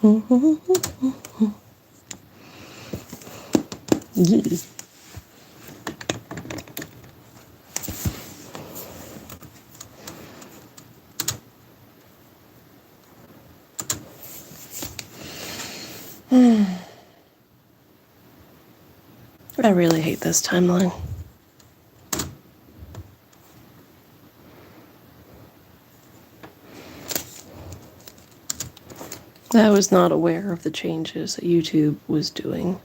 I really hate this timeline. I was not aware of the changes that YouTube was doing.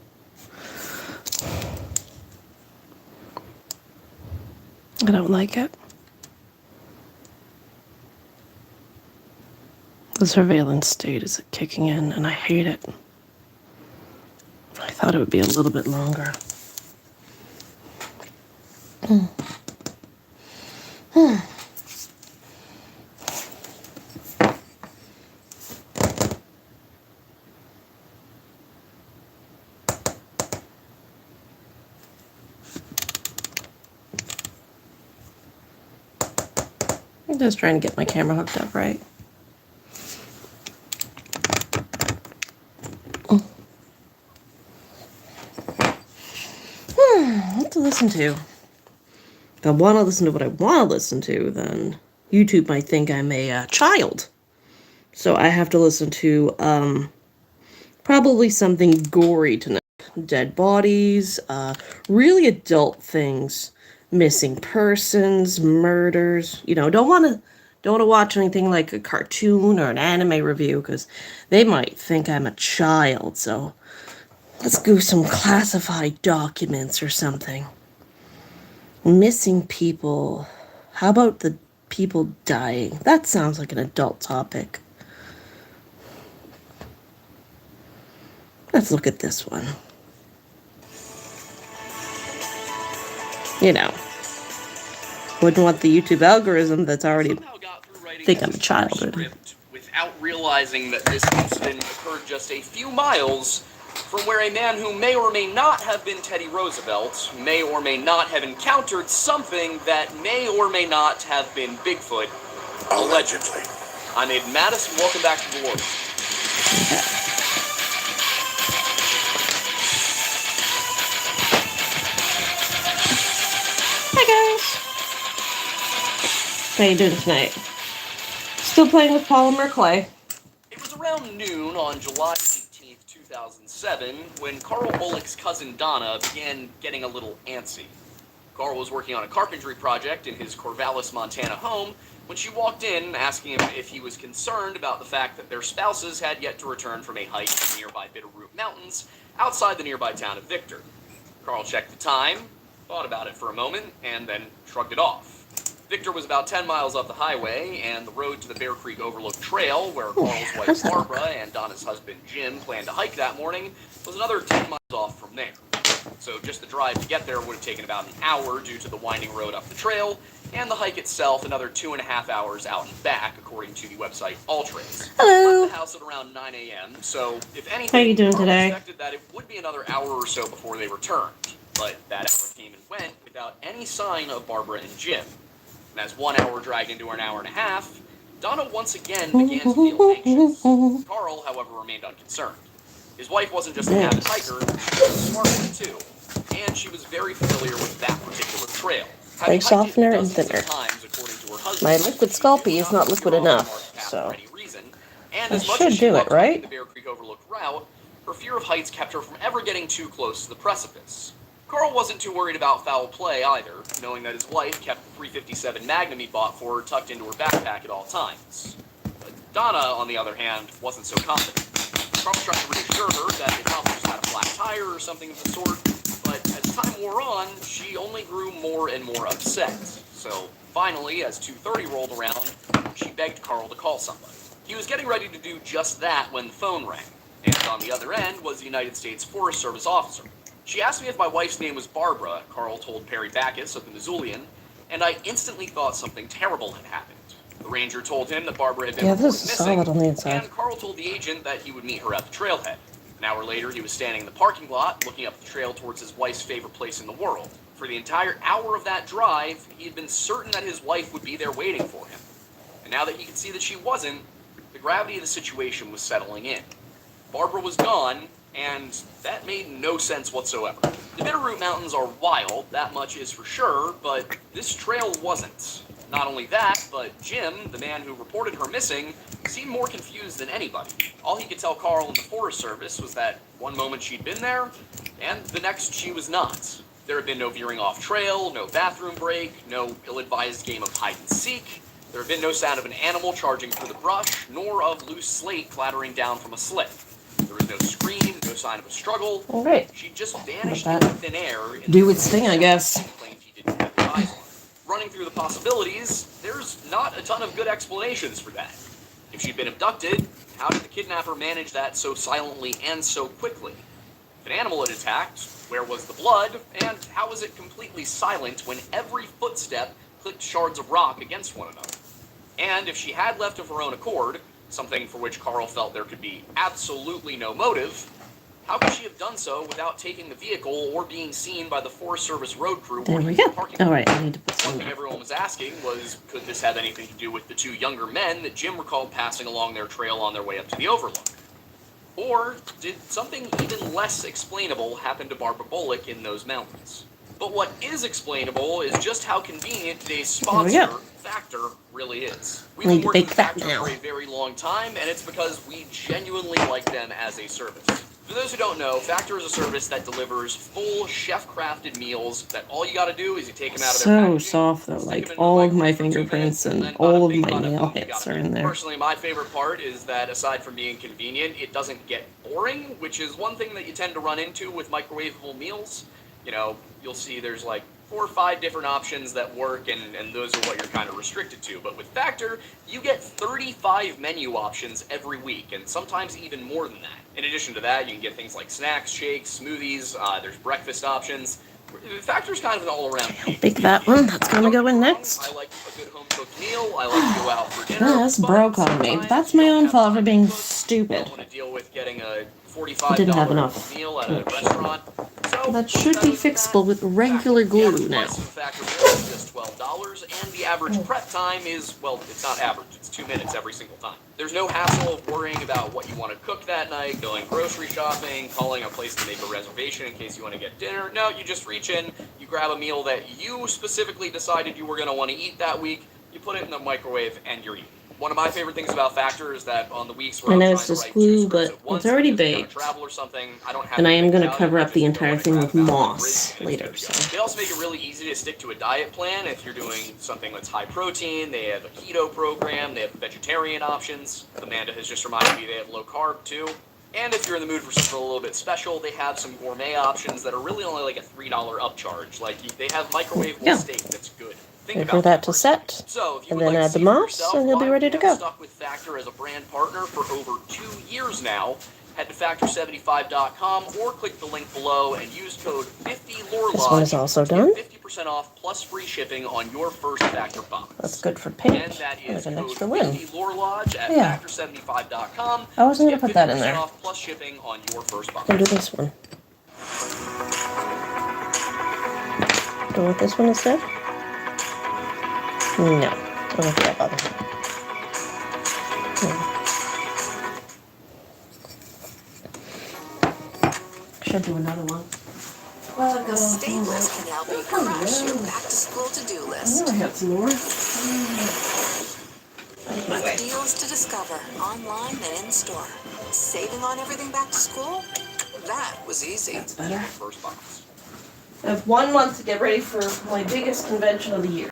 I don't like it. The surveillance state is kicking in, and I hate it. I thought it would be a little bit longer. I'm just trying to get my camera hooked up right. What to listen to? If I want to listen to what I want to listen to, then YouTube might think I'm a child. So I have to listen to probably something gory tonight. Dead bodies, really adult things, missing persons, murders. You know, don't want to watch anything like a cartoon or an anime review because they might think I'm a child. So let's go some classified documents or something. Missing people. How about the people dying? That sounds like an adult topic. Let's look at this one. You know, wouldn't want the YouTube algorithm that's already think I'm a child. Without realizing that this incident occurred just a few miles from where a man who may or may not have been Teddy Roosevelt may or may not have encountered something that may or may not have been Bigfoot. Allegedly. I'm Aiden Mattis, and welcome back to The Lord. Hi guys! How you doing tonight? Still playing with polymer clay. It was around noon on July 18th, 2007, when Carl Bullock's cousin Donna began getting a little antsy. Carl was working on a carpentry project in his Corvallis, Montana home when she walked in asking him if he was concerned about the fact that their spouses had yet to return from a hike in the nearby Bitterroot Mountains outside the nearby town of Victor. Carl checked the time, thought about it for a moment, and then shrugged it off. Victor was about 10 miles up the highway, and the road to the Bear Creek Overlook Trail, where Carl's wife Barbara and Donna's husband Jim planned to hike that morning, was another 10 miles off from there. So just the drive to get there would have taken about an hour due to the winding road up the trail, and the hike itself another 2.5 hours out and back, according to the website AllTrails. Hello. Left the house at around 9 a.m., so if anything, how you doing Carl today? expected that it would be another hour or so before they returned. But that hour came and went without any sign of Barbara and Jim. And as 1 hour dragged into an hour and a half, Donna once again began to feel anxious. Carl, however, remained unconcerned. His wife wasn't just a avid hiker, she was a smart one too. And she was very familiar with that particular trail. Like softener and thinner. My liquid Sculpey is not liquid enough, so I should do it, right? The Bear Creek Overlook route, her fear of heights kept her from ever getting too close to the precipice. Carl wasn't too worried about foul play either, knowing that his wife kept the .357 Magnum he bought for her tucked into her backpack at all times. But Donna, on the other hand, wasn't so confident. Carl tried to reassure her that it probably just had a flat tire or something of the sort, but as time wore on, she only grew more and more upset. So finally, as 2:30 rolled around, she begged Carl to call somebody. He was getting ready to do just that when the phone rang, and on the other end was the United States Forest Service officer. She asked me if my wife's name was Barbara, Carl told Perry Backus of the Missoulian, and I instantly thought something terrible had happened. The ranger told him that Barbara had been reported missing, solid on the inside. and Carl told the agent that he would meet her at the trailhead. An hour later, he was standing in the parking lot, looking up the trail towards his wife's favorite place in the world. For the entire hour of that drive, he had been certain that his wife would be there waiting for him. And now that he could see that she wasn't, the gravity of the situation was settling in. Barbara was gone, and that made no sense whatsoever. The Bitterroot Mountains are wild, that much is for sure, but this trail wasn't. Not only that, but Jim, the man who reported her missing, seemed more confused than anybody. All he could tell Carl and the Forest Service was that one moment she'd been there, and the next she was not. There had been no veering off trail, no bathroom break, no ill-advised game of hide and seek. There had been no sound of an animal charging through the brush, nor of loose slate clattering down from a slip. There was no scream, no sign of a struggle. All right. She just vanished into thin air. Do its thing, I guess. Claimed he didn't have his eyes on her. Running through the possibilities, there's not a ton of good explanations for that. If she'd been abducted, how did the kidnapper manage that so silently and so quickly? If an animal had attacked, where was the blood, and how was it completely silent when every footstep clicked shards of rock against one another? And if she had left of her own accord, something for which Carl felt there could be absolutely no motive, how could she have done so without taking the vehicle or being seen by the Forest Service road crew? There we go. All right, I need to put One some thing everyone was asking was, could this have anything to do with the two younger men that Jim recalled passing along their trail on their way up to the Overlook? Or did something even less explainable happen to Barbara Bullock in those mountains? But what is explainable is just how convenient today's sponsor, Factor, really is. We've been working with Factor for a very long time, and it's because we genuinely like them as a service. For those who don't know, Factor is a service that delivers full chef-crafted meals that all you gotta do is you take them out of their packaging. So soft though, like all of my fingerprints and all of my nail hits are in there. Personally, my favorite part is that aside from being convenient, it doesn't get boring, which is one thing that you tend to run into with microwavable meals. You know, you'll see there's like 4 or 5 different options that work, and those are what you're kind of restricted to. But with Factor, you get 35 menu options every week, and sometimes even more than that. In addition to that, you can get things like snacks, shakes, smoothies, there's breakfast options. Factor's kind of an all-around treat. Pick that one, that's gonna go in next. I like a good home-cooked meal, I like to go out for dinner. That's broke on me. That's my own fault for being stupid. I don't want to deal with getting a $45 I didn't have enough. meal at a restaurant. So That should be fixable with regular glue now. The Factor meal is just $12, and the average prep time is, well, it's not average, it's 2 minutes every single time. There's no hassle of worrying about what you want to cook that night, going grocery shopping, calling a place to make a reservation in case you want to get dinner. No, you just reach in, you grab a meal that you specifically decided you were going to want to eat that week, you put it in the microwave, and you're eating. One of my favorite things about Factor is that on the weeks where I know I'm it's trying to just write glue, 2 scripts but at once, it's already because I'm on baked. travel or something, I don't have And I am going to to cover up the entire like thing with grab out moss the fridge and later, it's good to so. go. They also make it really easy to stick to a diet plan if you're doing something that's high protein. They have a keto program. They have vegetarian options. Amanda has just reminded me they have low carb too. And if you're in the mood for something a little bit special, they have some gourmet options that are really only like a $3 upcharge. Like they have microwavable steak that's good. Wait for that to set, So, if you and would then like add to the see for moss, yourself and you'll be why ready we to have go. Stuck with Factor as a brand partner for over 2 years now. Head to factor75.com or click the link below and use code 50LoreLodge. This one is also done. 50% off plus free shipping on your first Factor box. That's good for pink. And that is There's an code extra win. 50LoreLodge at Yeah. factor75.com. I wasn't going to put that in there. Off plus shipping on your first box. I'll do this one. Go with this one instead? No. I don't care about that. Should do another one. The stateless can help you crush your back-to-school to-do list. I got some more. With deals to discover online and in-store. Saving on everything back to school? That was easy. That's better. First box. I have 1 month to get ready for my biggest convention of the year.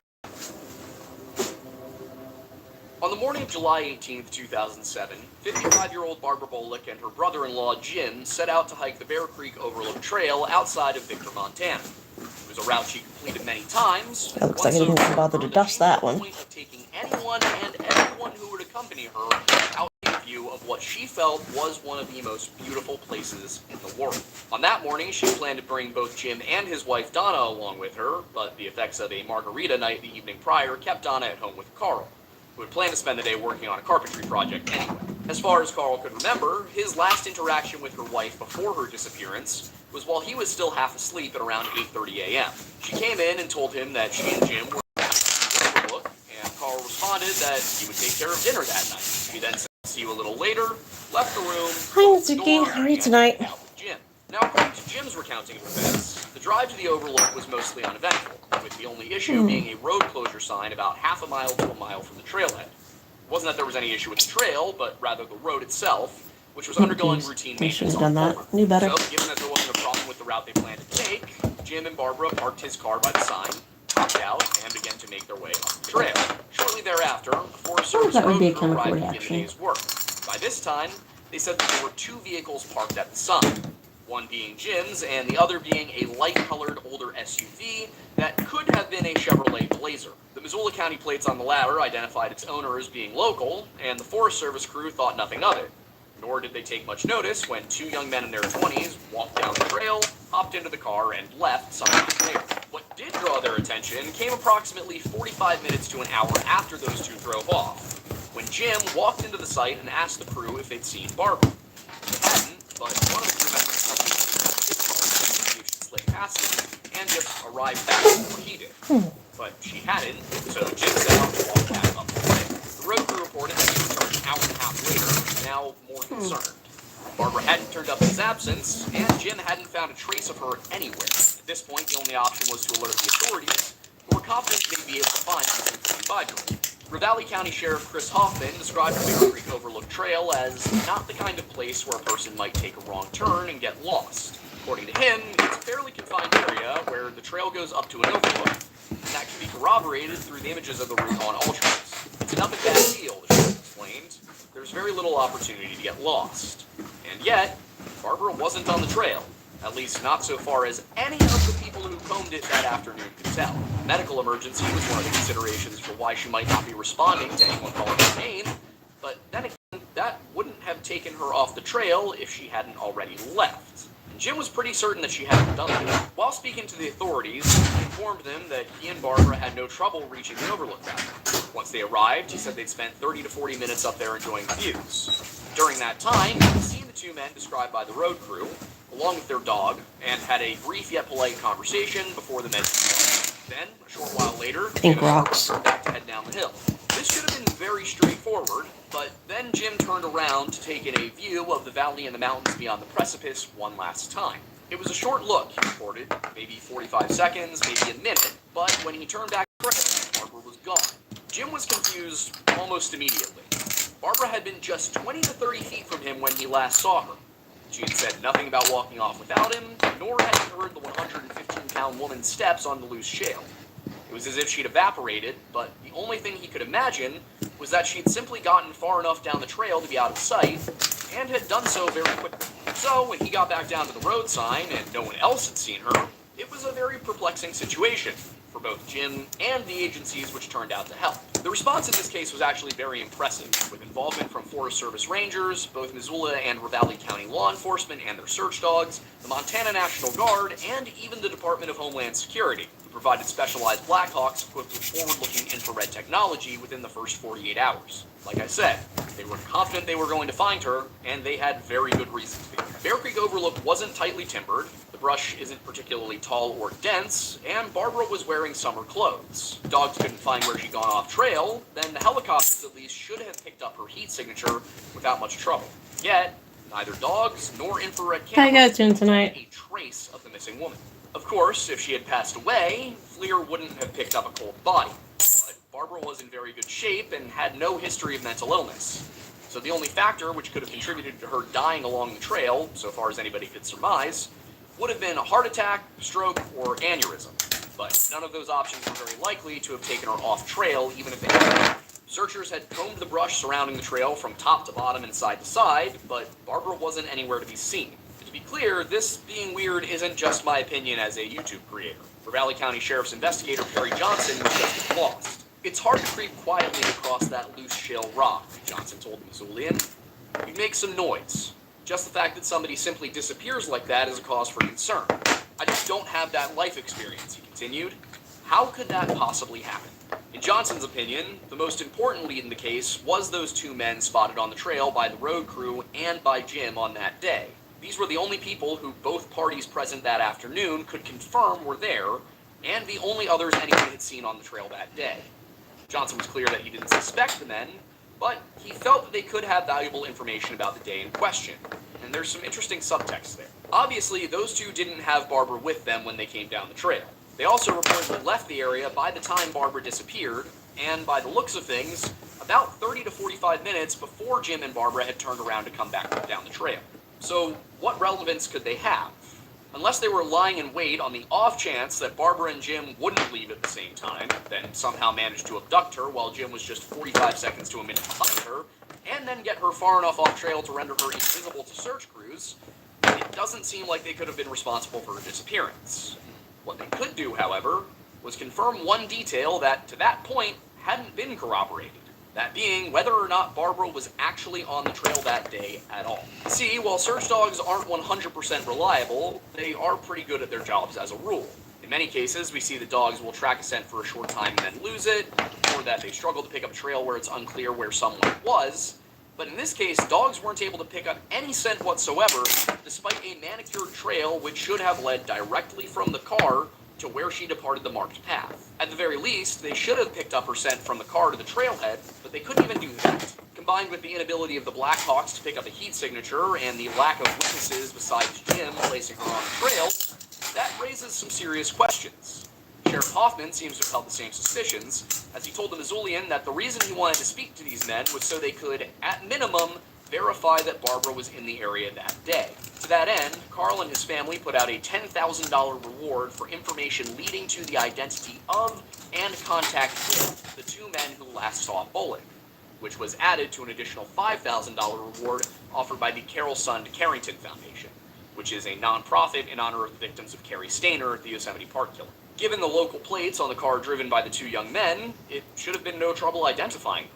On the morning of July 18th, 2007, 55-year-old Barbara Bullock and her brother-in-law Jim set out to hike the Bear Creek Overlook Trail outside of Victor, Montana. It was a route she completed many times. That looks like I didn't even bother to dust that one. Taking anyone and everyone who would accompany her out in view of what she felt was one of the most beautiful places in the world. On that morning, she planned to bring both Jim and his wife Donna along with her, but the effects of a margarita night the evening prior kept Donna at home with Carl, who had planned to spend the day working on a carpentry project anyway. As far as Carl could remember, his last interaction with her wife before her disappearance was while he was still half asleep at around 8:30 a.m. She came in and told him that she and Jim were at the Overlook, and Carl responded that he would take care of dinner that night. She then said, "See you a little later," left the room. Hi, Mitsuki. How are you tonight? Out with Jim. Now, according to Jim's recounting of events, the drive to the Overlook was mostly uneventful, with the only issue being a road closure sign about half a mile to a mile from the trailhead. It wasn't that there was any issue with the trail, but rather the road itself, which was undergoing routine maintenance on the culvert. Knew better. So, given that there wasn't a problem with the route they planned to take, Jim and Barbara parked his car by the sign, hopped out, and began to make their way up the trail. Shortly thereafter, a Forest Service road crew arrived to begin the day's work. By this time, they said that there were 2 vehicles parked at the sign, one being Jim's and the other being a light-colored older SUV that could have been a Chevrolet Blazer. The Missoula County plates on the latter identified its owner as being local, and the Forest Service crew thought nothing of it. Nor did they take much notice when 2 young men in their 20s walked down the trail, hopped into the car, and left sometime later. What did draw their attention came approximately 45 minutes to an hour after those 2 drove off, when Jim walked into the site and asked the crew if they'd seen Barbara. They hadn't, but one of the crew members told them that she slid past him and just arrived back before he did. But she hadn't, so Jim set out to walk back up the way. The road crew reported that he returned an hour and a half later, now more concerned. Barbara hadn't turned up in his absence, and Jim hadn't found a trace of her anywhere. At this point, the only option was to alert the authorities, who were confident they'd be able to find the 45-year-old. Ravalli County Sheriff Chris Hoffman described the Bear Creek Overlook Trail as not the kind of place where a person might take a wrong turn and get lost. According to him, it's a fairly confined area where the trail goes up to an overlook, and that can be corroborated through the images of the route on Ultras. It's enough of a bad deal, the sheriff explained. There's very little opportunity to get lost. And yet, Barbara wasn't on the trail. At least not so far as any of the people who combed it that afternoon could tell. Medical emergency was one of the considerations for why she might not be responding to anyone calling her name, but then again, that wouldn't have taken her off the trail if she hadn't already left. And Jim was pretty certain that she hadn't done that. While speaking to the authorities, he informed them that he and Barbara had no trouble reaching the overlook that night. Once they arrived, he said they'd spent 30 to 40 minutes up there enjoying the views. During that time, he'd seen the 2 men described by the road crew, along with their dog, and had a brief yet polite conversation before the men. Then, a short while later, Jim and Barbara turned back to head down the hill. This should have been very straightforward, but then Jim turned around to take in a view of the valley and the mountains beyond the precipice one last time. It was a short look, he reported, maybe 45 seconds, maybe a minute, but when he turned back, Barbara was gone. Jim was confused almost immediately. Barbara had been just 20 to 30 feet from him when he last saw her. She had said nothing about walking off without him, nor had he heard the 115-pound woman's steps on the loose shale. It was as if she'd evaporated, but the only thing he could imagine was that she'd simply gotten far enough down the trail to be out of sight, and had done so very quickly. So, when he got back down to the road sign, and no one else had seen her, it was a very perplexing situation for both Jim and the agencies which turned out to help. The response in this case was actually very impressive, with involvement from Forest Service rangers, both Missoula and Ravalli County law enforcement and their search dogs, the Montana National Guard, and even the Department of Homeland Security, who provided specialized Blackhawks equipped with forward-looking infrared technology within the first 48 hours. Like I said, they were confident they were going to find her, and they had very good reason to be. Bear Creek Overlook wasn't tightly timbered, the brush isn't particularly tall or dense, and Barbara was wearing summer clothes. Dogs couldn't find where she'd gone off trail, then the helicopters at least should have picked up her heat signature without much trouble. Yet, neither dogs nor infrared cameras doing tonight? a trace of the missing woman. Of course, if she had passed away, FLIR wouldn't have picked up a cold body. But Barbara was in very good shape and had no history of mental illness. So the only factor which could have contributed to her dying along the trail, so far as anybody could surmise, would have been a heart attack, stroke, or aneurysm. But none of those options were very likely to have taken her off trail, even if they had. Searchers had combed the brush surrounding the trail from top to bottom and side to side, but Barbara wasn't anywhere to be seen. To be clear, this being weird isn't just my opinion as a YouTube creator. Ravalli County Sheriff's investigator Perry Johnson was just as lost. It's hard to creep quietly across that loose shale rock, Johnson told the Missoulian. You make some noise. Just the fact that somebody simply disappears like that is a cause for concern. I just don't have that life experience, he continued. How could that possibly happen? In Johnson's opinion, the most important lead in the case was those 2 men spotted on the trail by the road crew and by Jim on that day. These were the only people who both parties present that afternoon could confirm were there, and the only others anyone had seen on the trail that day. Johnson was clear that he didn't suspect the men, but he felt that they could have valuable information about the day in question. And there's some interesting subtext there. Obviously, those two didn't have Barbara with them when they came down the trail. They also reportedly left the area by the time Barbara disappeared, and by the looks of things, about 30 to 45 minutes before Jim and Barbara had turned around to come back down the trail. So, what relevance could they have? Unless they were lying in wait on the off chance that Barbara and Jim wouldn't leave at the same time, then somehow managed to abduct her while Jim was just 45 seconds to a minute behind her, and then get her far enough off trail to render her invisible to search crews, it doesn't seem like they could have been responsible for her disappearance. What they could do, however, was confirm one detail that, to that point, hadn't been corroborated. That being whether or not Barbara was actually on the trail that day at all. See, while search dogs aren't 100% reliable, they are pretty good at their jobs as a rule. In many cases, we see that dogs will track a scent for a short time and then lose it, or that they struggle to pick up a trail where it's unclear where someone was. But in this case, dogs weren't able to pick up any scent whatsoever, despite a manicured trail which should have led directly from the car to where she departed the marked path. At the very least, they should have picked up her scent from the car to the trailhead, but they couldn't even do that. Combined with the inability of the Blackhawks to pick up a heat signature and the lack of witnesses besides Jim placing her on the trail, that raises some serious questions. Sheriff Hoffman seems to have held the same suspicions, as he told the Missoulian that the reason he wanted to speak to these men was so they could, at minimum, verify that Barbara was in the area that day. To that end, Carl and his family put out a $10,000 reward for information leading to the identity of and contact with the two men who last saw Bullock, which was added to an additional $5,000 reward offered by the Carol Sund Carrington Foundation, which is a nonprofit in honor of the victims of Cary Stayner, the Yosemite Park killer. Given the local plates on the car driven by the two young men, it should have been no trouble identifying them.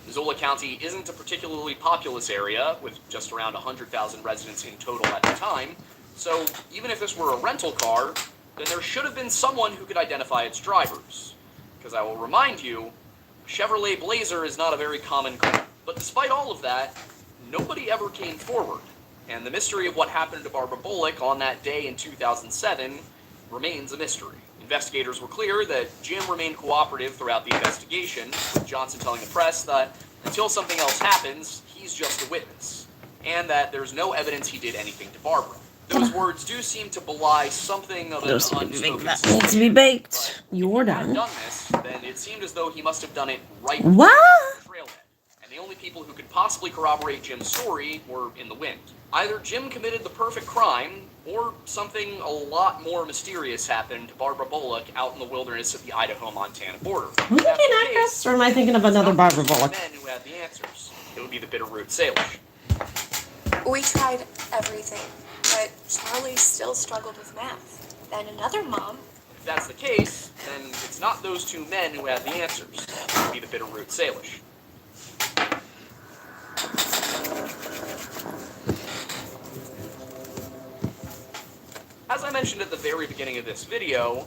Missoula County isn't a particularly populous area, with just around 100,000 residents in total at the time, so even if this were a rental car, then there should have been someone who could identify its drivers. Because I will remind you, Chevrolet Blazer is not a very common car. But despite all of that, nobody ever came forward, and the mystery of what happened to Barbara Bullock on that day in 2007 remains a mystery. Investigators were clear that Jim remained cooperative throughout the investigation, with Johnson telling the press that until something else happens, he's just a witness, and that there's no evidence he did anything to Barbara. Those words do seem to belie something of an unspoken That needs to be baked. You're If he had done. done this, then it seemed as though he must have done it right What? before the trailhead. And the only people who could possibly corroborate Jim's story were in the wind. Either Jim committed the perfect crime, or something a lot more mysterious happened to Barbara Bullock out in the wilderness of the Idaho-Montana border. Who's the actress? Or am I thinking of another Barbara Bullock? Men who had the answers. It would be the Bitterroot Salish. We tried everything, but Charlie still struggled with math. Then another mom. If that's the case, then it's not those two men who had the answers. It would be the Bitterroot Salish. As I mentioned at the very beginning of this video,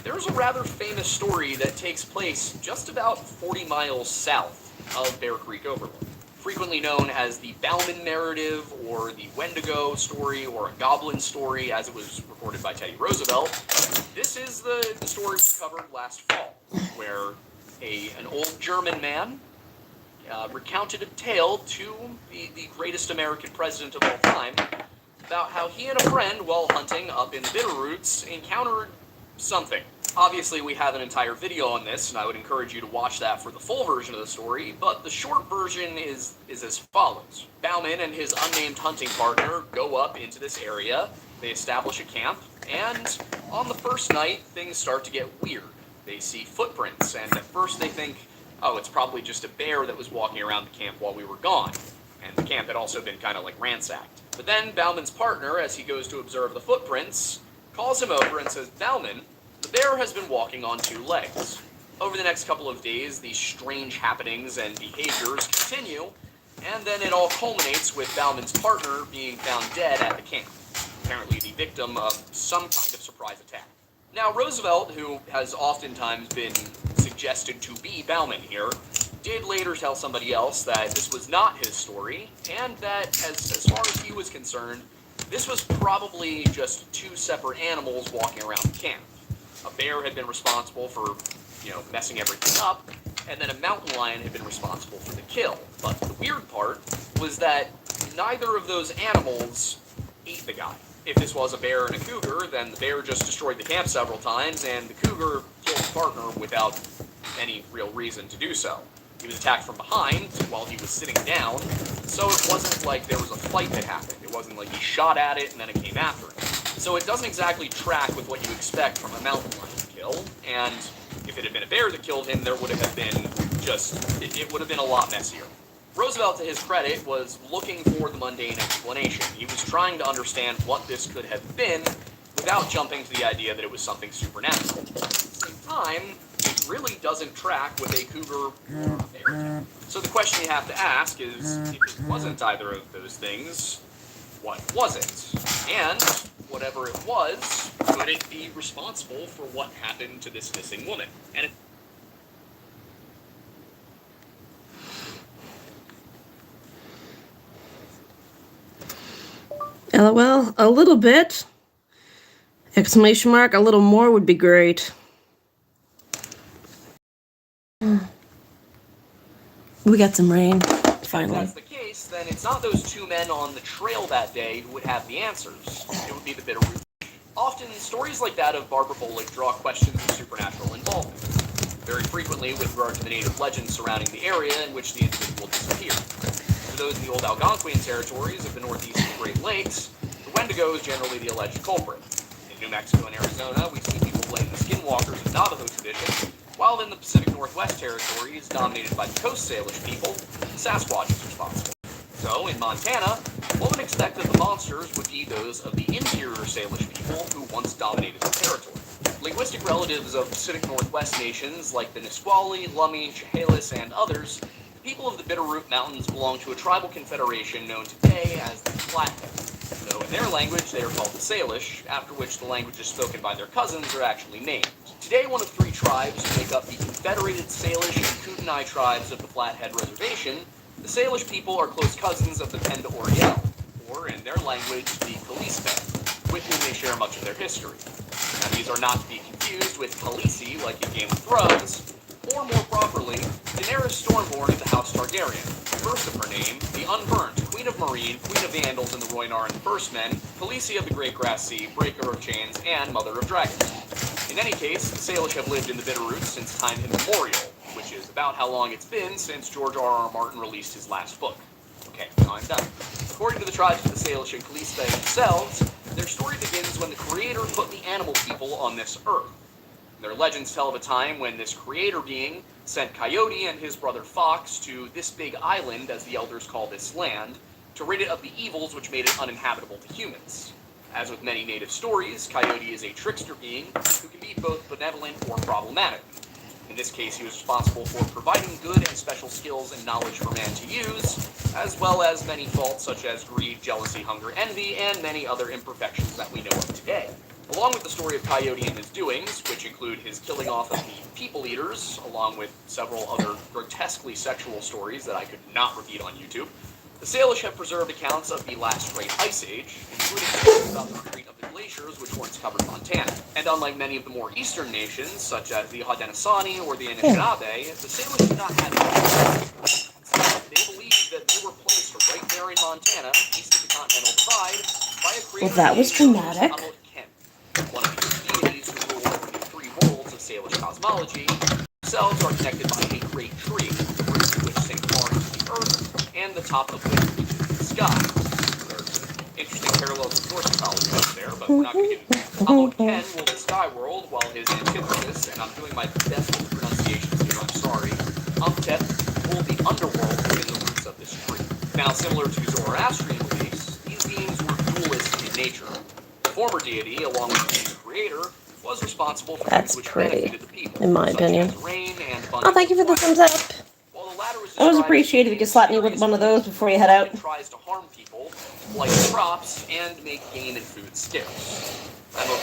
there's a rather famous story that takes place just about 40 miles south of Bear Creek Overlook. Frequently known as the Bauman narrative, or the Wendigo story, or a goblin story as it was recorded by Teddy Roosevelt. This is the story we covered last fall, where an old German man recounted a tale to the greatest American president of all time, about how he and a friend, while hunting up in the Bitterroots, encountered something. Obviously, we have an entire video on this, and I would encourage you to watch that for the full version of the story, but the short version is as follows. Bauman and his unnamed hunting partner go up into this area, they establish a camp, and on the first night, things start to get weird. They see footprints, and at first they think, oh, it's probably just a bear that was walking around the camp while we were gone. And the camp had also been kind of like ransacked. But then Bauman's partner, as he goes to observe the footprints, calls him over and says, Bauman, the bear has been walking on two legs. Over the next couple of days, these strange happenings and behaviors continue, and then it all culminates with Bauman's partner being found dead at the camp, apparently the victim of some kind of surprise attack. Now, Roosevelt, who has oftentimes been suggested to be Bauman here, did later tell somebody else that this was not his story, and that, as far as he was concerned, this was probably just two separate animals walking around the camp. A bear had been responsible for, messing everything up, and then a mountain lion had been responsible for the kill. But the weird part was that neither of those animals ate the guy. If this was a bear and a cougar, then the bear just destroyed the camp several times, and the cougar killed his partner without any real reason to do so. He was attacked from behind while he was sitting down, so it wasn't like there was a fight that happened. It wasn't like he shot at it and then it came after him. So it doesn't exactly track with what you expect from a mountain lion kill, and if it had been a bear that killed him, there would have been it would have been a lot messier. Roosevelt, to his credit, was looking for the mundane explanation. He was trying to understand what this could have been without jumping to the idea that it was something supernatural. At the same time, it really doesn't track with a cougar or a bear. So the question you have to ask is, if it wasn't either of those things, what was it? And whatever it was, could it be responsible for what happened to this missing woman? And LOL, a little bit. Exclamation mark, a little more would be great. We got some rain, finally. If that's the case, then it's not those two men on the trail that day who would have the answers. It would be the Bitterroot. Often, stories like that of Barbara Bullock draw questions of supernatural involvement. Very frequently with regard to the native legends surrounding the area in which the individual disappeared. For those in the old Algonquian territories of the northeast of the Great Lakes, the Wendigo is generally the alleged culprit. In New Mexico and Arizona, we see people blame the skinwalkers of Navajo tradition, while in the Pacific Northwest territories, dominated by the Coast Salish people, Sasquatch is responsible. So, in Montana, one would expect that the monsters would be those of the interior Salish people who once dominated the territory. Linguistic relatives of Pacific Northwest nations like the Nisqually, Lummi, Chehalis, and others, the people of the Bitterroot Mountains belong to a tribal confederation known today as the Flatheads. Though in their language they are called the Salish, after which the languages spoken by their cousins are actually named. Today, one of three tribes who make up the Confederated Salish and Kootenai tribes of the Flathead Reservation, the Salish people are close cousins of the Penda Oriel, or in their language, the Khaleesi, with whom they share much of their history. Now, these are not to be confused with Khaleesi, like in Game of Thrones, or more properly, Daenerys Stormborn of the House Targaryen, first of her name, the Unburnt, Queen of Marine, Queen of the Andals and the Rhoynar and the First Men, Khaleesi of the Great Grass Sea, Breaker of Chains, and Mother of Dragons. In any case, the Salish have lived in the Bitterroot since time immemorial, which is about how long it's been since George R.R. Martin released his last book. Okay, now I'm done. According to the tribes of the Salish and Khaleesi themselves, their story begins when the Creator put the animal people on this earth. Their legends tell of a time when this creator being sent Coyote and his brother Fox to this big island, as the elders call this land, to rid it of the evils which made it uninhabitable to humans. As with many native stories, Coyote is a trickster being who can be both benevolent or problematic. In this case, he was responsible for providing good and special skills and knowledge for man to use, as well as many faults such as greed, jealousy, hunger, envy, and many other imperfections that we know of today. Along with the story of Coyote and his doings, which include his killing off of the people eaters, along with several other grotesquely sexual stories that I could not repeat on YouTube, the Salish have preserved accounts of the last Great Ice Age, including stories about the retreat of the glaciers which once covered Montana. And unlike many of the more eastern nations, such as the Haudenosaunee or the Anishinaabe, the Salish do not have any. They believe that they were placed right there in Montana, east of the Continental Divide, by a creator Well, that was dramatic. one of the deities who rule over the three worlds of Salish cosmology. Themselves are connected by a great tree, the roots of which sink far into the earth, and the top of which reaches the sky. There's interesting parallels with Norse mythology out there, but we're not going to get into that. Ken ruled the sky world, while his antithesis, and I'm doing my best with the pronunciations here, I'm sorry, Umtep ruled the underworld within the roots of this tree. Now, similar to Zoroastrian beliefs, these beings were dualistic in nature. The former deity, along with the creator, was responsible for things which benefited the people, in my opinion. Rain and Oh, thank you for the thumbs up. while the latter was I was appreciated if you could slap me with one of those before you head out. It tries to harm people, blight crops, and make game and food scarce.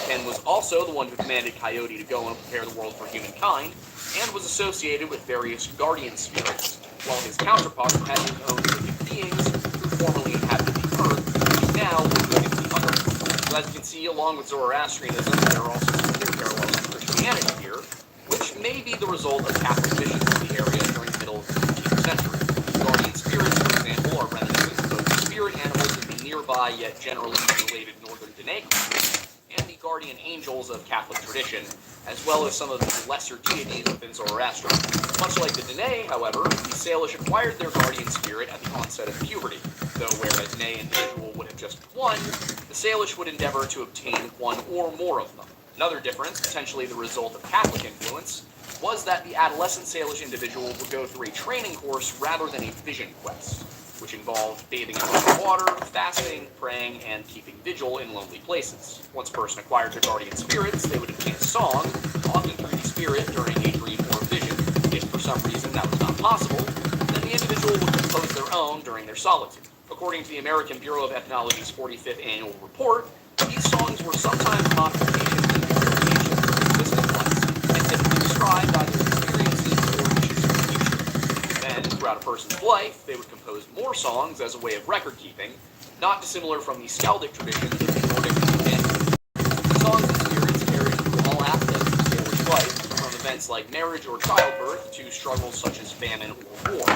Ken was also the one who commanded Coyote to go and prepare the world for humankind, and was associated with various guardian spirits, while his counterpart had his own wicked beings who formerly inhabited the earth, and now were living in the underworld. So as you can see, along with Zoroastrianism, there are also some clear parallels to Christianity here, which may be the result of Catholic missions in the area during the middle of the 18th century. Guardian spirits, for example, are reminiscent of both the spirit animals in the nearby yet generally related northern Dene culture and the guardian angels of Catholic tradition, as well as some of the lesser deities within Zoroaster. Much like the Dene, however, the Salish acquired their guardian spirit at the onset of puberty, though whereas Dene individual would have just one, the Salish would endeavor to obtain one or more of them. Another difference, potentially the result of Catholic influence, was that the adolescent Salish individual would go through a training course rather than a vision quest, which involved bathing in running water, fasting, praying, and keeping vigil in lonely places. Once a person acquired their guardian spirits, they would obtain a song, talking through the spirit during a dream or vision. If for some reason that was not possible, then the individual would compose their own during their solitude. According to the American Bureau of Ethnology's 45th Annual Report, these songs were sometimes modifications and variations of existing ones, and typically described either experiences or issues of the future. Then, throughout a person's life, they would compose more songs as a way of record-keeping, not dissimilar from the skaldic traditions of the Nordic myth. The songs and spirits carried through all aspects of Salish life, from events like marriage or childbirth to struggles such as famine or war,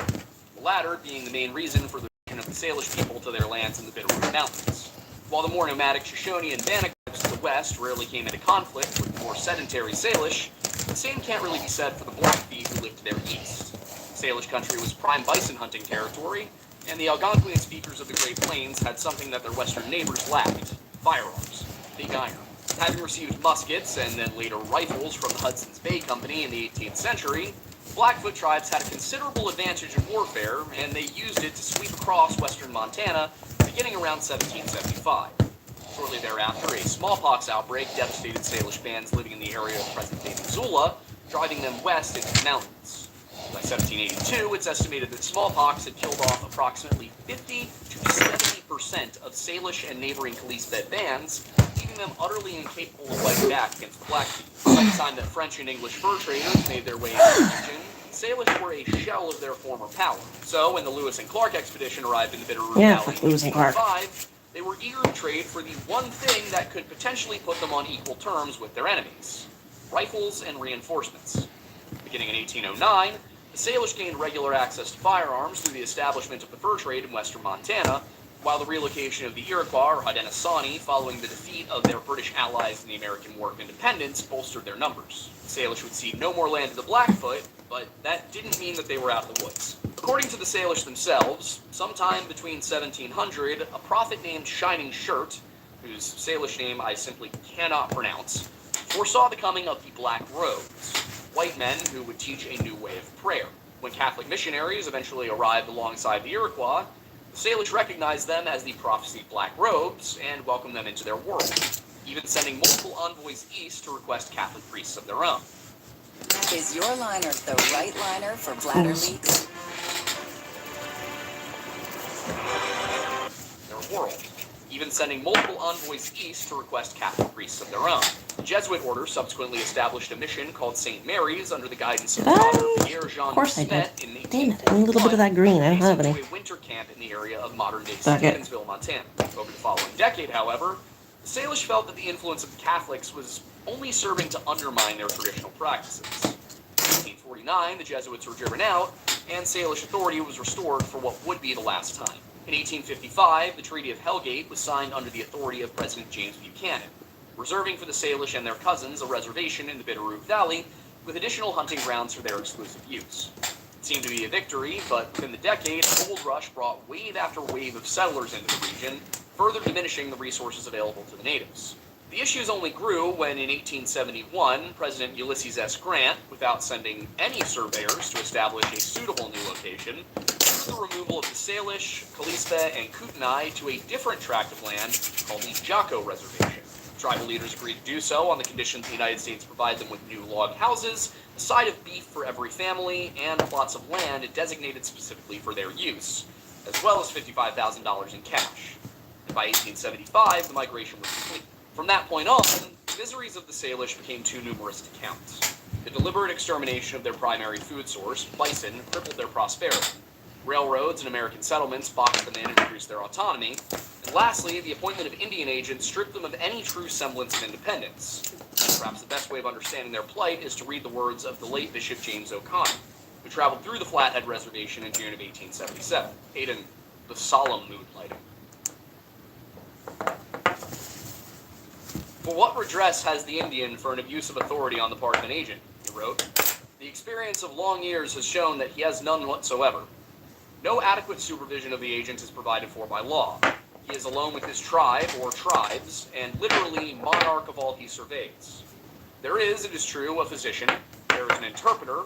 the latter being the main reason for the return of the Salish people to their lands in the Bitterroot Mountains. While the more nomadic Shoshone and Bannock tribes to the west rarely came into conflict with the more sedentary Salish, the same can't really be said for the Blackfeet who lived to their east. Salish country was prime bison hunting territory, and the Algonquian speakers of the Great Plains had something that their western neighbors lacked: firearms, big iron. Having received muskets and then later rifles from the Hudson's Bay Company in the 18th century, the Blackfoot tribes had a considerable advantage in warfare, and they used it to sweep across western Montana beginning around 1775. Shortly thereafter, a smallpox outbreak devastated Salish bands living in the area of present-day Missoula, driving them west into the mountains. By 1782, it's estimated that smallpox had killed off approximately 50 to 70% of Salish and neighboring Kalisped bands, leaving them utterly incapable of fighting back against the Blackfeet. By the time that French and English fur traders made their way into the region, Salish were a shell of their former power. So, when the Lewis and Clark expedition arrived in the Bitterroot Valley in 1805, they were eager to trade for the one thing that could potentially put them on equal terms with their enemies: rifles and reinforcements. Beginning in 1809, the Salish gained regular access to firearms through the establishment of the fur trade in western Montana, while the relocation of the Iroquois, or Haudenosaunee, following the defeat of their British allies in the American War of Independence, bolstered their numbers. The Salish would cede no more land to the Blackfoot, but that didn't mean that they were out of the woods. According to the Salish themselves, sometime between 1700, a prophet named Shining Shirt, whose Salish name I simply cannot pronounce, foresaw the coming of the Black Robes, white men who would teach a new way of prayer. When Catholic missionaries eventually arrived alongside the Iroquois, the Salish recognized them as the prophesied Black Robes and welcomed them into their world, even sending multiple envoys east to request Catholic priests of their own. Is your liner the right liner for bladder leaks? Their world, even sending multiple envoys east to request Catholic priests of their own. The Jesuit order subsequently established a mission called St. Mary's under the guidance of Father Pierre-Jean Smet in 1841. Damn it, I need a little bit of that green. I don't have any. A winter camp in the area of modern-day Stevensville, Montana. Over the following decade, however, the Salish felt that the influence of the Catholics was only serving to undermine their traditional practices. In 1849, the Jesuits were driven out, and Salish authority was restored for what would be the last time. In 1855, the Treaty of Hellgate was signed under the authority of President James Buchanan, reserving for the Salish and their cousins a reservation in the Bitterroot Valley with additional hunting grounds for their exclusive use. It seemed to be a victory, but within the decade, a gold rush brought wave after wave of settlers into the region, further diminishing the resources available to the natives. The issues only grew when, in 1871, President Ulysses S. Grant, without sending any surveyors to establish a suitable new location, ordered the removal of the Salish, Kalisped, and Kootenai to a different tract of land called the Jocko Reservation. Tribal leaders agreed to do so on the condition the United States provide them with new log houses, a side of beef for every family, and plots of land designated specifically for their use, as well as $55,000 in cash. And by 1875, the migration was complete. From that point on, the miseries of the Salish became too numerous to count. The deliberate extermination of their primary food source, bison, crippled their prosperity. Railroads and American settlements boxed them in and reduced their autonomy. And lastly, the appointment of Indian agents stripped them of any true semblance of independence. Perhaps the best way of understanding their plight is to read the words of the late Bishop James O'Connor, who traveled through the Flathead Reservation in June of 1877, aid in the solemn mood lighting. For what redress has the Indian for an abuse of authority on the part of an agent, he wrote. The experience of long years has shown that he has none whatsoever. No adequate supervision of the agent is provided for by law. He is alone with his tribe, or tribes, and literally monarch of all he surveys. There is, it is true, a physician, there is an interpreter,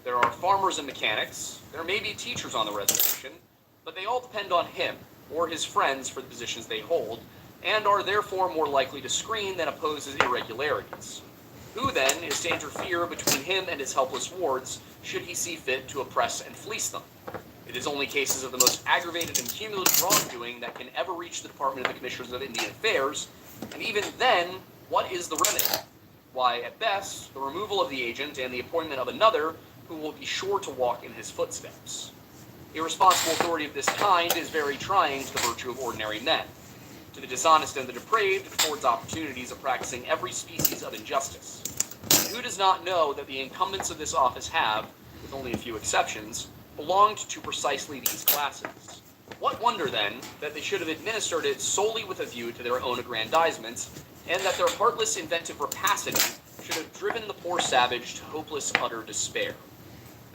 there are farmers and mechanics, there may be teachers on the reservation, but they all depend on him, or his friends for the positions they hold, and are therefore more likely to screen than oppose his irregularities. Who, then, is to interfere between him and his helpless wards, should he see fit to oppress and fleece them? It is only cases of the most aggravated and cumulative wrongdoing that can ever reach the Department of the Commissioners of Indian Affairs, and even then, what is the remedy? Why, at best, the removal of the agent and the appointment of another who will be sure to walk in his footsteps. Irresponsible authority of this kind is very trying to the virtue of ordinary men. To the dishonest and the depraved, it affords opportunities of practicing every species of injustice. And who does not know that the incumbents of this office have, with only a few exceptions, belonged to precisely these classes? What wonder, then, that they should have administered it solely with a view to their own aggrandizement, and that their heartless inventive rapacity should have driven the poor savage to hopeless, utter despair.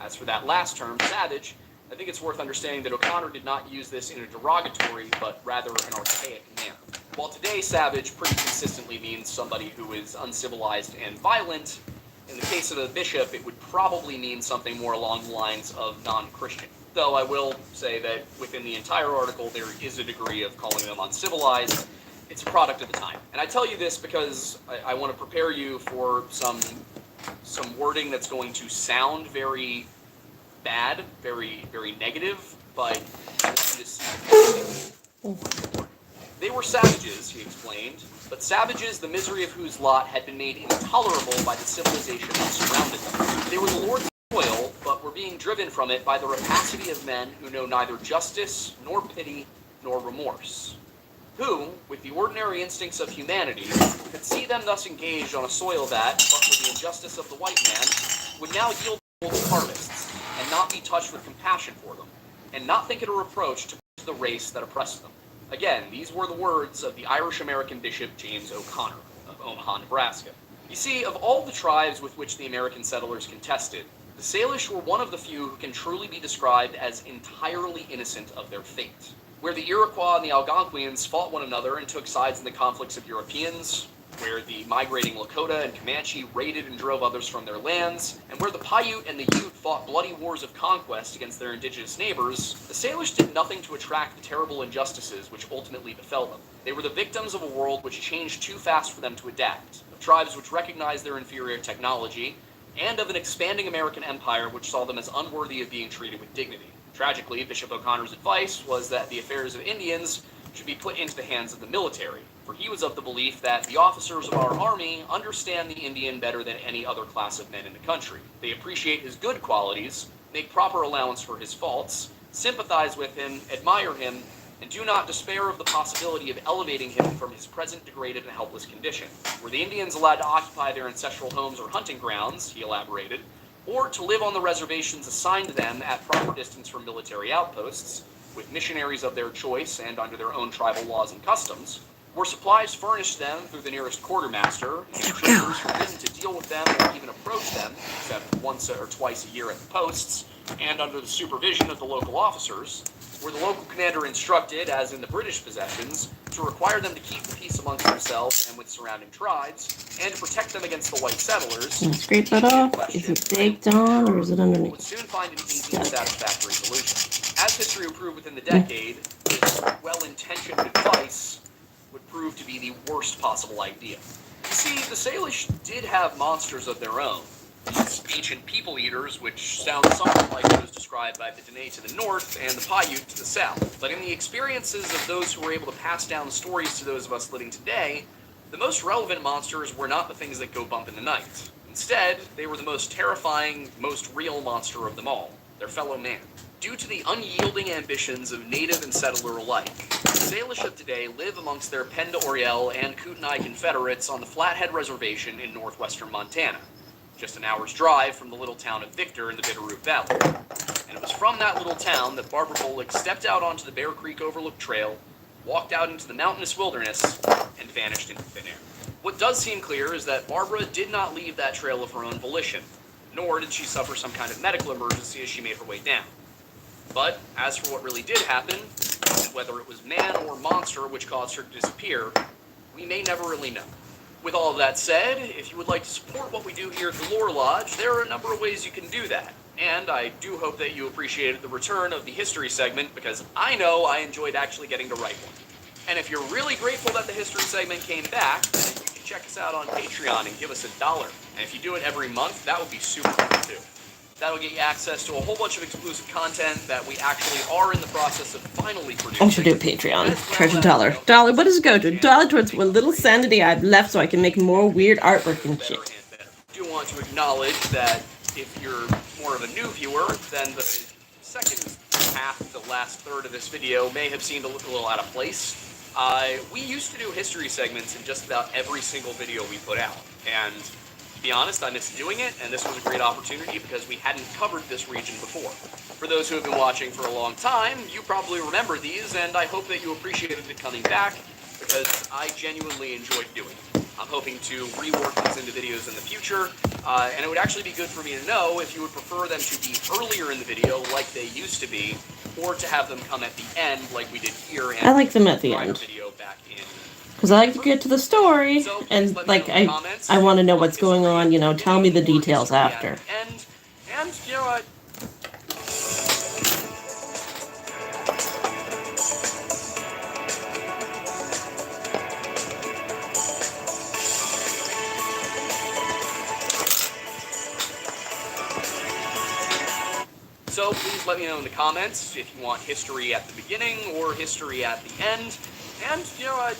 As for that last term, savage, I think it's worth understanding that O'Connor did not use this in a derogatory, but rather an archaic manner. While today savage pretty consistently means somebody who is uncivilized and violent, in the case of a bishop, it would probably mean something more along the lines of non-Christian. Though I will say that within the entire article, there is a degree of calling them uncivilized. It's a product of the time. And I tell you this because I want to prepare you for some wording that's going to sound very bad, very, very negative, but I want you to see the They were savages, he explained, but savages the misery of whose lot had been made intolerable by the civilization that surrounded them. They were the lord's toil, but were being driven from it by the rapacity of men who know neither justice, nor pity, nor remorse. Who, with the ordinary instincts of humanity, could see them thus engaged on a soil that, but for the injustice of the white man, would now yield golden harvests, and not be touched with compassion for them, and not think it a reproach to the race that oppressed them. Again, these were the words of the Irish-American Bishop James O'Connor of Omaha, Nebraska. You see, of all the tribes with which the American settlers contested, the Salish were one of the few who can truly be described as entirely innocent of their fate. Where the Iroquois and the Algonquians fought one another and took sides in the conflicts of Europeans, where the migrating Lakota and Comanche raided and drove others from their lands, and where the Paiute and the Ute fought bloody wars of conquest against their indigenous neighbors, the Salish did nothing to attract the terrible injustices which ultimately befell them. They were the victims of a world which changed too fast for them to adapt, of tribes which recognized their inferior technology, and of an expanding American empire which saw them as unworthy of being treated with dignity. Tragically, Bishop O'Connor's advice was that the affairs of Indians should be put into the hands of the military, for he was of the belief that the officers of our army understand the Indian better than any other class of men in the country. They appreciate his good qualities, make proper allowance for his faults, sympathize with him, admire him, and do not despair of the possibility of elevating him from his present degraded and helpless condition. Were the Indians allowed to occupy their ancestral homes or hunting grounds, he elaborated, or to live on the reservations assigned them at proper distance from military outposts, with missionaries of their choice and under their own tribal laws and customs, were supplies furnished them through the nearest quartermaster, and traders forbidden to deal with them or even approach them, except once or twice a year at the posts, and under the supervision of the local officers, were the local commander instructed, as in the British possessions, to require them to keep the peace amongst themselves and with surrounding tribes, and to protect them against the white settlers. Can I scrape that off? Is it baked on or is it Would underneath? soon find an easy and satisfactory solution. As history would prove within the decade, this well-intentioned advice would prove to be the worst possible idea. You see, the Salish did have monsters of their own. These ancient people-eaters, which sound somewhat like those described by the Dene to the north and the Paiute to the south. But in the experiences of those who were able to pass down stories to those of us living today, the most relevant monsters were not the things that go bump in the night. Instead, they were the most terrifying, most real monster of them all, their fellow man. Due to the unyielding ambitions of native and settler alike, the Salish of today live amongst their Pend Oriel and Kootenai Confederates on the Flathead Reservation in northwestern Montana, just an hour's drive from the little town of Victor in the Bitterroot Valley. And it was from that little town that Barbara Bullock stepped out onto the Bear Creek Overlook Trail, walked out into the mountainous wilderness, and vanished into thin air. What does seem clear is that Barbara did not leave that trail of her own volition, nor did she suffer some kind of medical emergency as she made her way down. But as for what really did happen, and whether it was man or monster which caused her to disappear, we may never really know. With all of that said, if you would like to support what we do here at the Lore Lodge, there are a number of ways you can do that. And I do hope that you appreciated the return of the history segment, because I know I enjoyed actually getting to write one. And if you're really grateful that the history segment came back, then you can check us out on Patreon and give us $1. And if you do it every month, that would be super cool too. That'll get you access to a whole bunch of exclusive content that we actually are in the process of finally producing. I should do Patreon. Charge $1. Dollar, what does it go to? $1 towards what little sanity I've left so I can make more weird artwork and shit. I do want to acknowledge that if you're more of a new viewer, then the second half, the last third of this video may have seemed a little out of place. We used to do history segments in just about every single video we put out, and to be honest, I missed doing it, and this was a great opportunity because we hadn't covered this region before. For those who have been watching for a long time, you probably remember these, and I hope that you appreciated it coming back, because I genuinely enjoyed doing it. I'm hoping to rework these into videos in the future, and it would actually be good for me to know if you would prefer them to be earlier in the video like they used to be, or to have them come at the end like we did here. And I like them at the end. video back in. Because I like to get to the story, and like I want to know what's going on, you know, tell me the details after. And you know what? So please let me know in the comments if you want history at the beginning or history at the end. And, you know,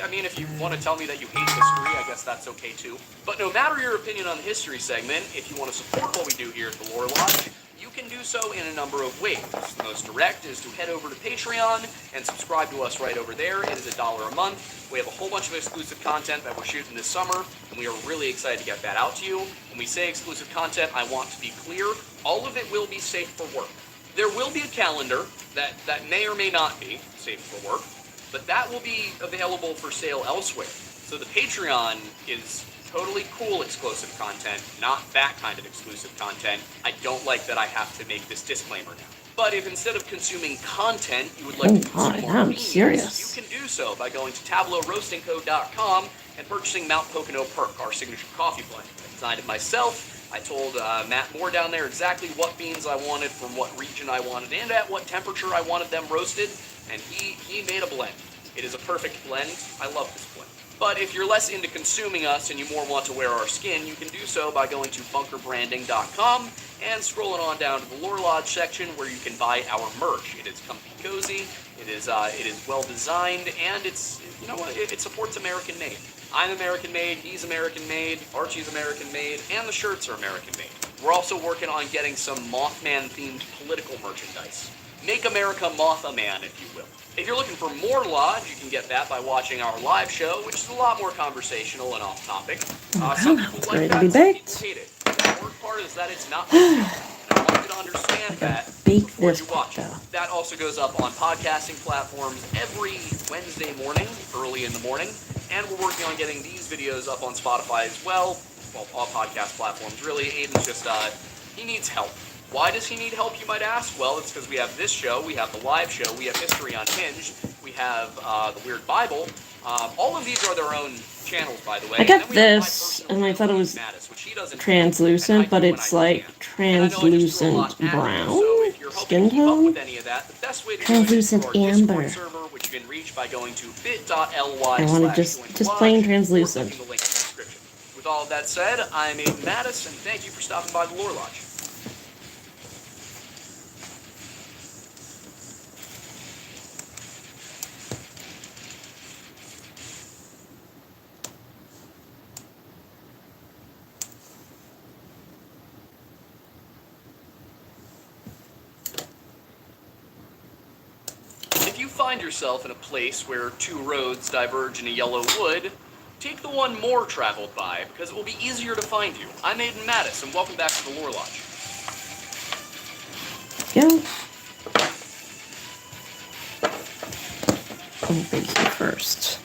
I mean, if you want to tell me that you hate history, I guess that's okay too. But no matter your opinion on the history segment, if you want to support what we do here at the Lore Lodge, you can do so in a number of ways. The most direct is to head over to Patreon and subscribe to us right over there. It is $1 a month. We have a whole bunch of exclusive content that we're shooting this summer, and we are really excited to get that out to you. When we say exclusive content, I want to be clear, all of it will be safe for work. There will be a calendar that may or may not be safe for work, but that will be available for sale elsewhere. So the Patreon is totally cool exclusive content, not that kind of exclusive content. I don't like that I have to make this disclaimer now. But if instead of consuming content, you would like to consume more I'm memes, serious. you can do so by going to tableauroastingco.com and purchasing Mount Pocono Perk, our signature coffee blend. I designed it myself. I told Matt Moore down there exactly what beans I wanted from what region I wanted and at what temperature I wanted them roasted, and he made a blend. It is a perfect blend. I love this blend. But if you're less into consuming us and you more want to wear our skin, you can do so by going to bunkerbranding.com and scrolling on down to the Lore Lodge section where you can buy our merch. It is comfy cozy, it is well designed, and it supports American made. I'm American made, he's American made, Archie's American made, and the shirts are American made. We're also working on getting some Mothman themed political merchandise. Make America Moth-a-Man, if you will. If you're looking for more Lodge, you can get that by watching our live show, which is a lot more conversational and off-topic. Some people like that, some people hate it. The worst part is that it's not my show. I want you to understand that before you watch it. That also goes up on podcasting platforms every Wednesday morning, early in the morning, and we're working on getting these videos up on Spotify as well. Well, all podcast platforms, really. Aiden's just, he needs help. Why does he need help, you might ask? Well, it's because we have this show, we have the live show, we have History Unhinged, we have the Weird Bible. All of these are their own channels, by the way. I got this, and I thought it was translucent, but it's like translucent brown skin tone. Translucent amber. I wanted just plain translucent. With all of that said, I'm Aiden Mattis, and thank you for stopping by the Lore Lodge. you find yourself in a place where two roads diverge in a yellow wood, take the one more traveled by, because it will be easier to find you. I'm Aiden Mattis, and welcome back to the Lore Lodge. Yeah. Over here first.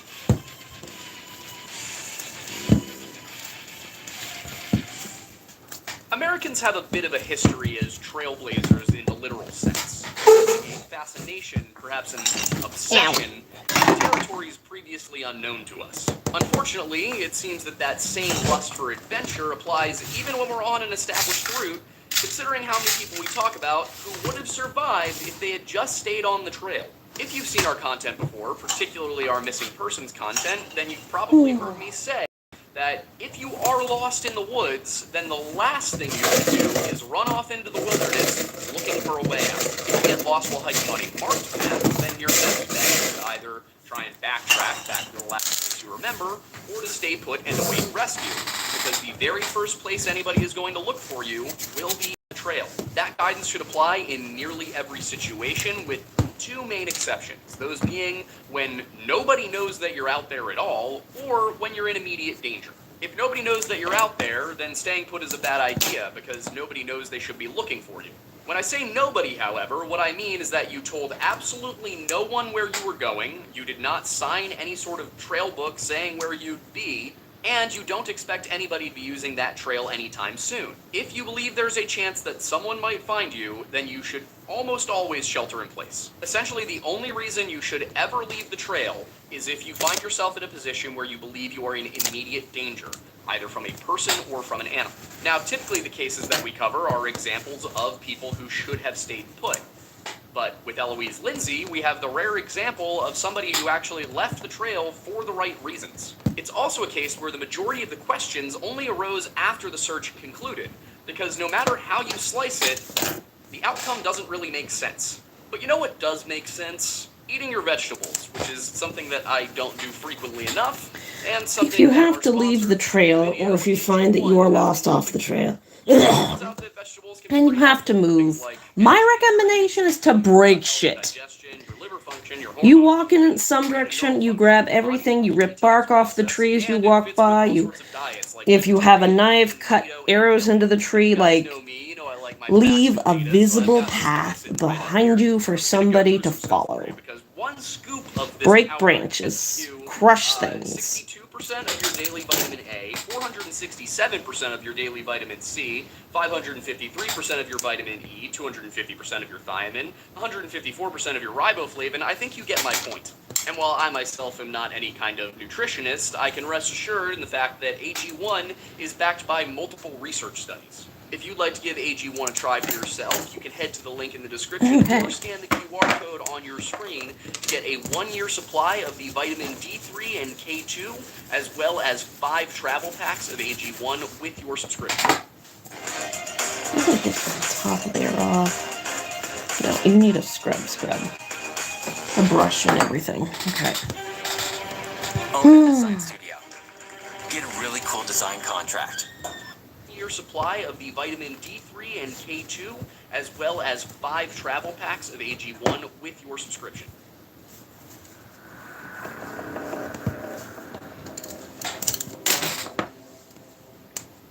Americans have a bit of a history as trailblazers in the literal sense. A fascination, perhaps an obsession, with territories previously unknown to us. Unfortunately, it seems that that same lust for adventure applies even when we're on an established route, considering how many people we talk about who would have survived if they had just stayed on the trail. If you've seen our content before, particularly our missing persons content, then you've probably heard me say that if you are lost in the woods, then the last thing you should do is run off into the wilderness looking for a way out. If you get lost while hiking on a marked path, then your best bet is to either try and backtrack back to the last place you remember, or to stay put and await rescue, because the very first place anybody is going to look for you will be the trail. That guidance should apply in nearly every situation, with two main exceptions, those being when nobody knows that you're out there at all, or when you're in immediate danger. If nobody knows that you're out there, then staying put is a bad idea, because nobody knows they should be looking for you. When I say nobody, however, what I mean is that you told absolutely no one where you were going, you did not sign any sort of trail book saying where you'd be, and you don't expect anybody to be using that trail anytime soon. If you believe there's a chance that someone might find you, then you should almost always shelter in place. Essentially, the only reason you should ever leave the trail is if you find yourself in a position where you believe you are in immediate danger, either from a person or from an animal. Now, typically the cases that we cover are examples of people who should have stayed put. But with Eloise Lindsay, we have the rare example of somebody who actually left the trail for the right reasons. It's also a case where the majority of the questions only arose after the search concluded, because no matter how you slice it, the outcome doesn't really make sense. But you know what does make sense? Eating your vegetables, which is something that I don't do frequently enough, and something If you that have our to leave the sponsor, trail, Video, or if you find that you are lost off the trail, and you have to move, my recommendation is to break shit. You walk in some direction, you grab everything, you rip bark off the trees you walk by, if you have a knife, cut arrows into the tree, leave a visible path behind you for somebody to follow. Break branches, crush things. 62% of your daily vitamin A, 467% of your daily vitamin C, 553% of your vitamin E, 250% of your thiamine, 154% of your riboflavin. I think you get my point. And while I myself am not any kind of nutritionist, I can rest assured in the fact that AG1 is backed by multiple research studies. If you'd like to give AG1 a try for yourself, you can head to the link in the description or scan the QR code on your screen to get a 1-year supply of the vitamin D3 and K2, as well as 5 travel packs of AG1 with your subscription. I'm gonna get the top layer off. No, you need a scrub. A brush and everything. Okay. Open Design Studio. Get a really cool design contract. Your supply of the vitamin D3 and K2, as well as 5 travel packs of AG1 with your subscription.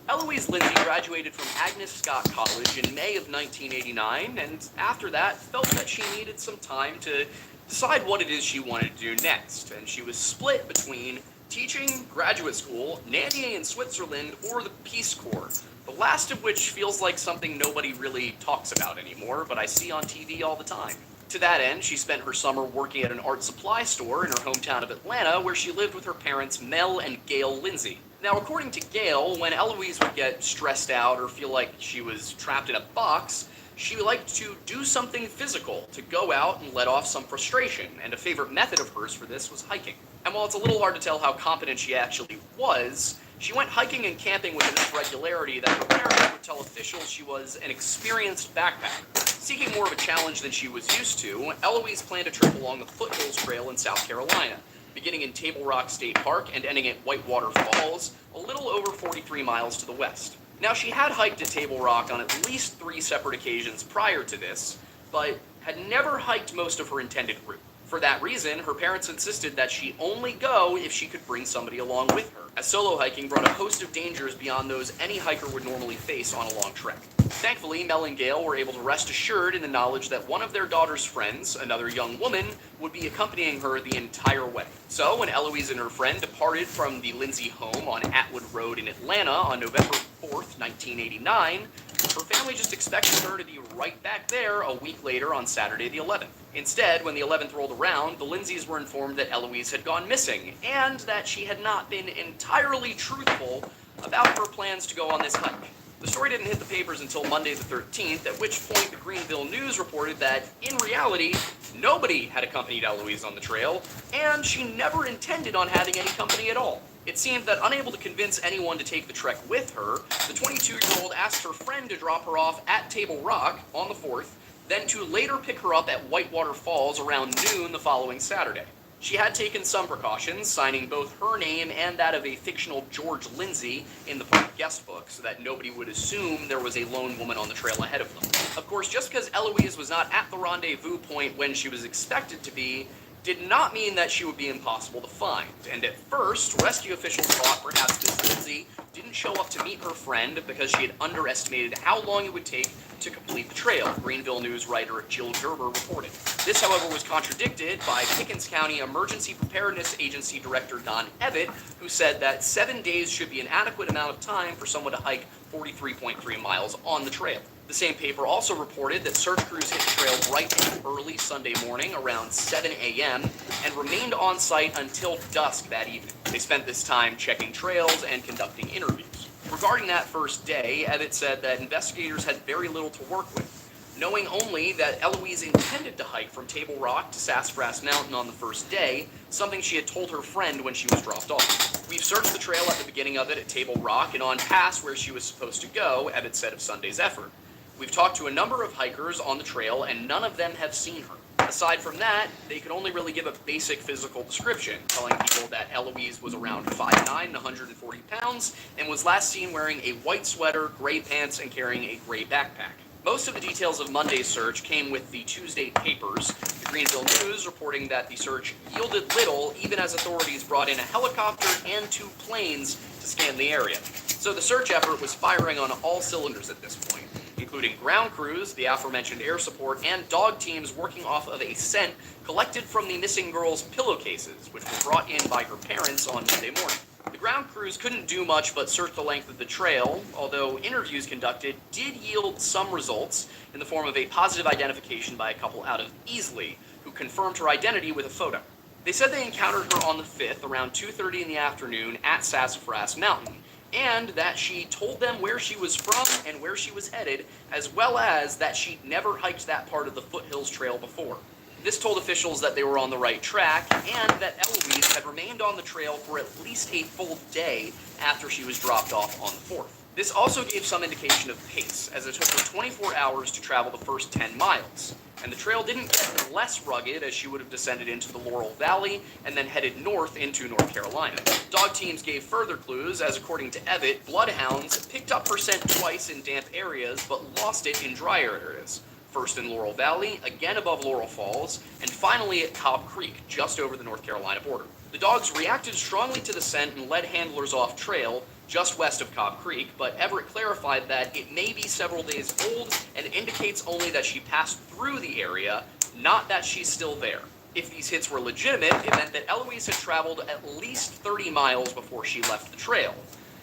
Eloise Lindsay graduated from Agnes Scott College in May of 1989, and after that felt that she needed some time to decide what it is she wanted to do next, and she was split between teaching, graduate school, nannying in Switzerland, or the Peace Corps, the last of which feels like something nobody really talks about anymore, but I see on TV all the time. To that end, she spent her summer working at an art supply store in her hometown of Atlanta, where she lived with her parents Mel and Gail Lindsay. Now, according to Gail, when Eloise would get stressed out or feel like she was trapped in a box, she liked to do something physical to go out and let off some frustration, and a favorite method of hers for this was hiking. And while it's a little hard to tell how competent she actually was, she went hiking and camping with enough regularity that her parents would tell officials she was an experienced backpacker. Seeking more of a challenge than she was used to, Eloise planned a trip along the Foothills Trail in South Carolina, beginning in Table Rock State Park and ending at Whitewater Falls, a little over 43 miles to the west. Now, she had hiked at Table Rock on at least 3 separate occasions prior to this, but had never hiked most of her intended route. For that reason, her parents insisted that she only go if she could bring somebody along with her, as solo hiking brought a host of dangers beyond those any hiker would normally face on a long trek. Thankfully, Mel and Gail were able to rest assured in the knowledge that one of their daughter's friends, another young woman, would be accompanying her the entire way. So, when Eloise and her friend departed from the Lindsay home on Atwood Road in Atlanta on November 4th, 1989, her family just expected her to be right back there a week later on Saturday the 11th. Instead, when the 11th rolled around, the Lindsays were informed that Eloise had gone missing, and that she had not been entirely truthful about her plans to go on this hike. The story didn't hit the papers until Monday the 13th, at which point the Greenville News reported that, in reality, nobody had accompanied Eloise on the trail, and she never intended on having any company at all. It seemed that unable to convince anyone to take the trek with her, the 22-year-old asked her friend to drop her off at Table Rock on the 4th, then to later pick her up at Whitewater Falls around noon the following Saturday. She had taken some precautions, signing both her name and that of a fictional George Lindsay in the park guest book, so that nobody would assume there was a lone woman on the trail ahead of them. Of course, just because Eloise was not at the rendezvous point when she was expected to be, did not mean that she would be impossible to find, and at first, rescue officials thought perhaps Miss Lindsay didn't show up to meet her friend because she had underestimated how long it would take to complete the trail, Greenville News writer Jill Gerber reported. This, however, was contradicted by Pickens County Emergency Preparedness Agency Director Don Evatt, who said that 7 days should be an adequate amount of time for someone to hike 43.3 miles on the trail. The same paper also reported that search crews hit the trail bright and early Sunday morning around 7 a.m. and remained on site until dusk that evening. They spent this time checking trails and conducting interviews. Regarding that first day, Evatt said that investigators had very little to work with, knowing only that Eloise intended to hike from Table Rock to Sassafras Mountain on the first day, something she had told her friend when she was dropped off. We've searched the trail at the beginning of it at Table Rock and on past where she was supposed to go, Evatt said of Sunday's effort. We've talked to a number of hikers on the trail and none of them have seen her. Aside from that, they could only really give a basic physical description, telling people that Eloise was around 5'9" and 140 pounds, and was last seen wearing a white sweater, gray pants, and carrying a gray backpack. Most of the details of Monday's search came with the Tuesday papers, the Greenville News reporting that the search yielded little even as authorities brought in a helicopter and 2 planes to scan the area. So the search effort was firing on all cylinders at this point, including ground crews, the aforementioned air support, and dog teams working off of a scent collected from the missing girl's pillowcases, which were brought in by her parents on Monday morning. The ground crews couldn't do much but search the length of the trail, although interviews conducted did yield some results in the form of a positive identification by a couple out of Easley, who confirmed her identity with a photo. They said they encountered her on the 5th around 2:30 in the afternoon at Sassafras Mountain, and that she told them where she was from and where she was headed, as well as that she'd never hiked that part of the Foothills Trail before. This told officials that they were on the right track, and that Eloise had remained on the trail for at least a full day after she was dropped off on the 4th. This also gave some indication of pace, as it took her 24 hours to travel the first 10 miles. And the trail didn't get less rugged as she would have descended into the Laurel Valley and then headed north into North Carolina. Dog teams gave further clues, as according to Evatt, bloodhounds picked up her scent twice in damp areas but lost it in drier areas. First in Laurel Valley, again above Laurel Falls, and finally at Cobb Creek, just over the North Carolina border. The dogs reacted strongly to the scent and led handlers off trail, just west of Cobb Creek, but Everett clarified that it may be several days old and indicates only that she passed through the area, not that she's still there. If these hits were legitimate, it meant that Eloise had traveled at least 30 miles before she left the trail.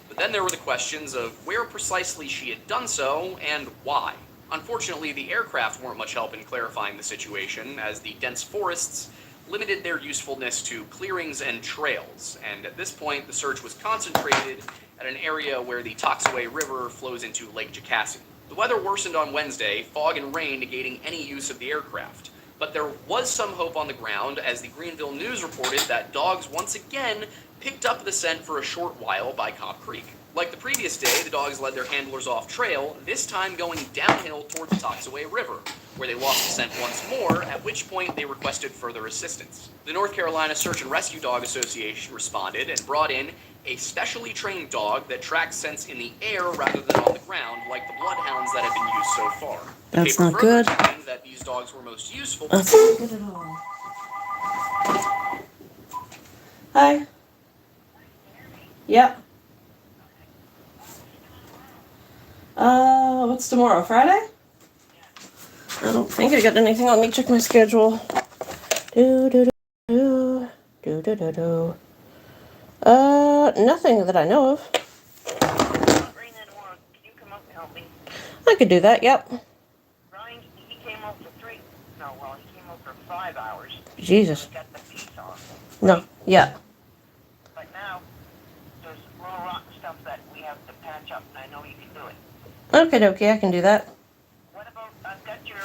But then there were the questions of where precisely she had done so and why. Unfortunately, the aircraft weren't much help in clarifying the situation, as the dense forests limited their usefulness to clearings and trails, and at this point the search was concentrated at an area where the Toxaway River flows into Lake Jacassie. The weather worsened on Wednesday, fog and rain negating any use of the aircraft, but there was some hope on the ground as the Greenville News reported that dogs once again picked up the scent for a short while by Cobb Creek. Like the previous day, the dogs led their handlers off trail, this time going downhill toward the Toxaway River, where they lost the scent once more, at which point they requested further assistance. The North Carolina Search and Rescue Dog Association responded and brought in a specially trained dog that tracks scents in the air rather than on the ground, like the bloodhounds that have been used so far. The That's paper not good. further claimed that these dogs were most useful. That's not good at all. Hi. Yep. What's tomorrow? Friday? I don't think I got anything. Let me check my schedule. Nothing that I know of. I could do that, yep. Ryan, he came up for 3. No, well, he came up for 5 hours. Jesus. So we got the piece off. No, yeah. But now, there's little rotten stuff that we have to patch up, and I know you can do it. Okay, dokie, I can do that. What about, I've got your,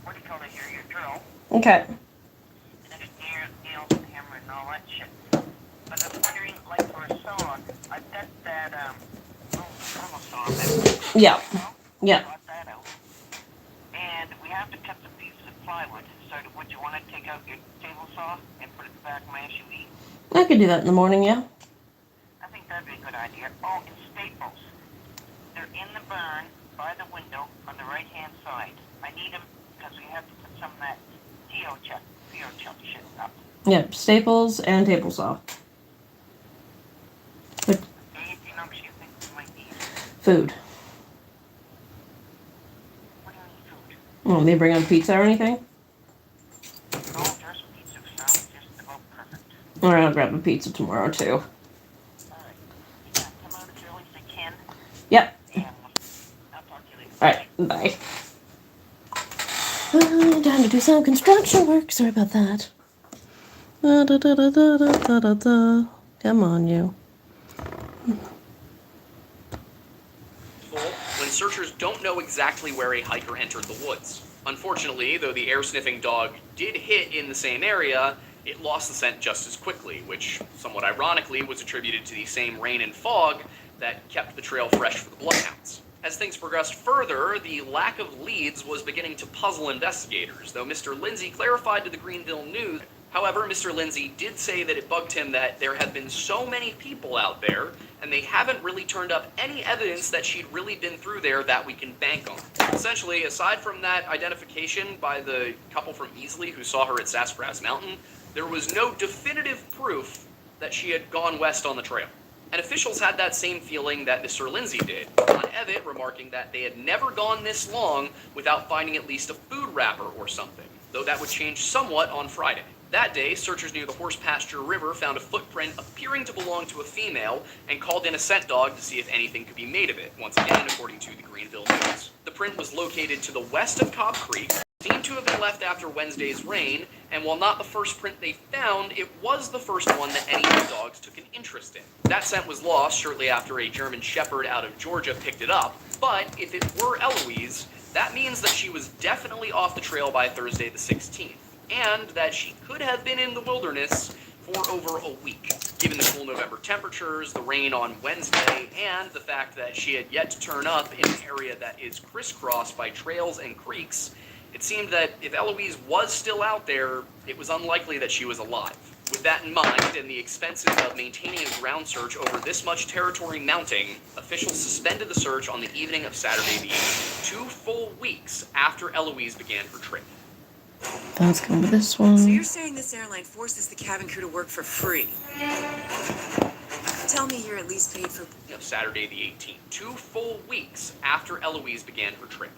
what do you call it here, your drill, Okay. and there's nails and hammer and all that shit. But I'm wondering, like for a saw, I've got that, little saw that Yeah. Yeah. brought that out. And we have to cut the pieces of plywood. So would you want to take out your table saw and put it in the back of my SUV? I could do that in the morning, yeah. I think that'd be a good idea. Oh, and staples. They're in the barn by the window on the right-hand side. I need them because we have to put some of that PO chuck shit up. Yep, staples and table saw. Anything else you think we might need? Food. What do you need food? Want me to bring on pizza or anything? No, just pizza sounds just about perfect. Alright, I'll grab a pizza tomorrow too. All right. Yeah, come out as early as you can. Yep. And I'll talk to you later. Alright, bye. Time to do some construction work. Sorry about that. Come on, you. When searchers don't know exactly where a hiker entered the woods. Unfortunately, though the air-sniffing dog did hit in the same area, it lost the scent just as quickly, which, somewhat ironically, was attributed to the same rain and fog that kept the trail fresh for the bloodhounds. As things progressed further, the lack of leads was beginning to puzzle investigators, though Mr. Lindsay clarified to the Greenville News. However, Mr. Lindsay did say that it bugged him that there had been so many people out there, and they haven't really turned up any evidence that she'd really been through there that we can bank on. Essentially, aside from that identification by the couple from Easley who saw her at Sassafras Mountain, there was no definitive proof that she had gone west on the trail. And officials had that same feeling that Mr. Lindsay did, on Evitt remarking that they had never gone this long without finding at least a food wrapper or something, though that would change somewhat on Friday. That day, searchers near the Horse Pasture River found a footprint appearing to belong to a female and called in a scent dog to see if anything could be made of it, once again according to the Greenville News. The print was located to the west of Cobb Creek, seemed to have been left after Wednesday's rain, and while not the first print they found, it was the first one that any of the dogs took an interest in. That scent was lost shortly after a German Shepherd out of Georgia picked it up, but if it were Eloise, that means that she was definitely off the trail by Thursday the 16th. And that she could have been in the wilderness for over a week. Given the cool November temperatures, the rain on Wednesday, and the fact that she had yet to turn up in an area that is crisscrossed by trails and creeks, it seemed that if Eloise was still out there, it was unlikely that she was alive. With that in mind, and the expenses of maintaining a ground search over this much territory mounting, officials suspended the search on the evening of Saturday the 8th, 2 full weeks after Eloise began her trip. That's going to be this one. So you're saying this airline forces the cabin crew to work for free? Tell me you're at least paid for... Of Saturday the 18th, 2 full weeks after Eloise began her trip.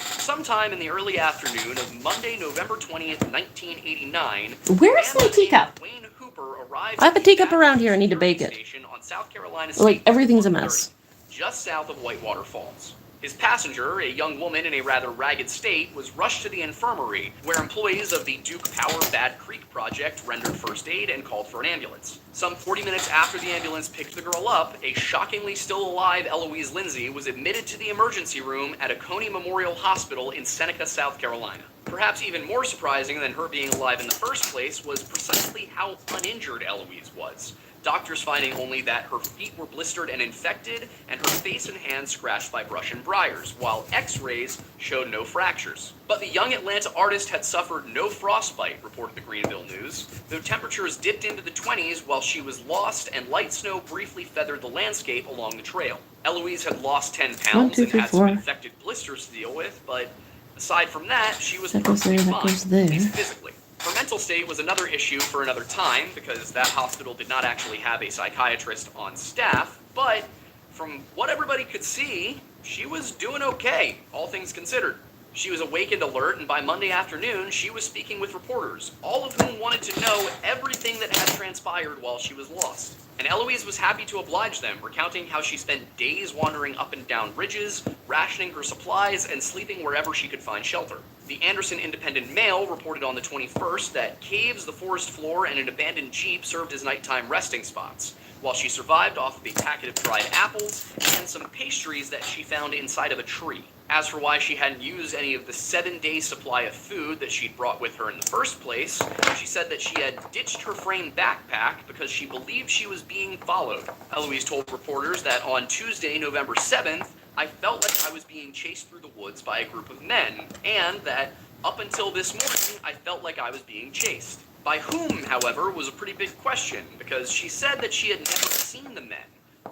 Sometime in the early afternoon of Monday, November 20th, 1989... Where's my teacup? Wayne Hooper arrived I have a teacup around here. I need to bake it. on South Carolina Like, State everything's a 130, mess. just south of Whitewater Falls. His passenger, a young woman in a rather ragged state, was rushed to the infirmary, where employees of the Duke Power Bad Creek project rendered first aid and called for an ambulance. Some 40 minutes after the ambulance picked the girl up, a shockingly still alive Eloise Lindsay was admitted to the emergency room at Oconee Memorial Hospital in Seneca, South Carolina. Perhaps even more surprising than her being alive in the first place was precisely how uninjured Eloise was. doctors finding only that her feet were blistered and infected, and her face and hands scratched by brush and briars, while x-rays showed no fractures. But the young Atlanta artist had suffered no frostbite, reported the Greenville News, though temperatures dipped into the 20s while she was lost and light snow briefly feathered the landscape along the trail. Eloise had lost 10 pounds and had some infected blisters to deal with, but aside from that, she was perfectly fine, at least physically. Her mental state was another issue for another time, because that hospital did not actually have a psychiatrist on staff, but from what everybody could see, she was doing okay, all things considered. She was awake and alert, and by Monday afternoon, she was speaking with reporters, all of whom wanted to know everything that had transpired while she was lost. And Eloise was happy to oblige them, recounting how she spent days wandering up and down ridges, rationing her supplies, and sleeping wherever she could find shelter. The Anderson Independent Mail reported on the 21st that caves, the forest floor, and an abandoned Jeep served as nighttime resting spots, while she survived off of a packet of dried apples and some pastries that she found inside of a tree. As for why she hadn't used any of the 7-day supply of food that she'd brought with her in the first place, she said that she had ditched her frame backpack because she believed she was being followed. Eloise told reporters that on Tuesday, November 7th, I felt like I was being chased through the woods by a group of men, and that up until this morning, I felt like I was being chased. By whom, however, was a pretty big question, because she said that she had never seen the men,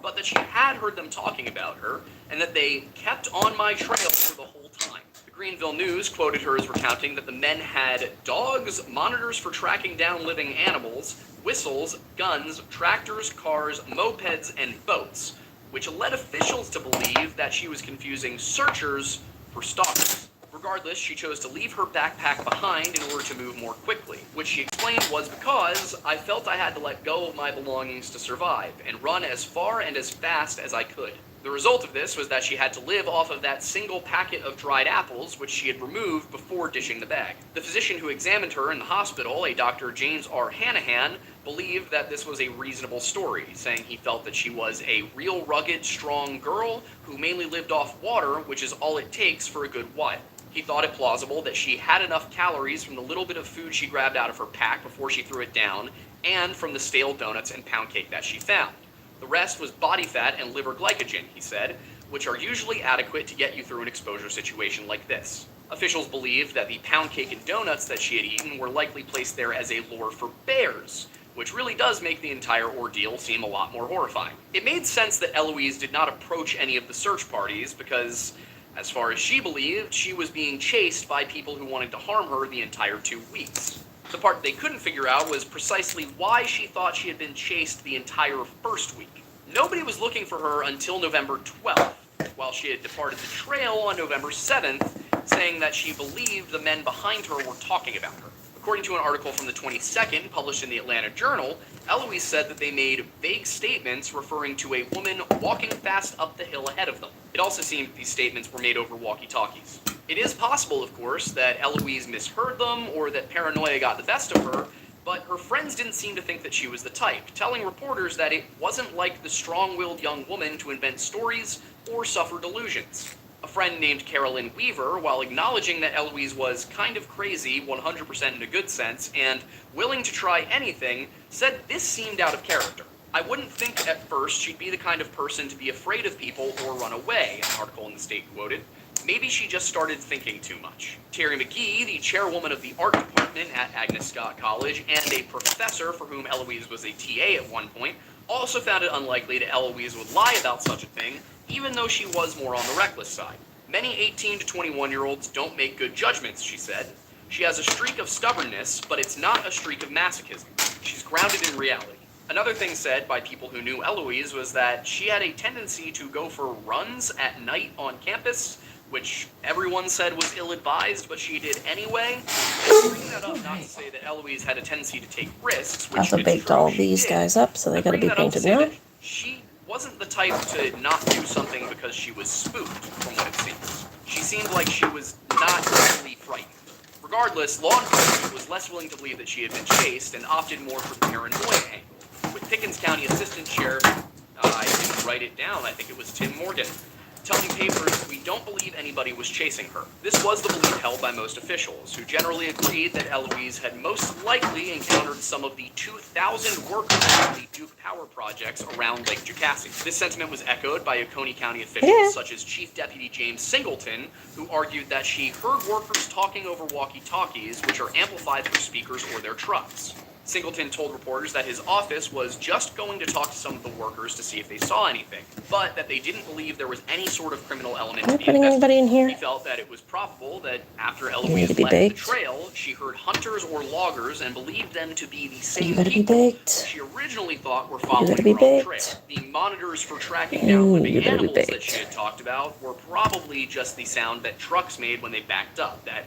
but that she had heard them talking about her, and that they kept on my trail for the whole time. The Greenville News quoted her as recounting that the men had dogs, monitors for tracking down living animals, whistles, guns, tractors, cars, mopeds, and boats, which led officials to believe that she was confusing searchers for stalkers. Regardless, she chose to leave her backpack behind in order to move more quickly, which she explained was because I felt I had to let go of my belongings to survive and run as far and as fast as I could. The result of this was that she had to live off of that single packet of dried apples, which she had removed before dishing the bag. The physician who examined her in the hospital, a Dr. James R. Hanahan, believed that this was a reasonable story, saying he felt that she was a real rugged, strong girl who mainly lived off water, which is all it takes for a good while. He thought it plausible that she had enough calories from the little bit of food she grabbed out of her pack before she threw it down, and from the stale donuts and pound cake that she found. The rest was body fat and liver glycogen, he said, which are usually adequate to get you through an exposure situation like this. Officials believed that the pound cake and donuts that she had eaten were likely placed there as a lure for bears, which really does make the entire ordeal seem a lot more horrifying. It made sense that Eloise did not approach any of the search parties because, as far as she believed, she was being chased by people who wanted to harm her the entire 2 weeks. The part they couldn't figure out was precisely why she thought she had been chased the entire first week. Nobody was looking for her until November 12th, while she had departed the trail on November 7th, saying that she believed the men behind her were talking about her. According to an article from the 22nd, published in the Atlanta Journal, Eloise said that they made vague statements referring to a woman walking fast up the hill ahead of them. It also seemed these statements were made over walkie-talkies. It is possible, of course, that Eloise misheard them or that paranoia got the best of her, but her friends didn't seem to think that she was the type, telling reporters that it wasn't like the strong-willed young woman to invent stories or suffer delusions. A friend named Carolyn Weaver, while acknowledging that Eloise was kind of crazy, 100% in a good sense, and willing to try anything, said this seemed out of character. I wouldn't think at first she'd be the kind of person to be afraid of people or run away, an article in the State quoted. Maybe she just started thinking too much. Terry McGee, the chairwoman of the art department at Agnes Scott College and a professor for whom Eloise was a TA at one point, also found it unlikely that Eloise would lie about such a thing, even though she was more on the reckless side. Many 18 to 21-year-olds don't make good judgments, she said. She has a streak of stubbornness, but it's not a streak of masochism. She's grounded in reality. Another thing said by people who knew Eloise was that she had a tendency to go for runs at night on campus, which everyone said was ill-advised, but she did anyway. I bring that up not to say that Eloise had a tendency to take risks, which Also baked all these guys up, so they gotta be painted now. She wasn't the type to not do something because she was spooked, from what it seems. She seemed like she was not really frightened. Regardless, law enforcement was less willing to believe that she had been chased and opted more for the paranoia angle. With Pickens County Assistant Sheriff, I didn't write it down, I think it was Tim Morgan, telling papers, "We don't believe anybody was chasing her." This was the belief held by most officials, who generally agreed that Eloise had most likely encountered some of the 2,000 workers on the Duke Power projects around Lake Jocassee. This sentiment was echoed by Oconee County officials, such as Chief Deputy James Singleton, who argued that she heard workers talking over walkie-talkies, which are amplified through speakers or their trucks. Singleton told reporters that his office was just going to talk to some of the workers to see if they saw anything, but that they didn't believe there was any sort of criminal element to be putting anybody in here? He felt that it was probable that after need Eloise to be left baked. the trail, she heard hunters or loggers and believed them to be the same You better be people baked. she originally thought were following better her be on the baked. trail. The monitors for tracking down living you better be animals that baked. she had talked about were probably just the sound that trucks made when they backed up, that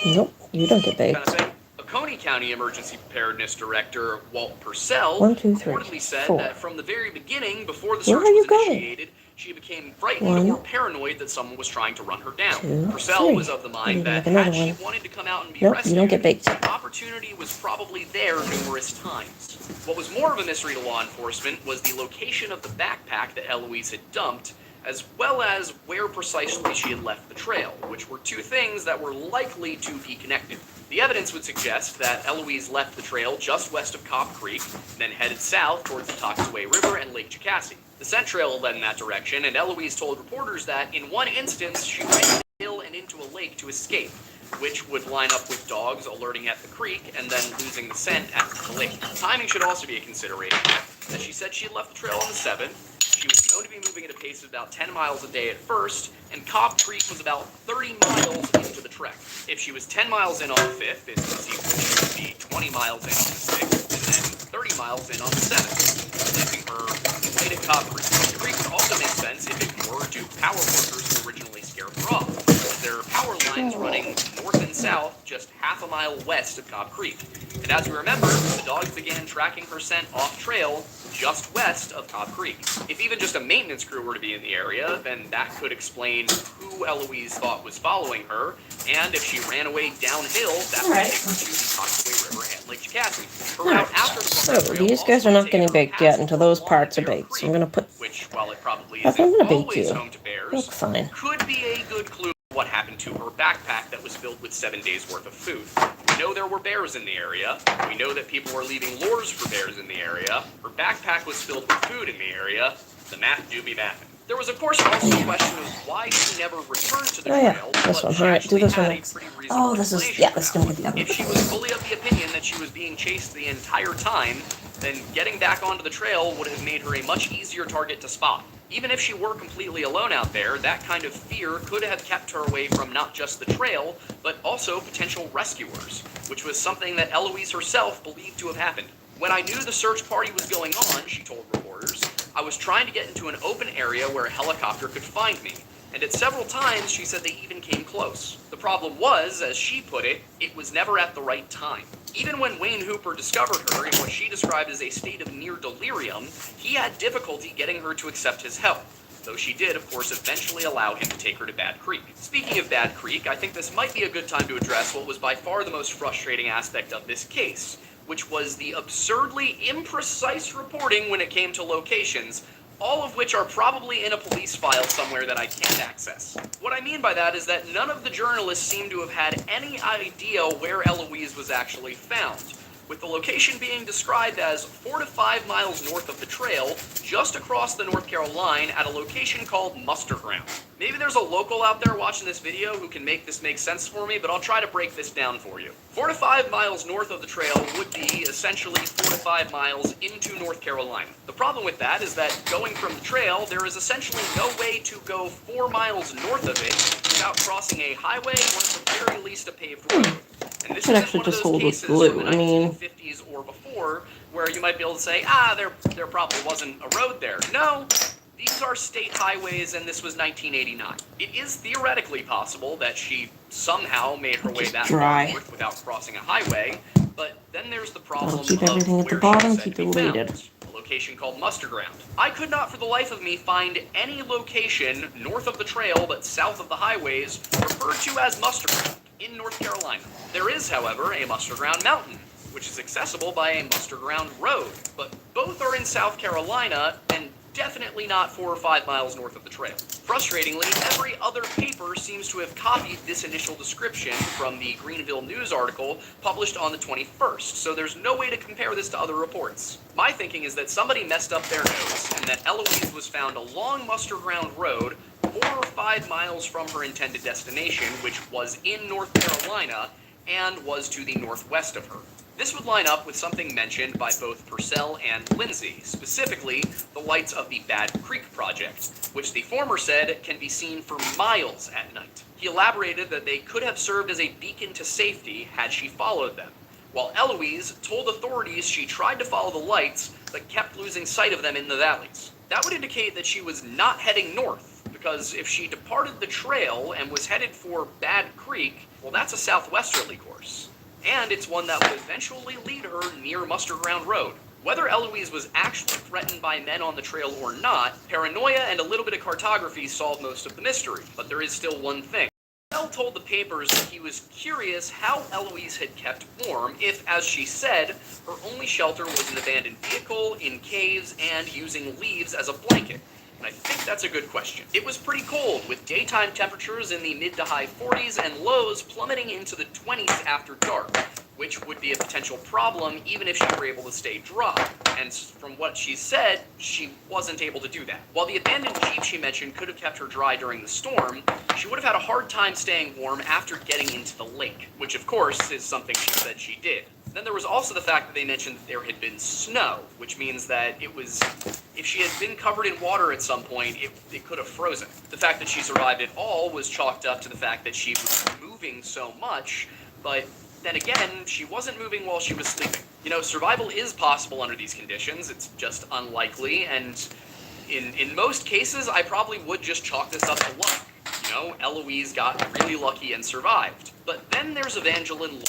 Nope, you don't get kind baked. of thing. Oconee County Emergency Preparedness Director Walt Purcell 1, 2, 3, reportedly said 4. that from the very beginning, before the Where search are you was going? initiated, she became frightened 1, or paranoid that someone was trying to run her down. 2, Purcell 3. was of the I mind need to that make another had she one. wanted to come out and be Nope, you rescued, don't get baked. the opportunity was probably there numerous times. What was more of a mystery to law enforcement was the location of the backpack that Eloise had dumped, as well as where precisely she had left the trail, which were two things that were likely to be connected. The evidence would suggest that Eloise left the trail just west of Cobb Creek, then headed south towards the Toxaway River and Lake Jocassee. The scent trail led in that direction, and Eloise told reporters that in one instance she went down a hill and into a lake to escape, which would line up with dogs alerting at the creek and then losing the scent at the lake. Timing should also be a consideration, as she said she had left the trail on the 7th. She was known to be moving at a pace of about 10 miles a day at first, and Cobb Creek was about 30 miles into the trek. If she was 10 miles in on the 5th, it's conceivable she would be 20 miles in on the 6th, and then 30 miles in on the 7th, placing her right at Cobb Creek. The creek would also make sense if it were Duke Power workers who originally scared her off, as there are power lines running north and south just half a mile west of Cobb Creek. And as we remember, the dogs began tracking her scent off trail just west of Cobb Creek. If even just a maintenance crew were to be in the area, then that could explain who Eloise thought was following her, and if she ran away downhill, that would take her to the Toxaway River and Lake Jocassee. Her route after the So, Buffalo Trail these guys also are not takes getting her baked past yet until those along parts are Bear baked. So Creek, I'm gonna put... which, while it probably I'm isn't gonna bake always you. home to bears, Look fine. could be a good clue what happened to her backpack that was filled with 7 days worth of food. We know there were bears in the area. We know that people were leaving lures for bears in the area. Her backpack was filled with food in the area. The math do be mathin'. There was, of course, also the question of why she never returned to the Oh, yeah. trail, This but one. she Alright, do actually this one had a next. pretty reasonable Oh, this is... explanation Yeah, for this is that gonna be the other If she was fully of the opinion that she was being chased the entire time, then getting back onto the trail would have made her a much easier target to spot. Even if she were completely alone out there, that kind of fear could have kept her away from not just the trail, but also potential rescuers, which was something that Eloise herself believed to have happened. When I knew the search party was going on, she told reporters, I was trying to get into an open area where a helicopter could find me, and at several times she said they even came close. The problem was, as she put it, it was never at the right time. Even when Wayne Hooper discovered her in what she described as a state of near delirium, he had difficulty getting her to accept his help, though she did, of course, eventually allow him to take her to Bad Creek. Speaking of Bad Creek, I think this might be a good time to address what was by far the most frustrating aspect of this case, which was the absurdly imprecise reporting when it came to locations, all of which are probably in a police file somewhere that I can't access. What I mean by that is that none of the journalists seem to have had any idea where Eloise was actually found, with the location being described as 4 to 5 miles north of the trail, just across the North Carolina line at a location called Muster Ground. Maybe there's a local out there watching this video who can make this make sense for me, but I'll try to break this down for you. 4 to 5 miles north of the trail would be essentially 4 to 5 miles into North Carolina. The problem with that is that going from the trail, there is essentially no way to go 4 miles north of it without crossing a highway or at the very least a paved road. And this Could isn't actually one of just those hold with cases glue. from the I mean- 1950s or before where you might be able to say, there probably wasn't a road there. No, these are state highways and this was 1989. It is theoretically possible that she somehow made her way Just that dry. far north without crossing a highway, but then there's the problem keep of everything at the where bottom, she said keep to it be weighted. found. A location called Muster Ground. I could not for the life of me find any location north of the trail but south of the highways referred to as Muster Ground in North Carolina. There is, however, a Muster Ground Mountain, which is accessible by a Muster Ground Road, but both are in South Carolina and definitely not 4 or 5 miles north of the trail. Frustratingly, every other paper seems to have copied this initial description from the Greenville News article published on the 21st, so there's no way to compare this to other reports. My thinking is that somebody messed up their notes, and that Eloise was found along Muster Ground Road 4 or 5 miles from her intended destination, which was in North Carolina, and was to the northwest of her. This would line up with something mentioned by both Purcell and Lindsay, specifically the lights of the Bad Creek Project, which the former said can be seen for miles at night. He elaborated that they could have served as a beacon to safety had she followed them, while Eloise told authorities she tried to follow the lights but kept losing sight of them in the valleys. That would indicate that she was not heading north, because if she departed the trail and was headed for Bad Creek, well, that's a southwesterly course. And it's one that would eventually lead her near Muster Ground Road. Whether Eloise was actually threatened by men on the trail or not, paranoia and a little bit of cartography solve most of the mystery. But there is still one thing. Bell told the papers that he was curious how Eloise had kept warm if, as she said, her only shelter was an abandoned vehicle, in caves, and using leaves as a blanket. And I think that's a good question. It was pretty cold, with daytime temperatures in the mid to high 40s and lows plummeting into the 20s after dark, which would be a potential problem even if she were able to stay dry. And from what she said, she wasn't able to do that. While the abandoned Jeep she mentioned could have kept her dry during the storm, she would have had a hard time staying warm after getting into the lake, which of course is something she said she did. Then there was also the fact that they mentioned that there had been snow, which means that if she had been covered in water at some point, it could have frozen. The fact that she survived at all was chalked up to the fact that she was moving so much, but then again, she wasn't moving while she was sleeping. You know, survival is possible under these conditions, it's just unlikely, and in most cases, I probably would just chalk this up to luck. You know, Eloise got really lucky and survived. But then there's Evangeline Lore.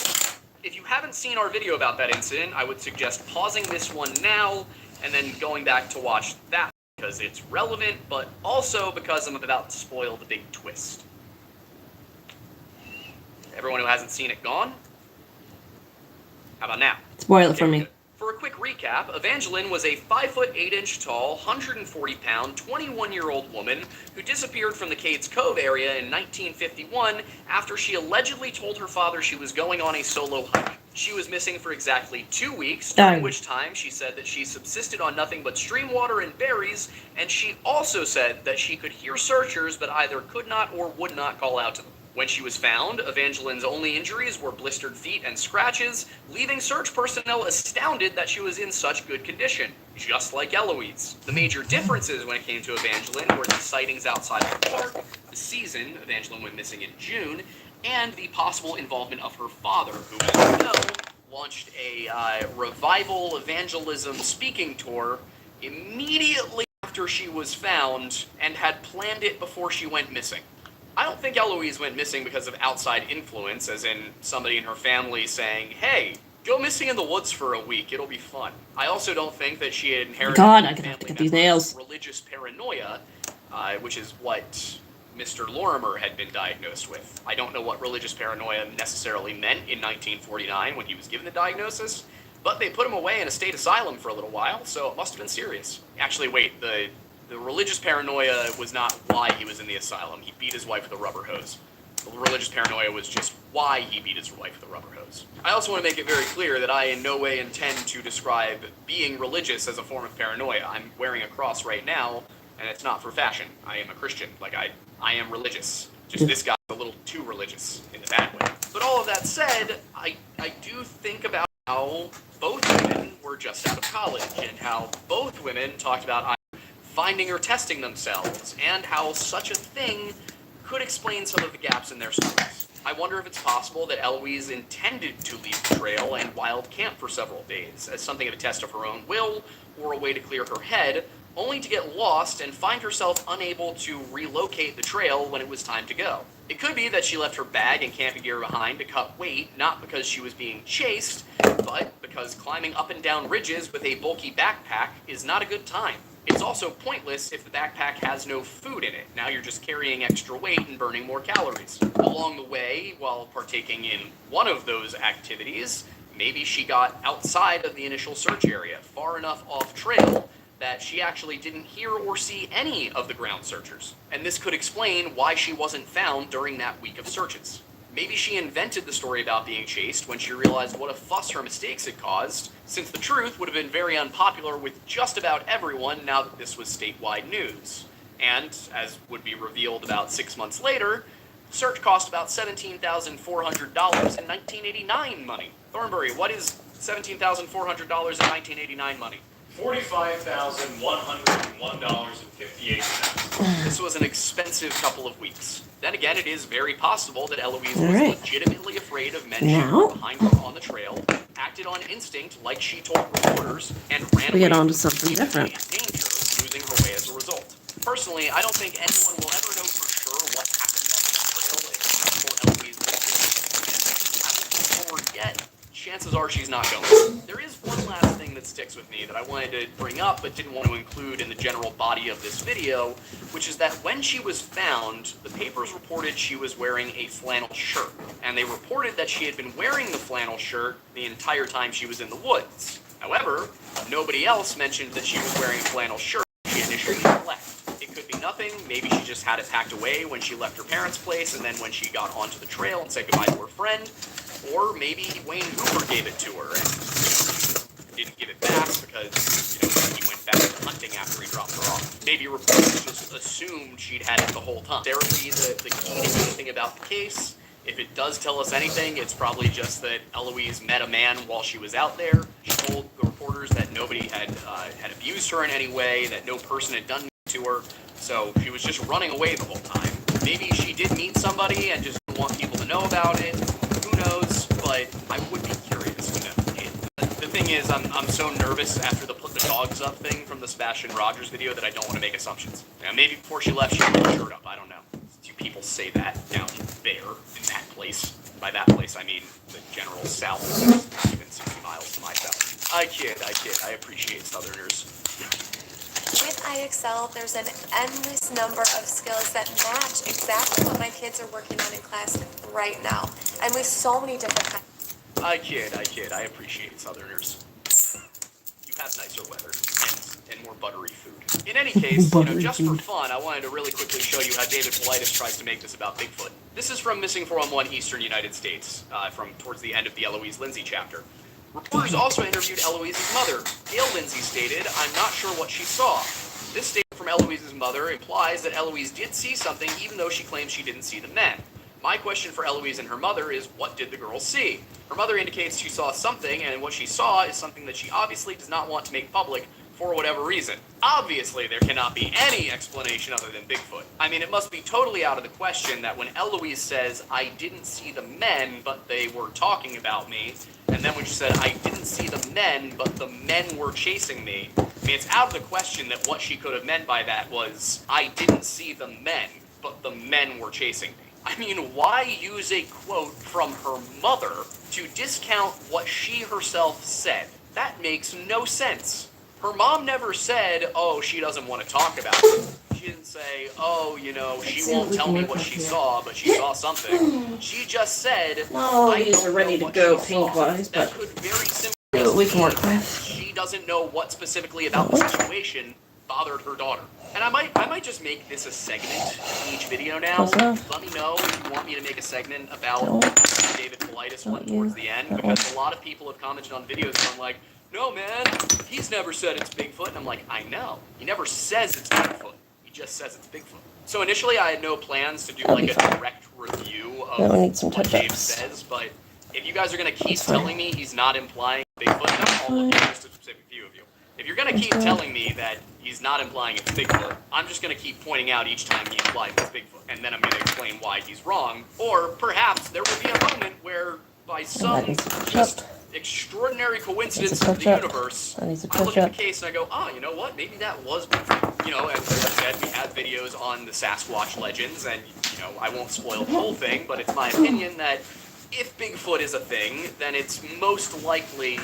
If you haven't seen our video about that incident, I would suggest pausing this one now and then going back to watch that, because it's relevant, but also because I'm about to spoil the big twist. Everyone who hasn't seen it gone? How about now? Spoil it for me. Good. For a quick recap, Evangeline was a 5 foot 8 inch tall, 140 pound, 21-year-old woman who disappeared from the Cades Cove area in 1951 after she allegedly told her father she was going on a solo hike. She was missing for exactly 2 weeks, during which time she said that she subsisted on nothing but stream water and berries, and she also said that she could hear searchers but either could not or would not call out to them. When she was found, Evangeline's only injuries were blistered feet and scratches, leaving search personnel astounded that she was in such good condition, just like Eloise. The major differences when it came to Evangeline were the sightings outside of the park, the season, Evangeline went missing in June, and the possible involvement of her father, who, as you know, launched a revival evangelism speaking tour immediately after she was found and had planned it before she went missing. I don't think Eloise went missing because of outside influence, as in somebody in her family saying, hey, go missing in the woods for a week, it'll be fun. I also don't think that she had inherited God, I'm gonna have to get these nails. religious paranoia, which is what Mr. Lorimer had been diagnosed with. I don't know what religious paranoia necessarily meant in 1949 when he was given the diagnosis, but they put him away in a state asylum for a little while, so it must have been serious. Actually, wait, the religious paranoia was not why he was in the asylum. He beat his wife with a rubber hose. The religious paranoia was just why he beat his wife with a rubber hose. I also want to make it very clear that I in no way intend to describe being religious as a form of paranoia. I'm wearing a cross right now, and it's not for fashion. I am a Christian. Like, I am religious. Just this guy's a little too religious in the bad way. But all of that said, I do think about how both women were just out of college, and how both women talked about finding or testing themselves, and how such a thing could explain some of the gaps in their stories. I wonder if it's possible that Eloise intended to leave the trail and wild camp for several days, as something of a test of her own will, or a way to clear her head, only to get lost and find herself unable to relocate the trail when it was time to go. It could be that she left her bag and camping gear behind to cut weight, not because she was being chased, but because climbing up and down ridges with a bulky backpack is not a good time. It's also pointless if the backpack has no food in it. Now you're just carrying extra weight and burning more calories. Along the way, while partaking in one of those activities, maybe she got outside of the initial search area, far enough off trail that she actually didn't hear or see any of the ground searchers, and this could explain why she wasn't found during that week of searches. Maybe she invented the story about being chased when she realized what a fuss her mistakes had caused, since the truth would have been very unpopular with just about everyone now that this was statewide news. And, as would be revealed about 6 months later, the search cost about $17,400 in 1989 money. Thornbury, what is $17,400 in 1989 money? $45,101.58. This was an expensive couple of weeks. Then again, it is very possible that Eloise was Alright. legitimately afraid of men Now? shooting behind her on the trail, acted on instinct like she told reporters, and ran We away get on to from something seemingly different. danger, losing her way as a result. Personally, I don't think anyone will ever know for sure what happened on the trail except for Eloise Lindsay. And I won't move forward yet. Chances are she's not going. There is one last thing that sticks with me that I wanted to bring up but didn't want to include in the general body of this video, which is that when she was found, the papers reported she was wearing a flannel shirt, and they reported that she had been wearing the flannel shirt the entire time she was in the woods. However, nobody else mentioned that she was wearing a flannel shirt when she initially left. It could be nothing, maybe she just had it packed away when she left her parents' place and then when she got onto the trail and said goodbye to her friend, or maybe Wayne Hooper gave it to her and didn't give it back because, he went back to hunting after he dropped her off. Maybe reporters just assumed she'd had it the whole time. Necessarily the key to anything about the case. If it does tell us anything, it's probably just that Eloise met a man while she was out there. She told the reporters that nobody had abused her in any way, that no person had done to her, so she was just running away the whole time. Maybe she did meet somebody and just didn't want people to know about it. Who knows? But I would be curious to know. The thing is, I'm so nervous after the put the dogs up thing from the Sebastian Rogers video that I don't want to make assumptions. Now, maybe before she left, she put her shirt up. I don't know. Do people say that down there in that place? By that place, I mean the general south, not even 60 miles to my south. I kid. I appreciate Southerners. With IXL, there's an endless number of skills that match exactly what my kids are working on in class right now. And with so many different kinds. I kid. I appreciate Southerners. You have nicer weather and more buttery food. In any case, just for fun, I wanted to really quickly show you how David Politis tries to make this about Bigfoot. This is from Missing 411 Eastern United States, from towards the end of the Eloise Lindsay chapter. Reporters also interviewed Eloise's mother. Gail Lindsay stated, "I'm not sure what she saw." This statement from Eloise's mother implies that Eloise did see something even though she claims she didn't see the men. My question for Eloise and her mother is, what did the girl see? Her mother indicates she saw something, and what she saw is something that she obviously does not want to make public for whatever reason. Obviously, there cannot be any explanation other than Bigfoot. I mean, it must be totally out of the question that when Eloise says, "I didn't see the men, but they were talking about me," and then when she said, "I didn't see the men, but the men were chasing me," I mean, it's out of the question that what she could have meant by that was, "I didn't see the men, but the men were chasing me." I mean, why use a quote from her mother to discount what she herself said? That makes no sense. Her mom never said, "Oh, she doesn't want to talk about it." She didn't say, "Oh, she won't tell me what she saw, but she saw something." She just said, Oh, "I these don't are ready know to what go she saw." paint-wise, That but could very simply see what we can work mean with. she doesn't know what specifically about the situation bothered her daughter. And I might just make this a segment in each video now. Close enough. Let me know if you want me to make a segment about Don't. David Politis Don't one towards you. the end, That because a lot of people have commented on videos and I'm like, "No, man, he's never said it's Bigfoot." And I'm like, I know. He never says it's Bigfoot. He just says it's Bigfoot. So initially I had no plans to do That'll like be a fine. direct review Now of we need some what Dave touch-ups. says, but if you guys are going to keep That's fine. telling me he's not implying Bigfoot, and I'm all looking at just a specific few of you. If you're going to keep fine. telling me that he's not implying it's Bigfoot, I'm just going to keep pointing out each time he implies it's Bigfoot, and then I'm going to explain why he's wrong. Or perhaps there will be a moment where, by some needs to touch just up. extraordinary coincidence Needs to of the touch up. universe, That needs to I look touch at up. the case and I go, "Oh, you know what? Maybe that was Bigfoot." As I said, we have videos on the Sasquatch legends, and I won't spoil the whole thing, but it's my opinion that if Bigfoot is a thing, then it's most likely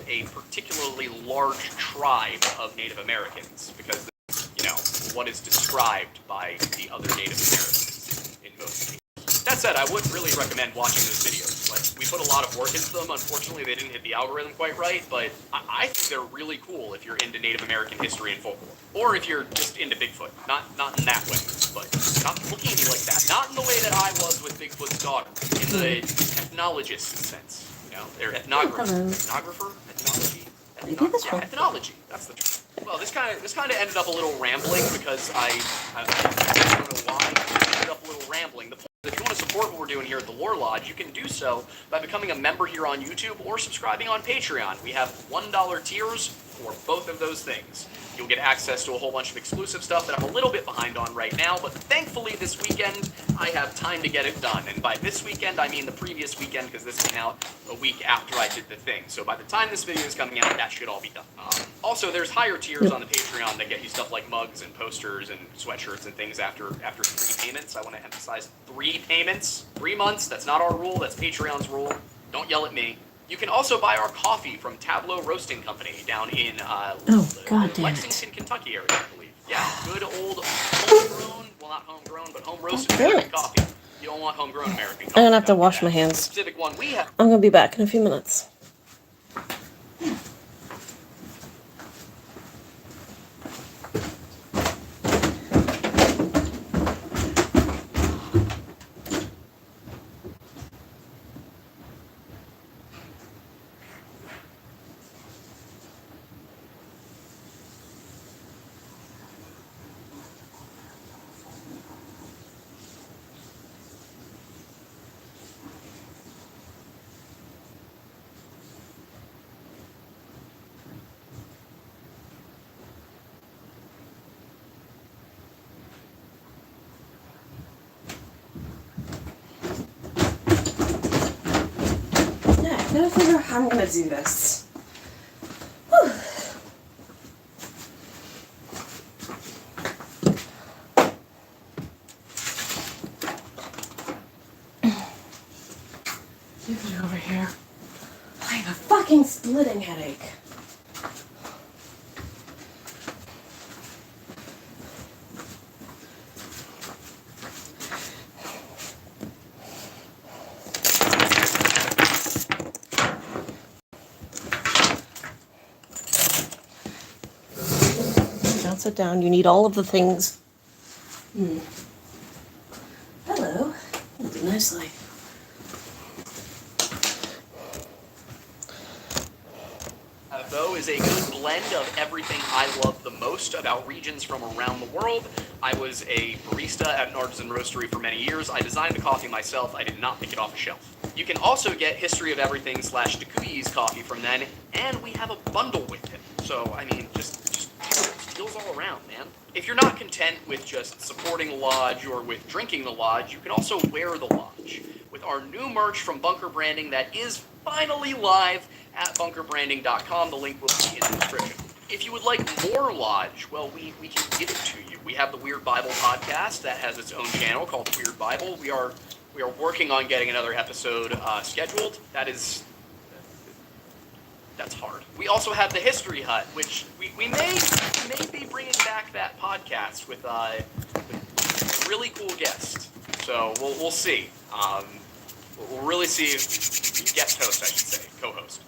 a particularly large tribe of Native Americans, because what is described by the other Native Americans in most cases. That said, I would really recommend watching those videos. Like, we put a lot of work into them. Unfortunately, they didn't hit the algorithm quite right, but I think they're really cool if you're into Native American history and folklore. Or if you're just into Bigfoot. Not in that way, but not looking at me like that. Not in the way that I was with Bigfoot's daughter. In the ethnologist sense. You know, they're ethnographer? Ethnology? Ethnology. That's the term. Well, this kind of ended up a little rambling because I don't know why. It ended up a little rambling. The point is, if you want to support what we're doing here at the Lore Lodge, you can do so by becoming a member here on YouTube or subscribing on Patreon. We have $1 tiers for both of those things. You'll get access to a whole bunch of exclusive stuff that I'm a little bit behind on right now, but thankfully this weekend I have time to get it done. And by this weekend, I mean the previous weekend, because this came out a week after I did the thing. So by the time this video is coming out, that should all be done. Also, there's higher tiers on the Patreon that get you stuff like mugs and posters and sweatshirts and things after 3 payments. I want to emphasize 3 payments. 3 months, that's not our rule, that's Patreon's rule. Don't yell at me. You can also buy our coffee from Tableau Roasting Company down in Lexington, Kentucky area, I believe. Yeah, good old homegrown, well, not homegrown, but home roasted American coffee. You don't want homegrown American coffee. I'm gonna have to wash my hands. The specific one we have. I'm gonna be back in a few minutes. I gotta figure out how I'm gonna do this. Whew. Move it over here. I have a fucking splitting headache. Sit down. You need all of the things. Hello. I'll do nicely. Though is a good blend of everything I love the most about regions from around the world. I was a barista at an artisan roastery for many years. I designed the coffee myself. I did not pick it off a shelf. You can also get History of Everything / Decuy's coffee from then, and we have a bundle with it. So, I mean, just deals all around, man. If you're not content with just supporting the lodge or with drinking the lodge, you can also wear the lodge with our new merch from Bunker Branding that is finally live at bunkerbranding.com. The link will be in the description. If you would like more lodge, well, we can give it to you. We have the Weird Bible podcast that has its own channel called The Weird Bible. We are working on getting another episode scheduled. That's hard. We also have the History Hut, which we may be bringing back that podcast with a really cool guest. So we'll see. We'll really see if guest host, I should say, co-host.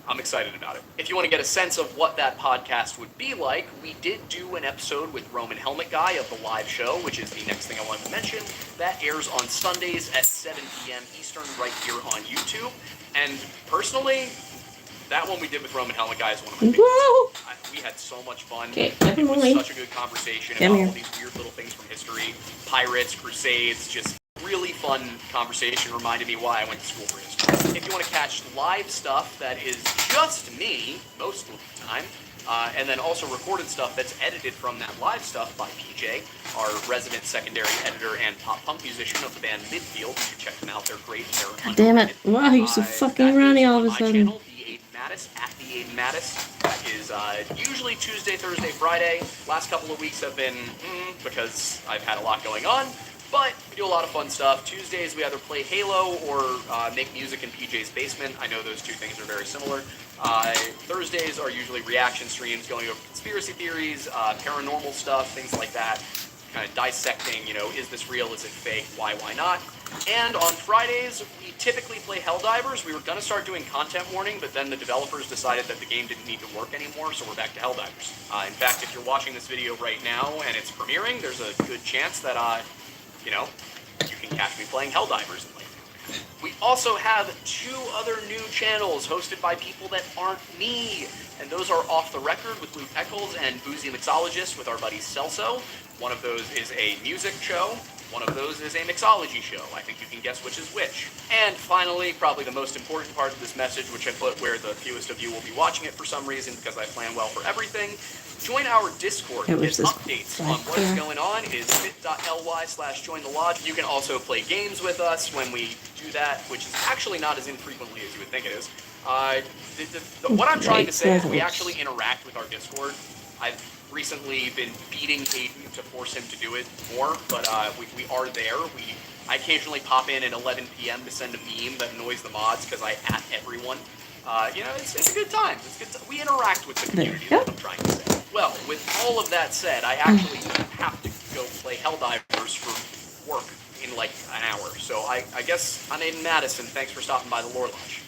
I'm excited about it. If you want to get a sense of what that podcast would be like, we did do an episode with Roman Helmet Guy of the live show, which is the next thing I wanted to mention. That airs on Sundays at 7 p.m. Eastern right here on YouTube. And personally, that one we did with Roman Helmet Guy is one of my favorites. We had so much fun. It was such a good conversation about all these weird little things from history. Pirates, crusades, just really fun conversation. Reminded me why I went to school for history. If you want to catch live stuff that is just me, most of the time, and then also recorded stuff that's edited from that live stuff by PJ, our resident secondary editor and pop punk musician of the band Midfield. You should check them out. They're great. God damn it. Wow, you're so fucking runny all of a sudden. Mattis, at the Aiden Mattis. That is usually Tuesday, Thursday, Friday. Last couple of weeks have been because I've had a lot going on, but we do a lot of fun stuff. Tuesdays we either play Halo or make music in PJ's basement. I know those two things are very similar. Thursdays are usually reaction streams going over conspiracy theories, paranormal stuff, things like that. kind of dissecting, is this real, is it fake, why not? And on Fridays, we typically play Helldivers. We were going to start doing content warning, but then the developers decided that the game didn't need to work anymore, so we're back to Helldivers. In fact, if you're watching this video right now and it's premiering, there's a good chance that, you can catch me playing Helldivers in late. We also have 2 other new channels hosted by people that aren't me, and those are Off the Record with Luke Eccles and Boozy Mixologist with our buddy Celso. One of those is a music show. One of those is a mixology show. I think you can guess which is which. And finally, probably the most important part of this message, which I put where the fewest of you will be watching it for some reason because I plan well for everything. Join our Discord to get updates on what is going on. Is bit.ly/join the lodge. You can also play games with us when we do that, which is actually not as infrequently as you would think it is. What I'm trying to say is we actually interact with our Discord. I've recently been beating Aiden to force him to do it more, but we are there. I occasionally pop in at 11 p.m. to send a meme that annoys the mods because I at everyone. It's a good time. We interact with the community, that's what I'm trying to say. Well, with all of that said, I actually have to go play Helldivers for work in like an hour. So I guess I'm Aiden Madison. Thanks for stopping by the Lore Lodge.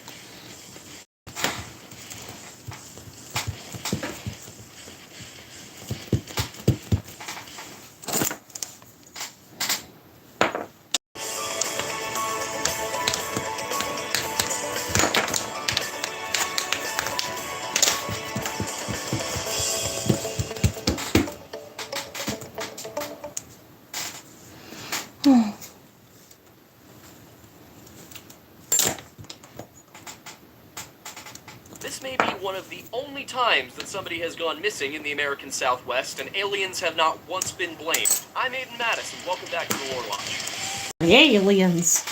This may be one of the only times that somebody has gone missing in the American Southwest, and aliens have not once been blamed. I'm Aiden Madison. Welcome back to the Lore Lodge. Aliens.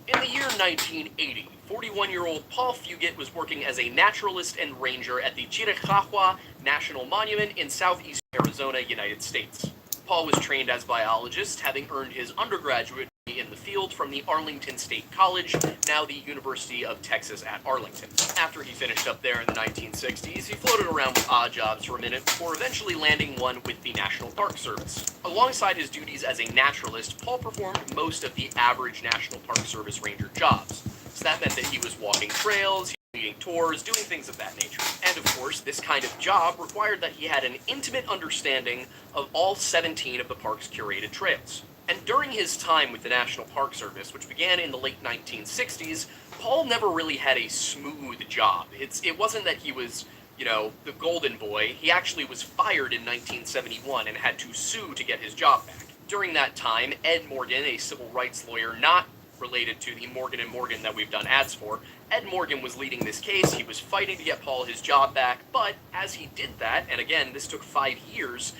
In the year 1980, 41-year-old Paul Fugate was working as a naturalist and ranger at the Chiricahua National Monument in southeast Arizona, United States. Paul was trained as a biologist, having earned his undergraduate degree in the field from the Arlington State College, now the University of Texas at Arlington. After he finished up there in the 1960s, he floated around with odd jobs for a minute before eventually landing one with the National Park Service. Alongside his duties as a naturalist, Paul performed most of the average National Park Service ranger jobs. So that meant that he was walking trails, leading tours, doing things of that nature. And of course, this kind of job required that he had an intimate understanding of all 17 of the park's curated trails. And during his time with the National Park Service, which began in the late 1960s, Paul never really had a smooth job. It wasn't that he was, the golden boy. He actually was fired in 1971 and had to sue to get his job back. During that time, Ed Morgan, a civil rights lawyer not related to the Morgan & Morgan that we've done ads for, Ed Morgan was leading this case. He was fighting to get Paul his job back, but as he did that, and again, this took 5 years,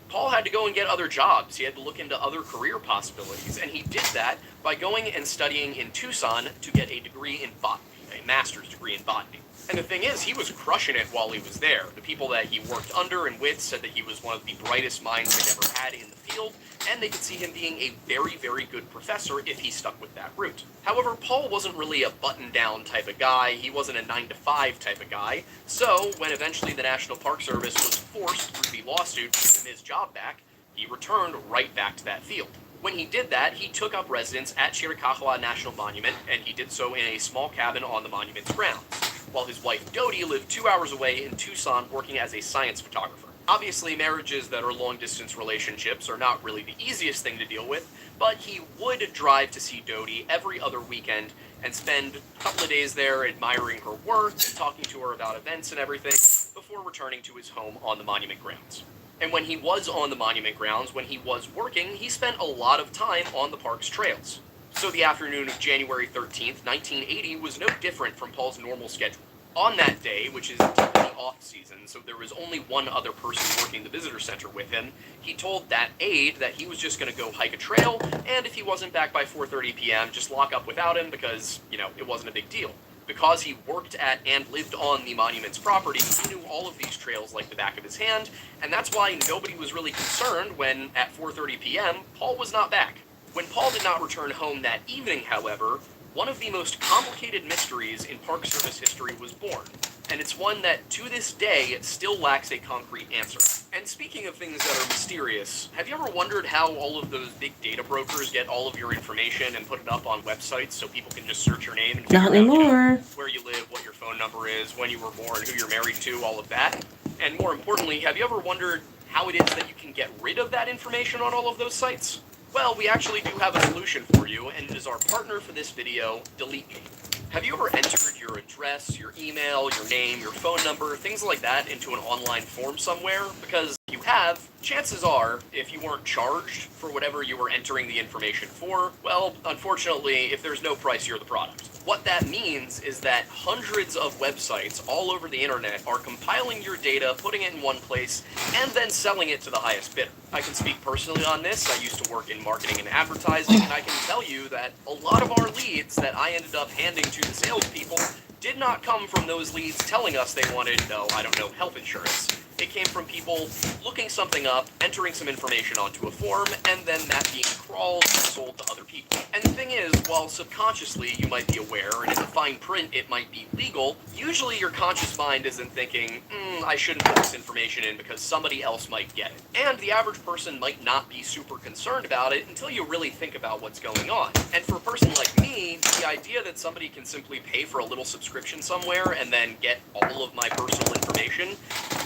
Paul had to go and get other jobs. He had to look into other career possibilities, and he did that by going and studying in Tucson to get a degree in botany, a master's degree in botany. And the thing is, he was crushing it while he was there. The people that he worked under and with said that he was one of the brightest minds they'd ever had in the field, and they could see him being a very, very good professor if he stuck with that route. However, Paul wasn't really a button-down type of guy. He wasn't a 9-to-5 type of guy. So, when eventually the National Park Service was forced through the lawsuit to give him his job back, he returned right back to that field. When he did that, he took up residence at Chiricahua National Monument, and he did so in a small cabin on the monument's grounds, while his wife Dodie lived 2 hours away in Tucson working as a science photographer. Obviously, marriages that are long-distance relationships are not really the easiest thing to deal with, but he would drive to see Dodie every other weekend and spend a couple of days there admiring her work and talking to her about events and everything before returning to his home on the monument grounds. And when he was on the monument grounds, when he was working, he spent a lot of time on the park's trails. So the afternoon of January 13th, 1980 was no different from Paul's normal schedule. On that day, which is typically off-season, so there was only one other person working the visitor center with him, he told that aide that he was just going to go hike a trail, and if he wasn't back by 4:30 p.m., just lock up without him because, it wasn't a big deal. Because he worked at and lived on the monument's property, he knew all of these trails like the back of his hand, and that's why nobody was really concerned when, at 4:30 p.m., Paul was not back. When Paul did not return home that evening, however, one of the most complicated mysteries in Park Service history was born. and it's one that, to this day, still lacks a concrete answer. And speaking of things that are mysterious, have you ever wondered how all of those big data brokers get all of your information and put it up on websites so people can just search your name and figure Not out, anymore. where you live, what your phone number is, when you were born, who you're married to, all of that? And more importantly, have you ever wondered how it is that you can get rid of that information on all of those sites? Well, we actually do have a solution for you, and it is our partner for this video, Delete Me. Have you ever entered your address, your email, your name, your phone number, things like that into an online form somewhere? Because if you have, chances are, if you weren't charged for whatever you were entering the information for, well, unfortunately, if there's no price, you're the product. What that means is that hundreds of websites all over the internet are compiling your data, putting it in one place, and then selling it to the highest bidder. I can speak personally on this. I used to work in marketing and advertising, and I can tell you that a lot of our leads that I ended up handing to the salespeople did not come from those leads telling us they wanted, health insurance. It came from people looking something up, entering some information onto a form, and then that being crawled and sold to other people. And the thing is, while subconsciously you might be aware, and in the fine print it might be legal, usually your conscious mind isn't thinking, I shouldn't put this information in because somebody else might get it. And the average person might not be super concerned about it until you really think about what's going on. And for a person like me, the idea that somebody can simply pay for a little subscription somewhere and then get all of my personal information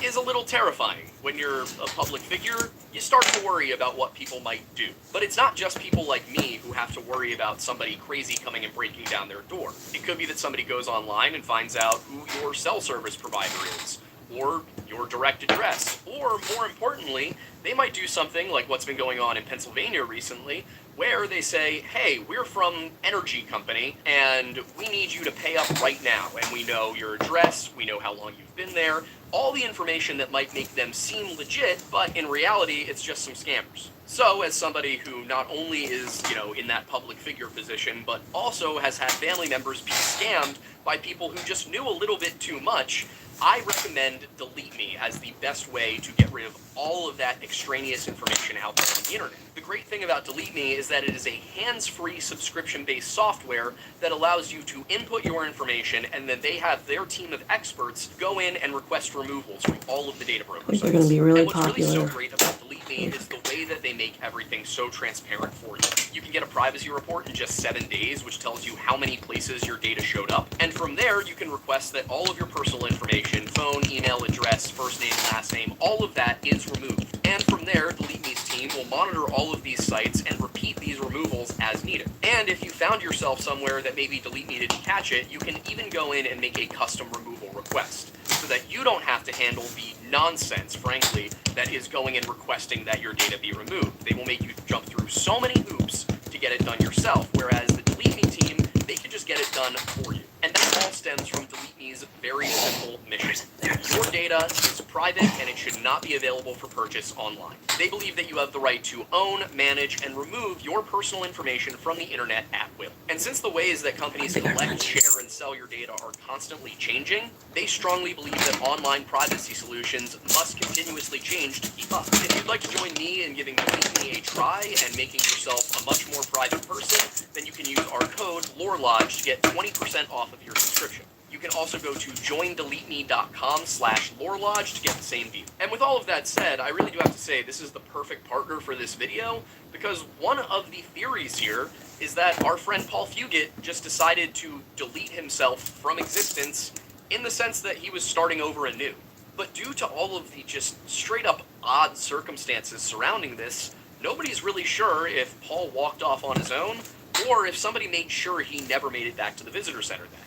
is a little terrifying. When you're a public figure, you start to worry about what people might do. But it's not just people like me who have to worry about somebody crazy coming and breaking down their door. It could be that somebody goes online and finds out who your cell service provider is, or your direct address, or more importantly, they might do something like what's been going on in Pennsylvania recently, where they say, hey, we're from energy company, and we need you to pay up right now, and we know your address, we know how long you've been there, all the information that might make them seem legit, but in reality, it's just some scammers. So, as somebody who not only is, in that public figure position, but also has had family members be scammed by people who just knew a little bit too much, I recommend Delete Me as the best way to get rid of all of that extraneous information out there on the internet. The great thing about Delete Me is that it is a hands-free subscription-based software that allows you to input your information, and then they have their team of experts go in and request removals from all of the data broker sites. They're going to be really and what's popular. really so great about Delete Me is the way that they make everything so transparent for you. You can get a privacy report in just 7 days, which tells you how many places your data showed up, and from there you can request that all of your personal information, phone, email, address, first name, last name, all of that is removed. And from there, Delete Me's team will monitor all of these sites and repeat these removals as needed. And if you found yourself somewhere that maybe Delete Me didn't catch it, you can even go in and make a custom removal request, so that you don't have to handle the nonsense, frankly, that is going and requesting that your data be removed. They will make you jump through so many hoops to get it done yourself, whereas the Delete Me team, they can just get it done for you. And that all stems from Delete Me's very simple mission. Your data is private and it should not be available for purchase online. They believe that you have the right to own, manage, and remove your personal information from the internet at will. And since the ways that companies collect, share, and sell your data are constantly changing, they strongly believe that online privacy solutions must continuously change to keep up. If you'd like to join me in giving Delete Me a try and making yourself a much more private person, then you can use our code LoreLodge to get 20% off of your subscription. You can also go to joindeleteme.com/LoreLodge to get the same deal. And with all of that said, I really do have to say this is the perfect partner for this video, because one of the theories here is that our friend Paul Fugate just decided to delete himself from existence in the sense that he was starting over anew. But due to all of the just straight up odd circumstances surrounding this, nobody's really sure if Paul walked off on his own, or if somebody made sure he never made it back to the visitor center that night.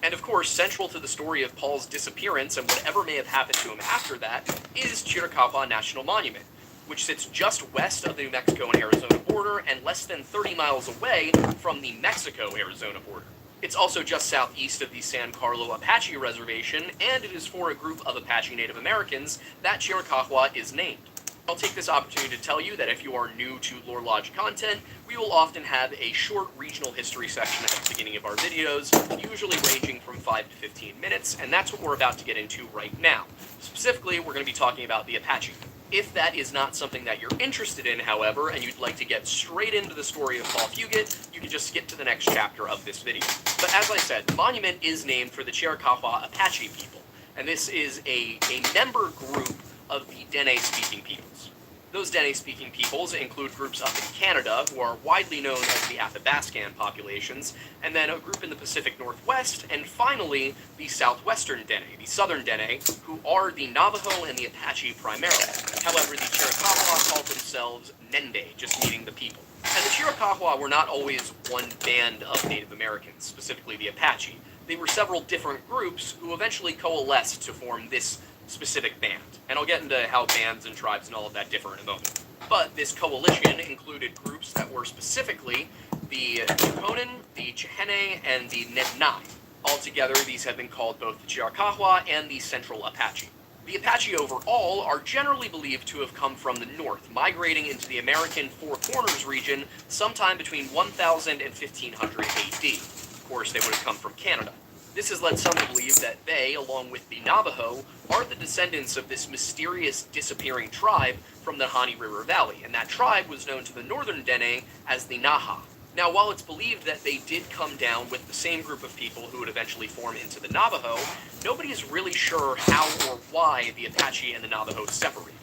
And of course, central to the story of Paul's disappearance and whatever may have happened to him after that is Chiricahua National Monument, which sits just west of the New Mexico and Arizona border and less than 30 miles away from the Mexico-Arizona border. It's also just southeast of the San Carlo Apache Reservation, and it is for a group of Apache Native Americans that Chiricahua is named. I'll take this opportunity to tell you that if you are new to Lore Lodge content, we will often have a short regional history section at the beginning of our videos, usually ranging from 5 to 15 minutes, and that's what we're about to get into right now. Specifically, we're going to be talking about the Apache. If that is not something that you're interested in, however, and you'd like to get straight into the story of Paul Fugate, you can just skip to the next chapter of this video. But as I said, the monument is named for the Chiricahua Apache people, and this is a member group of the Dene-speaking peoples. Those Dene-speaking peoples include groups up in Canada, who are widely known as the Athabascan populations, and then a group in the Pacific Northwest, and finally, the southwestern Dene, the southern Dene, who are the Navajo and the Apache primarily. However, the Chiricahua call themselves Nende, just meaning the people. And the Chiricahua were not always one band of Native Americans, specifically the Apache. They were several different groups who eventually coalesced to form this specific band. And I'll get into how bands and tribes and all of that differ in a moment. But this coalition included groups that were specifically the Chukonin, the Chihene, and the Nednai. Altogether, these have been called both the Chiricahua and the Central Apache. The Apache overall are generally believed to have come from the north, migrating into the American Four Corners region sometime between 1000 and 1500 AD. Of course, they would have come from Canada. This has led some to believe that they, along with the Navajo, are the descendants of this mysterious disappearing tribe from the Hani River Valley, and that tribe was known to the northern Dene as the Naha. Now, while it's believed that they did come down with the same group of people who would eventually form into the Navajo, nobody is really sure how or why the Apache and the Navajo separated.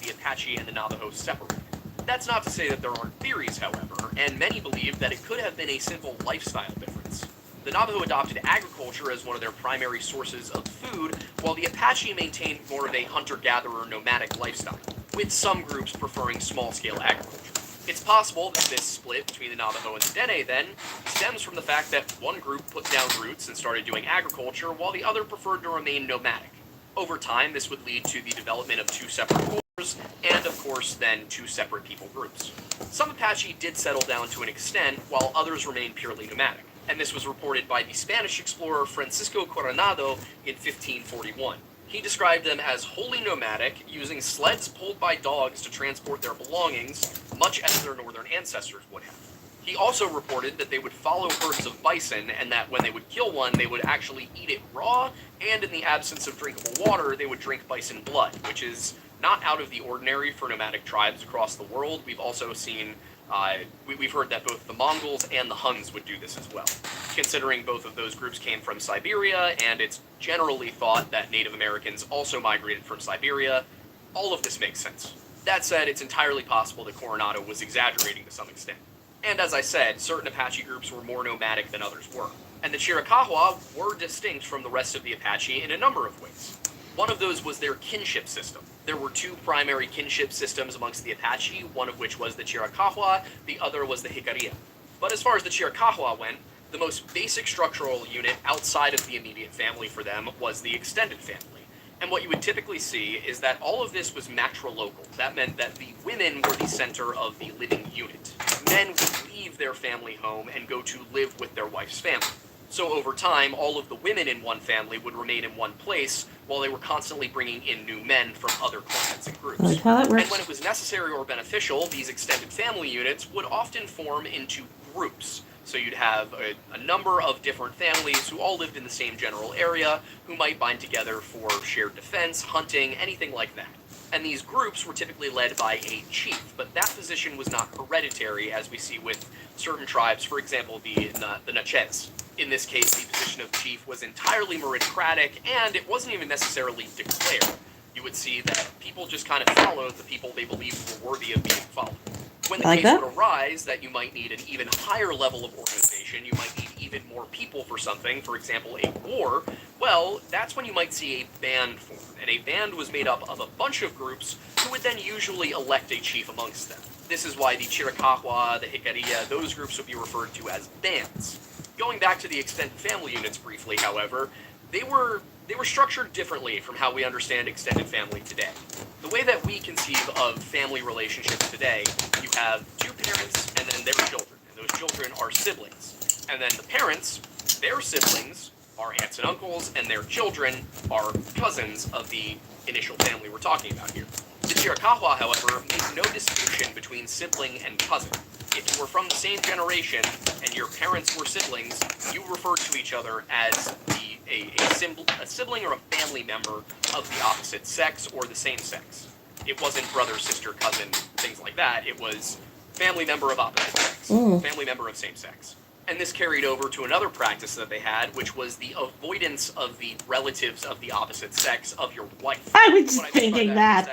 The Apache and the Navajo separated. That's not to say that there aren't theories, however, and many believe that it could have been a simple lifestyle difference. The Navajo adopted agriculture as one of their primary sources of food, while the Apache maintained more of a hunter-gatherer nomadic lifestyle, with some groups preferring small-scale agriculture. It's possible that this split between the Navajo and the Dene, then, stems from the fact that one group put down roots and started doing agriculture, while the other preferred to remain nomadic. Over time, this would lead to the development of two separate cultures, and of course, then two separate people groups. Some Apache did settle down to an extent, while others remained purely nomadic, and this was reported by the Spanish explorer Francisco Coronado in 1541. He described them as wholly nomadic, using sleds pulled by dogs to transport their belongings, much as their northern ancestors would have. He also reported that they would follow herds of bison, and that when they would kill one, they would actually eat it raw, and in the absence of drinkable water, they would drink bison blood, which is not out of the ordinary for nomadic tribes across the world. We've also seen, we've heard that both the Mongols and the Huns would do this as well. Considering both of those groups came from Siberia, and it's generally thought that Native Americans also migrated from Siberia, all of this makes sense. That said, it's entirely possible that Coronado was exaggerating to some extent. And as I said, certain Apache groups were more nomadic than others were. And the Chiricahua were distinct from the rest of the Apache in a number of ways. One of those was their kinship system. There were two primary kinship systems amongst the Apache, one of which was the Chiricahua, the other was the Jicarilla. But as far as the Chiricahua went, the most basic structural unit outside of the immediate family for them was the extended family. And what you would typically see is that all of this was matrilocal. That meant that the women were the center of the living unit. Men would leave their family home and go to live with their wife's family. So over time, all of the women in one family would remain in one place, while they were constantly bringing in new men from other clans and groups. Like how that works. And when it was necessary or beneficial, these extended family units would often form into groups. So you'd have a number of different families who all lived in the same general area, who might bind together for shared defense, hunting, anything like that. And these groups were typically led by a chief, but that position was not hereditary, as we see with certain tribes, for example, the Natchez. In this case, the position of chief was entirely meritocratic, and it wasn't even necessarily declared. You would see that people just kind of followed the people they believed were worthy of being followed. When the case would arise that you might need an even higher level of organization, you might need even more people for something, for example, a war, well, that's when you might see a band form. And a band was made up of a bunch of groups who would then usually elect a chief amongst them. This is why the Chiricahua, the Jicarilla, those groups would be referred to as bands. Going back to the extended family units briefly, however, they were structured differently from how we understand extended family today. The way that we conceive of family relationships today, you have two parents and then their children, and those children are siblings. And then the parents, their siblings, are aunts and uncles, and their children are cousins of the initial family we're talking about here. The Chiricahua, however, make no distinction between sibling and cousin. If you were from the same generation and your parents were siblings, you referred to each other as a sibling or a family member of the opposite sex or the same sex. It wasn't brother, sister, cousin, things like that. It was family member of opposite sex, family member of same sex. And this carried over to another practice that they had, which was the avoidance of the relatives of the opposite sex of your wife. I was just thinking that.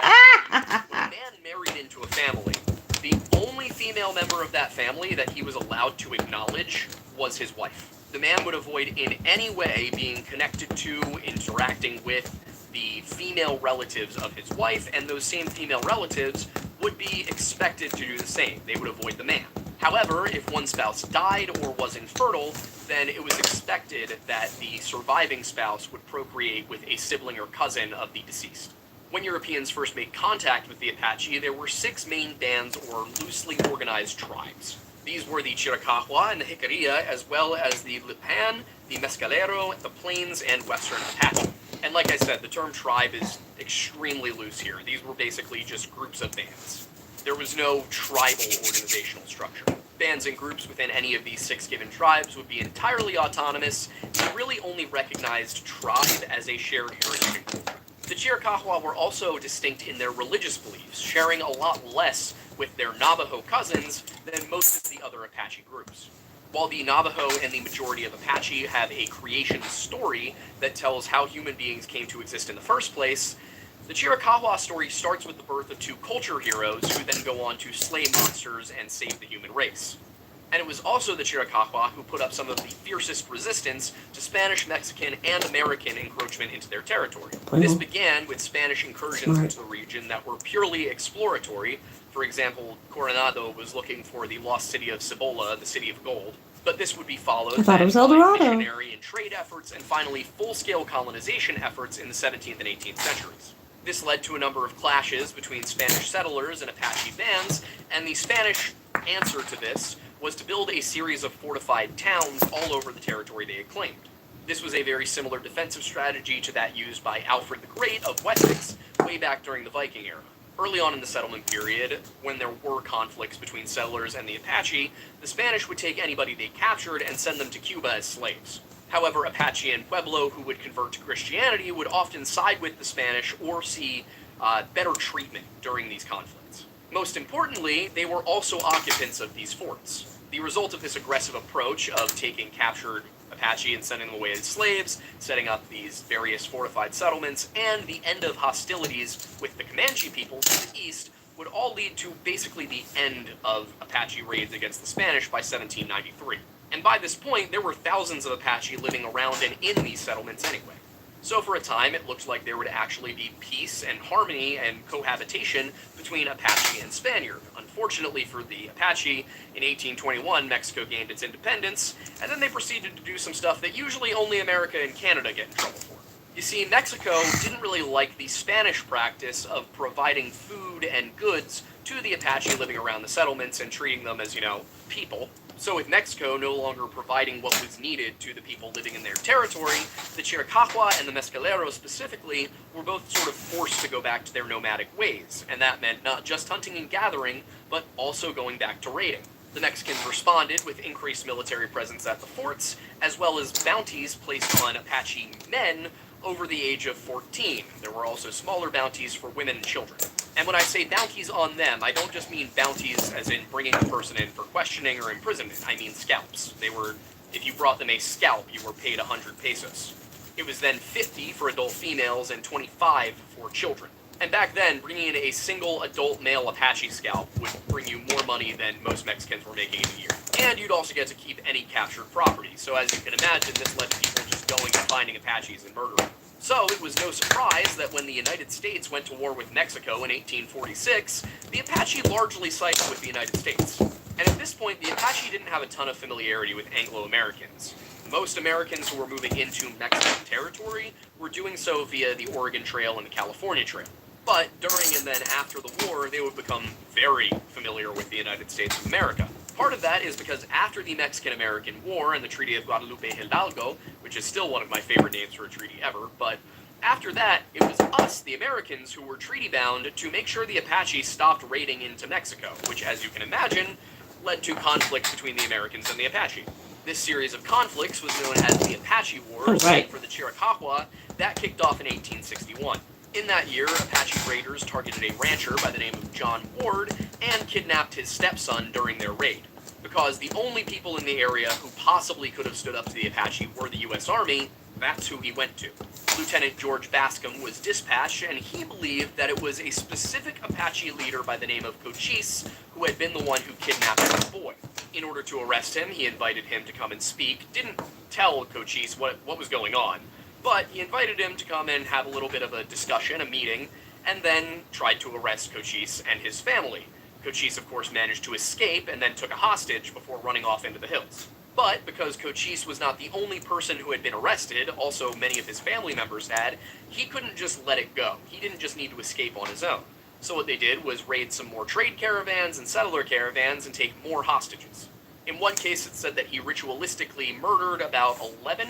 When a man married into a family, the only female member of that family that he was allowed to acknowledge was his wife. The man would avoid in any way being connected to, interacting with the female relatives of his wife, and those same female relatives would be expected to do the same. They would avoid the man. However, if one spouse died or was infertile, then it was expected that the surviving spouse would procreate with a sibling or cousin of the deceased. When Europeans first made contact with the Apache, there were 6 main bands or loosely organized tribes. These were the Chiricahua and the Jicarilla, as well as the Lipan, the Mescalero, the Plains, and Western Apache. And like I said, the term tribe is extremely loose here. These were basically just groups of bands. There was no tribal organizational structure. Bands and groups within any of these 6 given tribes would be entirely autonomous and really only recognized tribe as a shared heritage and culture. The Chiricahua were also distinct in their religious beliefs, sharing a lot less with their Navajo cousins than most of the other Apache groups. While the Navajo and the majority of Apache have a creation story that tells how human beings came to exist in the first place, the Chiricahua story starts with the birth of 2 culture heroes who then go on to slay monsters and save the human race. And it was also the Chiricahua who put up some of the fiercest resistance to Spanish, Mexican, and American encroachment into their territory. This began with Spanish incursions into the region that were purely exploratory. For example, Coronado was looking for the lost city of Cibola, the city of gold. But this would be followed by missionary and trade efforts, and finally full-scale colonization efforts in the 17th and 18th centuries. This led to a number of clashes between Spanish settlers and Apache bands, and the Spanish answer to this was to build a series of fortified towns all over the territory they had claimed. This was a very similar defensive strategy to that used by Alfred the Great of Wessex way back during the Viking era. Early on in the settlement period, when there were conflicts between settlers and the Apache, the Spanish would take anybody they captured and send them to Cuba as slaves. However, Apache and Pueblo who would convert to Christianity would often side with the Spanish or see better treatment during these conflicts. Most importantly, they were also occupants of these forts. The result of this aggressive approach of taking captured Apache and sending them away as slaves, setting up these various fortified settlements, and the end of hostilities with the Comanche people to the east would all lead to basically the end of Apache raids against the Spanish by 1793. And by this point, there were thousands of Apache living around and in these settlements anyway. So for a time, it looked like there would actually be peace and harmony and cohabitation between Apache and Spaniard. Unfortunately for the Apache, in 1821, Mexico gained its independence, and then they proceeded to do some stuff that usually only America and Canada get in trouble for. You see, Mexico didn't really like the Spanish practice of providing food and goods to the Apache living around the settlements and treating them as, people. So with Mexico no longer providing what was needed to the people living in their territory, the Chiricahua and the Mescalero specifically were both sort of forced to go back to their nomadic ways, and that meant not just hunting and gathering, but also going back to raiding. The Mexicans responded with increased military presence at the forts, as well as bounties placed on Apache men over the age of 14. There were also smaller bounties for women and children. And when I say bounties on them, I don't just mean bounties as in bringing a person in for questioning or imprisonment. I mean scalps. If you brought them a scalp, you were paid 100 pesos. It was then 50 for adult females and 25 for children. And back then, bringing in a single adult male Apache scalp would bring you more money than most Mexicans were making in a year. And you'd also get to keep any captured property. So as you can imagine, this led to people just going and finding Apaches and murdering them. So it was no surprise that when the United States went to war with Mexico in 1846, the Apache largely sided with the United States. And at this point, the Apache didn't have a ton of familiarity with Anglo-Americans. Most Americans who were moving into Mexican territory were doing so via the Oregon Trail and the California Trail. But during and then after the war, they would become very familiar with the United States of America. Part of that is because after the Mexican-American War and the Treaty of Guadalupe Hidalgo, which is still one of my favorite names for a treaty ever, but after that, it was us, the Americans, who were treaty-bound to make sure the Apache stopped raiding into Mexico, which, as you can imagine, led to conflict between the Americans and the Apache. This series of conflicts was known as the Apache Wars for the Chiricahua. That kicked off in 1861. In that year, Apache raiders targeted a rancher by the name of John Ward and kidnapped his stepson during their raid. Because the only people in the area who possibly could have stood up to the Apache were the U.S. Army, that's who he went to. Lieutenant George Bascom was dispatched, and he believed that it was a specific Apache leader by the name of Cochise who had been the one who kidnapped his boy. In order to arrest him, he invited him to come and speak. Didn't tell Cochise what was going on, but he invited him to come and have a little bit of a discussion, a meeting, and then tried to arrest Cochise and his family. Cochise, of course, managed to escape and then took a hostage before running off into the hills. But because Cochise was not the only person who had been arrested, also many of his family members had, he couldn't just let it go. He didn't just need to escape on his own. So what they did was raid some more trade caravans and settler caravans and take more hostages. In one case, it said that he ritualistically murdered about 11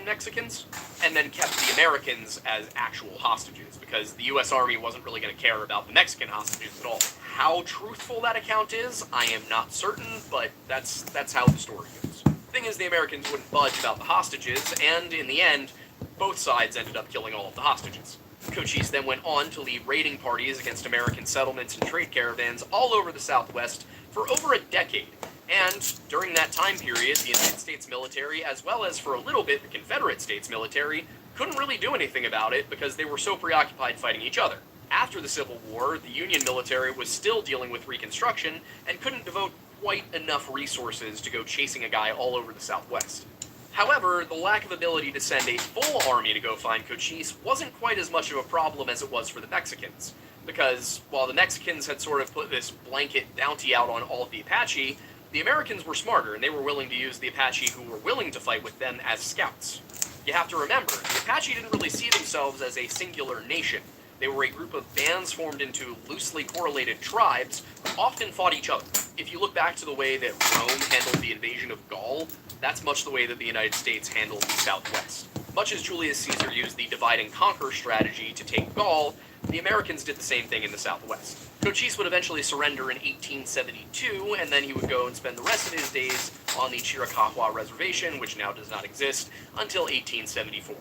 Mexicans, and then kept the Americans as actual hostages, because the U.S. Army wasn't really going to care about the Mexican hostages at all. How truthful that account is, I am not certain, but that's how the story goes. The thing is, the Americans wouldn't budge about the hostages, and in the end, both sides ended up killing all of the hostages. Cochise then went on to lead raiding parties against American settlements and trade caravans all over the Southwest for over a decade. And during that time period, the United States military, as well as for a little bit the Confederate States military, couldn't really do anything about it because they were so preoccupied fighting each other. After the Civil War, the Union military was still dealing with Reconstruction and couldn't devote quite enough resources to go chasing a guy all over the Southwest. However, the lack of ability to send a full army to go find Cochise wasn't quite as much of a problem as it was for the Mexicans. Because while the Mexicans had sort of put this blanket bounty out on all of the Apache, the Americans were smarter, and they were willing to use the Apache who were willing to fight with them as scouts. You have to remember, the Apache didn't really see themselves as a singular nation. They were a group of bands formed into loosely correlated tribes who often fought each other. If you look back to the way that Rome handled the invasion of Gaul, that's much the way that the United States handled the Southwest. Much as Julius Caesar used the divide and conquer strategy to take Gaul, the Americans did the same thing in the Southwest. Cochise would eventually surrender in 1872, and then he would go and spend the rest of his days on the Chiricahua Reservation, which now does not exist, until 1874.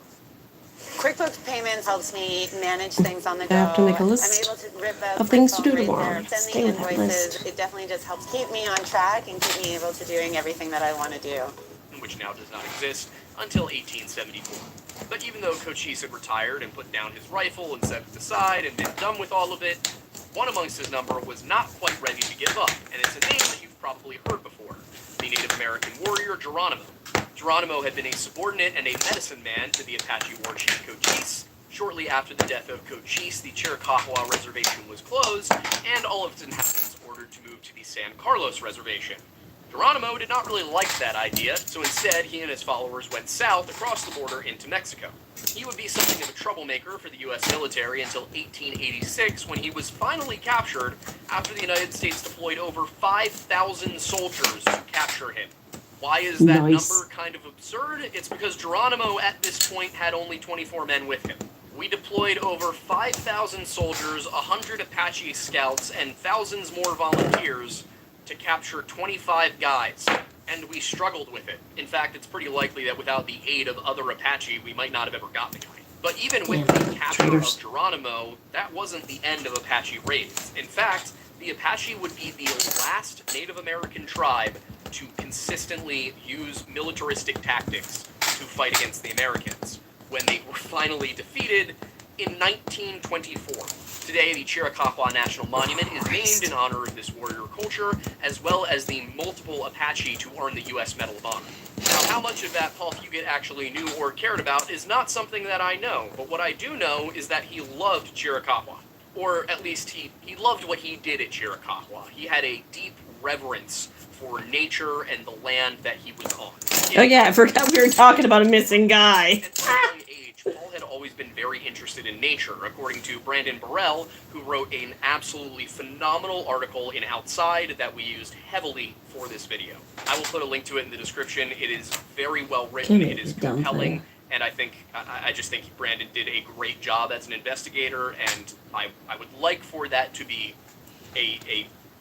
QuickBooks Payments helps me manage things on the go. I have to make a list I'm able to rip out of things to do my phone tomorrow. right there, send Stay the on that invoices. list. It definitely just helps keep me on track and keep me able to doing everything that I want to do. Which now does not exist until 1874. But even though Cochise had retired and put down his rifle and set it aside and been done with all of it, one amongst his number was not quite ready to give up, and it's a name that you've probably heard before, the Native American warrior Geronimo. Geronimo had been a subordinate and a medicine man to the Apache war chief Cochise. Shortly after the death of Cochise, the Chiricahua Reservation was closed, and all of its inhabitants ordered to move to the San Carlos Reservation. Geronimo did not really like that idea, so instead he and his followers went south across the border into Mexico. He would be something of a troublemaker for the U.S. military until 1886, when he was finally captured after the United States deployed over 5,000 soldiers to capture him. Why is that number kind of absurd? It's because Geronimo at this point had only 24 men with him. We deployed over 5,000 soldiers, 100 Apache scouts, and thousands more volunteers to capture 25 guys, and we struggled with it. In fact, it's pretty likely that without the aid of other Apache, we might not have ever got the guy. But even with the capture of Geronimo, that wasn't the end of Apache raids. In fact, the Apache would be the last Native American tribe to consistently use militaristic tactics to fight against the Americans, when they were finally defeated in 1924. Today, the Chiricahua National Monument is named in honor of this warrior culture, as well as the multiple Apache to earn the U.S. Medal of Honor. Now, how much of that Paul Fugate actually knew or cared about is not something that I know, but what I do know is that he loved Chiricahua. Or at least he loved what he did at Chiricahua. He had a deep reverence for nature and the land that he was on. Oh yeah, I forgot we were talking about a missing guy. At a young age, age, Paul had always been very interested in nature, according to Brandon Burrell, who wrote an absolutely phenomenal article in Outside that we used heavily for this video. I will put a link to it in the description. It is very well written, it is compelling, and I just think Brandon did a great job as an investigator, and I would like for that to be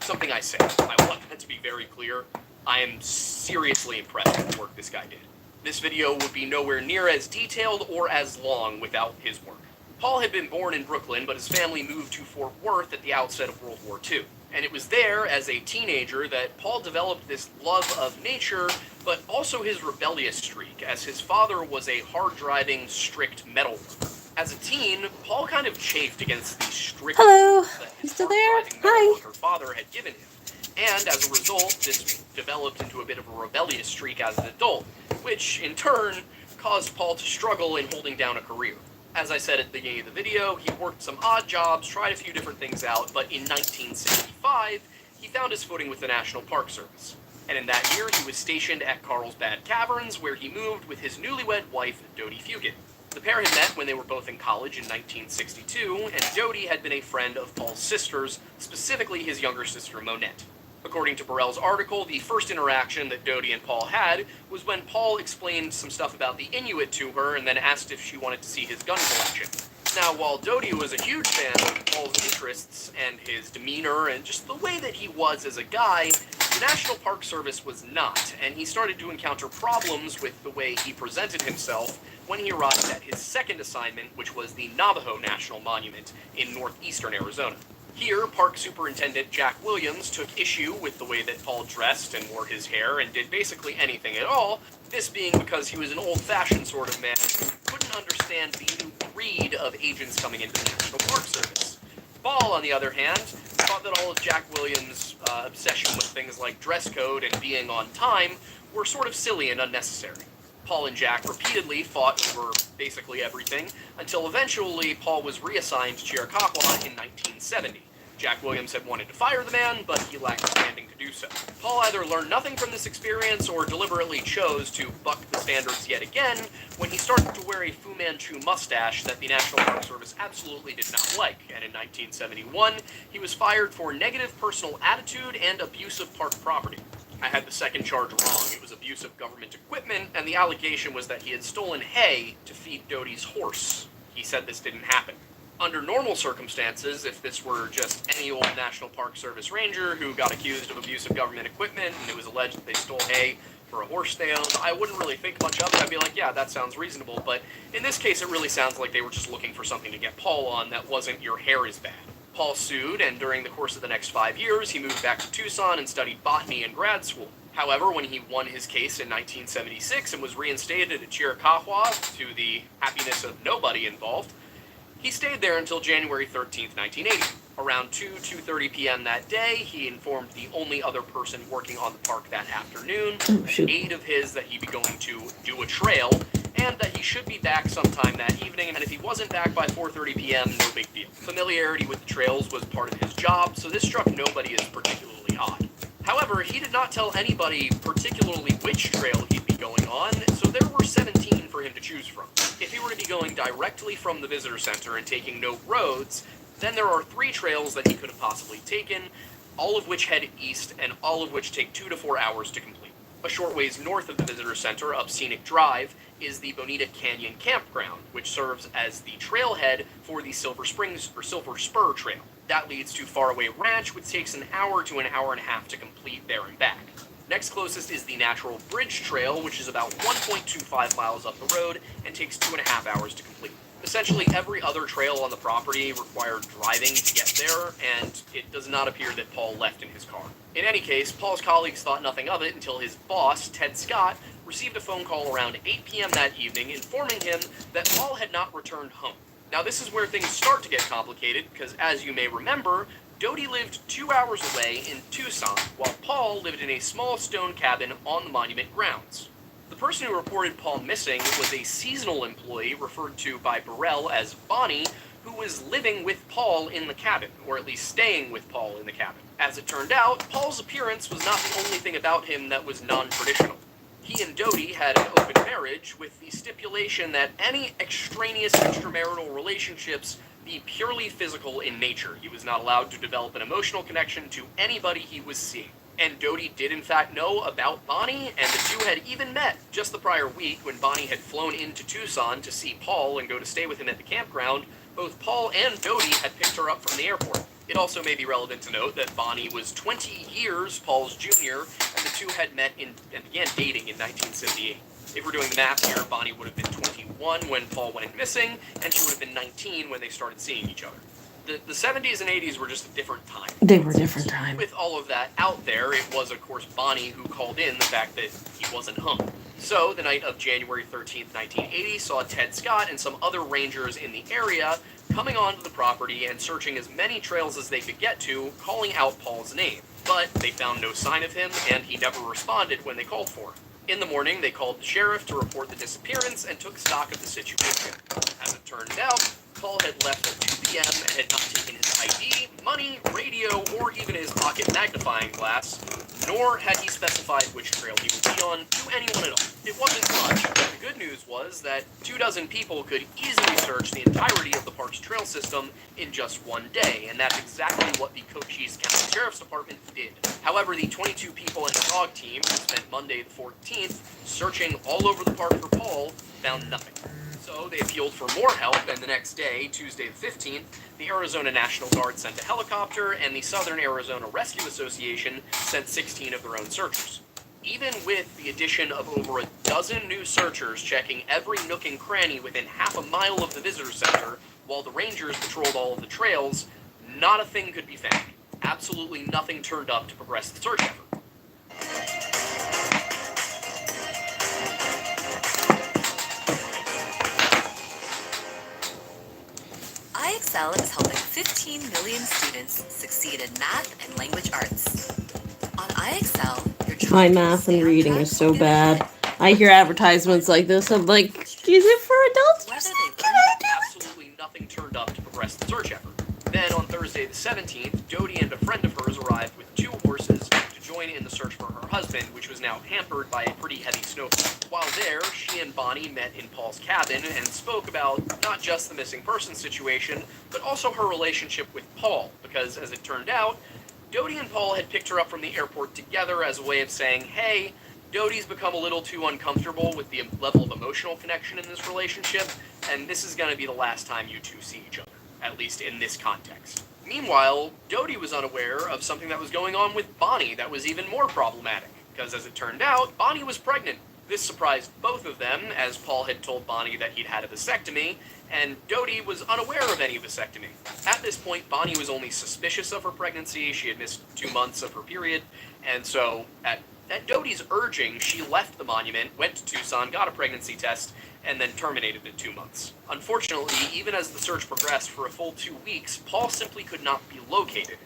something I say. I want that to be very clear. I am seriously impressed with the work this guy did. This video would be nowhere near as detailed or as long without his work. Paul had been born in Brooklyn, but his family moved to Fort Worth at the outset of World War II. And it was there, as a teenager, that Paul developed this love of nature, but also his rebellious streak, as his father was a hard-driving, strict metal worker. As a teen, Paul kind of chafed against the strict Hello, that you his still there? hard-driving Hi. metal worker father had given him. And as a result, this developed into a bit of a rebellious streak as an adult, which, in turn, caused Paul to struggle in holding down a career. As I said at the beginning of the video, he worked some odd jobs, tried a few different things out, but in 1965, he found his footing with the National Park Service. And in that year, he was stationed at Carlsbad Caverns, where he moved with his newlywed wife, Dodie Fugate. The pair had met when they were both in college in 1962, and Dodie had been a friend of Paul's sisters, specifically his younger sister, Monette. According to Burrell's article, the first interaction that Dodie and Paul had was when Paul explained some stuff about the Inuit to her and then asked if she wanted to see his gun collection. Now, while Dodie was a huge fan of Paul's interests and his demeanor and just the way that he was as a guy, the National Park Service was not, and he started to encounter problems with the way he presented himself when he arrived at his second assignment, which was the Navajo National Monument in northeastern Arizona. Here, Park Superintendent Jack Williams took issue with the way that Paul dressed and wore his hair and did basically anything at all, this being because he was an old-fashioned sort of man who couldn't understand the new breed of agents coming into the National Park Service. Paul, on the other hand, thought that all of Jack Williams' obsession with things like dress code and being on time were sort of silly and unnecessary. Paul and Jack repeatedly fought over basically everything, until eventually Paul was reassigned to Chiricahua in 1970. Jack Williams had wanted to fire the man, but he lacked standing to do so. Paul either learned nothing from this experience or deliberately chose to buck the standards yet again when he started to wear a Fu Manchu mustache that the National Park Service absolutely did not like, and in 1971, he was fired for negative personal attitude and abuse of park property. I had the second charge wrong. It was abuse of government equipment, and the allegation was that he had stolen hay to feed Dodie's horse. He said this didn't happen. Under normal circumstances, if this were just any old National Park Service ranger who got accused of abuse of government equipment and it was alleged that they stole hay for a horse they owned, I wouldn't really think much of it. I'd be like, yeah, that sounds reasonable. But in this case, it really sounds like they were just looking for something to get Paul on that wasn't your hair is bad. Paul sued, and during the course of the next 5 years, he moved back to Tucson and studied botany in grad school. However, when he won his case in 1976 and was reinstated at Chiricahua, to the happiness of nobody involved, he stayed there until January 13, 1980. Around 2:30 p.m. that day, he informed the only other person working on the park that afternoon, an aide of his, that he'd be going to do a trail, and that he should be back sometime that evening, and if he wasn't back by 4:30 p.m., no big deal. Familiarity with the trails was part of his job, so this struck nobody as particularly odd. However, he did not tell anybody particularly which trail he'd be going on, so there were 17 for him to choose from. If he were to be going directly from the visitor center and taking no roads, then there are 3 trails that he could have possibly taken, all of which head east and all of which take 2 to 4 hours to complete. A short ways north of the visitor center, up Scenic Drive, is the Bonita Canyon Campground, which serves as the trailhead for the Silver Springs or Silver Spur Trail. That leads to Faraway Ranch, which takes an hour to an hour and a half to complete there and back. Next closest is the Natural Bridge Trail, which is about 1.25 miles up the road and takes 2.5 hours to complete. Essentially, every other trail on the property required driving to get there, and it does not appear that Paul left in his car. In any case, Paul's colleagues thought nothing of it until his boss, Ted Scott, received a phone call around 8 p.m. that evening informing him that Paul had not returned home. Now, this is where things start to get complicated, because as you may remember, Dodie lived 2 hours away in Tucson, while Paul lived in a small stone cabin on the monument grounds. The person who reported Paul missing was a seasonal employee referred to by Burrell as Bonnie, who was living with Paul in the cabin, or at least staying with Paul in the cabin. As it turned out, Paul's appearance was not the only thing about him that was non-traditional. He and Doty had an open marriage with the stipulation that any extraneous extramarital relationships be purely physical in nature. He was not allowed to develop an emotional connection to anybody he was seeing. And Doty did in fact know about Bonnie, and the two had even met just the prior week when Bonnie had flown into Tucson to see Paul and go to stay with him at the campground. Both Paul and Doty had picked her up from the airport. It also may be relevant to note that Bonnie was 20 years Paul's junior, and the two had met and began dating in 1978. If we're doing the math here, Bonnie would have been 21 when Paul went missing, and she would have been 19 when they started seeing each other. The 70s and 80s were just a different time. They were different time. With all of that out there, it was, of course, Bonnie who called in the fact that he wasn't home. So, the night of January 13th, 1980, saw Ted Scott and some other rangers in the area coming onto the property and searching as many trails as they could get to, calling out Paul's name. But they found no sign of him, and he never responded when they called for him. In the morning, they called the sheriff to report the disappearance and took stock of the situation. As it turned out, Paul had left at 2 p.m. and had not taken his ID, money, radio, or even his pocket magnifying glass, nor had he specified which trail he would be on to anyone at all. It wasn't much, but the good news was that 24 people could easily search the entirety of the park's trail system in just one day, and that's exactly what the Cochise County Sheriff's Department did. However, the 22 people in the dog team who spent Monday the 14th searching all over the park for Paul found nothing. So they appealed for more help, and the next day, Tuesday the 15th, the Arizona National Guard sent a helicopter, and the Southern Arizona Rescue Association sent 16 of their own searchers. Even with the addition of over a dozen new searchers checking every nook and cranny within half a mile of the visitor center, while the rangers patrolled all of the trails, not a thing could be found. Absolutely nothing turned up to progress the search effort. IXL is helping 15 million students succeed in math and language arts. On IXL, your child My can math stay and on reading track is so and bad. ahead. I hear advertisements like this. I'm like, is it for adults? Whether they learn Absolutely nothing turned up to progress the search effort. Then on Thursday the 17th, Doty and a friend of hers arrived with 2 horses to join in the search for her husband, which was now hampered by a pretty heavy snowfall. While there, she and Bonnie met in Paul's cabin and spoke about not just the missing person situation, but also her relationship with Paul, because as it turned out, Doty and Paul had picked her up from the airport together as a way of saying, hey, Doty's become a little too uncomfortable with the level of emotional connection in this relationship, and this is going to be the last time you two see each other, at least in this context. Meanwhile, Doty was unaware of something that was going on with Bonnie that was even more problematic, because as it turned out, Bonnie was pregnant. This surprised both of them, as Paul had told Bonnie that he'd had a vasectomy, and Doty was unaware of any vasectomy. At this point, Bonnie was only suspicious of her pregnancy. She had missed 2 months of her period, and so at Doty's urging, she left the monument, went to Tucson, got a pregnancy test, and then terminated in 2 months. Unfortunately, even as the search progressed for a full 2 weeks, Paul simply could not be located.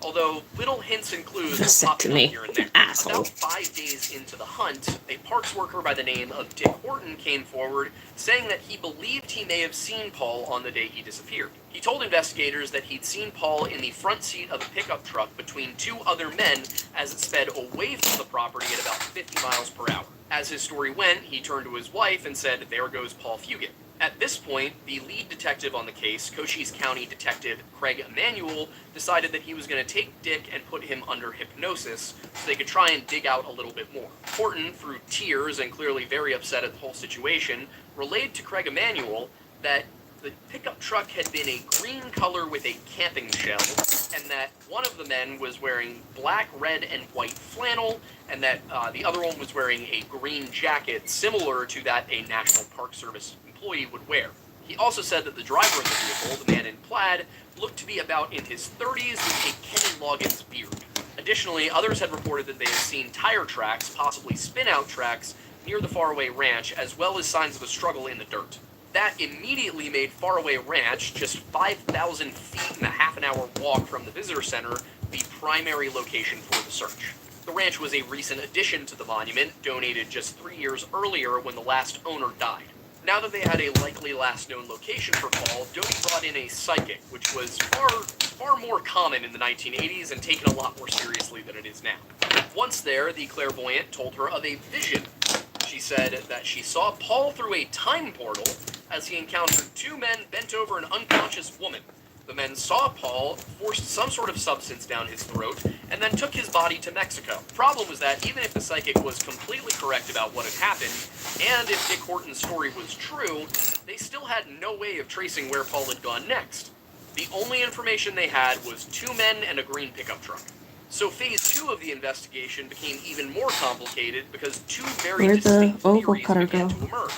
Although little hints and clues were popping up here and there. Asshole. About 5 days into the hunt, a parks worker by the name of Dick Horton came forward, saying that he believed he may have seen Paul on the day he disappeared. He told investigators that he'd seen Paul in the front seat of a pickup truck between 2 other men as it sped away from the property at about 50 miles per hour. As his story went, he turned to his wife and said, "There goes Paul Fugate." At this point, the lead detective on the case, Cochise County Detective Craig Emanuel, decided that he was going to take Dick and put him under hypnosis so they could try and dig out a little bit more. Horton, through tears and clearly very upset at the whole situation, relayed to Craig Emanuel that the pickup truck had been a green color with a camping shell, and that one of the men was wearing black, red, and white flannel, and that the other one was wearing a green jacket similar to that a National Park Service employee would wear. He also said that the driver of the vehicle, the man in plaid, looked to be about in his 30s with a Kenny Loggins beard. Additionally, others had reported that they had seen tire tracks, possibly spin-out tracks, near the Faraway Ranch, as well as signs of a struggle in the dirt. That immediately made Faraway Ranch, just 5,000 feet and a half-an-hour walk from the visitor center, the primary location for the search. The ranch was a recent addition to the monument, donated just 3 years earlier when the last owner died. Now that they had a likely last known location for Paul, Doty brought in a psychic, which was far more common in the 1980s and taken a lot more seriously than it is now. Once there, the clairvoyant told her of a vision She said that she saw Paul through a time portal as he encountered two men bent over an unconscious woman. The men saw Paul, forced some sort of substance down his throat, and then took his body to Mexico. Problem was that even if the psychic was completely correct about what had happened, and if Dick Horton's story was true, they still had no way of tracing where Paul had gone next. The only information they had was two men and a green pickup truck. So phase 2 of the investigation became even more complicated because two very distinct theories began to emerge.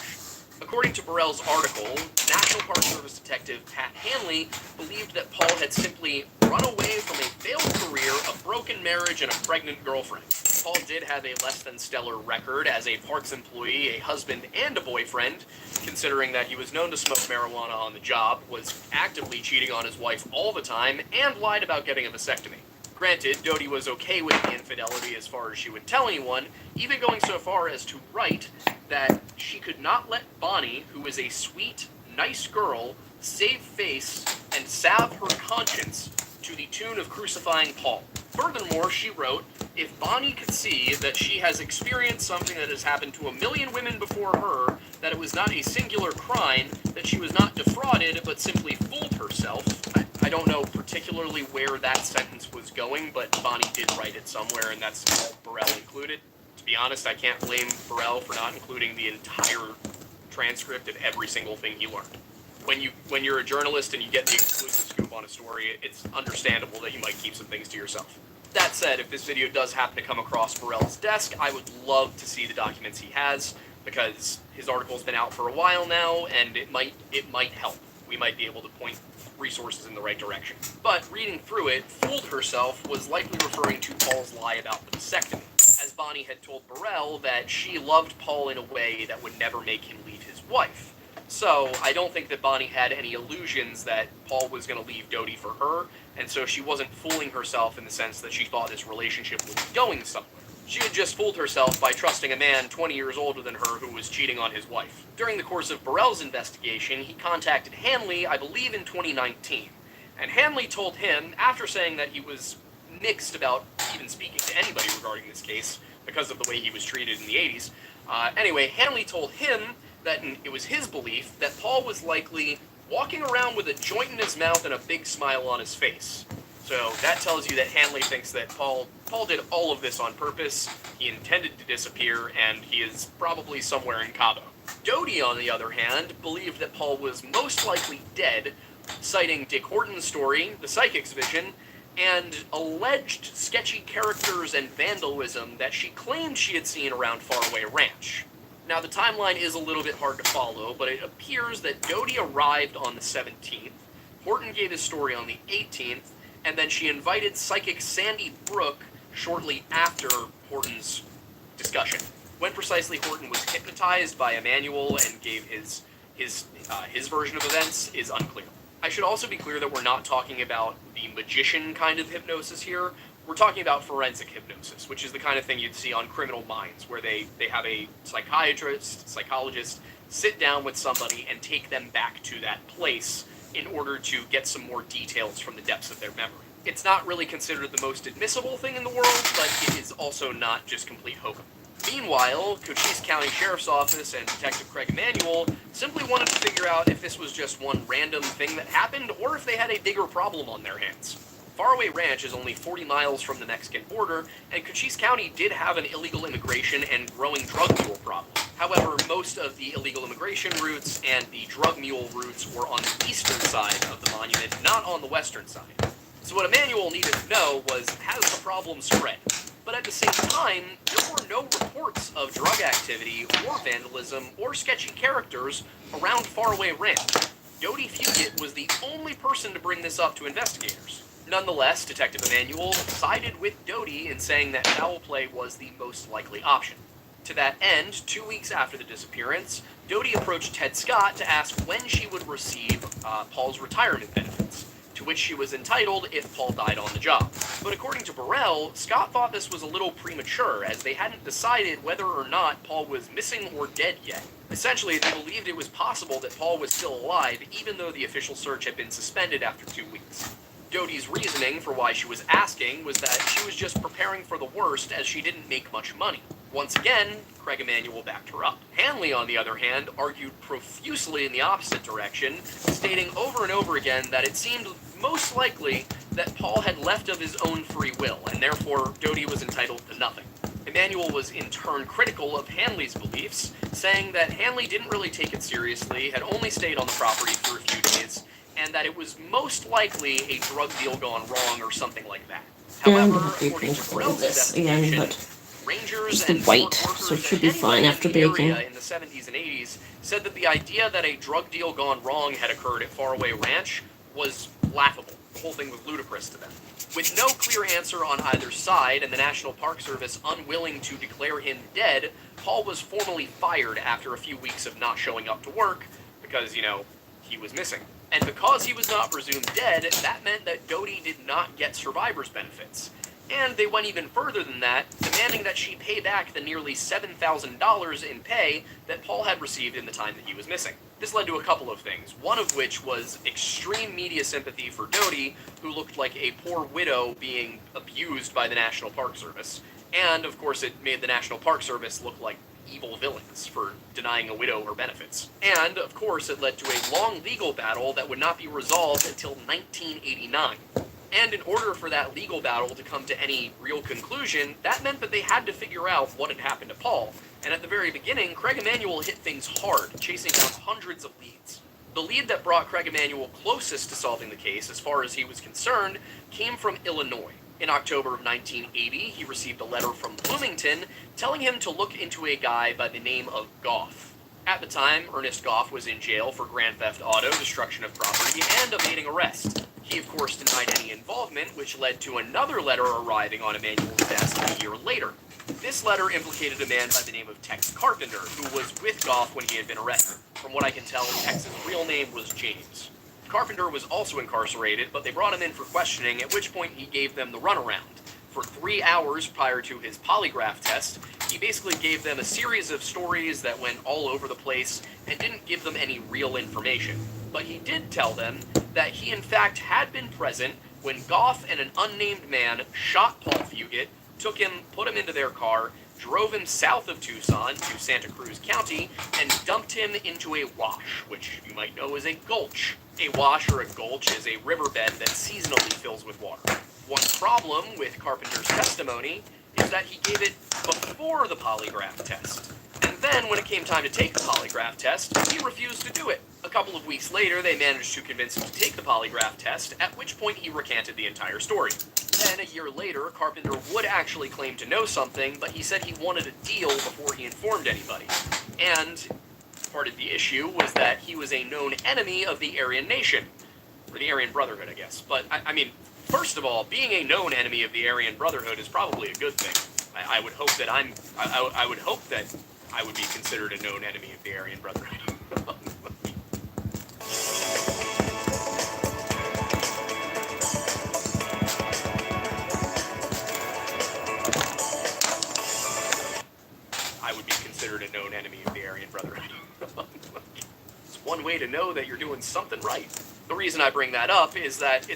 According to Burrell's article, National Park Service detective Pat Hanley believed that Paul had simply run away from a failed career, a broken marriage, and a pregnant girlfriend. Paul did have a less than stellar record as a parks employee, a husband, and a boyfriend, considering that he was known to smoke marijuana on the job, was actively cheating on his wife all the time, and lied about getting a vasectomy. Granted, Dodie was okay with the infidelity as far as she would tell anyone, even going so far as to write that she could not let Bonnie, who is a sweet, nice girl, save face and salve her conscience to the tune of crucifying Paul. Furthermore, she wrote, if Bonnie could see that she has experienced something that has happened to a million women before her, that it was not a singular crime, that she was not defrauded but simply fooled herself. I don't know particularly where that sentence was going, but Bonnie did write it somewhere, and that's all Burrell included. To be honest, I can't blame Burrell for not including the entire transcript of every single thing he learned. When you're a journalist and you get the exclusive scoop on a story, it's understandable that you might keep some things to yourself. That said, if this video does happen to come across Burrell's desk, I would love to see the documents he has, because his article's been out for a while now, and it might help. We might be able to point resources in the right direction. But reading through it, fooled herself was likely referring to Paul's lie about the vasectomy, as Bonnie had told Burrell that she loved Paul in a way that would never make him leave his wife. So, I don't think that Bonnie had any illusions that Paul was going to leave Dodie for her, and so she wasn't fooling herself in the sense that she thought this relationship was going somewhere. She had just fooled herself by trusting a man 20 years older than her who was cheating on his wife. During the course of Burrell's investigation, he contacted Hanley, I believe in 2019. And Hanley told him, after saying that he was mixed about even speaking to anybody regarding this case, because of the way he was treated in the 80s, anyway, Hanley told him that it was his belief that Paul was likely walking around with a joint in his mouth and a big smile on his face. So that tells you that Hanley thinks that Paul did all of this on purpose, he intended to disappear, and he is probably somewhere in Cabo. Dodie, on the other hand, believed that Paul was most likely dead, citing Dick Horton's story, the psychic's vision, and alleged sketchy characters and vandalism that she claimed she had seen around Faraway Ranch. Now, the timeline is a little bit hard to follow, but it appears that Dodie arrived on the 17th, Horton gave his story on the 18th, and then she invited psychic Sandy Brooke shortly after Horton's discussion. When precisely Horton was hypnotized by Emmanuel and gave his version of events is unclear. I should also be clear that we're not talking about the magician kind of hypnosis here. We're talking about forensic hypnosis, which is the kind of thing you'd see on Criminal Minds, where they have a psychologist, sit down with somebody and take them back to that place in order to get some more details from the depths of their memory. It's not really considered the most admissible thing in the world, but it is also not just complete hokum. Meanwhile, Cochise County Sheriff's Office and Detective Craig Emanuel simply wanted to figure out if this was just one random thing that happened, or if they had a bigger problem on their hands. Faraway Ranch is only 40 miles from the Mexican border, and Cochise County did have an illegal immigration and growing drug mule problem. However, most of the illegal immigration routes and the drug mule routes were on the eastern side of the monument, not on the western side. So what Emanuel needed to know was, has the problem spread? But at the same time, there were no reports of drug activity or vandalism or sketchy characters around Faraway Ranch. Dodie Fugate was the only person to bring this up to investigators. Nonetheless, Detective Emanuel sided with Dodie in saying that foul play was the most likely option. To that end, 2 weeks after the disappearance, Dodie approached Ted Scott to ask when she would receive Paul's retirement benefits, to which she was entitled if Paul died on the job. But according to Burrell, Scott thought this was a little premature, as they hadn't decided whether or not Paul was missing or dead yet. Essentially, they believed it was possible that Paul was still alive, even though the official search had been suspended after 2 weeks. Dodie's reasoning for why she was asking was that she was just preparing for the worst, as she didn't make much money. Once again, Craig Emanuel backed her up. Hanley, on the other hand, argued profusely in the opposite direction, stating over and over again that it seemed most likely that Paul had left of his own free will, and therefore Doty was entitled to nothing. Emanuel was in turn critical of Hanley's beliefs, saying that Hanley didn't really take it seriously, had only stayed on the property for a few days, and that it was most likely a drug deal gone wrong or something like that. However, according to Burrell's investigation, rangers It's the and white, court so it workers should and be anyone fine in after the baking. area in the 70s and 80s said that the idea that a drug deal gone wrong had occurred at Faraway Ranch was laughable. The whole thing was ludicrous to them. With no clear answer on either side and the National Park Service unwilling to declare him dead, Paul was formally fired after a few weeks of not showing up to work because, he was missing. And because he was not presumed dead, that meant that Doty did not get survivor's benefits. And they went even further than that, demanding that she pay back the nearly $7,000 in pay that Paul had received in the time that he was missing. This led to a couple of things, one of which was extreme media sympathy for Doty, who looked like a poor widow being abused by the National Park Service. And, of course, it made the National Park Service look like evil villains for denying a widow her benefits. And, of course, it led to a long legal battle that would not be resolved until 1989. And in order for that legal battle to come to any real conclusion, that meant that they had to figure out what had happened to Paul. And at the very beginning, Craig Emanuel hit things hard, chasing down hundreds of leads. The lead that brought Craig Emanuel closest to solving the case, as far as he was concerned, came from Illinois. In October of 1980, he received a letter from Bloomington telling him to look into a guy by the name of Goff. At the time, Ernest Goff was in jail for grand theft auto, destruction of property, and evading arrest. He, of course, denied any involvement, which led to another letter arriving on Emanuel's desk a year later. This letter implicated a man by the name of Tex Carpenter, who was with Goff when he had been arrested. From what I can tell, Tex's real name was James. Carpenter was also incarcerated, but they brought him in for questioning, at which point he gave them the runaround. For 3 hours prior to his polygraph test, he basically gave them a series of stories that went all over the place and didn't give them any real information. But he did tell them that he in fact had been present when Goff and an unnamed man shot Paul Fugate, took him, put him into their car, drove him south of Tucson to Santa Cruz County, and dumped him into a wash, which you might know is a gulch. A wash or a gulch is a riverbed that seasonally fills with water. One problem with Carpenter's testimony is that he gave it before the polygraph test. And then, when it came time to take the polygraph test, he refused to do it. A couple of weeks later, they managed to convince him to take the polygraph test, at which point he recanted the entire story. Then, a year later, Carpenter would actually claim to know something, but he said he wanted a deal before he informed anybody. And part of the issue was that he was a known enemy of the Aryan Nation. Or the Aryan Brotherhood, I guess. But, I mean, first of all, being a known enemy of the Aryan Brotherhood is probably a good thing. I would hope that I would hope that I would be considered a known enemy of the Aryan Brotherhood. I would be considered a known enemy of the Aryan Brotherhood. It's one way to know that you're doing something right. The reason I bring that up is that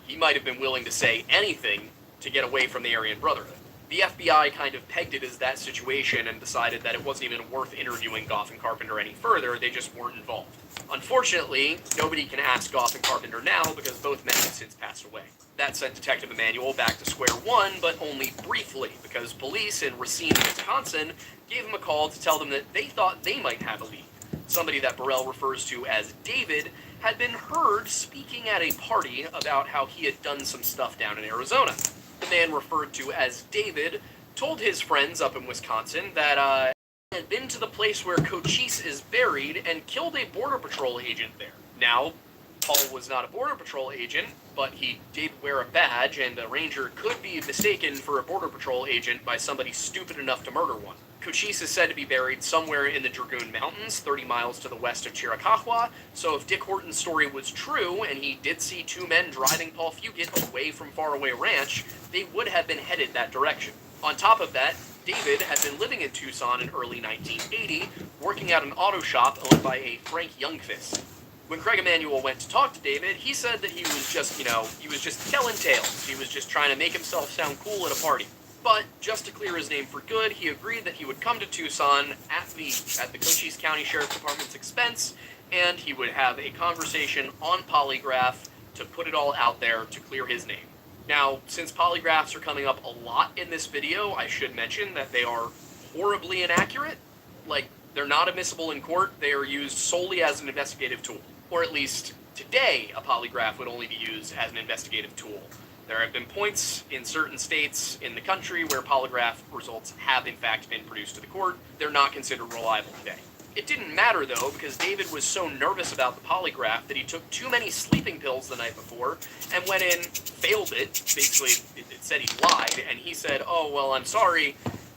he might have been willing to say anything to get away from the Aryan Brotherhood. The FBI kind of pegged it as that situation and decided that it wasn't even worth interviewing Goff and Carpenter any further, they just weren't involved. Unfortunately, nobody can ask Goff and Carpenter now because both men have since passed away. That sent Detective Emanuel back to square one, but only briefly, because police in Racine, Wisconsin, gave him a call to tell them that they thought they might have a lead. Somebody that Burrell refers to as David had been heard speaking at a party about how he had done some stuff down in Arizona. The man referred to as David told his friends up in Wisconsin that he had been to the place where Cochise is buried and killed a Border Patrol agent there. Now, Paul was not a Border Patrol agent, but he did wear a badge, and a ranger could be mistaken for a Border Patrol agent by somebody stupid enough to murder one. Cochise is said to be buried somewhere in the Dragoon Mountains, 30 miles to the west of Chiricahua, so if Dick Horton's story was true, and he did see two men driving Paul Fugate away from Faraway Ranch, they would have been headed that direction. On top of that, David had been living in Tucson in early 1980, working at an auto shop owned by a Frank Youngfist. When Craig Emanuel went to talk to David, he said that he was just telling tales. He was just trying to make himself sound cool at a party. But just to clear his name for good, he agreed that he would come to Tucson at the Cochise County Sheriff's Department's expense, and he would have a conversation on polygraph to put it all out there to clear his name. Now, since polygraphs are coming up a lot in this video, I should mention that they are horribly inaccurate. Like, they're not admissible in court, they are used solely as an investigative tool. Or at least, today, a polygraph would only be used as an investigative tool. There have been points in certain states in the country where polygraph results have in fact been produced to the court. They're not considered reliable today. It didn't matter though, because David was so nervous about the polygraph that he took too many sleeping pills the night before and went in, failed it. Basically, it said he lied, and he said, "Oh, well, I'm sorry,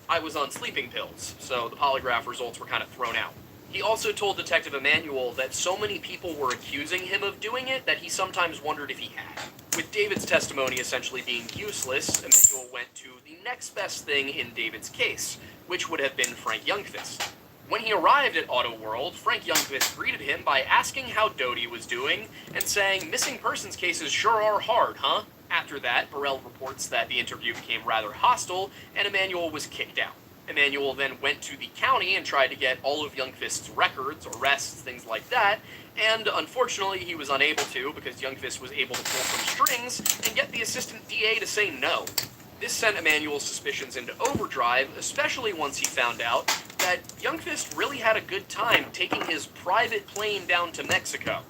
I was on sleeping pills." So the polygraph results were kind of thrown out. He also told Detective Emanuel that so many people were accusing him of doing it that he sometimes wondered if he had. With David's testimony essentially being useless, Emanuel went to the next best thing in David's case, which would have been Frank Youngfist. When he arrived at Auto World, Frank Youngfist greeted him by asking how Doty was doing and saying, "Missing persons cases sure are hard, huh?" After that, Burrell reports that the interview became rather hostile and Emanuel was kicked out. Emanuel then went to the county and tried to get all of Youngfist's records, arrests, things like that, and unfortunately he was unable to because Youngfist was able to pull some strings and get the assistant DA to say no. This sent Emanuel's suspicions into overdrive, especially once he found out that Youngfist really had a good time taking his private plane down to Mexico.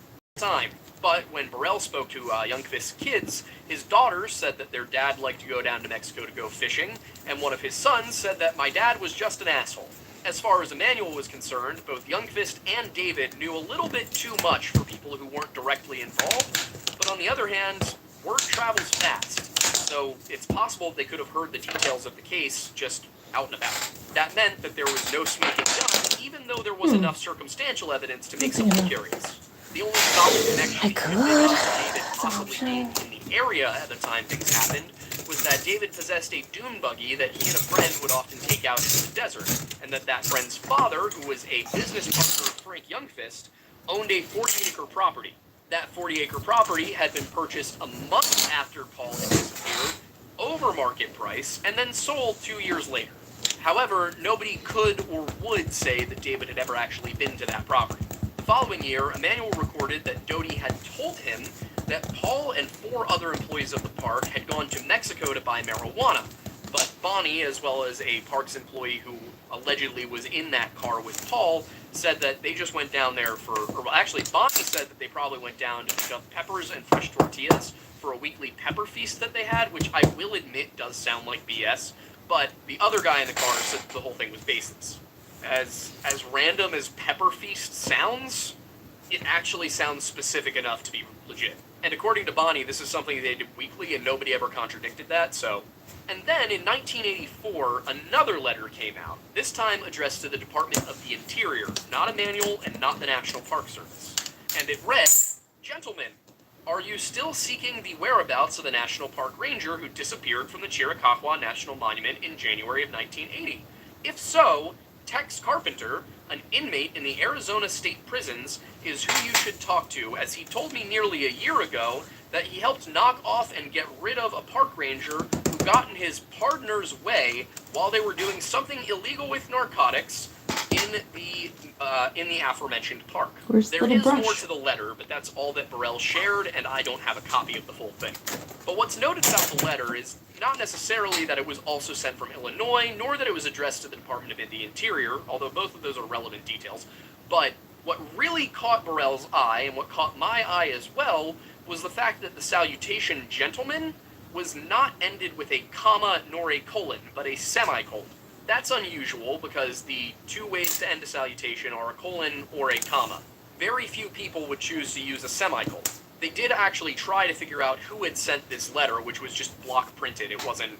But when Burrell spoke to Youngfist's kids, his daughters said that their dad liked to go down to Mexico to go fishing, and one of his sons said that my dad was just an asshole. As far as Emanuel was concerned, both Youngfist and David knew a little bit too much for people who weren't directly involved, but on the other hand, word travels fast, so it's possible they could have heard the details of the case just out and about. That meant that there was no smoking gun, even though there was enough circumstantial evidence to make someone curious. The only solid connection between David possibly being in the area at the time things happened was that David possessed a dune buggy that he and a friend would often take out into the desert, and that friend's father, who was a business partner of Frank Youngfist, owned a 40-acre property. That 40-acre property had been purchased a month after Paul had disappeared, over market price, and then sold 2 years later. However, nobody could or would say that David had ever actually been to that property. The following year, Emanuel recorded that Doty had told him that Paul and 4 other employees of the park had gone to Mexico to buy marijuana, but Bonnie, as well as a parks employee who allegedly was in that car with Paul, said that they just went down there actually Bonnie said that they probably went down to pick up peppers and fresh tortillas for a weekly pepper feast that they had, which I will admit does sound like BS, but the other guy in the car said the whole thing was baseless. As random as pepper feast sounds, it actually sounds specific enough to be legit. And according to Bonnie, this is something they did weekly and nobody ever contradicted that, so. And then in 1984, another letter came out, this time addressed to the Department of the Interior, not Emanuel and not the National Park Service. And it read, "Gentlemen, are you still seeking the whereabouts of the National Park Ranger who disappeared from the Chiricahua National Monument in January of 1980? If so, Tex Carpenter, an inmate in the Arizona State Prisons, is who you should talk to, as he told me nearly a year ago that he helped knock off and get rid of a park ranger who got in his partner's way while they were doing something illegal with narcotics in the aforementioned park." There is more to the letter, but that's all that Burrell shared, and I don't have a copy of the full thing. But what's noted about the letter is not necessarily that it was also sent from Illinois, nor that it was addressed to the Department of the Interior, although both of those are relevant details, but what really caught Burrell's eye, and what caught my eye as well, was the fact that the salutation "gentlemen" was not ended with a comma nor a colon, but a semicolon. That's unusual because the 2 ways to end a salutation are a colon or a comma. Very few people would choose to use a semicolon. They did actually try to figure out who had sent this letter, which was just block printed. It wasn't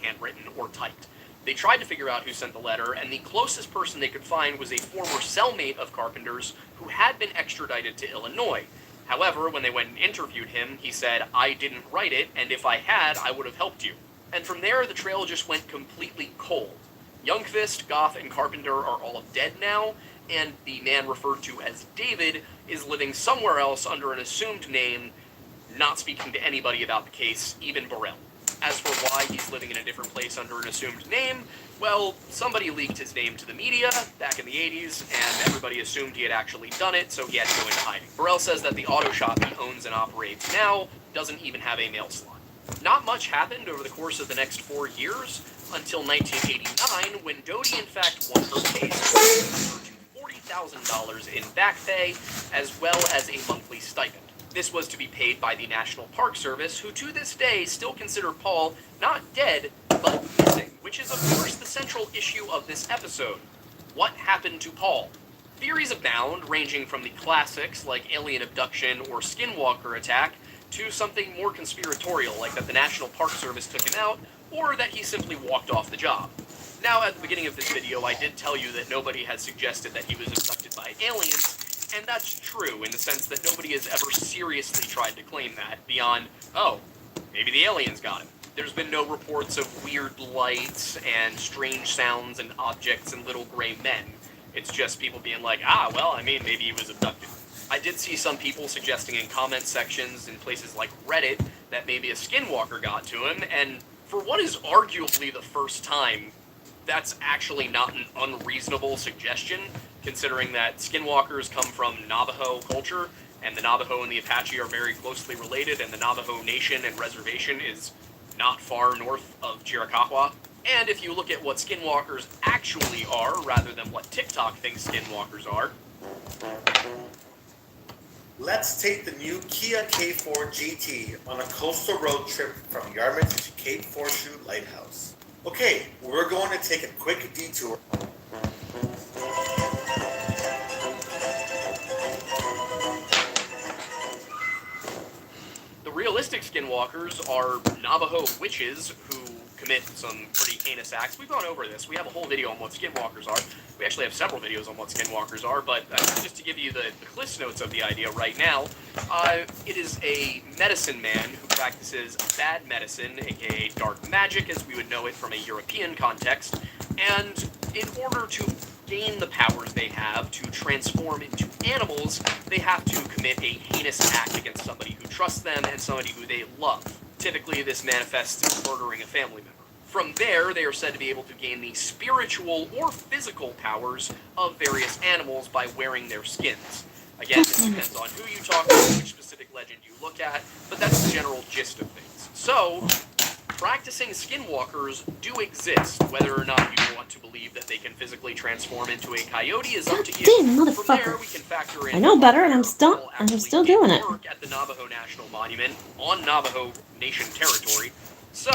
handwritten or typed. They tried to figure out who sent the letter, and the closest person they could find was a former cellmate of Carpenter's who had been extradited to Illinois. However, when they went and interviewed him, he said, "I didn't write it, and if I had, I would have helped you." And from there, the trail just went completely cold. Youngfist, Goff, and Carpenter are all dead now, and the man referred to as David is living somewhere else under an assumed name, not speaking to anybody about the case, even Burrell. As for why he's living in a different place under an assumed name, well, somebody leaked his name to the media back in the 80s, and everybody assumed he had actually done it, so he had to go into hiding. Burrell says that the auto shop he owns and operates now doesn't even have a mail slot. Not much happened over the course of the next 4 years, until 1989, when Doty in fact won her case, $40,000 in back pay, as well as a monthly stipend. This was to be paid by the National Park Service, who to this day still consider Paul not dead, but missing, which is of course the central issue of this episode. What happened to Paul? Theories abound, ranging from the classics like alien abduction or skinwalker attack, to something more conspiratorial like that the National Park Service took him out, or that he simply walked off the job. Now, at the beginning of this video, I did tell you that nobody has suggested that he was abducted by aliens, and that's true in the sense that nobody has ever seriously tried to claim that, beyond, oh, maybe the aliens got him. There's been no reports of weird lights and strange sounds and objects and little gray men. It's just people being like, maybe he was abducted. I did see some people suggesting in comment sections in places like Reddit that maybe a skinwalker got to him, and for what is arguably the first time, that's actually not an unreasonable suggestion, considering that skinwalkers come from Navajo culture, and the Navajo and the Apache are very closely related, and the Navajo Nation and reservation is not far north of Chiricahua. And if you look at what skinwalkers actually are, rather than what TikTok thinks skinwalkers are... Let's take the new Kia K4 GT on a coastal road trip from Yarmouth to Cape Horseshoe Lighthouse. Okay, we're going to take a quick detour. The realistic skinwalkers are Navajo witches who commit some pretty heinous acts. We've gone over this. We have a whole video on what skinwalkers are. We actually have several videos on what skinwalkers are, but just to give you the Cliff Notes of the idea right now, it is a medicine man who practices bad medicine, aka dark magic as we would know it from a European context, and in order to gain the powers they have to transform into animals, they have to commit a heinous act against somebody who trusts them and somebody who they love. Typically, this manifests in murdering a family member. From there, they are said to be able to gain the spiritual or physical powers of various animals by wearing their skins. Again, this depends on who you talk to, which specific legend you look at, but that's the general gist of things. So, practicing skinwalkers do exist. Whether or not you want to believe that they can physically transform into a coyote is up to you. Damn, motherfucker. From there, we can factor in I know better, and I'm still doing it. Work at the Navajo National Monument on Navajo Nation territory. So,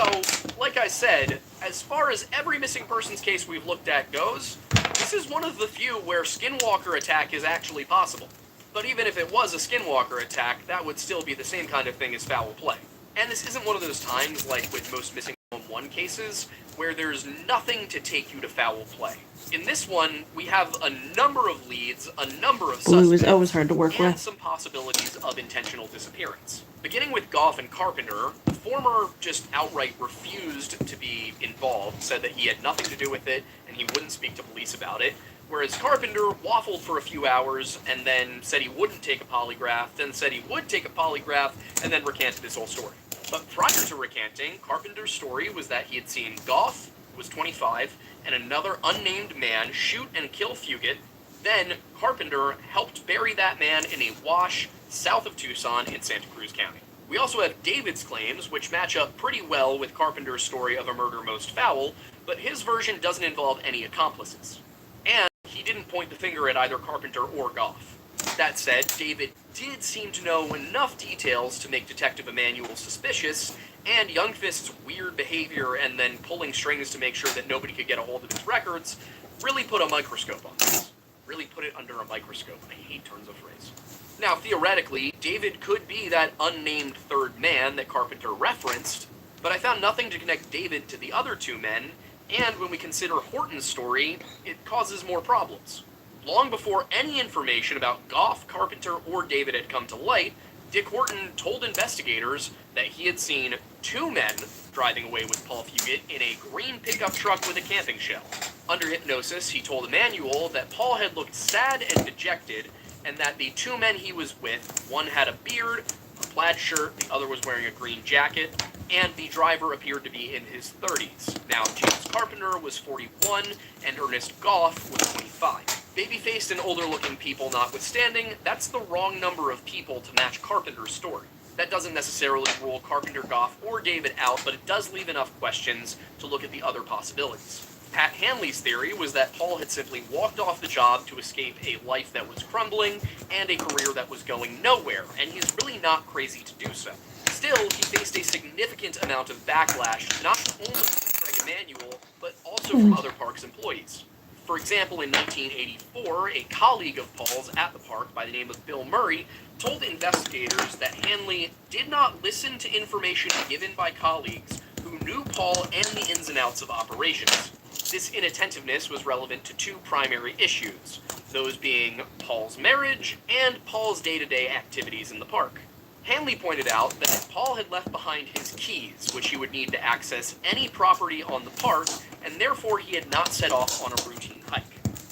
like I said, as far as every missing persons case we've looked at goes, this is one of the few where skinwalker attack is actually possible. But even if it was a skinwalker attack, that would still be the same kind of thing as foul play. And this isn't one of those times, like with most missing 911 cases, where there's nothing to take you to foul play. In this one, we have a number of leads, a number of suspects, It was always hard to work and with. some possibilities of intentional disappearance. Beginning with Goff and Carpenter, the former just outright refused to be involved, said that he had nothing to do with it, and he wouldn't speak to police about it, whereas Carpenter waffled for a few hours, and then said he wouldn't take a polygraph, then said he would take a polygraph, and then recanted his whole story. But prior to recanting, Carpenter's story was that he had seen Goff, who was 25, and another unnamed man shoot and kill Fugate. Then, Carpenter helped bury that man in a wash south of Tucson in Santa Cruz County. We also have David's claims, which match up pretty well with Carpenter's story of a murder most foul, but his version doesn't involve any accomplices. And he didn't point the finger at either Carpenter or Goff. That said, David did seem to know enough details to make Detective Emanuel suspicious, and Youngfist's weird behavior and then pulling strings to make sure that nobody could get a hold of his records really put a microscope on this. Really put it under a microscope. I hate turns of phrase. Now, theoretically, David could be that unnamed third man that Carpenter referenced, but I found nothing to connect David to the other two men, and when we consider Horton's story, it causes more problems. Long before any information about Goff, Carpenter, or David had come to light, Dick Horton told investigators that he had seen two men driving away with Paul Fugate in a green pickup truck with a camping shell. Under hypnosis, he told Emanuel that Paul had looked sad and dejected, and that the two men he was with, one had a beard, a plaid shirt, the other was wearing a green jacket, and the driver appeared to be in his 30s. Now, James Carpenter was 41, and Ernest Goff was 25. Baby-faced and older-looking people notwithstanding, that's the wrong number of people to match Carpenter's story. That doesn't necessarily rule Carpenter, Goff, or David out, but it does leave enough questions to look at the other possibilities. Pat Hanley's theory was that Paul had simply walked off the job to escape a life that was crumbling and a career that was going nowhere, and he's really not crazy to do so. Still, he faced a significant amount of backlash, not only from Craig Emanuel, but also from other park's employees. For example, in 1984, a colleague of Paul's at the park by the name of Bill Murray told investigators that Hanley did not listen to information given by colleagues who knew Paul and the ins and outs of operations. This inattentiveness was relevant to two primary issues, those being Paul's marriage and Paul's day-to-day activities in the park. Hanley pointed out that Paul had left behind his keys, which he would need to access any property on the park, and therefore he had not set off on a routine hike.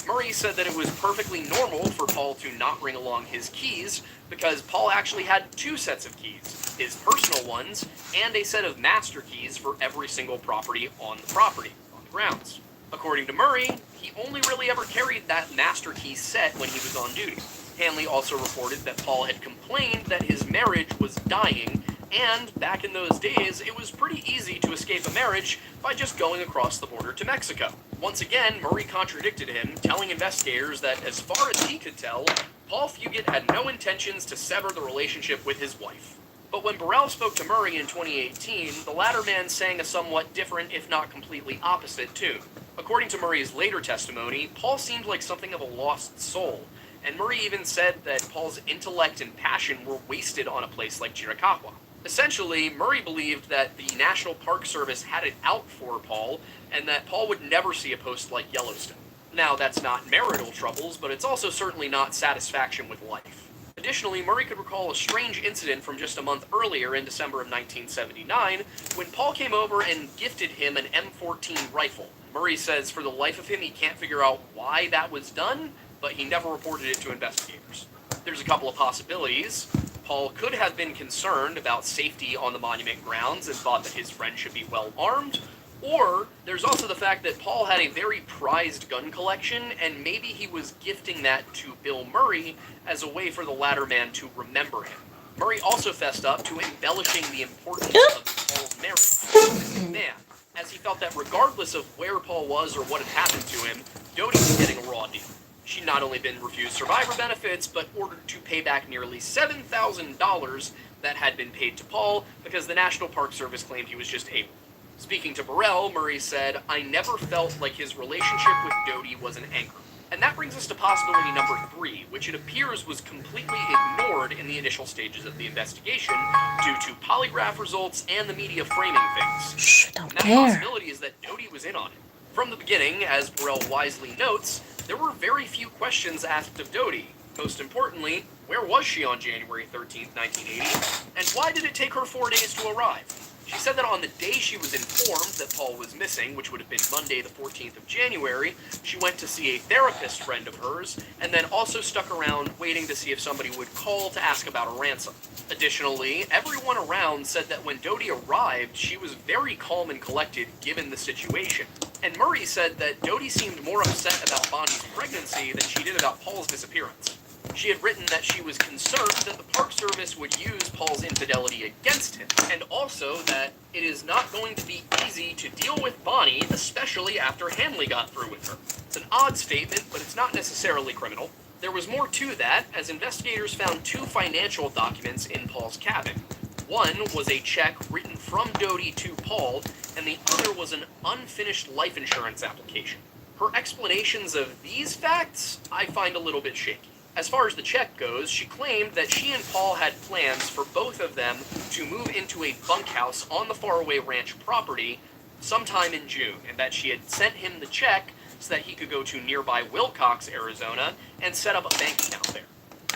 Murray said that it was perfectly normal for Paul to not bring along his keys, because Paul actually had two sets of keys, his personal ones, and a set of master keys for every single property on the grounds. According to Murray, he only really ever carried that master key set when he was on duty. Hanley also reported that Paul had complained that his marriage was dying, and back in those days, it was pretty easy to escape a marriage by just going across the border to Mexico. Once again, Murray contradicted him, telling investigators that as far as he could tell, Paul Fugate had no intentions to sever the relationship with his wife. But when Burrell spoke to Murray in 2018, the latter man sang a somewhat different, if not completely opposite, tune. According to Murray's later testimony, Paul seemed like something of a lost soul, and Murray even said that Paul's intellect and passion were wasted on a place like Chiricahua. Essentially, Murray believed that the National Park Service had it out for Paul, and that Paul would never see a post like Yellowstone. Now, that's not marital troubles, but it's also certainly not satisfaction with life. Additionally, Murray could recall a strange incident from just a month earlier in December of 1979, when Paul came over and gifted him an M14 rifle. Murray says for the life of him he can't figure out why that was done, but he never reported it to investigators. There's a couple of possibilities. Paul could have been concerned about safety on the monument grounds and thought that his friend should be well armed, or there's also the fact that Paul had a very prized gun collection, and maybe he was gifting that to Bill Murray as a way for the latter man to remember him. Murray also fessed up to embellishing the importance of Paul's marriage with his man, as he felt that regardless of where Paul was or what had happened to him, Dodie was getting a raw deal. She'd not only been refused survivor benefits, but ordered to pay back nearly $7,000 that had been paid to Paul because the National Park Service claimed he was just able. Speaking to Burrell, Murray said, "I never felt like his relationship with Dodie was an anchor." And that brings us to possibility number 3, which it appears was completely ignored in the initial stages of the investigation due to polygraph results and the media framing things. Shh, don't and that care. possibility is that Dodie was in on it. From the beginning, as Burrell wisely notes, there were very few questions asked of Dodie. Most importantly, where was she on January 13th, 1980, and why did it take her 4 days to arrive? She said that on the day she was informed that Paul was missing, which would have been Monday the 14th of January, she went to see a therapist friend of hers, and then also stuck around waiting to see if somebody would call to ask about a ransom. Additionally, everyone around said that when Dodie arrived, she was very calm and collected given the situation. And Murray said that Dodie seemed more upset about Bonnie's pregnancy than she did about Paul's disappearance. She had written that she was concerned that the Park Service would use Paul's infidelity against him, and also that it is not going to be easy to deal with Bonnie, especially after Hanley got through with her. It's an odd statement, but it's not necessarily criminal. There was more to that, as investigators found 2 financial documents in Paul's cabin. One was a check written from Dodie to Paul, and the other was an unfinished life insurance application. Her explanations of these facts I find a little bit shaky. As far as the check goes, she claimed that she and Paul had plans for both of them to move into a bunkhouse on the faraway ranch property sometime in June, and that she had sent him the check so that he could go to nearby Wilcox, Arizona, and set up a bank account there.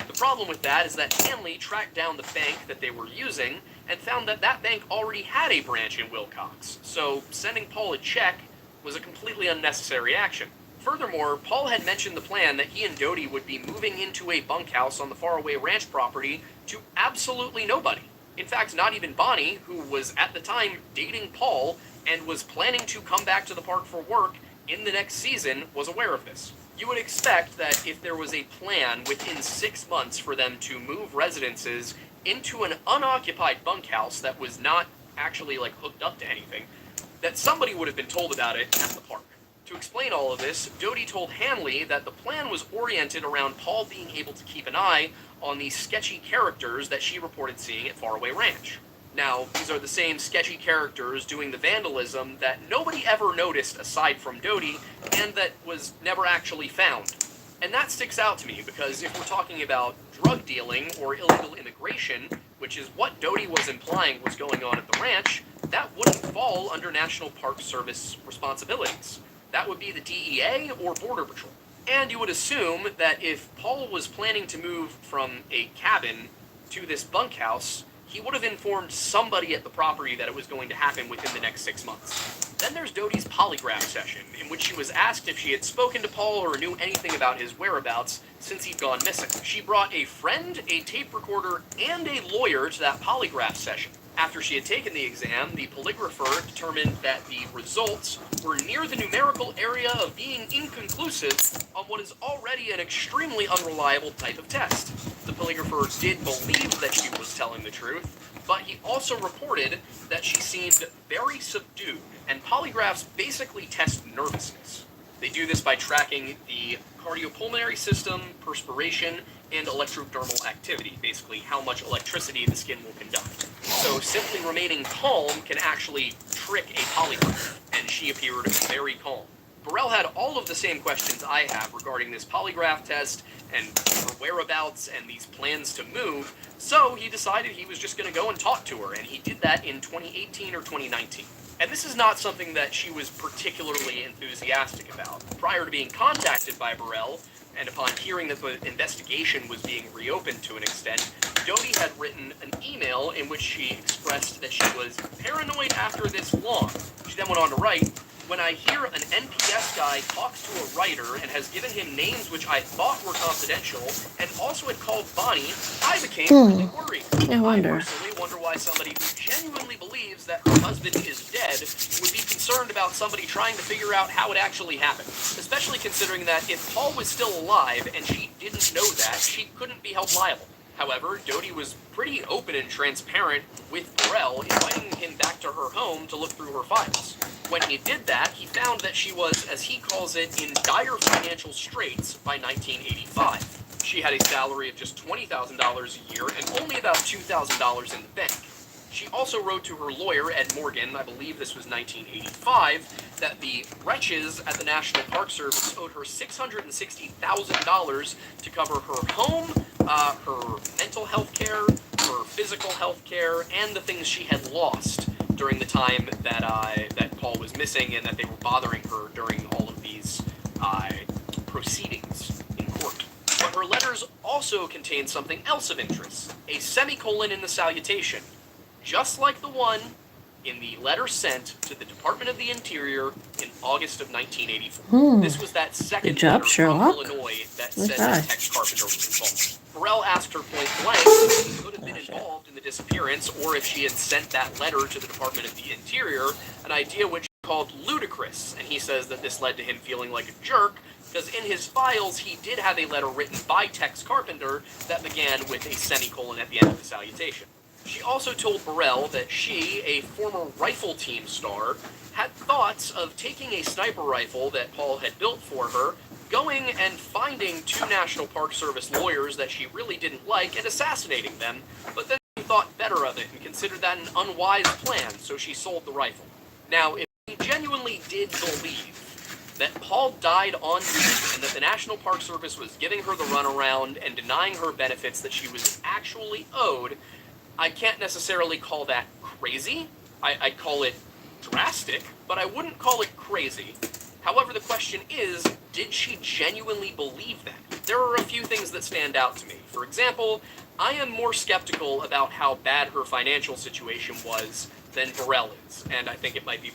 The problem with that is that Hanley tracked down the bank that they were using and found that that bank already had a branch in Wilcox, so sending Paul a check was a completely unnecessary action. Furthermore, Paul had mentioned the plan that he and Dodie would be moving into a bunkhouse on the faraway ranch property to absolutely nobody. In fact, not even Bonnie, who was at the time dating Paul and was planning to come back to the park for work in the next season, was aware of this. You would expect that if there was a plan within 6 months for them to move residences into an unoccupied bunkhouse that was not actually like hooked up to anything, that somebody would have been told about it at the park. To explain all of this, Dodie told Hanley that the plan was oriented around Paul being able to keep an eye on the sketchy characters that she reported seeing at Faraway Ranch. Now, these are the same sketchy characters doing the vandalism that nobody ever noticed aside from Dodie, and that was never actually found. And that sticks out to me, because if we're talking about drug dealing or illegal immigration, which is what Dodie was implying was going on at the ranch, that wouldn't fall under National Park Service responsibilities. That would be the DEA or Border Patrol. And you would assume that if Paul was planning to move from a cabin to this bunkhouse, he would have informed somebody at the property that it was going to happen within the next 6 months. Then there's Dodie's polygraph session, in which she was asked if she had spoken to Paul or knew anything about his whereabouts since he'd gone missing. She brought a friend, a tape recorder, and a lawyer to that polygraph session. After she had taken the exam, the polygrapher determined that the results were near the numerical area of being inconclusive on what is already an extremely unreliable type of test. The polygrapher did believe that she was telling the truth, but he also reported that she seemed very subdued, and polygraphs basically test nervousness. They do this by tracking the cardiopulmonary system, perspiration, and electrodermal activity, basically how much electricity the skin will conduct. So simply remaining calm can actually trick a polygraph, and she appeared very calm. Burrell had all of the same questions I have regarding this polygraph test and her whereabouts and these plans to move, so he decided he was just going to go and talk to her, and he did that in 2018 or 2019. And this is not something that she was particularly enthusiastic about. Prior to being contacted by Burrell, and upon hearing that the investigation was being reopened to an extent, Dodie had written an email in which she expressed that she was paranoid after this long. She then went on to write, "When I hear an NPS guy talks to a writer and has given him names which I thought were confidential, and also had called Bonnie, I became really worried. I personally wonder why somebody who genuinely believes that her husband is dead would be concerned about somebody trying to figure out how it actually happened, especially considering that if Paul was still alive and she didn't know that, she couldn't be held liable." However, Dodie was pretty open and transparent with Burrell, inviting him back to her home to look through her files. When he did that, he found that she was, as he calls it, in dire financial straits by 1985. She had a salary of just $20,000 a year and only about $2,000 in the bank. She also wrote to her lawyer, Ed Morgan, I believe this was 1985, that the wretches at the National Park Service owed her $660,000 to cover her home, her mental health care, her physical health care, and the things she had lost during the time that Paul was missing and that they were bothering her during all of these proceedings in court. But her letters also contained something else of interest, a semicolon in the salutation, just like the one in the letter sent to the Department of the Interior in August of 1984. This was that second letter from Illinois that said that Tex Carpenter was involved. Burrell asked her point blank if she could have been involved in the disappearance or if she had sent that letter to the Department of the Interior, an idea which he called ludicrous, and he says that this led to him feeling like a jerk, because in his files he did have a letter written by Tex Carpenter that began with a semicolon at the end of the salutation. She also told Burrell that she, a former rifle team star, had thoughts of taking a sniper rifle that Paul had built for her, going and finding two National Park Service lawyers that she really didn't like and assassinating them, but then she thought better of it and considered that an unwise plan, so she sold the rifle. Now, if she genuinely did believe that Paul died on leave and that the National Park Service was giving her the runaround and denying her benefits that she was actually owed, I can't necessarily call that crazy. I'd call it drastic, but I wouldn't call it crazy. However, the question is, did she genuinely believe that? There are a few things that stand out to me. For example, I am more skeptical about how bad her financial situation was than Burrell is, and I think it might be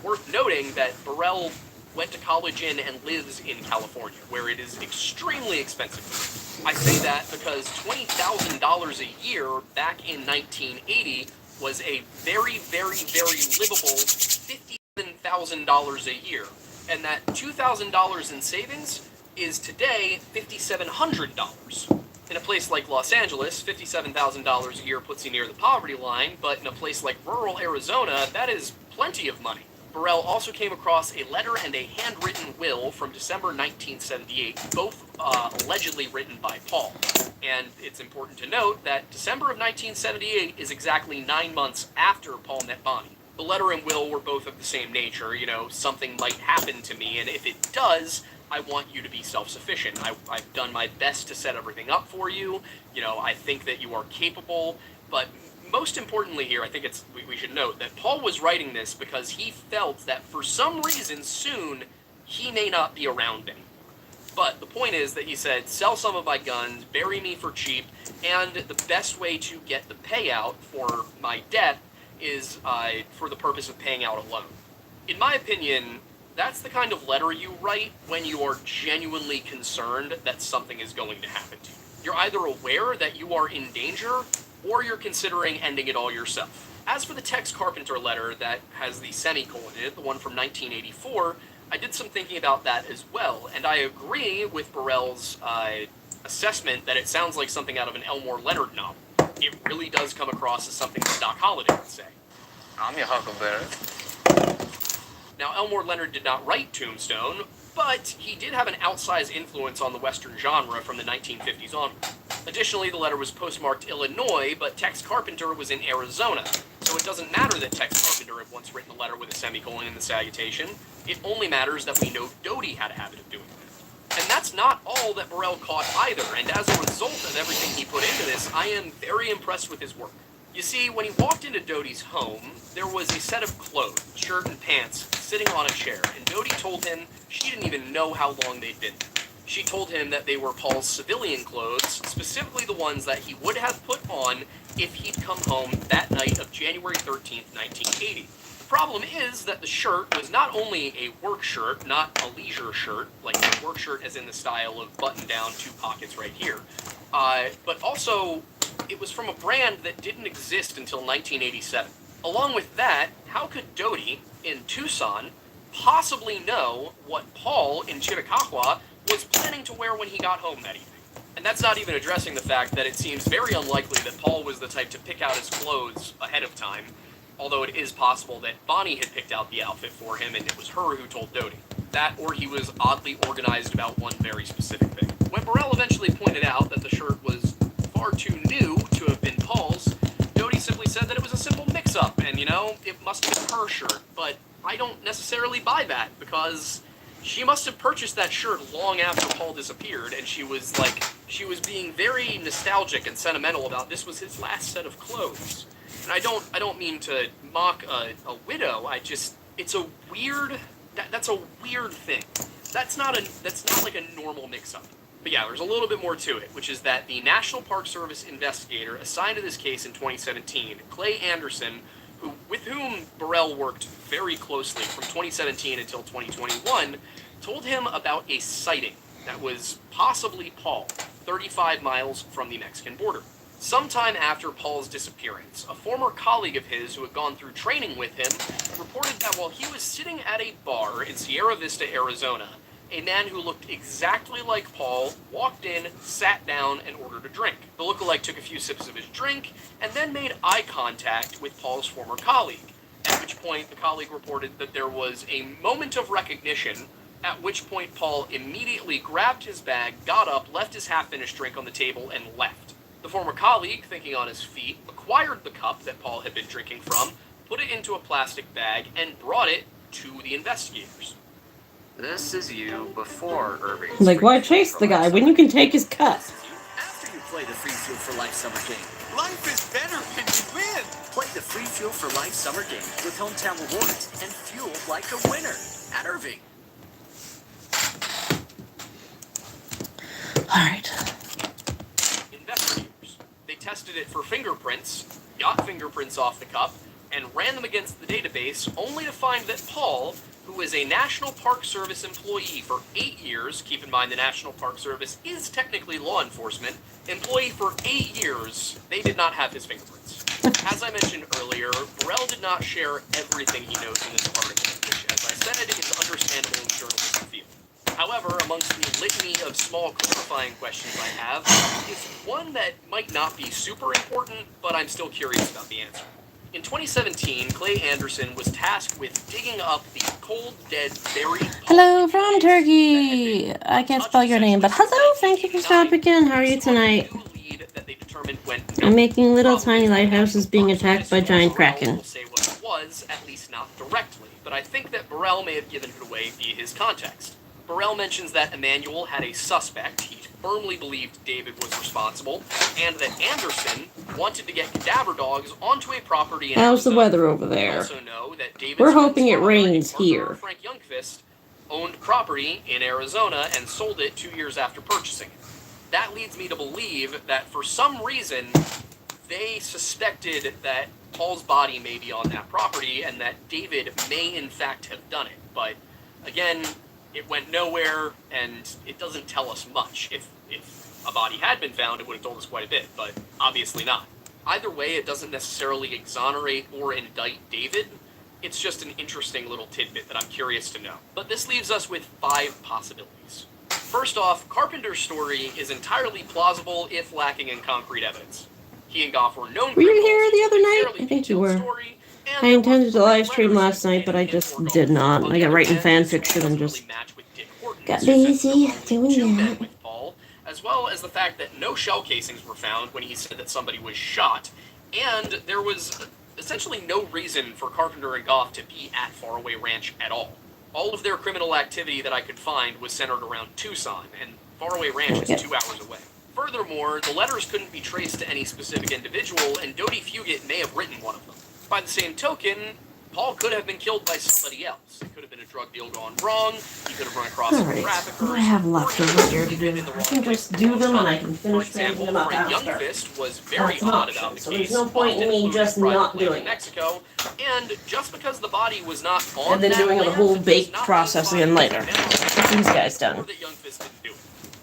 worth noting that Burrell went to college in and lives in California, where it is extremely expensive. I say that because $20,000 a year back in 1980 was a very, very, very livable $57,000 a year. And that $2,000 in savings is today $5,700. In a place like Los Angeles, $57,000 a year puts you near the poverty line, but in a place like rural Arizona, that is plenty of money. Burrell also came across a letter and a handwritten will from December 1978, both allegedly written by Paul. And it's important to note that December of 1978 is exactly 9 months after Paul met Bonnie. The letter and will were both of the same nature, something might happen to me, and if it does, I want you to be self-sufficient. I've done my best to set everything up for you. I think that you are capable, but most importantly here, I think we should note that Paul was writing this because he felt that for some reason soon he may not be around anymore. But the point is that he said, sell some of my guns, bury me for cheap, and the best way to get the payout for my death is for the purpose of paying out a loan. In my opinion, that's the kind of letter you write when you are genuinely concerned that something is going to happen to you. You're either aware that you are in danger, or you're considering ending it all yourself. As for the Tex Carpenter letter that has the semicolon in it, the one from 1984, I did some thinking about that as well, and I agree with Burrell's assessment that it sounds like something out of an Elmore Leonard novel. It really does come across as something that Doc Holliday would say. I'm your Huckleberry. Now, Elmore Leonard did not write Tombstone, but he did have an outsized influence on the Western genre from the 1950s onward. Additionally, the letter was postmarked Illinois, but Tex Carpenter was in Arizona, so it doesn't matter that Tex Carpenter had once written a letter with a semicolon in the salutation. It only matters that we know Doty had a habit of doing that. And that's not all that Burrell caught either, and as a result of everything he put into this, I am very impressed with his work. You see, when he walked into Doty's home, there was a set of clothes, shirt and pants, sitting on a chair, and Doty told him she didn't even know how long they'd been there. She told him that they were Paul's civilian clothes, specifically the ones that he would have put on if he'd come home that night of January 13th, 1980. The problem is that the shirt was not only a work shirt, not a leisure shirt, like a work shirt as in the style of button down, 2 pockets right here, but also it was from a brand that didn't exist until 1987. Along with that, how could Doty, in Tucson, possibly know what Paul, in Chittacahua, was planning to wear when he got home that evening? And that's not even addressing the fact that it seems very unlikely that Paul was the type to pick out his clothes ahead of time, although it is possible that Bonnie had picked out the outfit for him and it was her who told Doty. That, or he was oddly organized about one very specific thing. When Burrell eventually pointed out that the shirt was far too new to have been Paul's, Doty simply said that it was a simple mix-up, and it must have been her shirt, but I don't necessarily buy that, because she must have purchased that shirt long after Paul disappeared, and she was being very nostalgic and sentimental about this was his last set of clothes. And I don't mean to mock a widow, it's a weird, that's a weird thing. That's not like a normal mix-up. But yeah, there's a little bit more to it, which is that the National Park Service investigator assigned to this case in 2017, Clay Anderson, with whom Burrell worked very closely from 2017 until 2021, told him about a sighting that was possibly Paul, 35 miles from the Mexican border. Sometime after Paul's disappearance, a former colleague of his who had gone through training with him reported that while he was sitting at a bar in Sierra Vista, Arizona, a man who looked exactly like Paul walked in, sat down, and ordered a drink. The lookalike took a few sips of his drink, and then made eye contact with Paul's former colleague, at which point the colleague reported that there was a moment of recognition, at which point Paul immediately grabbed his bag, got up, left his half-finished drink on the table, and left. The former colleague, thinking on his feet, acquired the cup that Paul had been drinking from, put it into a plastic bag, and brought it to the investigators. This is you before Irving. Like, why chase the guy when you can take his cup? After you play the Free Fuel for Life summer game. Life is better when you win. Play the Free Fuel for Life summer game with hometown rewards and fuel like a winner at Irving. Alright. Investigators. They tested it for fingerprints, got fingerprints off the cup, and ran them against the database, only to find that Paul who was a National Park Service employee for 8 years. Keep in mind the National Park Service is technically law enforcement. Employee for 8 years, they did not have his fingerprints. As I mentioned earlier, Burrell did not share everything he knows in this article, which, as I said, is understandable in the journalism field. However, amongst the litany of small clarifying questions I have, is one that might not be super important, but I'm still curious about the answer. In 2017, Clay Anderson was tasked with digging up the cold, dead, buried... Hello from Turkey! I can't spell your name, but hello! Thank you for stopping in. How are you tonight? I'm making little tiny lighthouses being attacked by giant kraken. Will say what it was, at least not directly, but I think that Burrell may have given it away via his context. Burrell mentions that Emanuel had a suspect. He firmly believed David was responsible, and that Anderson wanted to get cadaver dogs onto a property in How's the Arizona. weather over We there? also know that David's We're hoping it father, rains partner here. Frank Youngfist, owned property in Arizona and sold it 2 years after purchasing it. That leads me to believe that for some reason, they suspected that Paul's body may be on that property and that David may in fact have done it. But again, it went nowhere, and it doesn't tell us much. If a body had been found, it would have told us quite a bit, but obviously not. Either way, it doesn't necessarily exonerate or indict David. It's just an interesting little tidbit that I'm curious to know. But this leaves us with 5 possibilities. First off, Carpenter's story is entirely plausible if lacking in concrete evidence. He and Goff were known Were you criminals, here the other night? fairly I think you detailed were. story, and I there intended were to live stream letters last night, but I and just were did gone. not. On I the got other right in hand, fan this fiction doesn't and just really match with Dick Horton, got who said busy there were only doing 2 men that. with Paul, as well as the fact that no shell casings were found when he said that somebody was shot, and there was essentially no reason for Carpenter and Goff to be at Faraway Ranch at all. All of their criminal activity that I could find was centered around Tucson, and Faraway Ranch is 2 hours away. Furthermore, the letters couldn't be traced to any specific individual, and Dodie Fugate may have written one of them. By the same token, Paul could have been killed by somebody else. It could have been a drug deal gone wrong, he could have run across some Alright, traffickers, what do I have left or he over could here have to been do? in the I wrong can place just at do the them and wrong I can time. finish For example, them up Frank after. Youngfist was very That's an odd option, about the so case. there's no point in often me included just private not land doing in it. Mexico, and just because the body was not on And then that doing the land whole does bake not process mean the again body later. was never on Get these guys or done. that Youngfist didn't do it.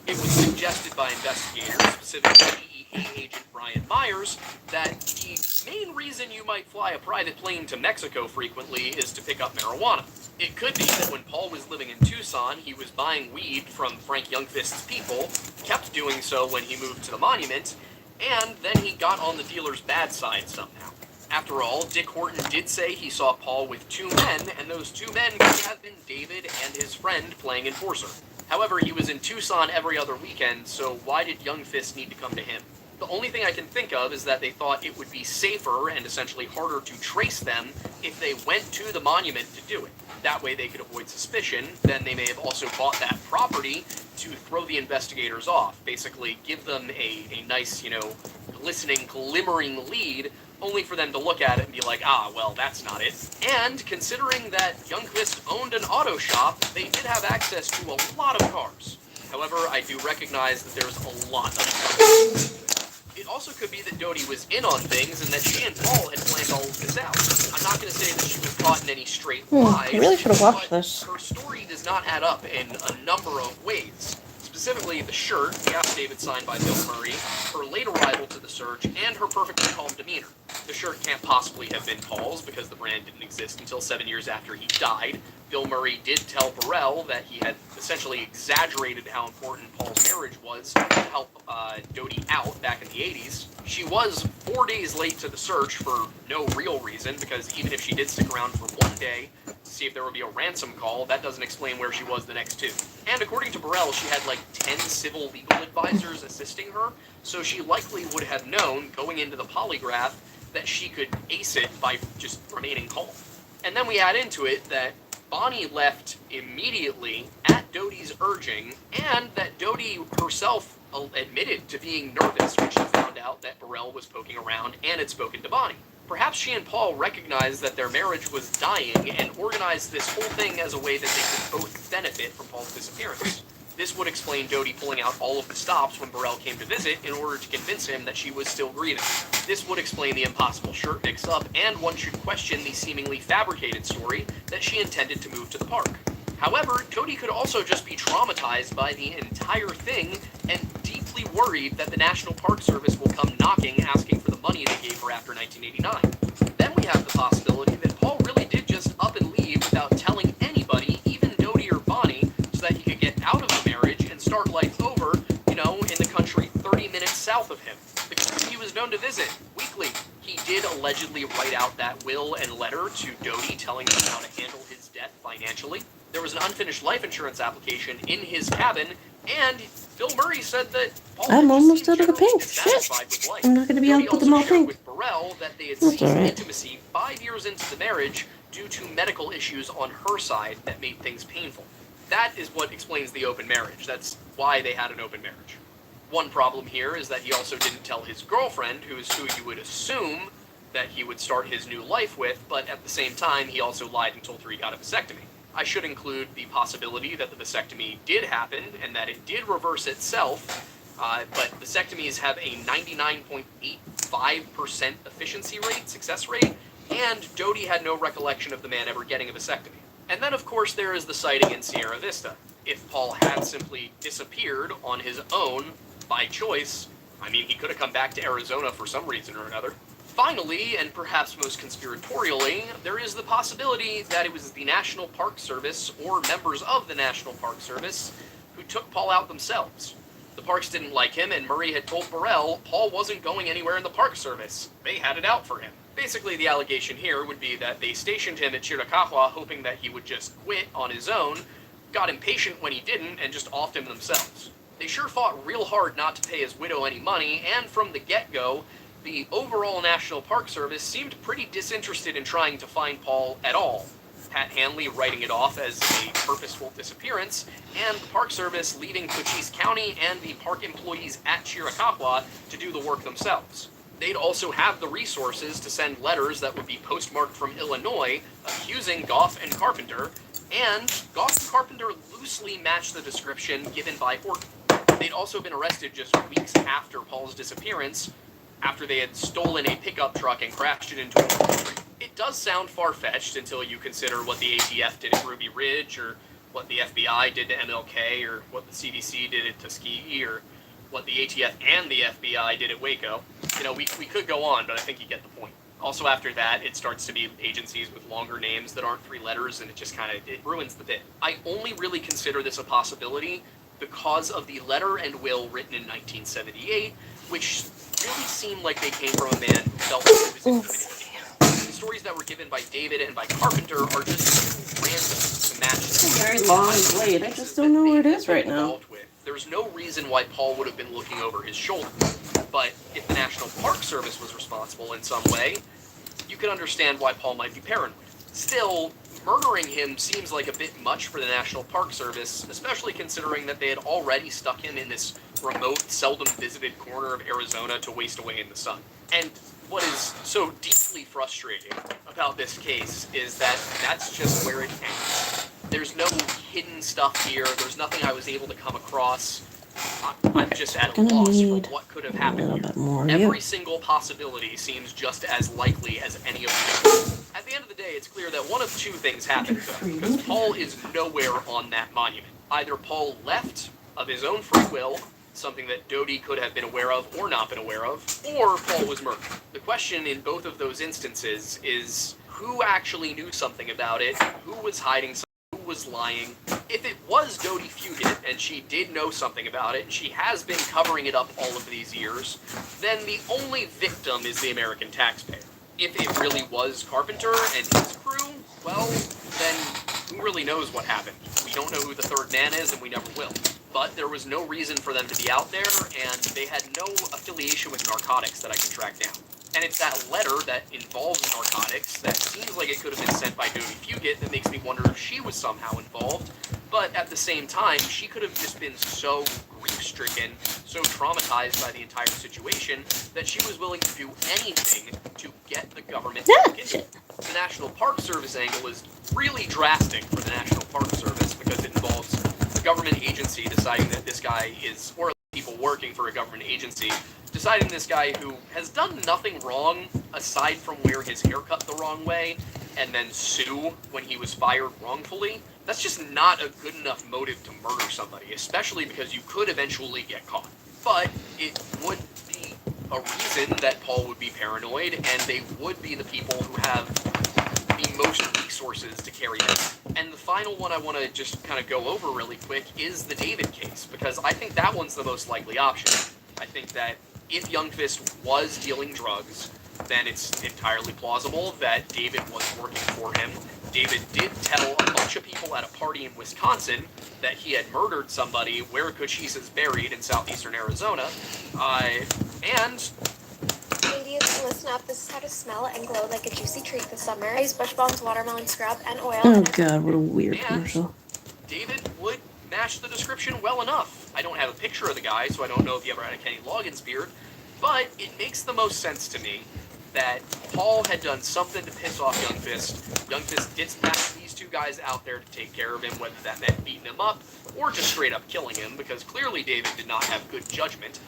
It was suggested by investigators, specifically DEA agent Brian Myers, that the main reason you might fly a private plane to Mexico frequently is to pick up marijuana. It could be that when Paul was living in Tucson, he was buying weed from Frank Youngfist's people, kept doing so when he moved to the monument, and then he got on the dealer's bad side somehow. After all, Dick Horton did say he saw Paul with 2 men, and those 2 men could have been David and his friend playing enforcer. However, he was in Tucson every other weekend, so why did Youngfist need to come to him? The only thing I can think of is that they thought it would be safer and essentially harder to trace them if they went to the monument to do it. That way they could avoid suspicion. Then they may have also bought that property to throw the investigators off. Basically give them a nice, glistening, glimmering lead, only for them to look at it and be like, ah, well, that's not it. And considering that Youngfist owned an auto shop, they did have access to a lot of cars. However, I do recognize that there's a lot of cars. It also could be that Dodie was in on things and that she and Paul had planned all of this out. I'm not going to say that she was caught in any straight lies. I really should have watched but this. her story does not add up in a number of ways. Specifically, the shirt, the affidavit signed by Bill Murray, her late arrival to the search, and her perfectly calm demeanor. The shirt can't possibly have been Paul's because the brand didn't exist until 7 years after he died. Bill Murray did tell Burrell that he had essentially exaggerated how important Paul's marriage was to help Dodie out back in the 80s. She was 4 days late to the search for no real reason, because even if she did stick around for 1 day to see if there would be a ransom call, that doesn't explain where she was the next 2. And according to Burrell, she had like 10 civil legal advisors assisting her, so she likely would have known, going into the polygraph, that she could ace it by just remaining calm. And then we add into it that Bonnie left immediately at Dodie's urging, and that Dodie herself admitted to being nervous when she found out that Burrell was poking around and had spoken to Bonnie. Perhaps she and Paul recognized that their marriage was dying and organized this whole thing as a way that they could both benefit from Paul's disappearance. This would explain Dodie pulling out all of the stops when Burrell came to visit in order to convince him that she was still grieving. This would explain the impossible shirt mix-up, and one should question the seemingly fabricated story that she intended to move to the park. However, Dodie could also just be traumatized by the entire thing and deeply worried that the National Park Service will come knocking asking for the money they gave her after 1989. Then we have the possibility that Paul really did just up and leave without telling anybody, even Dodie or Bonnie, so that he could get out of the marriage and start life over, in the country 30 minutes south of him. The country he was known to visit weekly. He did allegedly write out that will and letter to Dodie telling him how to handle his death financially. There was an unfinished life insurance application in his cabin, and Bill Murray said that Paul I'm almost out of the pink. Shit. I'm not going to be able to put them all pink. With Burrell that they had That's ceased alright. intimacy 5 years into the marriage due to medical issues on her side that made things painful. That is what explains the open marriage. That's why they had an open marriage. One problem here is that he also didn't tell his girlfriend, who is who you would assume that he would start his new life with, but at the same time, he also lied and told her he got a vasectomy. I should include the possibility that the vasectomy did happen and that it did reverse itself, but vasectomies have a 99.85% efficiency rate, success rate, and Dodie had no recollection of the man ever getting a vasectomy. And then, of course, there is the sighting in Sierra Vista. If Paul had simply disappeared on his own, by choice, he could have come back to Arizona for some reason or another. Finally, and perhaps most conspiratorially, there is the possibility that it was the National Park Service or members of the National Park Service who took Paul out themselves. The parks didn't like him, and Murray had told Burrell Paul wasn't going anywhere in the Park Service. They had it out for him. Basically, the allegation here would be that they stationed him at Chiricahua hoping that he would just quit on his own, got impatient when he didn't, and just offed him themselves. They sure fought real hard not to pay his widow any money, and from the get-go, the overall National Park Service seemed pretty disinterested in trying to find Paul at all. Pat Hanley writing it off as a purposeful disappearance, and the Park Service leaving Cochise County and the park employees at Chiricahua to do the work themselves. They'd also have the resources to send letters that would be postmarked from Illinois accusing Goff and Carpenter, and Goff and Carpenter loosely matched the description given by Horton. They'd also been arrested just weeks after Paul's disappearance, after they had stolen a pickup truck and crashed it into a tree. It does sound far-fetched until you consider what the ATF did at Ruby Ridge, or what the FBI did to MLK, or what the CDC did at Tuskegee, or what the ATF and the FBI did at Waco. We could go on, but I think you get the point. Also after that, it starts to be agencies with longer names that aren't 3 letters, and it just it ruins the bit. I only really consider this a possibility because of the letter and will written in 1978, which really seemed like they came from a man who felt like he was intimidated. The stories that were given by David and by Carpenter are just random to match. It's a very long blade. I just don't know where it is right now. There's no reason why Paul would have been looking over his shoulder. But if the National Park Service was responsible in some way, you can understand why Paul might be paranoid. Still, murdering him seems like a bit much for the National Park Service, especially considering that they had already stuck him in this remote, seldom visited corner of Arizona to waste away in the sun. And what is so deeply frustrating about this case is that that's just where it ends. There's no hidden stuff here. There's nothing I was able to come across. I'm just at a loss for what could have happened here. Every single possibility seems just as likely as any of them. At the end of the day, it's clear that one of 2 things happened, though, because Paul is nowhere on that monument. Either Paul left of his own free will, something that Dodie could have been aware of or not been aware of, or Paul was murdered. The question in both of those instances is who actually knew something about it, who was hiding something, who was lying. If it was Dodie Fugate, and she did know something about it, and she has been covering it up all of these years, then the only victim is the American taxpayer. If it really was Carpenter and his crew, well, then who really knows what happened? We don't know who the third man is, and we never will. But there was no reason for them to be out there, and they had no affiliation with narcotics that I could track down. And it's that letter that involves narcotics that seems like it could have been sent by Dodie Fugate that makes me wonder if she was somehow involved. But at the same time, she could have just been so grief-stricken, so traumatized by the entire situation, that she was willing to do anything to get the government back in. The National Park Service angle is really drastic for the National Park Service because it involves a government agency deciding that this guy is, or people working for a government agency, deciding this guy who has done nothing wrong aside from wear his haircut the wrong way and then sue when he was fired wrongfully, that's just not a good enough motive to murder somebody, especially because you could eventually get caught. But it would be a reason that Paul would be paranoid, and they would be the people who have the most resources to carry out. And the final one I want to just kind of go over really quick is the David case, because I think that one's the most likely option. I think that if Youngfist was dealing drugs, then it's entirely plausible that David was working for him. David did tell a bunch of people at a party in Wisconsin that he had murdered somebody where Cochise is buried in southeastern Arizona, and... Ladies, listen up. This is how to smell and glow like a juicy treat this summer. I use Bush Bombs watermelon scrub and oil. Oh god, what a weird and commercial. David would match the description well enough. I don't have a picture of the guy, so I don't know if he ever had a Kenny Loggins beard, but it makes the most sense to me that Paul had done something to piss off Youngfist. Youngfist dispatched these two guys out there to take care of him, whether that meant beating him up or just straight up killing him, because clearly David did not have good judgment.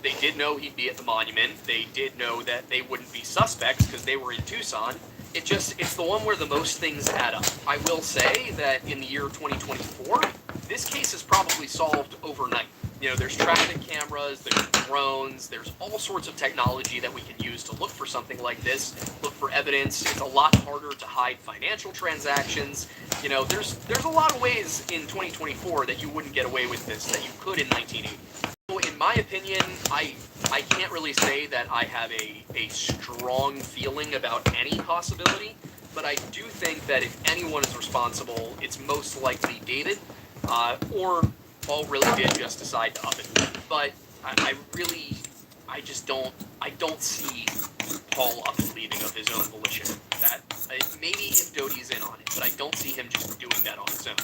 They did know he'd be at the monument. They did know that they wouldn't be suspects because they were in Tucson. It's the one where the most things add up. I will say that in the year 2024, this case is probably solved overnight. You know, there's traffic cameras, there's drones, there's all sorts of technology that we can use to look for something like this, look for evidence. It's a lot harder to hide financial transactions. You know, there's a lot of ways in 2024 that you wouldn't get away with this that you could in 1980. So in my opinion, I can't really say that I have a strong feeling about any possibility, but I do think that if anyone is responsible, it's most likely David, or Paul really did just decide to up it. But I don't see Paul up and leaving of his own volition. That maybe if Doty's in on it, but I don't see him just doing that on his own.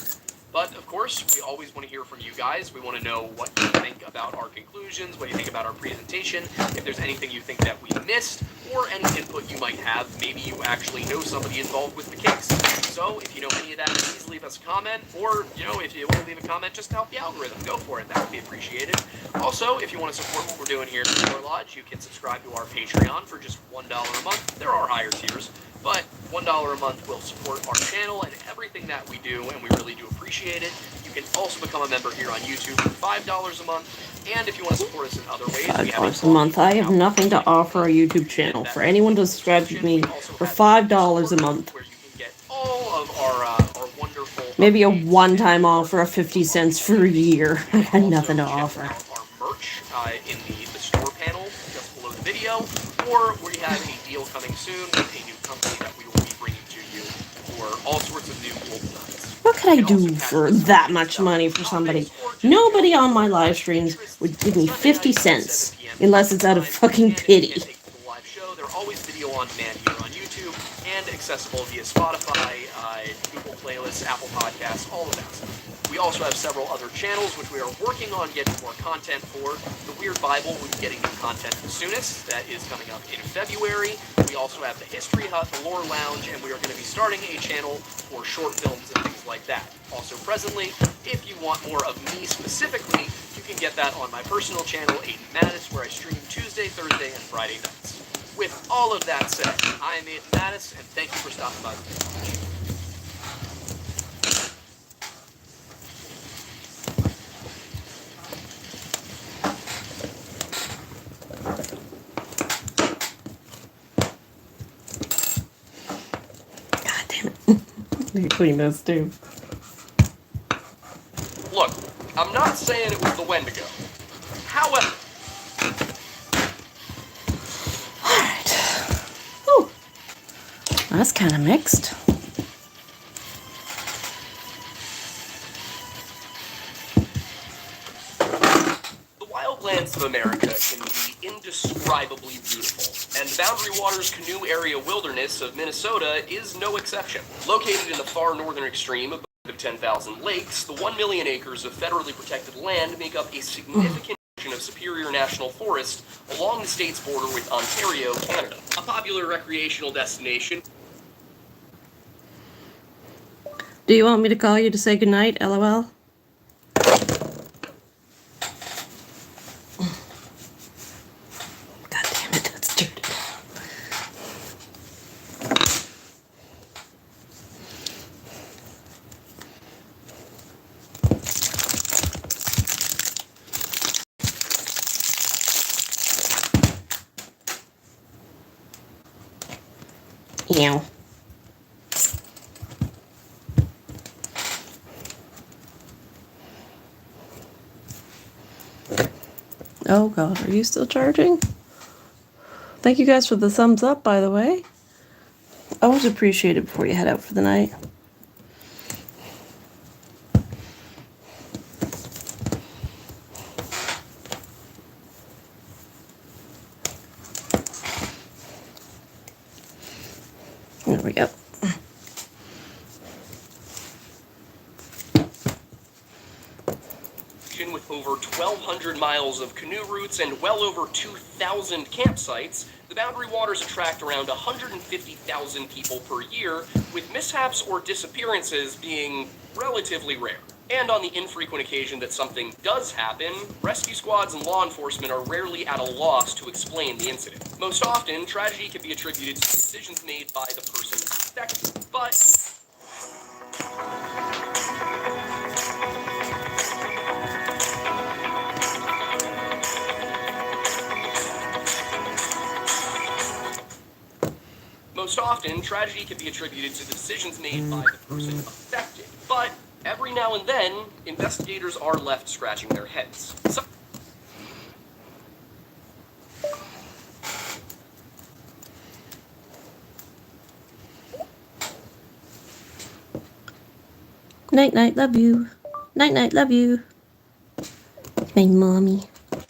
But, of course, we always want to hear from you guys. We want to know what you think about our conclusions, what you think about our presentation, if there's anything you think that we missed, or any input you might have. Maybe you actually know somebody involved with the case. So, if you know any of that, please leave us a comment, or, you know, if you want to leave a comment just to help the algorithm, go for it. That would be appreciated. Also, if you want to support what we're doing here at the Folklore Lodge, you can subscribe to our Patreon for just $1 a month. There are higher tiers, but $1 a month will support our channel and everything that we do, and we really do appreciate it. You can also become a member here on YouTube for $5 a month, and if you want to support us in other ways, we have $5 a month. I have nothing to offer our YouTube channel. For anyone to subscribe to me for $5 a month. Where you can get all of our wonderful... Maybe a one-time offer of 50 cents for a year. I got nothing to offer. Our merch in the store panel just below the video, or we have a deal coming soon with a new company that we will be bringing to you for all sorts of new cool designs. What could I do for that much money for somebody? Nobody on my live streams would give me 50 cents unless it's out of fucking pity. They're always video on demand here on YouTube and accessible via Spotify, Google Playlists, Apple Podcasts, all of that stuff. We also have several other channels which we are working on getting more content for. The Weird Bible will be getting new content the soonest. That is coming up in February. We also have the History Hut, the Lore Lounge, and we are going to be starting a channel for short films and things like that. Also presently, if you want more of me specifically, you can get that on my personal channel, Aiden Mattis, where I stream Tuesday, Thursday, and Friday nights. With all of that said, I am Aiden Mattis, and thank you for stopping by. God damn it. You clean this too. Look, I'm not saying it was the Wendigo. However... Alright. Oh. That's kind of mixed. The wildlands of America can be indescribably beautiful, and the Boundary Waters Canoe Area Wilderness of Minnesota is no exception. Located in the far northern extreme of 10,000 lakes, the 1 million acres of federally protected land make up a significant portion of Superior National Forest along the state's border with Ontario, Canada. A popular recreational destination. Do you want me to call you to say goodnight, LOL? Ew. Oh god, are you still charging? Thank you guys for the thumbs up, by the way. Always appreciate it before you head out for the night. There we go. With over 1,200 miles of canoe routes and well over 2,000 campsites, the Boundary Waters attract around 150,000 people per year, with mishaps or disappearances being relatively rare. And on the infrequent occasion that something does happen, rescue squads and law enforcement are rarely at a loss to explain the incident. Most often, tragedy can be attributed to decisions made by the person affected, but every now and then, investigators are left scratching their heads. Night-night, love you. Night-night, love you. My mommy.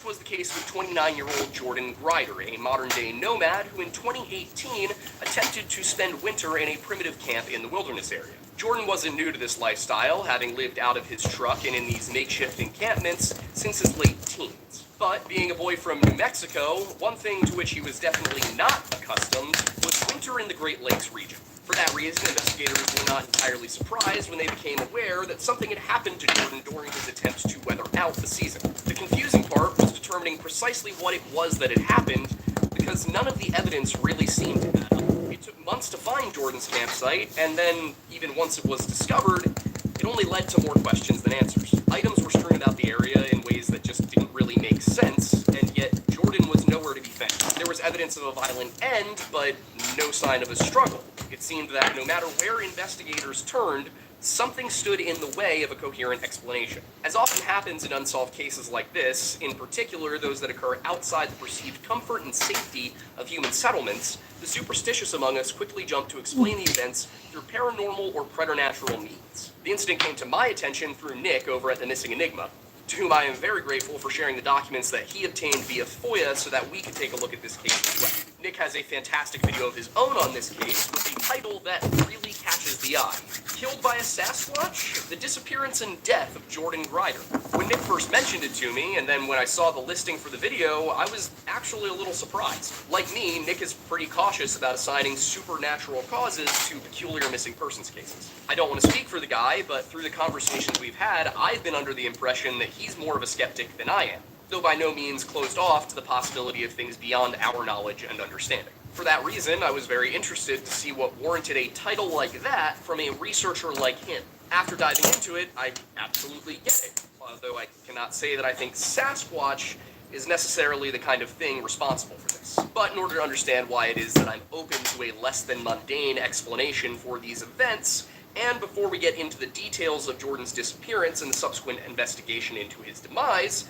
Was the case with 29-year-old Jordan Grider, a modern-day nomad who in 2018 attempted to spend winter in a primitive camp in the wilderness area. Jordan wasn't new to this lifestyle, having lived out of his truck and in these makeshift encampments since his late teens. But being a boy from New Mexico, one thing to which he was definitely not accustomed was winter in the Great Lakes region. For that reason, investigators were not entirely surprised when they became aware that something had happened to Jordan during his attempt to weather out the season. The confusing part was determining precisely what it was that had happened, because none of the evidence really seemed to add up. It took months to find Jordan's campsite, and then, even once it was discovered, it only led to more questions than answers. Items were strewn about the area in ways that just didn't really make sense, and yet Jordan was nowhere to be found. There was evidence of a violent end, but no sign of a struggle. It seemed that no matter where investigators turned, something stood in the way of a coherent explanation. As often happens in unsolved cases like this, in particular those that occur outside the perceived comfort and safety of human settlements, the superstitious among us quickly jump to explain the events through paranormal or preternatural means. The incident came to my attention through Nick over at The Missing Enigma, to whom I am very grateful for sharing the documents that he obtained via FOIA so that we could take a look at this case as well. Nick has a fantastic video of his own on this case with a title that really catches the eye. Killed by a Sasquatch? The Disappearance and Death of Jordan Grider. When Nick first mentioned it to me, and then when I saw the listing for the video, I was actually a little surprised. Like me, Nick is pretty cautious about assigning supernatural causes to peculiar missing persons cases. I don't want to speak for the guy, but through the conversations we've had, I've been under the impression that he's more of a skeptic than I am, though by no means closed off to the possibility of things beyond our knowledge and understanding. For that reason, I was very interested to see what warranted a title like that from a researcher like him. After diving into it, I absolutely get it, although I cannot say that I think Sasquatch is necessarily the kind of thing responsible for this. But in order to understand why it is that I'm open to a less than mundane explanation for these events, and before we get into the details of Jordan's disappearance and the subsequent investigation into his demise,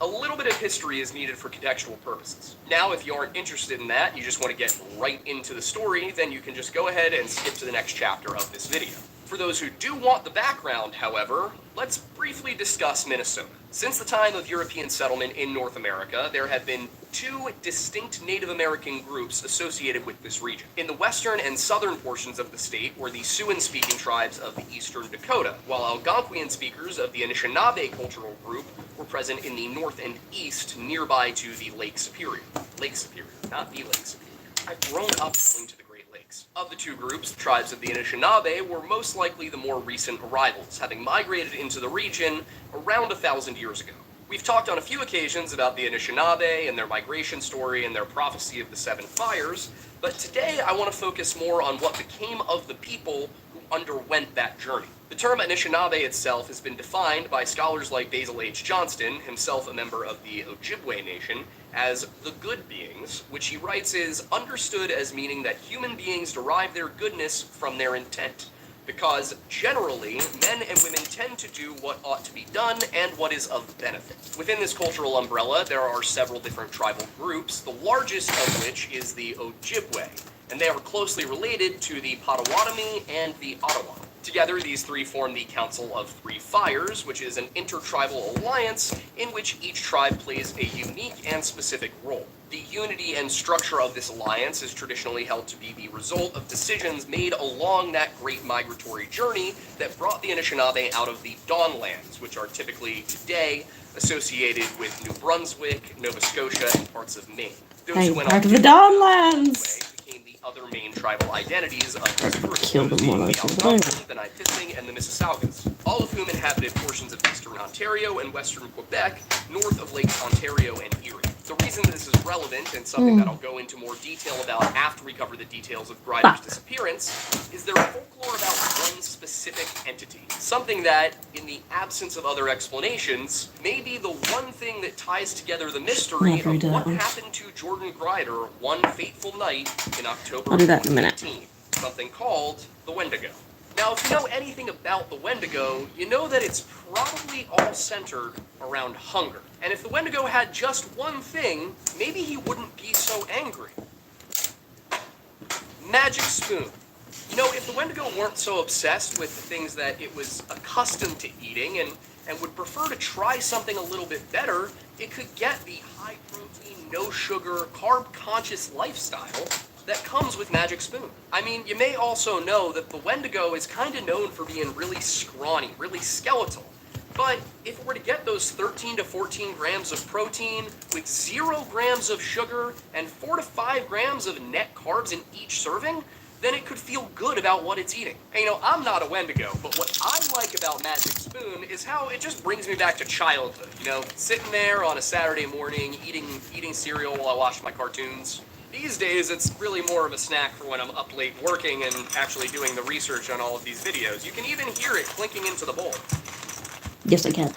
a little bit of history is needed for contextual purposes. Now, if you aren't interested in that, you just want to get right into the story, then you can just go ahead and skip to the next chapter of this video. For those who do want the background, however, let's briefly discuss Minnesota. Since the time of European settlement in North America, there have been two distinct Native American groups associated with this region. In the western and southern portions of the state were the Siouan-speaking tribes of the eastern Dakota, while Algonquian speakers of the Anishinaabe cultural group were present in the north and east, nearby to the Lake Superior. Lake Superior, not the Lake Superior. I've grown up going to the Great Lakes. Of the two groups, the tribes of the Anishinaabe were most likely the more recent arrivals, having migrated into the region around 1,000 years ago. We've talked on a few occasions about the Anishinaabe and their migration story and their prophecy of the Seven Fires, but today I want to focus more on what became of the people who underwent that journey. The term Anishinaabe itself has been defined by scholars like Basil H. Johnston, himself a member of the Ojibwe Nation, as the good beings, which he writes is understood as meaning that human beings derive their goodness from their intent, because generally, men and women tend to do what ought to be done and what is of benefit. Within this cultural umbrella, there are several different tribal groups, the largest of which is the Ojibwe, and they are closely related to the Potawatomi and the Ottawa. Together, these three form the Council of Three Fires, which is an intertribal alliance in which each tribe plays a unique and specific role. The unity and structure of this alliance is traditionally held to be the result of decisions made along that great migratory journey that brought the Anishinaabe out of the Dawnlands, which are typically today associated with New Brunswick, Nova Scotia, and parts of Maine. Those who went part on of the Dawnlands! became the other main tribal identities of this group, Killed them one the at a Algonquins, the Nipissing, and the Mississaugas, all of whom inhabited portions of eastern Ontario and western Quebec, north of Lakes Ontario and Erie. The reason this is relevant, and something that I'll go into more detail about after we cover the details of Grider's disappearance, is there folklore about one specific entity. Something that, in the absence of other explanations, may be the one thing that ties together the mystery of what happened to Jordan Grider one fateful night in October 2018. Something called the Wendigo. Now, if you know anything about the Wendigo, you know that it's probably all centered around hunger. And if the Wendigo had just one thing, maybe he wouldn't be so angry. Magic spoon. You know, if the Wendigo weren't so obsessed with the things that it was accustomed to eating and would prefer to try something a little bit better, it could get the high protein, no sugar, carb conscious lifestyle that comes with Magic Spoon. I mean, you may also know that the Wendigo is kind of known for being really scrawny, really skeletal. But if it were to get those 13 to 14 grams of protein with 0 grams of sugar and 4 to 5 grams of net carbs in each serving, then it could feel good about what it's eating. And, you know, I'm not a Wendigo, but what I like about Magic Spoon is how it just brings me back to childhood. You know, sitting there on a Saturday morning, eating cereal while I watch my cartoons. These days, it's really more of a snack for when I'm up late working and actually doing the research on all of these videos. You can even hear it clinking into the bowl. Yes, I can.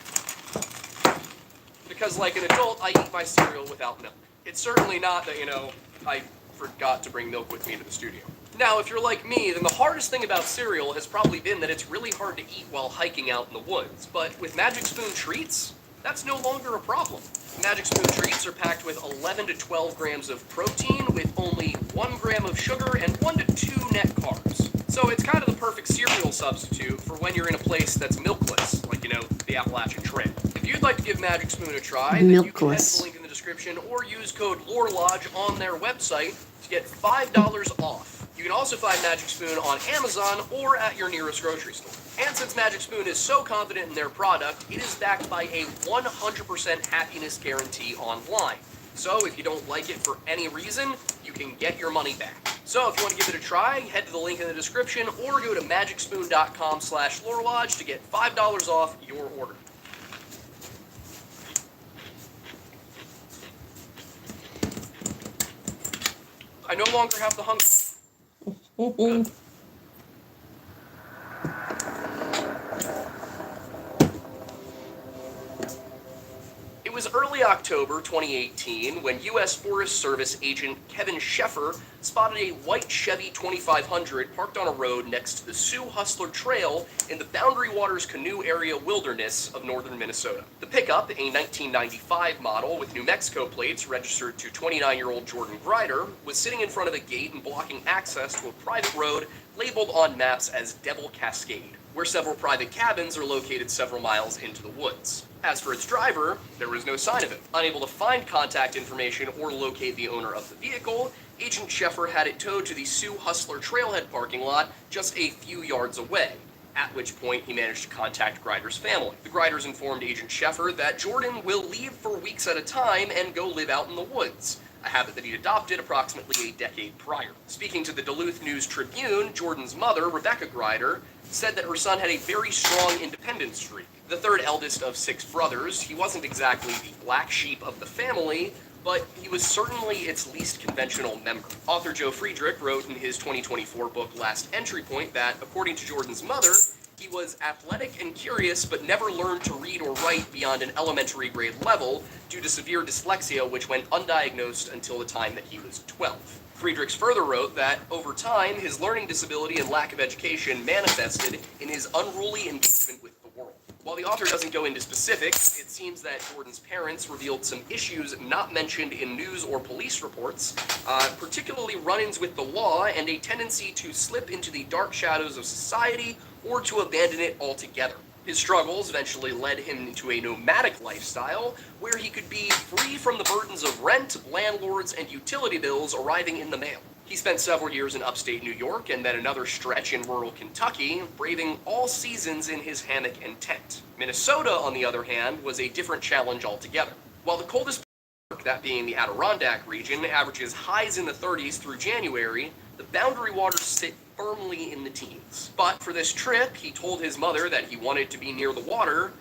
Because like an adult, I eat my cereal without milk. It's certainly not that, you know, I forgot to bring milk with me to the studio. Now, if you're like me, then the hardest thing about cereal has probably been that it's really hard to eat while hiking out in the woods. But with Magic Spoon treats, that's no longer a problem. Magic Spoon treats are packed with 11 to 12 grams of protein with only 1 gram of sugar and 1 to 2 net carbs. So it's kind of the perfect cereal substitute for when you're in a place that's milkless, like, you know, the Appalachian Trail. If you'd like to give Magic Spoon a try, then you can head to the link in the description or use code LoreLodge on their website to get $5 off. You can also find Magic Spoon on Amazon or at your nearest grocery store. And since Magic Spoon is so confident in their product, it is backed by a 100% happiness guarantee online. So if you don't like it for any reason, you can get your money back. So if you want to give it a try, head to the link in the description or go to magicspoon.com/LoreLodge to get $5 off your order. I no longer have the hunger. Good. It was early October 2018 when U.S. Forest Service agent Kevin Sheffer spotted a white Chevy 2500 parked on a road next to the Sioux Hustler Trail in the Boundary Waters Canoe Area wilderness of northern Minnesota. The pickup, a 1995 model with New Mexico plates registered to 29-year-old Jordan Grider, was sitting in front of a gate and blocking access to a private road labeled on maps as Devil Cascade, where several private cabins are located several miles into the woods. As for its driver, there was no sign of him. Unable to find contact information or locate the owner of the vehicle, Agent Sheffer had it towed to the Sioux Hustler Trailhead parking lot just a few yards away, at which point he managed to contact Grider's family. The Griders informed Agent Sheffer that Jordan will leave for weeks at a time and go live out in the woods, a habit that he'd adopted approximately a decade prior. Speaking to the Duluth News-Tribune, Jordan's mother, Rebecca Grider, said that her son had a very strong independence streak. The third eldest of 6 brothers, he wasn't exactly the black sheep of the family, but he was certainly its least conventional member. Author Joe Friedrich wrote in his 2024 book Last Entry Point that, according to Jordan's mother, he was athletic and curious, but never learned to read or write beyond an elementary grade level due to severe dyslexia, which went undiagnosed until the time that he was 12. Friedrichs further wrote that, over time, his learning disability and lack of education manifested in his unruly engagement with the world. While the author doesn't go into specifics, it seems that Jordan's parents revealed some issues not mentioned in news or police reports, particularly run-ins with the law and a tendency to slip into the dark shadows of society or to abandon it altogether. His struggles eventually led him into a nomadic lifestyle where he could be free from the burdens of rent, landlords, and utility bills arriving in the mail. He spent several years in upstate New York and then another stretch in rural Kentucky, braving all seasons in his hammock and tent. Minnesota, on the other hand, was a different challenge altogether. While the coldest part, that being the Adirondack region, averages highs in the 30s through January, the boundary waters sit firmly in the teens. But for this trip, he told his mother that he wanted to be near the water,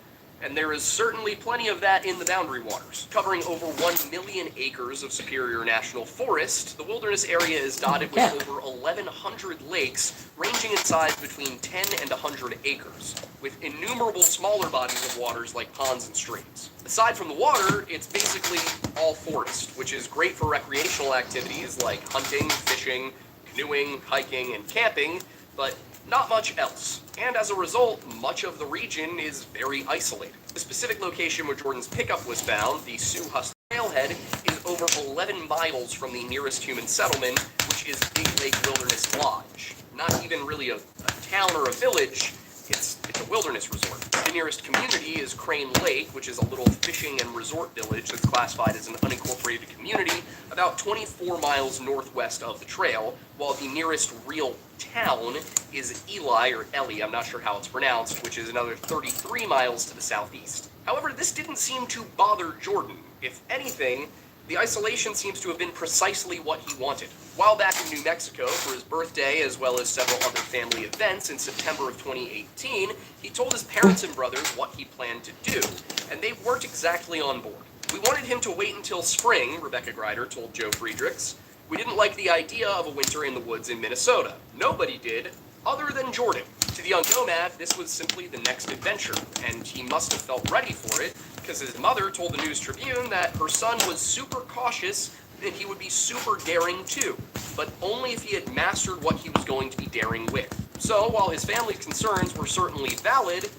and there is certainly plenty of that in the boundary waters. Covering over 1 million acres of Superior National Forest, the wilderness area is dotted with over 1,100 lakes, ranging in size between 10 and 100 acres, with innumerable smaller bodies of waters like ponds and streams. Aside from the water, it's basically all forest, which is great for recreational activities like hunting, fishing, canoeing, hiking, and camping, but not much else. And as a result, much of the region is very isolated. The specific location where Jordan's pickup was found, the Sioux Hustle Trailhead, is over 11 miles from the nearest human settlement, which is Big Lake Wilderness Lodge. Not even really a town or a village, it's a wilderness resort. The nearest community is Crane Lake, which is a little fishing and resort village that's classified as an unincorporated community about 24 miles northwest of the trail, while the nearest real town is Eli, or Ellie, I'm not sure how it's pronounced, which is another 33 miles to the southeast. However, this didn't seem to bother Jordan. If anything, the isolation seems to have been precisely what he wanted. While back in New Mexico for his birthday, as well as several other family events in September of 2018, he told his parents and brothers what he planned to do, and they weren't exactly on board. "We wanted him to wait until spring," Rebecca Grider told Joe Friedrichs. "We didn't like the idea of a winter in the woods in Minnesota. Nobody did, other than Jordan. To the young nomad, this was simply the next adventure, and he must have felt ready for it, because his mother told the News Tribune that her son was super cautious and he would be super daring too, but only if he had mastered what he was going to be daring with." So, while his family's concerns were certainly valid,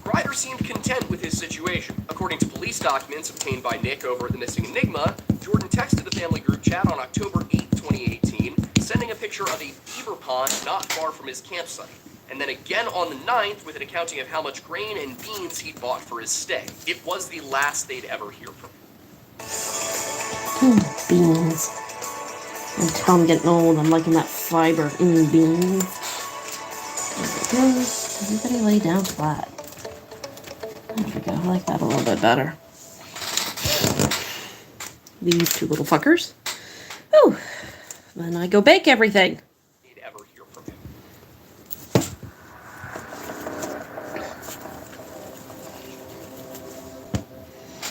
Grider seemed content with his situation. According to police documents obtained by Nick over at the Missing Enigma, Jordan texted the family group chat on October 8, 2018, sending a picture of a beaver pond not far from his campsite, and then again on the 9th with an accounting of how much grain and beans he'd bought for his stay. It was the last they'd ever hear from him. Beans. And tell I'm getting old, I'm liking that fiber in beans. There we go. Everybody lay down flat. There we go, I like that a little bit better. These two little fuckers. Oh, then I go bake everything. They'd ever hear from him.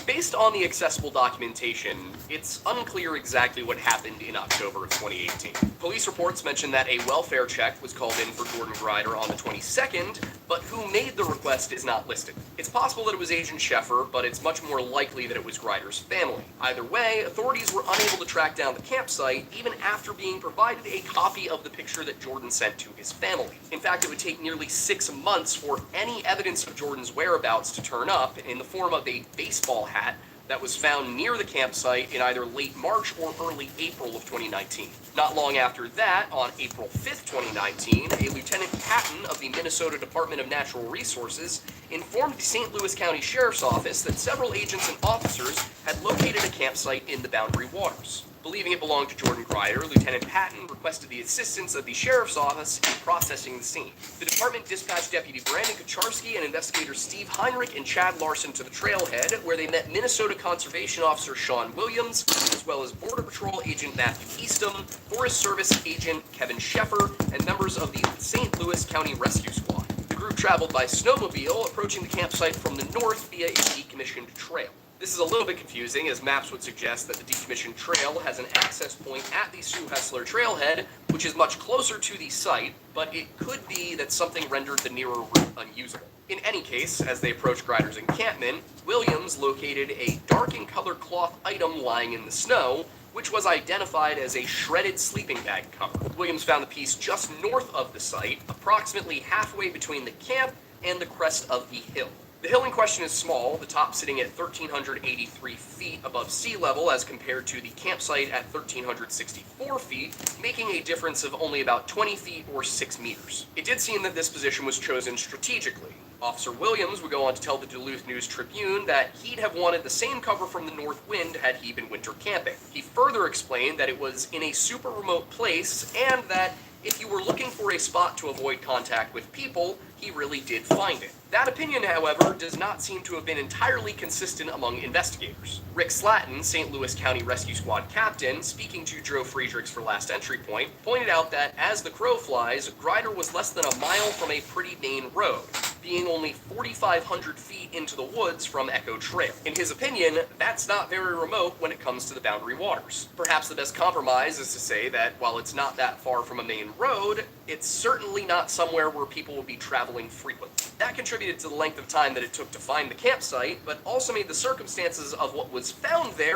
Based on the accessible documentation, it's unclear exactly what happened in October of 2018. Police reports mention that a welfare check was called in for Jordan Grider on the 22nd, but who made the request is not listed. It's possible that it was Agent Sheffer, but it's much more likely that it was Grider's family. Either way, authorities were unable to track down the campsite even after being provided a copy of the picture that Jordan sent to his family. In fact, it would take nearly 6 months for any evidence of Jordan's whereabouts to turn up in the form of a baseball hat that was found near the campsite in either late March or early April of 2019. Not long after that, on April 5th, 2019, a Lieutenant Patton of the Minnesota Department of Natural Resources informed the St. Louis County Sheriff's Office that several agents and officers had located a campsite in the Boundary Waters. Believing it belonged to Jordan Grider, Lieutenant Patton requested the assistance of the Sheriff's Office in processing the scene. The department dispatched Deputy Brandon Kucharski and investigators Steve Heinrich and Chad Larson to the trailhead, where they met Minnesota Conservation Officer Sean Williams, as well as Border Patrol Agent Matthew Eastham, Forest Service Agent Kevin Sheffer, and members of the St. Louis County Rescue Squad. The group group traveled by snowmobile, approaching the campsite from the north via a decommissioned trail. This is a little bit confusing, as maps would suggest that the decommissioned trail has an access point at the Sue Hessler trailhead, which is much closer to the site, but it could be that something rendered the nearer route unusable. In any case, as they approached Grider's encampment, Williams located a dark in color cloth item lying in the snow, which was identified as a shredded sleeping bag cover. Williams found the piece just north of the site, approximately halfway between the camp and the crest of the hill. The hill in question is small, the top sitting at 1,383 feet above sea level as compared to the campsite at 1,364 feet, making a difference of only about 20 feet or 6 meters. It did seem that this position was chosen strategically. Officer Williams would go on to tell the Duluth News-Tribune that he'd have wanted the same cover from the north wind had he been winter camping. He further explained that it was in a super remote place and that if you were looking for a spot to avoid contact with people, he really did find it. That opinion, however, does not seem to have been entirely consistent among investigators. Rick Slatton, St. Louis County Rescue Squad captain, speaking to Joe Friedrichs for Last Entry Point, pointed out that as the crow flies, Grider was less than a mile from a pretty main road, being only 4,500 feet into the woods from Echo Trail. In his opinion, that's not very remote when it comes to the boundary waters. Perhaps the best compromise is to say that while it's not that far from a main road, it's certainly not somewhere where people will be traveling frequently. That contributed to the length of time that it took to find the campsite, but also made the circumstances of what was found there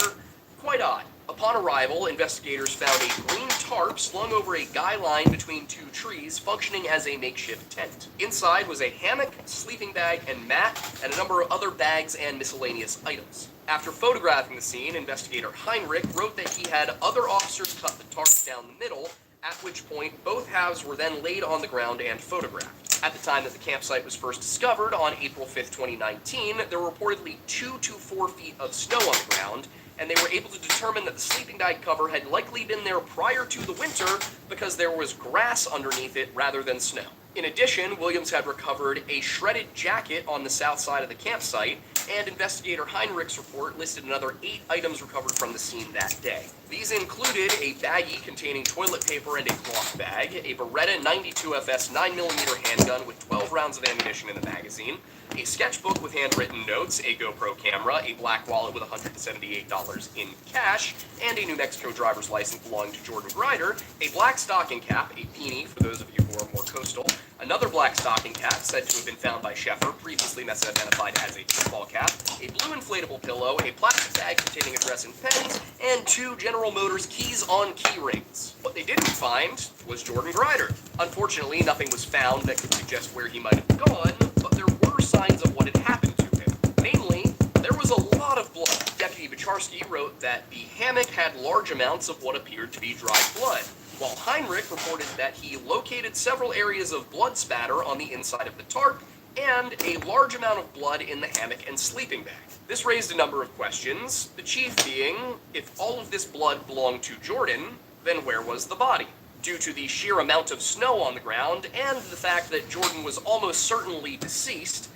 quite odd. Upon arrival, investigators found a green tarp slung over a guy line between two trees, functioning as a makeshift tent. Inside was a hammock, sleeping bag, and mat, and a number of other bags and miscellaneous items. After photographing the scene, investigator Heinrich wrote that he had other officers cut the tarp down the middle, at which point both halves were then laid on the ground and photographed. At the time that the campsite was first discovered, on April 5th, 2019, there were reportedly 2 to 4 feet of snow on the ground, and they were able to determine that the sleeping bag cover had likely been there prior to the winter because there was grass underneath it rather than snow. In addition, Williams had recovered a shredded jacket on the south side of the campsite, and investigator Heinrich's report listed another 8 items recovered from the scene that day. These included a baggie containing toilet paper and a cloth bag, a Beretta 92FS 9mm handgun with 12 rounds of ammunition in the magazine, a sketchbook with handwritten notes, a GoPro camera, a black wallet with $178 in cash, and a New Mexico driver's license belonging to Jordan Grider, a black stocking cap, a beanie for those of you who are more coastal, another black stocking cap said to have been found by Sheffer, previously misidentified as a football cap, a blue inflatable pillow, a plastic bag containing a dress and pens, and 2 General Motors keys on key rings. What they didn't find was Jordan Grider. Unfortunately, nothing was found that could suggest where he might have gone, but there were signs of what had happened to him. Namely, there was a lot of blood. Deputy Bacharski wrote that the hammock had large amounts of what appeared to be dried blood, while Heinrich reported that he located several areas of blood spatter on the inside of the tarp and a large amount of blood in the hammock and sleeping bag. This raised a number of questions, the chief being, if all of this blood belonged to Jordan, then where was the body? Due to the sheer amount of snow on the ground and the fact that Jordan was almost certainly deceased,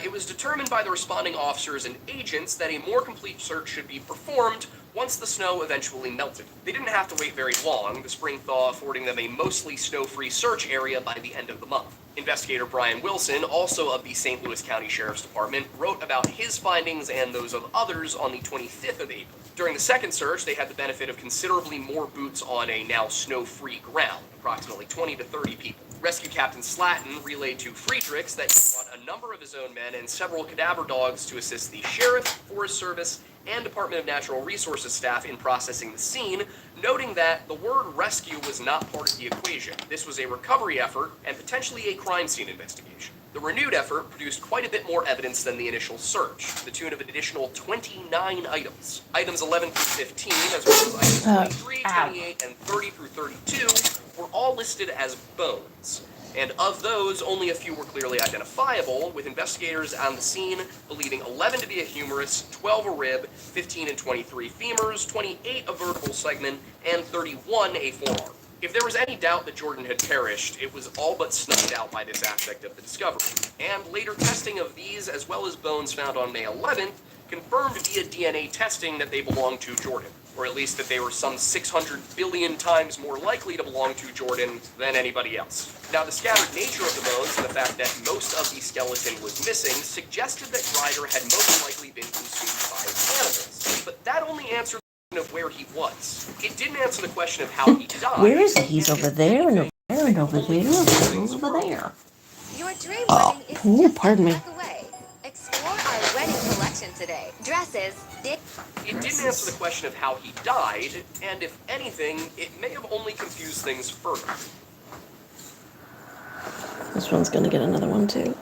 it was determined by the responding officers and agents that a more complete search should be performed once the snow eventually melted. They didn't have to wait very long, the spring thaw affording them a mostly snow-free search area by the end of the month. Investigator Brian Wilson, also of the St. Louis County Sheriff's Department, wrote about his findings and those of others on the 25th of April. During the second search, they had the benefit of considerably more boots on a now snow-free ground, approximately 20 to 30 people. Rescue Captain Slatton relayed to Friedrichs that he brought a number of his own men and several cadaver dogs to assist the Sheriff, Forest Service, and Department of Natural Resources staff in processing the scene, noting that the word rescue was not part of the equation. This was a recovery effort and potentially a crime scene investigation. The renewed effort produced quite a bit more evidence than the initial search, to the tune of an additional 29 items. Items 11 through 15, as well as items 23, 28, and 30 through 32, were all listed as bones. And of those, only a few were clearly identifiable, with investigators on the scene believing 11 to be a humerus, 12 a rib, 15 and 23 femurs, 28 a vertebral segment, and 31 a forearm. If there was any doubt that Jordan had perished, it was all but snuffed out by this aspect of the discovery. And later testing of these, as well as bones found on May 11th, confirmed via DNA testing that they belonged to Jordan. or at least that they were some 600 billion times more likely to belong to Jordan than anybody else. Now, the scattered nature of the bones and the fact that most of the skeleton was missing suggested that Grider had most likely been consumed by animals. But that only answered the question of where he was. It didn't answer the question of how he died. Where is he? He's over there and over there and over there and over there. Your dream wedding is Ooh, just pardon a me. click away. Explore our wedding collection today. Dresses, It didn't answer the question of how he died, and if anything, it may have only confused things further. This one's gonna get another one too.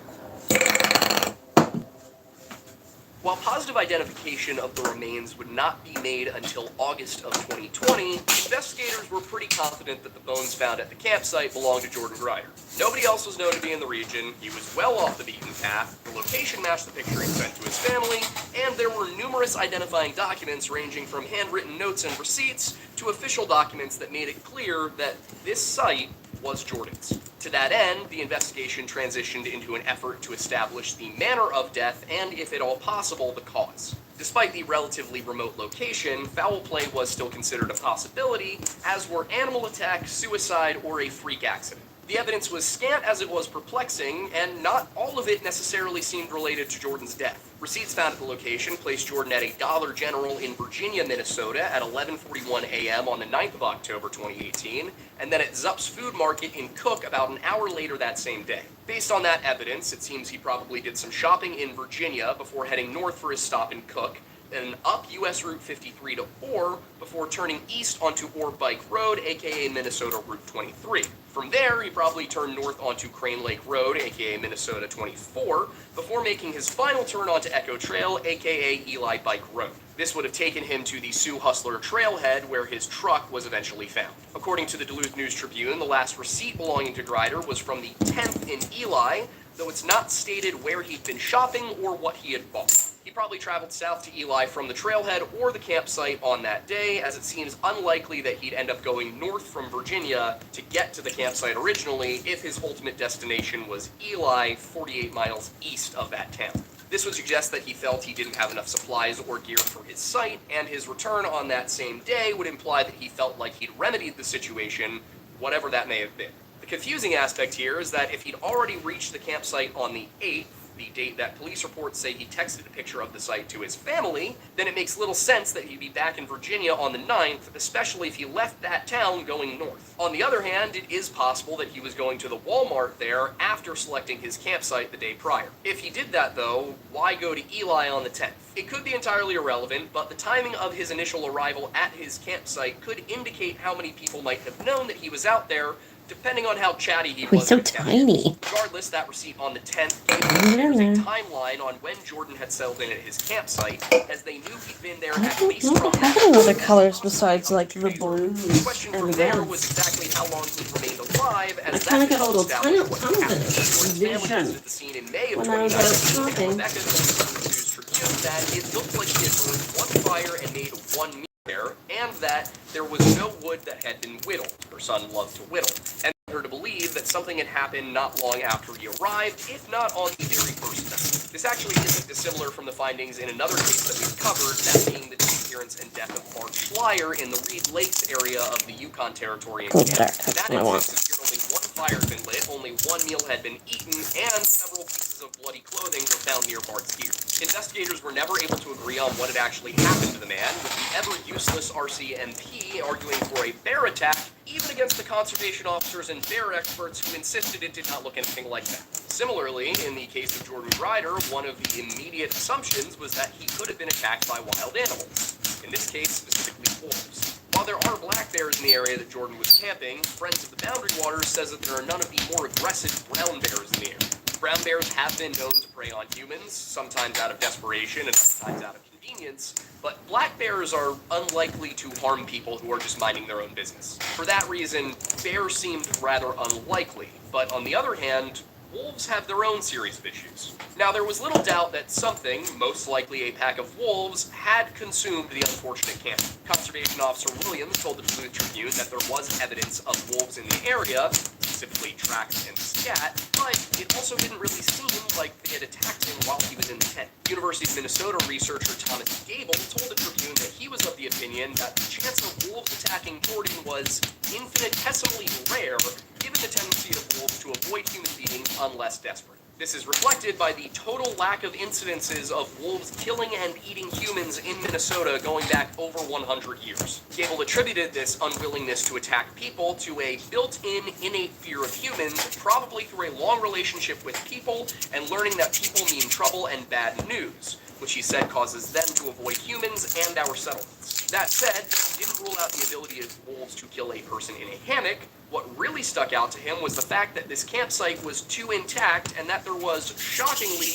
While positive identification of the remains would not be made until August of 2020, investigators were pretty confident that the bones found at the campsite belonged to Jordan Grider. Nobody else was known to be in the region, he was well off the beaten path, the location matched the picture he sent to his family, and there were numerous identifying documents ranging from handwritten notes and receipts to official documents that made it clear that this site was Jordan's. To that end, the investigation transitioned into an effort to establish the manner of death and, if at all possible, the cause. Despite the relatively remote location, foul play was still considered a possibility, as were animal attack, suicide, or a freak accident. The evidence was scant as it was perplexing, and not all of it necessarily seemed related to Jordan's death. Receipts found at the location placed Jordan at a Dollar General in Virginia, Minnesota at 11:41 a.m. on the 9th of October 2018, and then at Zupp's Food Market in Cook about an hour later that same day. Based on that evidence, it seems he probably did some shopping in Virginia before heading north for his stop in Cook, then up US Route 53 to Orr before turning east onto Orr Bike Road, aka Minnesota Route 23. From there, he probably turned north onto Crane Lake Road, aka Minnesota 24, before making his final turn onto Echo Trail, aka Eli Bike Road. This would have taken him to the Sioux Hustler trailhead, where his truck was eventually found. According to the Duluth News-Tribune, the last receipt belonging to Grider was from the 10th in Eli, though it's not stated where he'd been shopping or what he had bought. He probably traveled south to Eli from the trailhead or the campsite on that day, as it seems unlikely that he'd end up going north from Virginia to get to the campsite originally if his ultimate destination was Eli, 48 miles east of that town. This would suggest that he felt he didn't have enough supplies or gear for his site, and his return on that same day would imply that he felt like he'd remedied the situation, whatever that may have been. The confusing aspect here is that if he'd already reached the campsite on the 8th, the date that police reports say he texted a picture of the site to his family, then it makes little sense that he'd be back in Virginia on the 9th, especially if he left that town going north. On the other hand, it is possible that he was going to the Walmart there after selecting his campsite the day prior. If he did that though, why go to Eli on the 10th? It could be entirely irrelevant, but the timing of his initial arrival at his campsite could indicate how many people might have known that he was out there, depending on how chatty he was. He's so tiny. Regardless, that receipt on the 10th gave a timeline on when Jordan had settled in at his campsite, as they knew he'd been there at least from I have any other colors besides like the blue The question from and there red. was exactly how long he remained alive, as I that kind of got a helped little establish tunnel what happened. Jordan's family vision visited the scene in May of when I was out 2019, and shopping. Rebecca told the News-Tribune that it looked like he had burned one fire and made one meal there, and that there was no wood that had been whittled. Her son loved to whittle, and her to believe that something had happened not long after he arrived, if not on the very first night. This actually isn't dissimilar from the findings in another case that we've covered, that being the disappearance and death of Mark Schleier in the Reed Lakes area of the Yukon Territory in Canada. In that instance, only one fire had been lit, only one meal had been eaten, and several pieces of bloody clothing were found near Bart's gear. Investigators were never able to agree on what had actually happened to the man, with the ever-useless RCMP arguing for a bear attack, even against the conservation officers and bear experts who insisted it did not look anything like that. Similarly, in the case of Jordan Grider, one of the immediate assumptions was that he could have been attacked by wild animals. In this case, specifically wolves. While there are black bears in the area that Jordan was camping, Friends of the Boundary Waters says that there are none of the more aggressive brown bears in the area. Brown bears have been known to prey on humans, sometimes out of desperation and sometimes out of convenience, but black bears are unlikely to harm people who are just minding their own business. For that reason, bears seemed rather unlikely, but on the other hand, wolves have their own series of issues. Now, there was little doubt that something, most likely a pack of wolves, had consumed the unfortunate camper. Conservation Officer Williams told the Duluth Tribune that there was evidence of wolves in the area, specifically tracks and scat, but it also didn't really seem like they had attacked him while he was in the tent. University University of Minnesota researcher Thomas Gable told the Tribune that he was of the opinion that the chance of wolves attacking Jordan was infinitesimally rare, given the tendency of wolves to avoid human beings unless desperate. This is reflected by the total lack of incidences of wolves killing and eating humans in Minnesota going back over 100 years. Gable attributed this unwillingness to attack people to a built-in innate fear of humans, probably through a long relationship with people and learning that people mean trouble and bad news, which he said causes them to avoid humans and our settlements. That said, he didn't rule out the ability of wolves to kill a person in a hammock. What really stuck out to him was the fact that this campsite was too intact and that there was, shockingly,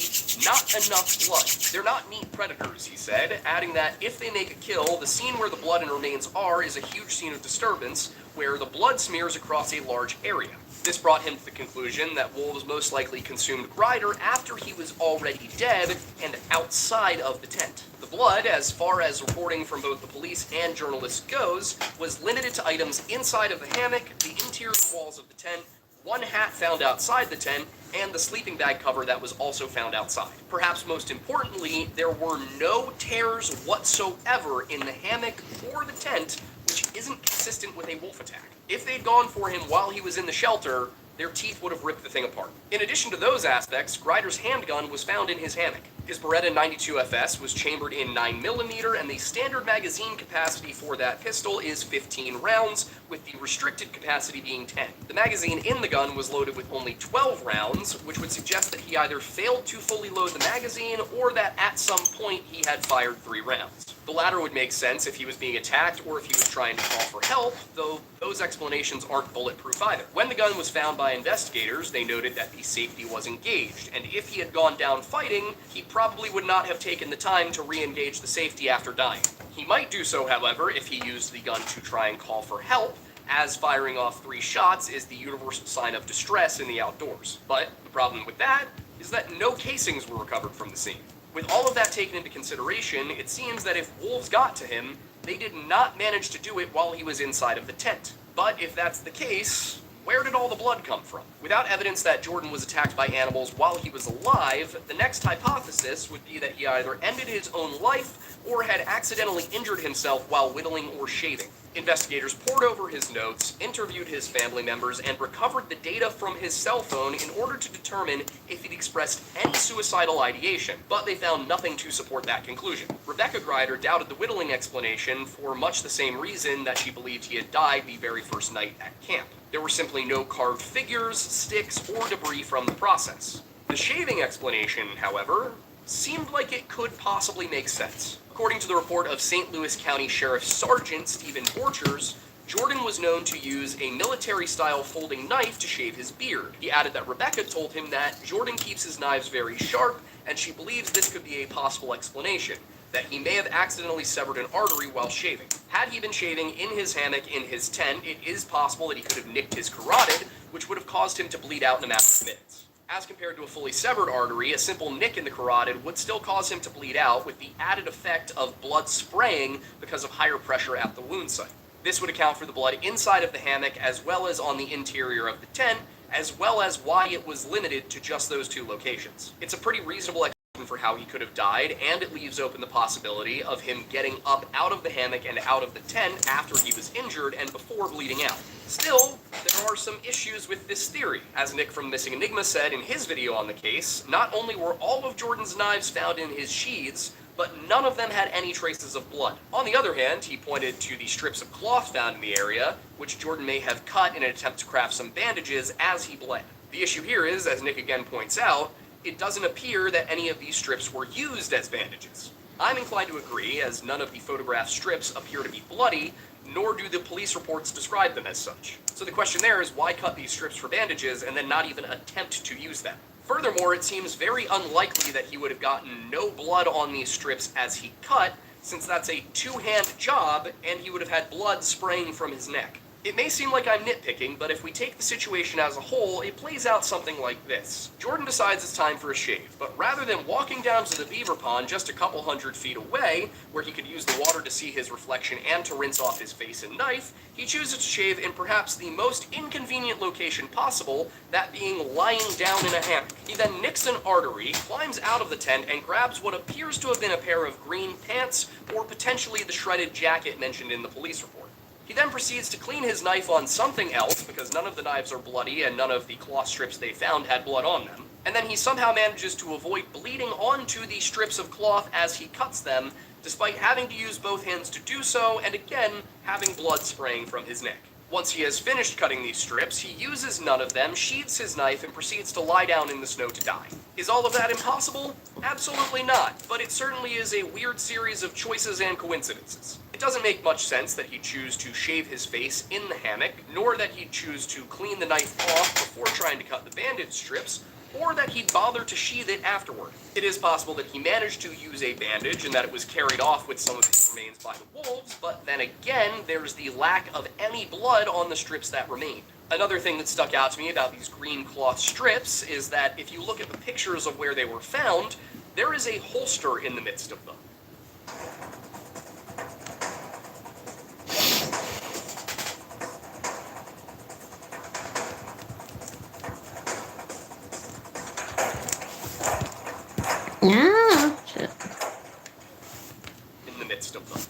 not enough blood. They're not neat predators, he said, adding that if they make a kill, the scene where the blood and remains are is a huge scene of disturbance, where the blood smears across a large area. This brought him to the conclusion that wolves most likely consumed Grider after he was already dead and outside of the tent. The blood, as far as reporting from both the police and journalists goes, was limited to items inside of the hammock, the interior walls of the tent, one hat found outside the tent, and the sleeping bag cover that was also found outside. Perhaps most importantly, there were no tears whatsoever in the hammock or the tent, which isn't consistent with a wolf attack. If they'd gone for him while he was in the shelter, their teeth would have ripped the thing apart. In addition to those aspects, Grider's handgun was found in his hammock. His Beretta 92 FS was chambered in 9mm, and the standard magazine capacity for that pistol is 15 rounds, with the restricted capacity being 10. The magazine in the gun was loaded with only 12 rounds, which would suggest that he either failed to fully load the magazine or that at some point he had fired 3 rounds. The latter would make sense if he was being attacked or if he was trying to call for help, though those explanations aren't bulletproof either. When the gun was found by investigators, they noted that the safety was engaged, and if he had gone down fighting, he probably would not have taken the time to re-engage the safety after dying. He might do so, however, if he used the gun to try and call for help, as firing off 3 shots is the universal sign of distress in the outdoors. But the problem with that is that no casings were recovered from the scene. With all of that taken into consideration, it seems that if wolves got to him, they did not manage to do it while he was inside of the tent. But if that's the case, where did all the blood come from? Without evidence that Jordan was attacked by animals while he was alive, the next hypothesis would be that he either ended his own life or had accidentally injured himself while whittling or shaving. Investigators pored over his notes, interviewed his family members, and recovered the data from his cell phone in order to determine if he'd expressed any suicidal ideation, but they found nothing to support that conclusion. Rebecca Grider doubted the whittling explanation for much the same reason that she believed he had died the very first night at camp. There were simply no carved figures, sticks, or debris from the process. The shaving explanation, however, seemed like it could possibly make sense. According to the report of St. Louis County Sheriff Sergeant Stephen Borchers, Jordan was known to use a military-style folding knife to shave his beard. He added that Rebecca told him that Jordan keeps his knives very sharp, and she believes this could be a possible explanation, that he may have accidentally severed an artery while shaving. Had he been shaving in his hammock in his tent, it is possible that he could have nicked his carotid, which would have caused him to bleed out in a matter of minutes. As compared to a fully severed artery, a simple nick in the carotid would still cause him to bleed out, with the added effect of blood spraying because of higher pressure at the wound site. This would account for the blood inside of the hammock as well as on the interior of the tent, as well as why it was limited to just those 2 locations. It's a pretty reasonable explanation for how he could have died, and it leaves open the possibility of him getting up out of the hammock and out of the tent after he was injured and before bleeding out. Still, there are some issues with this theory. As Nick from Missing Enigma said in his video on the case, not only were all of Jordan's knives found in his sheaths, but none of them had any traces of blood. On the other hand, he pointed to the strips of cloth found in the area, which Jordan may have cut in an attempt to craft some bandages as he bled. The issue here is, as Nick again points out, it doesn't appear that any of these strips were used as bandages. I'm inclined to agree, as none of the photographed strips appear to be bloody, nor do the police reports describe them as such. So the question there is, why cut these strips for bandages and then not even attempt to use them? Furthermore, it seems very unlikely that he would have gotten no blood on these strips as he cut, since that's a 2-hand job and he would have had blood spraying from his neck. It may seem like I'm nitpicking, but if we take the situation as a whole, it plays out something like this. Jordan decides it's time for a shave, but rather than walking down to the beaver pond just a couple 100 feet away, where he could use the water to see his reflection and to rinse off his face and knife, he chooses to shave in perhaps the most inconvenient location possible, that being lying down in a hammock. He then nicks an artery, climbs out of the tent, and grabs what appears to have been a pair of green pants, or potentially the shredded jacket mentioned in the police report. He then proceeds to clean his knife on something else, because none of the knives are bloody and none of the cloth strips they found had blood on them. And then he somehow manages to avoid bleeding onto the strips of cloth as he cuts them, despite having to use both hands to do so, and again, having blood spraying from his neck. Once he has finished cutting these strips, he uses none of them, sheathes his knife, and proceeds to lie down in the snow to die. Is all of that impossible? Absolutely not, but it certainly is a weird series of choices and coincidences. It doesn't make much sense that he'd choose to shave his face in the hammock, nor that he'd choose to clean the knife off before trying to cut the bandage strips, or that he'd bother to sheathe it afterward. It is possible that he managed to use a bandage and that it was carried off with some of his remains by the wolves, but then again, there's the lack of any blood on the strips that remained. Another thing that stuck out to me about these green cloth strips is that if you look at the pictures of where they were found, there is a holster in the midst of them. Yeah, shit. In the midst of them.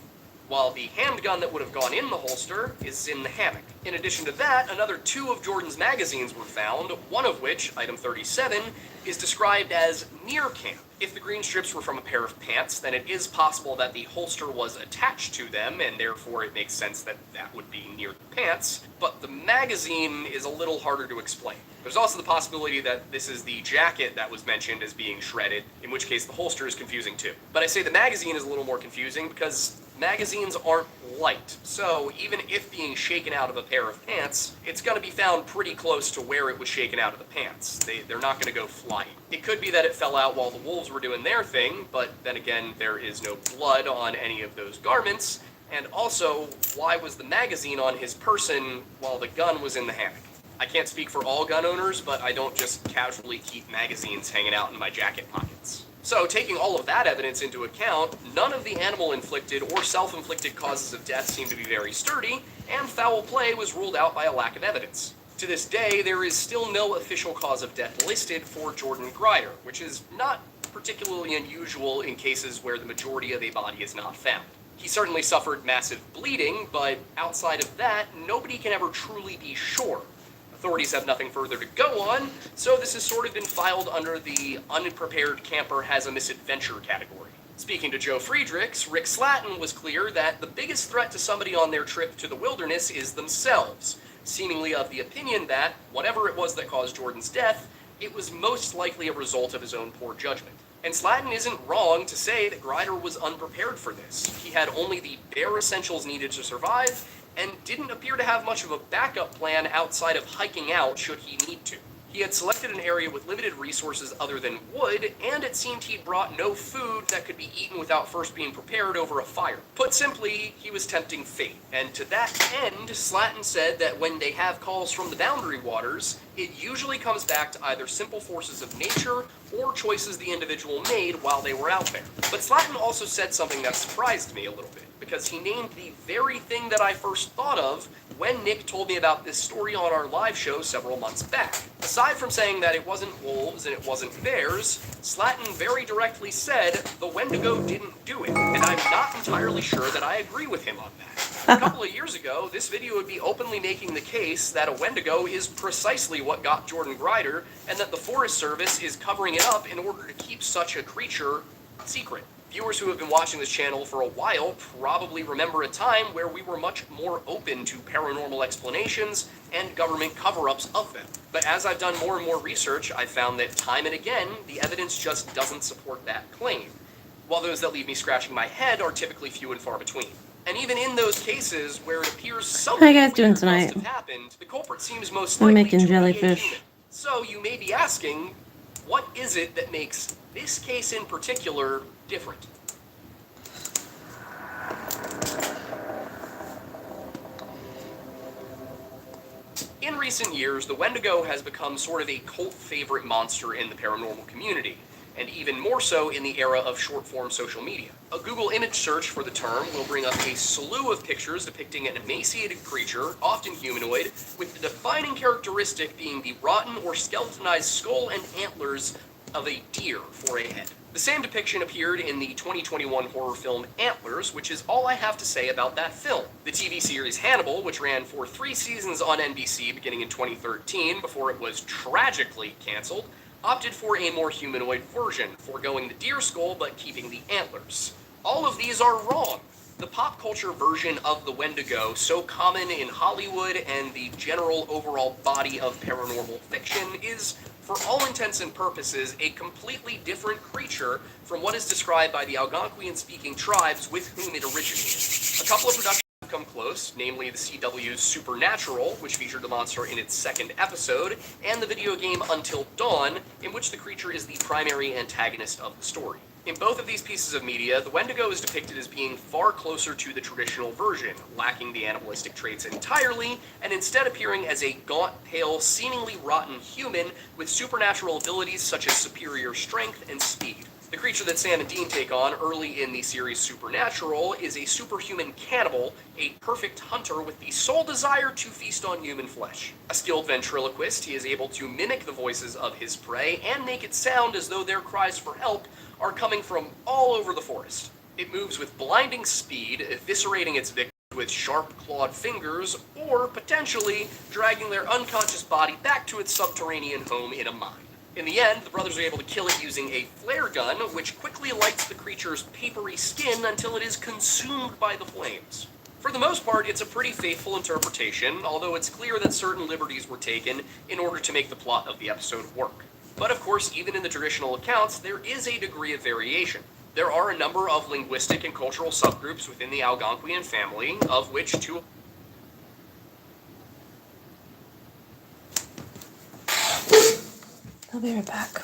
While the handgun that would have gone in the holster is in the hammock. In addition to that, another 2 of Jordan's magazines were found, one of which, item 37, is described as near camp. If the green strips were from a pair of pants, then it is possible that the holster was attached to them, and therefore it makes sense that that would be near the pants, but the magazine is a little harder to explain. There's also the possibility that this is the jacket that was mentioned as being shredded, in which case the holster is confusing too. But I say the magazine is a little more confusing because magazines aren't light, so even if being shaken out of a pair of pants, it's going to be found pretty close to where it was shaken out of the pants. They're not going to go flying. It could be that it fell out while the wolves were doing their thing, but then again, there is no blood on any of those garments, and also, why was the magazine on his person while the gun was in the hammock? I can't speak for all gun owners, but I don't just casually keep magazines hanging out in my jacket pockets. So, taking all of that evidence into account, none of the animal-inflicted or self-inflicted causes of death seem to be very sturdy, and foul play was ruled out by a lack of evidence. To this day, there is still no official cause of death listed for Jordan Grider, which is not particularly unusual in cases where the majority of a body is not found. He certainly suffered massive bleeding, but outside of that, nobody can ever truly be sure. Authorities have nothing further to go on, so this has sort of been filed under the unprepared camper has a misadventure category. Speaking to Joe Friedrichs, Rick Slatton was clear that the biggest threat to somebody on their trip to the wilderness is themselves, seemingly of the opinion that, whatever it was that caused Jordan's death, it was most likely a result of his own poor judgment. And Slatton isn't wrong to say that Grider was unprepared for this. He had only the bare essentials needed to survive, and didn't appear to have much of a backup plan outside of hiking out should he need to. He had selected an area with limited resources other than wood, and it seemed he'd brought no food that could be eaten without first being prepared over a fire. Put simply, he was tempting fate. And to that end, Slatton said that when they have calls from the Boundary Waters, it usually comes back to either simple forces of nature or choices the individual made while they were out there. But Slatton also said something that surprised me a little bit, because he named the very thing that I first thought of when Nick told me about this story on our live show several months back. Aside from saying that it wasn't wolves and it wasn't bears, Slatton very directly said the Wendigo didn't do it, and I'm not entirely sure that I agree with him on that. A couple of years ago, this video would be openly making the case that a Wendigo is precisely what got Jordan Grider, and that the Forest Service is covering it up in order to keep such a creature secret. Viewers who have been watching this channel for a while probably remember a time where we were much more open to paranormal explanations and government cover-ups of them. But as I've done more and more research, I've found that time and again, the evidence just doesn't support that claim, while those that leave me scratching my head are typically few and far between. And even in those cases where it appears something How you guys doing weird tonight? must have happened, the culprit seems most I'm likely making to be a jellyfish. human. So you may be asking, what is it that makes this case in particular different? recent years, the Wendigo has become sort of a cult favorite monster in the paranormal community, and even more so in the era of short-form social media. A Google image search for the term will bring up a slew of pictures depicting an emaciated creature, often humanoid, with the defining characteristic being the rotten or skeletonized skull and antlers of a deer for a head. The same depiction appeared in the 2021 horror film Antlers, which is all I have to say about that film. The TV series Hannibal, which ran for 3 seasons on NBC beginning in 2013 before it was tragically canceled, opted for a more humanoid version, foregoing the deer skull but keeping the antlers. All of these are wrong. The pop culture version of the Wendigo, so common in Hollywood and the general overall body of paranormal fiction, is, for all intents and purposes, a completely different creature from what is described by the Algonquian-speaking tribes with whom it originated. A couple of productions have come close, namely the CW's Supernatural, which featured the monster in its 2nd episode, and the video game Until Dawn, in which the creature is the primary antagonist of the story. In both of these pieces of media, the Wendigo is depicted as being far closer to the traditional version, lacking the animalistic traits entirely, and instead appearing as a gaunt, pale, seemingly rotten human with supernatural abilities such as superior strength and speed. The creature that Sam and Dean take on early in the series Supernatural is a superhuman cannibal, a perfect hunter with the sole desire to feast on human flesh. A skilled ventriloquist, he is able to mimic the voices of his prey and make it sound as though their cries for help are coming from all over the forest. It moves with blinding speed, eviscerating its victims with sharp clawed fingers, or potentially dragging their unconscious body back to its subterranean home in a mine. In the end, the brothers are able to kill it using a flare gun, which quickly lights the creature's papery skin until it is consumed by the flames. For the most part, it's a pretty faithful interpretation, although it's clear that certain liberties were taken in order to make the plot of the episode work. But of course, even in the traditional accounts, there is a degree of variation. There are a number of linguistic and cultural subgroups within the Algonquian family, of which 2 I'll be right back.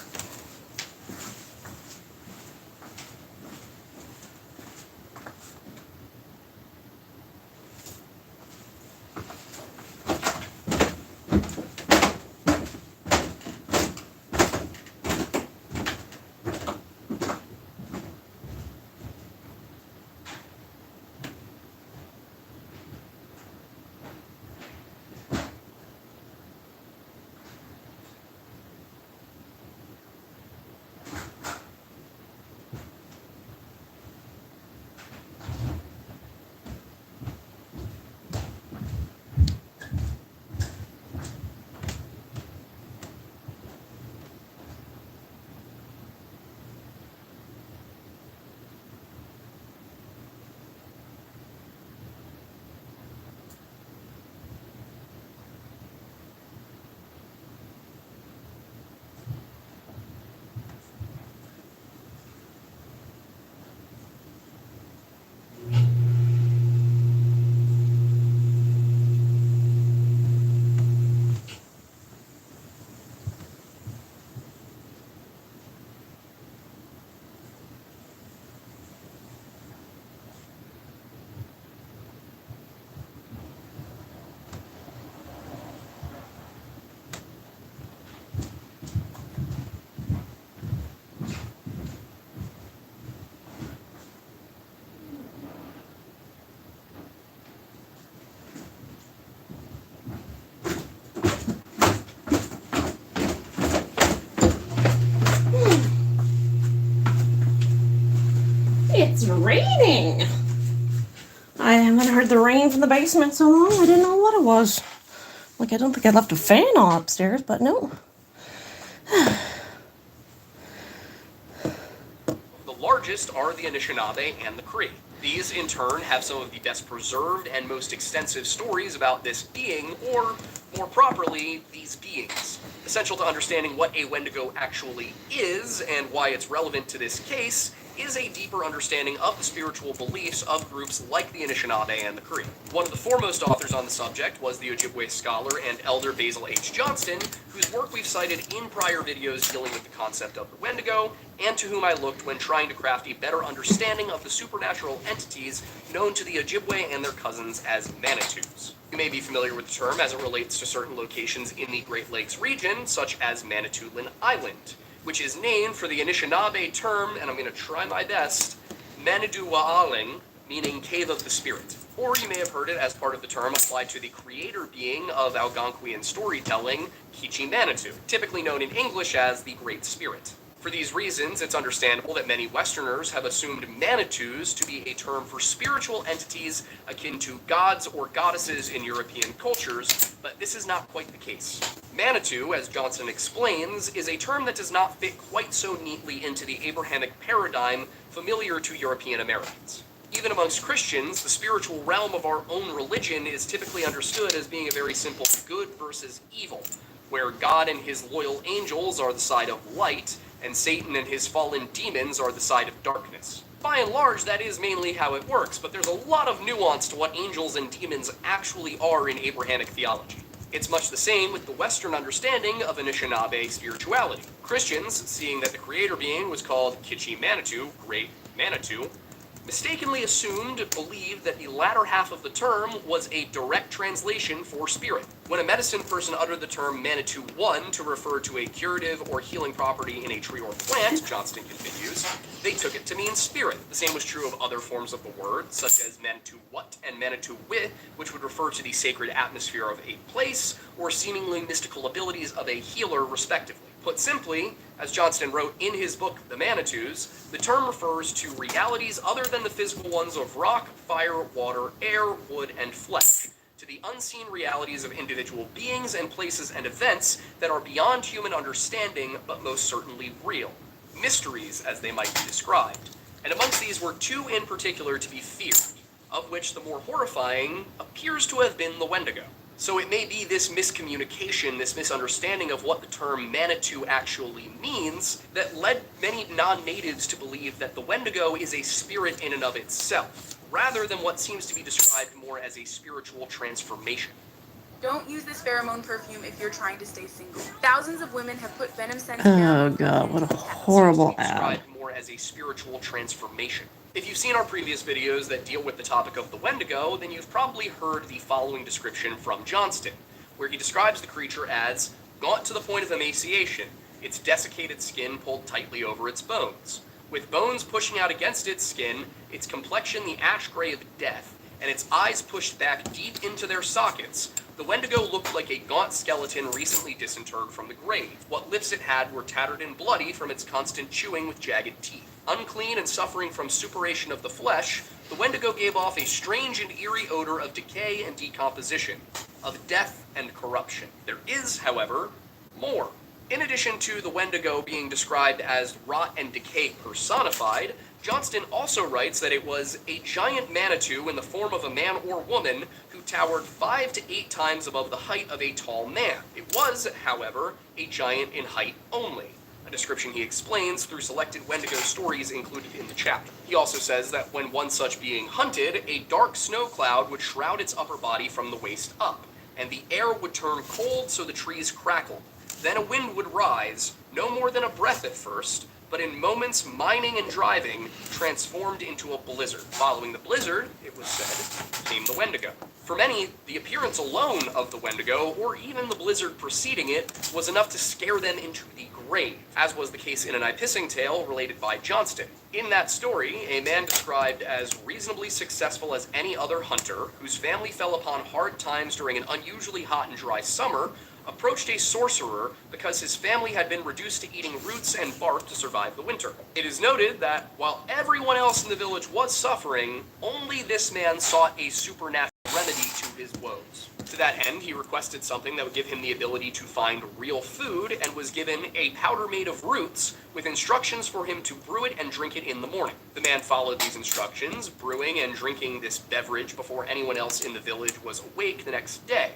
It's raining. I haven't heard the rain from the basement so long, I didn't know what it was. Like, I don't think I left a fan on upstairs, but no. The largest are the Anishinaabe and the Cree. These, in turn, have some of the best preserved and most extensive stories about this being, or, more properly, these beings. Essential to understanding what a Wendigo actually is, and why it's relevant to this case, is a deeper understanding of the spiritual beliefs of groups like the Anishinaabe and the Cree. One of the foremost authors on the subject was the Ojibwe scholar and elder Basil H. Johnston, whose work we've cited in prior videos dealing with the concept of the Wendigo, and to whom I looked when trying to craft a better understanding of the supernatural entities known to the Ojibwe and their cousins as Manitous. You may be familiar with the term as it relates to certain locations in the Great Lakes region, such as Manitoulin Island, which is named for the Anishinaabe term, and I'm going to try my best, Maniduwaaling, meaning Cave of the Spirit. Or you may have heard it as part of the term applied to the creator being of Algonquian storytelling, Kichi Manitou, typically known in English as the Great Spirit. For these reasons, it's understandable that many Westerners have assumed Manitous to be a term for spiritual entities akin to gods or goddesses in European cultures, but this is not quite the case. Manitou, as Johnson explains, is a term that does not fit quite so neatly into the Abrahamic paradigm familiar to European Americans. Even amongst Christians, the spiritual realm of our own religion is typically understood as being a very simple good versus evil, where God and his loyal angels are the side of light, and Satan and his fallen demons are the side of darkness. By and large, that is mainly how it works, but there's a lot of nuance to what angels and demons actually are in Abrahamic theology. It's much the same with the Western understanding of Anishinaabe spirituality. Christians, seeing that the creator being was called Kichi Manitou, Great Manitou, mistakenly believed that the latter half of the term was a direct translation for spirit. When a medicine person uttered the term Manitou 1 to refer to a curative or healing property in a tree or plant, Johnston continues, they took it to mean spirit. The same was true of other forms of the word, such as Manitou Wat and Manitou Wi, which would refer to the sacred atmosphere of a place, or seemingly mystical abilities of a healer, respectively. Put simply, as Johnston wrote in his book, The Manitous, the term refers to realities other than the physical ones of rock, fire, water, air, wood, and flesh, to the unseen realities of individual beings and places and events that are beyond human understanding, but most certainly real. Mysteries, as they might be described. And amongst these were two in particular to be feared, of which the more horrifying appears to have been the Wendigo. So it may be this miscommunication, this misunderstanding of what the term Manitou actually means, that led many non-natives to believe that the Wendigo is a spirit in and of itself, rather than what seems to be described more as a spiritual transformation. Don't use this pheromone perfume if you're trying to stay single. Thousands of women have put venom-scented Oh god, what a horrible ad. Described more as a spiritual transformation. If you've seen our previous videos that deal with the topic of the Wendigo, then you've probably heard the following description from Johnston, where he describes the creature as gaunt to the point of emaciation, its desiccated skin pulled tightly over its bones. With bones pushing out against its skin, its complexion the ash gray of death, and its eyes pushed back deep into their sockets, the Wendigo looked like a gaunt skeleton recently disinterred from the grave. What lips it had were tattered and bloody from its constant chewing with jagged teeth. Unclean and suffering from suppuration of the flesh, the Wendigo gave off a strange and eerie odor of decay and decomposition, of death and corruption. There is, however, more. In addition to the Wendigo being described as rot and decay personified, Johnston also writes that it was a giant Manitou in the form of a man or woman who towered 5 to 8 times above the height of a tall man. It was, however, a giant in height only, a description he explains through selected Wendigo stories included in the chapter. He also says that when one such being hunted, a dark snow cloud would shroud its upper body from the waist up, and the air would turn cold so the trees crackled. Then a wind would rise, no more than a breath at first, but in moments mining and driving, transformed into a blizzard. Following the blizzard, it was said, came the Wendigo. For many, the appearance alone of the Wendigo, or even the blizzard preceding it, was enough to scare them into the grave, as was the case in an Eye-Pissing tale related by Johnston. In that story, a man described as reasonably successful as any other hunter, whose family fell upon hard times during an unusually hot and dry summer, approached a sorcerer because his family had been reduced to eating roots and bark to survive the winter. It is noted that while everyone else in the village was suffering, only this man sought a supernatural remedy to his woes. To that end, he requested something that would give him the ability to find real food, and was given a powder made of roots with instructions for him to brew it and drink it in the morning. The man followed these instructions, brewing and drinking this beverage before anyone else in the village was awake the next day.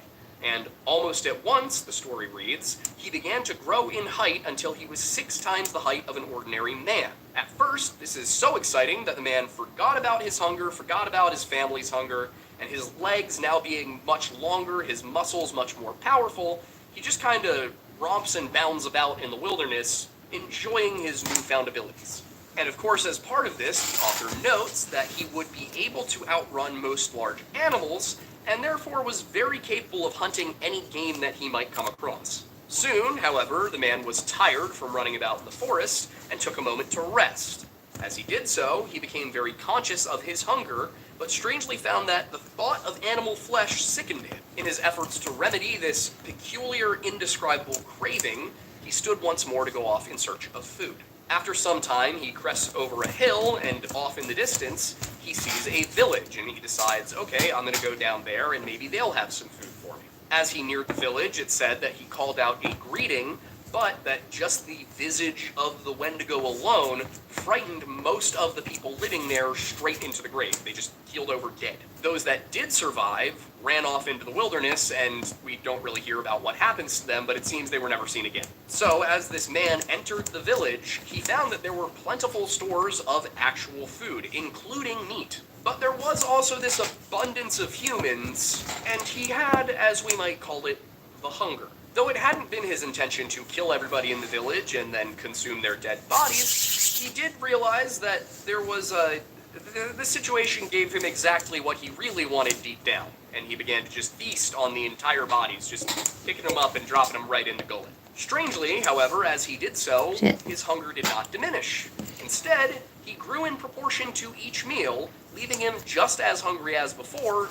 And almost at once, the story reads, he began to grow in height until he was 6 times the height of an ordinary man. At first, this is so exciting that the man forgot about his hunger, forgot about his family's hunger, and his legs now being much longer, his muscles much more powerful, he just kind of romps and bounds about in the wilderness, enjoying his newfound abilities. And of course, as part of this, the author notes that he would be able to outrun most large animals, and therefore was very capable of hunting any game that he might come across. Soon, however, the man was tired from running about in the forest and took a moment to rest. As he did so, he became very conscious of his hunger, but strangely found that the thought of animal flesh sickened him. In his efforts to remedy this peculiar, indescribable craving, he stood once more to go off in search of food. After some time, he crests over a hill, and off in the distance, he sees a village, and he decides, okay, I'm gonna go down there, and maybe they'll have some food for me. As he neared the village, it said that he called out a greeting, but that just the visage of the Wendigo alone frightened most of the people living there straight into the grave. They just keeled over dead. Those that did survive ran off into the wilderness, and we don't really hear about what happens to them, but it seems they were never seen again. So, as this man entered the village, he found that there were plentiful stores of actual food, including meat. But there was also this abundance of humans, and he had, as we might call it, the hunger. Though it hadn't been his intention to kill everybody in the village and then consume their dead bodies, he did realize that there was the situation gave him exactly what he really wanted deep down, and he began to just feast on the entire bodies, just picking them up and dropping them right in the gullet. Strangely, however, as he did so, his hunger did not diminish. Instead, he grew in proportion to each meal, leaving him just as hungry as before.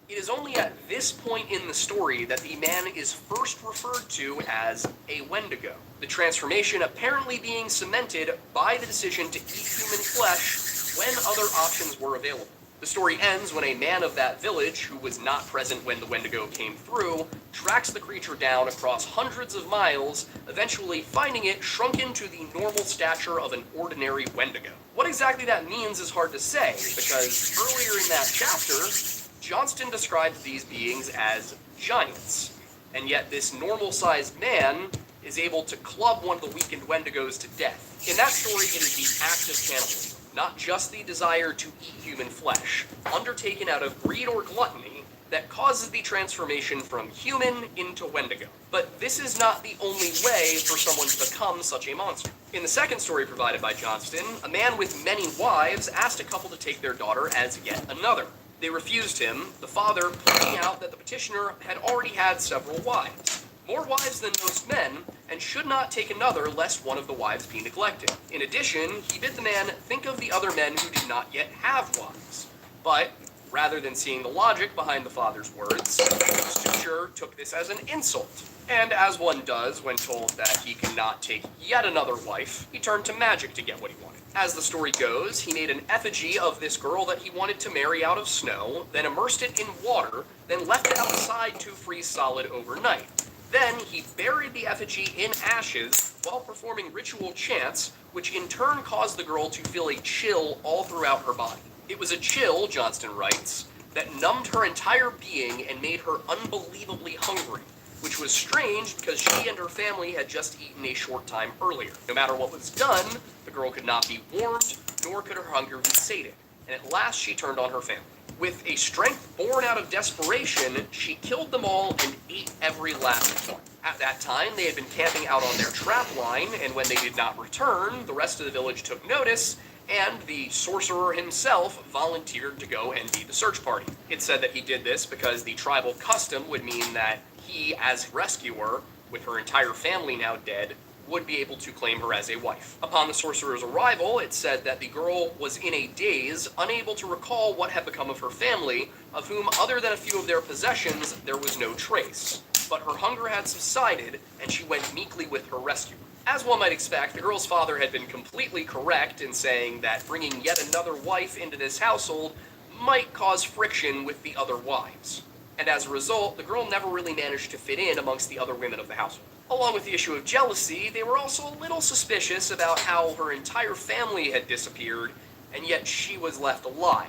It is only at this point in the story that the man is first referred to as a Wendigo, the transformation apparently being cemented by the decision to eat human flesh when other options were available. The story ends when a man of that village, who was not present when the Wendigo came through, tracks the creature down across hundreds of miles, eventually finding it shrunk into the normal stature of an ordinary Wendigo. What exactly that means is hard to say, because earlier in that chapter, Johnston described these beings as giants, and yet this normal-sized man is able to club one of the weakened Wendigos to death. In that story, it is the act of cannibalism, not just the desire to eat human flesh, undertaken out of greed or gluttony, that causes the transformation from human into Wendigo. But this is not the only way for someone to become such a monster. In the second story provided by Johnston, a man with many wives asked a couple to take their daughter as yet another. They refused him, the father pointing out that the petitioner had already had several wives. More wives than most men, and should not take another lest one of the wives be neglected. In addition, he bid the man think of the other men who did not yet have wives. But, rather than seeing the logic behind the father's words, the teacher took this as an insult. And as one does when told that he cannot take yet another wife, he turned to magic to get what he wanted. As the story goes, he made an effigy of this girl that he wanted to marry out of snow, then immersed it in water, then left it outside to freeze solid overnight. Then he buried the effigy in ashes while performing ritual chants, which in turn caused the girl to feel a chill all throughout her body. It was a chill, Johnston writes, that numbed her entire being and made her unbelievably hungry, which was strange because she and her family had just eaten a short time earlier. No matter what was done, the girl could not be warmed, nor could her hunger be sated, and at last she turned on her family. With a strength born out of desperation, she killed them all and ate every last one. At that time, they had been camping out on their trap line, and when they did not return, the rest of the village took notice, and the sorcerer himself volunteered to go and be the search party. It said that he did this because the tribal custom would mean that he, as rescuer, with her entire family now dead, would be able to claim her as a wife. Upon the sorcerer's arrival, it said that the girl was in a daze, unable to recall what had become of her family, of whom, other than a few of their possessions, there was no trace. But her hunger had subsided, and she went meekly with her rescuer. As one might expect, the girl's father had been completely correct in saying that bringing yet another wife into this household might cause friction with the other wives. And as a result, the girl never really managed to fit in amongst the other women of the household. Along with the issue of jealousy, they were also a little suspicious about how her entire family had disappeared, and yet she was left alive.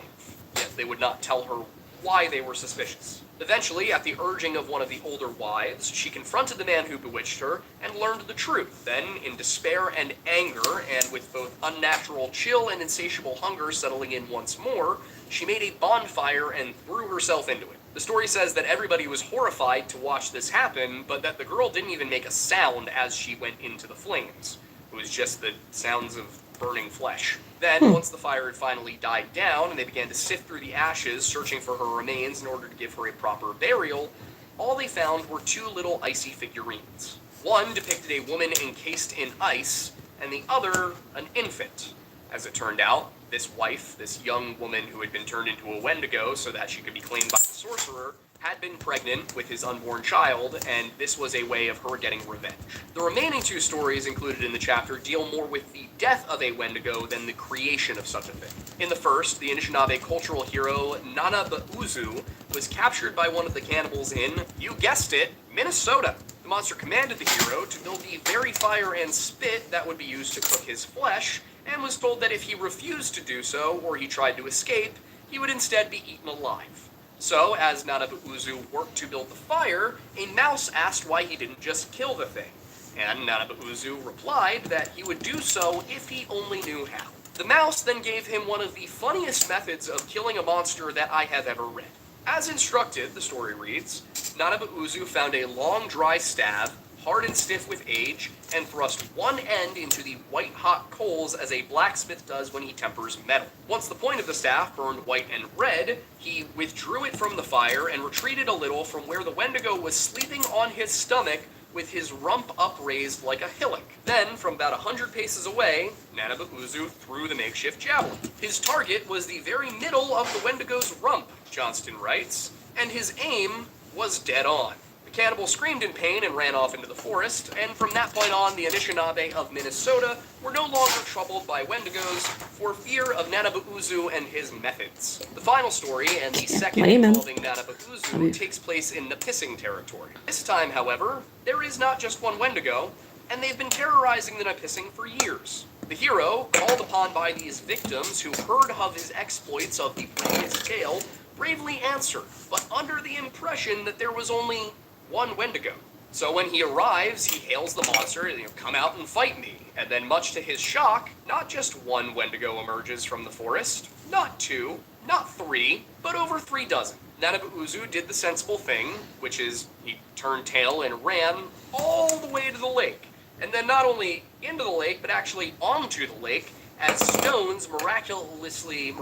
Yet they would not tell her why they were suspicious. Eventually, at the urging of one of the older wives, she confronted the man who bewitched her and learned the truth. Then, in despair and anger, and with both unnatural chill and insatiable hunger settling in once more, she made a bonfire and threw herself into it. The story says that everybody was horrified to watch this happen, but that the girl didn't even make a sound as she went into the flames. It was just the sounds of burning flesh. Then, once the fire had finally died down and they began to sift through the ashes, searching for her remains in order to give her a proper burial, all they found were two little icy figurines. One depicted a woman encased in ice, and the other an infant. As it turned out, this wife, this young woman who had been turned into a Wendigo so that she could be claimed by the sorcerer, had been pregnant with his unborn child, and this was a way of her getting revenge. The remaining two stories included in the chapter deal more with the death of a Wendigo than the creation of such a thing. In the first, the Anishinaabe cultural hero Nanabauzu was captured by one of the cannibals in, you guessed it, Minnesota. The monster commanded the hero to build the very fire and spit that would be used to cook his flesh, and was told that if he refused to do so, or he tried to escape, he would instead be eaten alive. So, as Nanabauzu worked to build the fire, a mouse asked why he didn't just kill the thing, and Nanabauzu replied that he would do so if he only knew how. The mouse then gave him one of the funniest methods of killing a monster that I have ever read. As instructed, the story reads, Nanabauzu found a long dry stab, hard and stiff with age, and thrust one end into the white-hot coals as a blacksmith does when he tempers metal. Once the point of the staff burned white and red, he withdrew it from the fire and retreated a little from where the Wendigo was sleeping on his stomach with his rump upraised like a hillock. Then, from about 100 paces away, Nanabauzu threw the makeshift javelin. His target was the very middle of the Wendigo's rump, Johnston writes, and his aim was dead on. The cannibal screamed in pain and ran off into the forest, and from that point on, the Anishinaabe of Minnesota were no longer troubled by Wendigos for fear of Nanabauzu and his methods. The final story, and the second involving Nanabauzu, takes place in Nipissing territory. This time, however, there is not just one Wendigo, and they've been terrorizing the Nipissing for years. The hero, called upon by these victims who heard of his exploits of the previous tale, bravely answered, but under the impression that there was only one Wendigo. So when he arrives, he hails the monster, come out and fight me. And then much to his shock, not just one Wendigo emerges from the forest, not two, not three, but over 3 dozen. Nanabauzu did the sensible thing, which is he turned tail and ran all the way to the lake. And then not only into the lake, but actually onto the lake, as stones miraculously,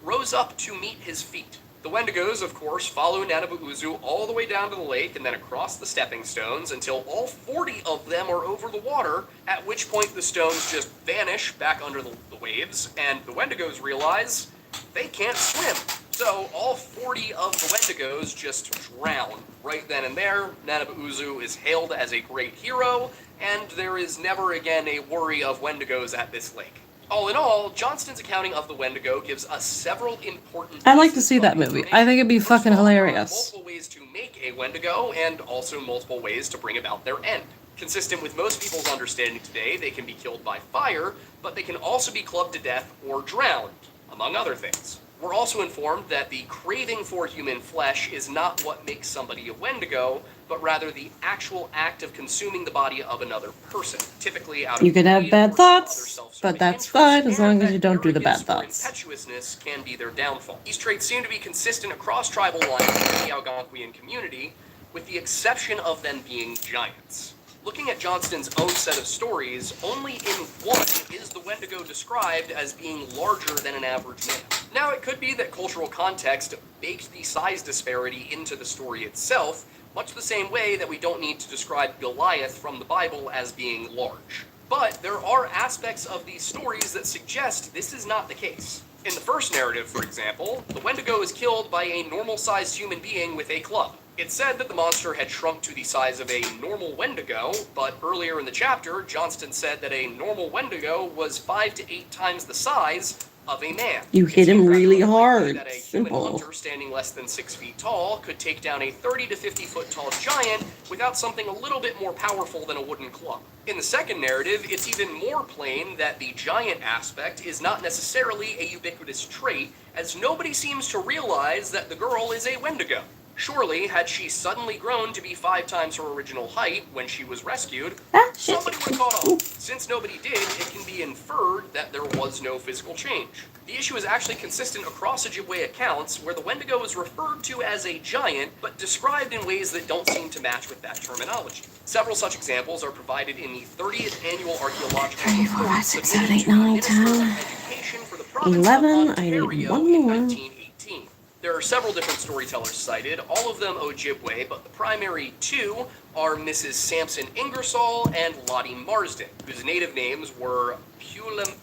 rose up to meet his feet. The Wendigos, of course, follow Nanabauzu all the way down to the lake and then across the stepping stones until all 40 of them are over the water, at which point the stones just vanish back under the waves, and the Wendigos realize they can't swim. So all 40 of the Wendigos just drown. Right then and there, Nanabauzu is hailed as a great hero, and there is never again a worry of Wendigos at this lake. All in all, Johnston's accounting of the Wendigo gives us several important... I'd like to see that movie. I think it'd be fucking hilarious. Multiple ways to make a Wendigo, and also multiple ways to bring about their end. Consistent with most people's understanding today, they can be killed by fire, but they can also be clubbed to death or drowned, among other things. We're also informed that the craving for human flesh is not what makes somebody a Wendigo, but rather the actual act of consuming the body of another person, typically out of... You can have bad thoughts, but that's fine as long as you don't do the bad thoughts. Impetuousness can be their downfall. These traits seem to be consistent across tribal lines in the Algonquian community, with the exception of them being giants. Looking at Johnston's own set of stories, only in one is the Wendigo described as being larger than an average man. Now, it could be that cultural context baked the size disparity into the story itself, much the same way that we don't need to describe Goliath from the Bible as being large. But there are aspects of these stories that suggest this is not the case. In the first narrative, for example, the Wendigo is killed by a normal-sized human being with a club. It's said that the monster had shrunk to the size of a normal Wendigo, but earlier in the chapter, Johnston said that a normal Wendigo was 5 to 8 times the size of a man. You hit him really hard. That a human Simple. hunter standing less than 6 feet tall could take down a 30 to 50 foot tall giant without something a little bit more powerful than a wooden club. In the second narrative, it's even more plain that the giant aspect is not necessarily a ubiquitous trait, as nobody seems to realize that the girl is a Wendigo. Surely, had she suddenly grown to be 5 times her original height when she was rescued, somebody would have caught on. Since nobody did, it can be inferred that there was no physical change. The issue is actually consistent across Ojibwe accounts, where the Wendigo is referred to as a giant, but described in ways that don't seem to match with that terminology. Several such examples are provided in the 30th Annual Archaeological 3, 4, Report 5, 6, submitted 7, 8, to the 9, Minister of 10, Education for the province 11. of I need Ontario one in more. 1918. There are several different storytellers cited, all of them Ojibwe, but the primary 2 are Mrs. Sampson Ingersoll and Lottie Marsden, whose native names were Puluamuk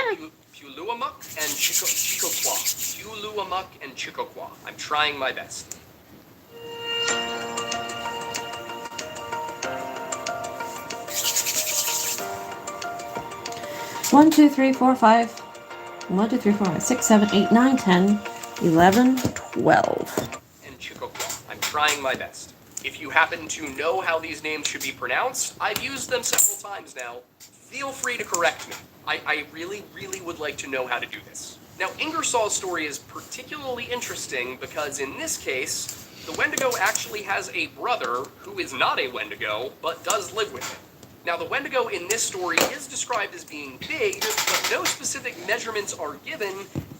and Chicoquah. Puluamuk and Chicoquah. I'm trying my best. One, 2, 3, 4, 5. 1, 2, 3, 4, 5, 6, 7, 8, 9, 10, 11, 12. And Chicoquah. I'm trying my best. If you happen to know how these names should be pronounced, I've used them several times now. Feel free to correct me. I really, really would like to know how to do this. Now, Ingersoll's story is particularly interesting because in this case, the Wendigo actually has a brother who is not a Wendigo, but does live with him. Now, the Wendigo in this story is described as being big, but no specific measurements are given,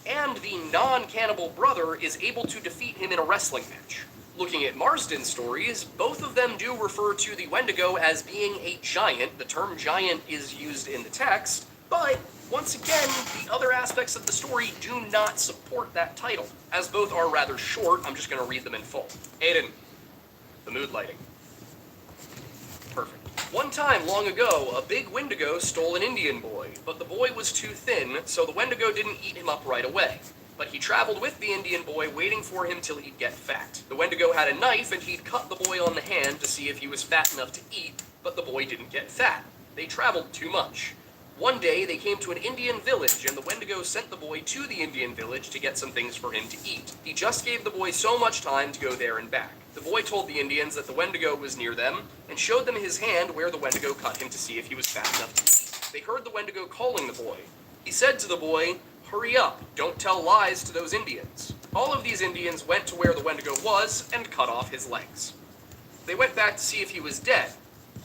and the non-cannibal brother is able to defeat him in a wrestling match. Looking at Marsden's stories, both of them do refer to the Wendigo as being a giant. The term giant is used in the text, but once again, the other aspects of the story do not support that title. As both are rather short, I'm just going to read them in full. Aiden, the mood lighting. Perfect. One time long ago, a big Wendigo stole an Indian boy, but the boy was too thin, so the Wendigo didn't eat him up right away. But he traveled with the Indian boy, waiting for him till he'd get fat. The Wendigo had a knife, and he'd cut the boy on the hand to see if he was fat enough to eat, but the boy didn't get fat. They traveled too much. One day, they came to an Indian village, and the Wendigo sent the boy to the Indian village to get some things for him to eat. He just gave the boy so much time to go there and back. The boy told the Indians that the Wendigo was near them, and showed them his hand where the Wendigo cut him to see if he was fat enough to eat. They heard the Wendigo calling the boy. He said to the boy, "Hurry up, don't tell lies to those Indians." All of these Indians went to where the Wendigo was and cut off his legs. They went back to see if he was dead.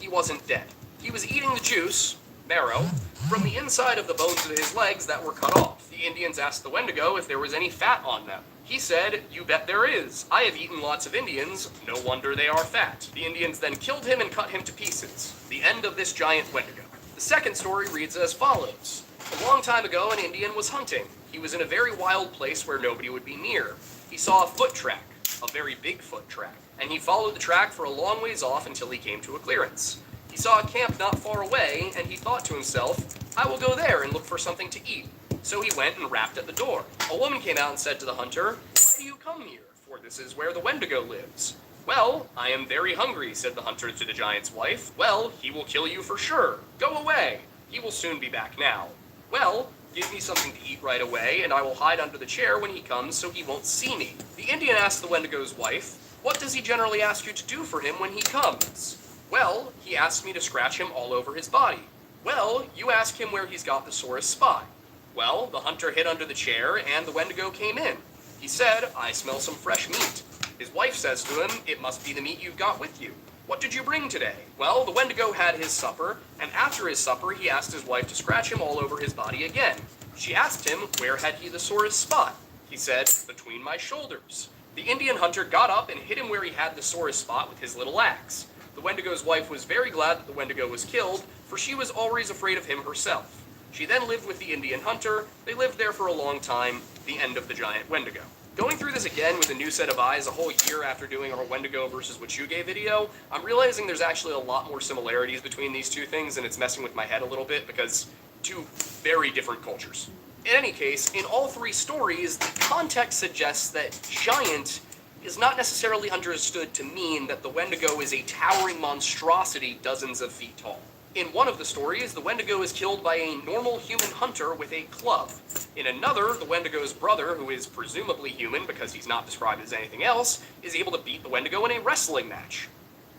He wasn't dead. He was eating the juice, marrow, from the inside of the bones of his legs that were cut off. The Indians asked the Wendigo if there was any fat on them. He said, "You bet there is. I have eaten lots of Indians. No wonder they are fat." The Indians then killed him and cut him to pieces. The end of this giant Wendigo. The second story reads as follows. A long time ago, an Indian was hunting. He was in a very wild place where nobody would be near. He saw a foot track, a very big foot track, and he followed the track for a long ways off until he came to a clearance. He saw a camp not far away, and he thought to himself, "I will go there and look for something to eat." So he went and rapped at the door. A woman came out and said to the hunter, "Why do you come here? For this is where the Wendigo lives." "Well, I am very hungry," said the hunter to the giant's wife. "Well, he will kill you for sure. Go away. He will soon be back now." "Well, give me something to eat right away, and I will hide under the chair when he comes so he won't see me." The Indian asked the Wendigo's wife, "What does he generally ask you to do for him when he comes?" "Well, he asks me to scratch him all over his body." "Well, you ask him where he's got the sorest spot." Well, the hunter hid under the chair, and the Wendigo came in. He said, "I smell some fresh meat." His wife says to him, "It must be the meat you've got with you. What did you bring today?" Well, the Wendigo had his supper, and after his supper, he asked his wife to scratch him all over his body again. She asked him, where had he the sorest spot? He said, "Between my shoulders." The Indian hunter got up and hit him where he had the sorest spot with his little axe. The Wendigo's wife was very glad that the Wendigo was killed, for she was always afraid of him herself. She then lived with the Indian hunter. They lived there for a long time, the end of the giant Wendigo. Going through this again with a new set of eyes a whole year after doing our Wendigo versus Fugate video, I'm realizing there's actually a lot more similarities between these two things, and it's messing with my head a little bit because two very different cultures. In any case, in all three stories, the context suggests that giant is not necessarily understood to mean that the Wendigo is a towering monstrosity dozens of feet tall. In one of the stories, the Wendigo is killed by a normal human hunter with a club. In another, the Wendigo's brother, who is presumably human because he's not described as anything else, is able to beat the Wendigo in a wrestling match.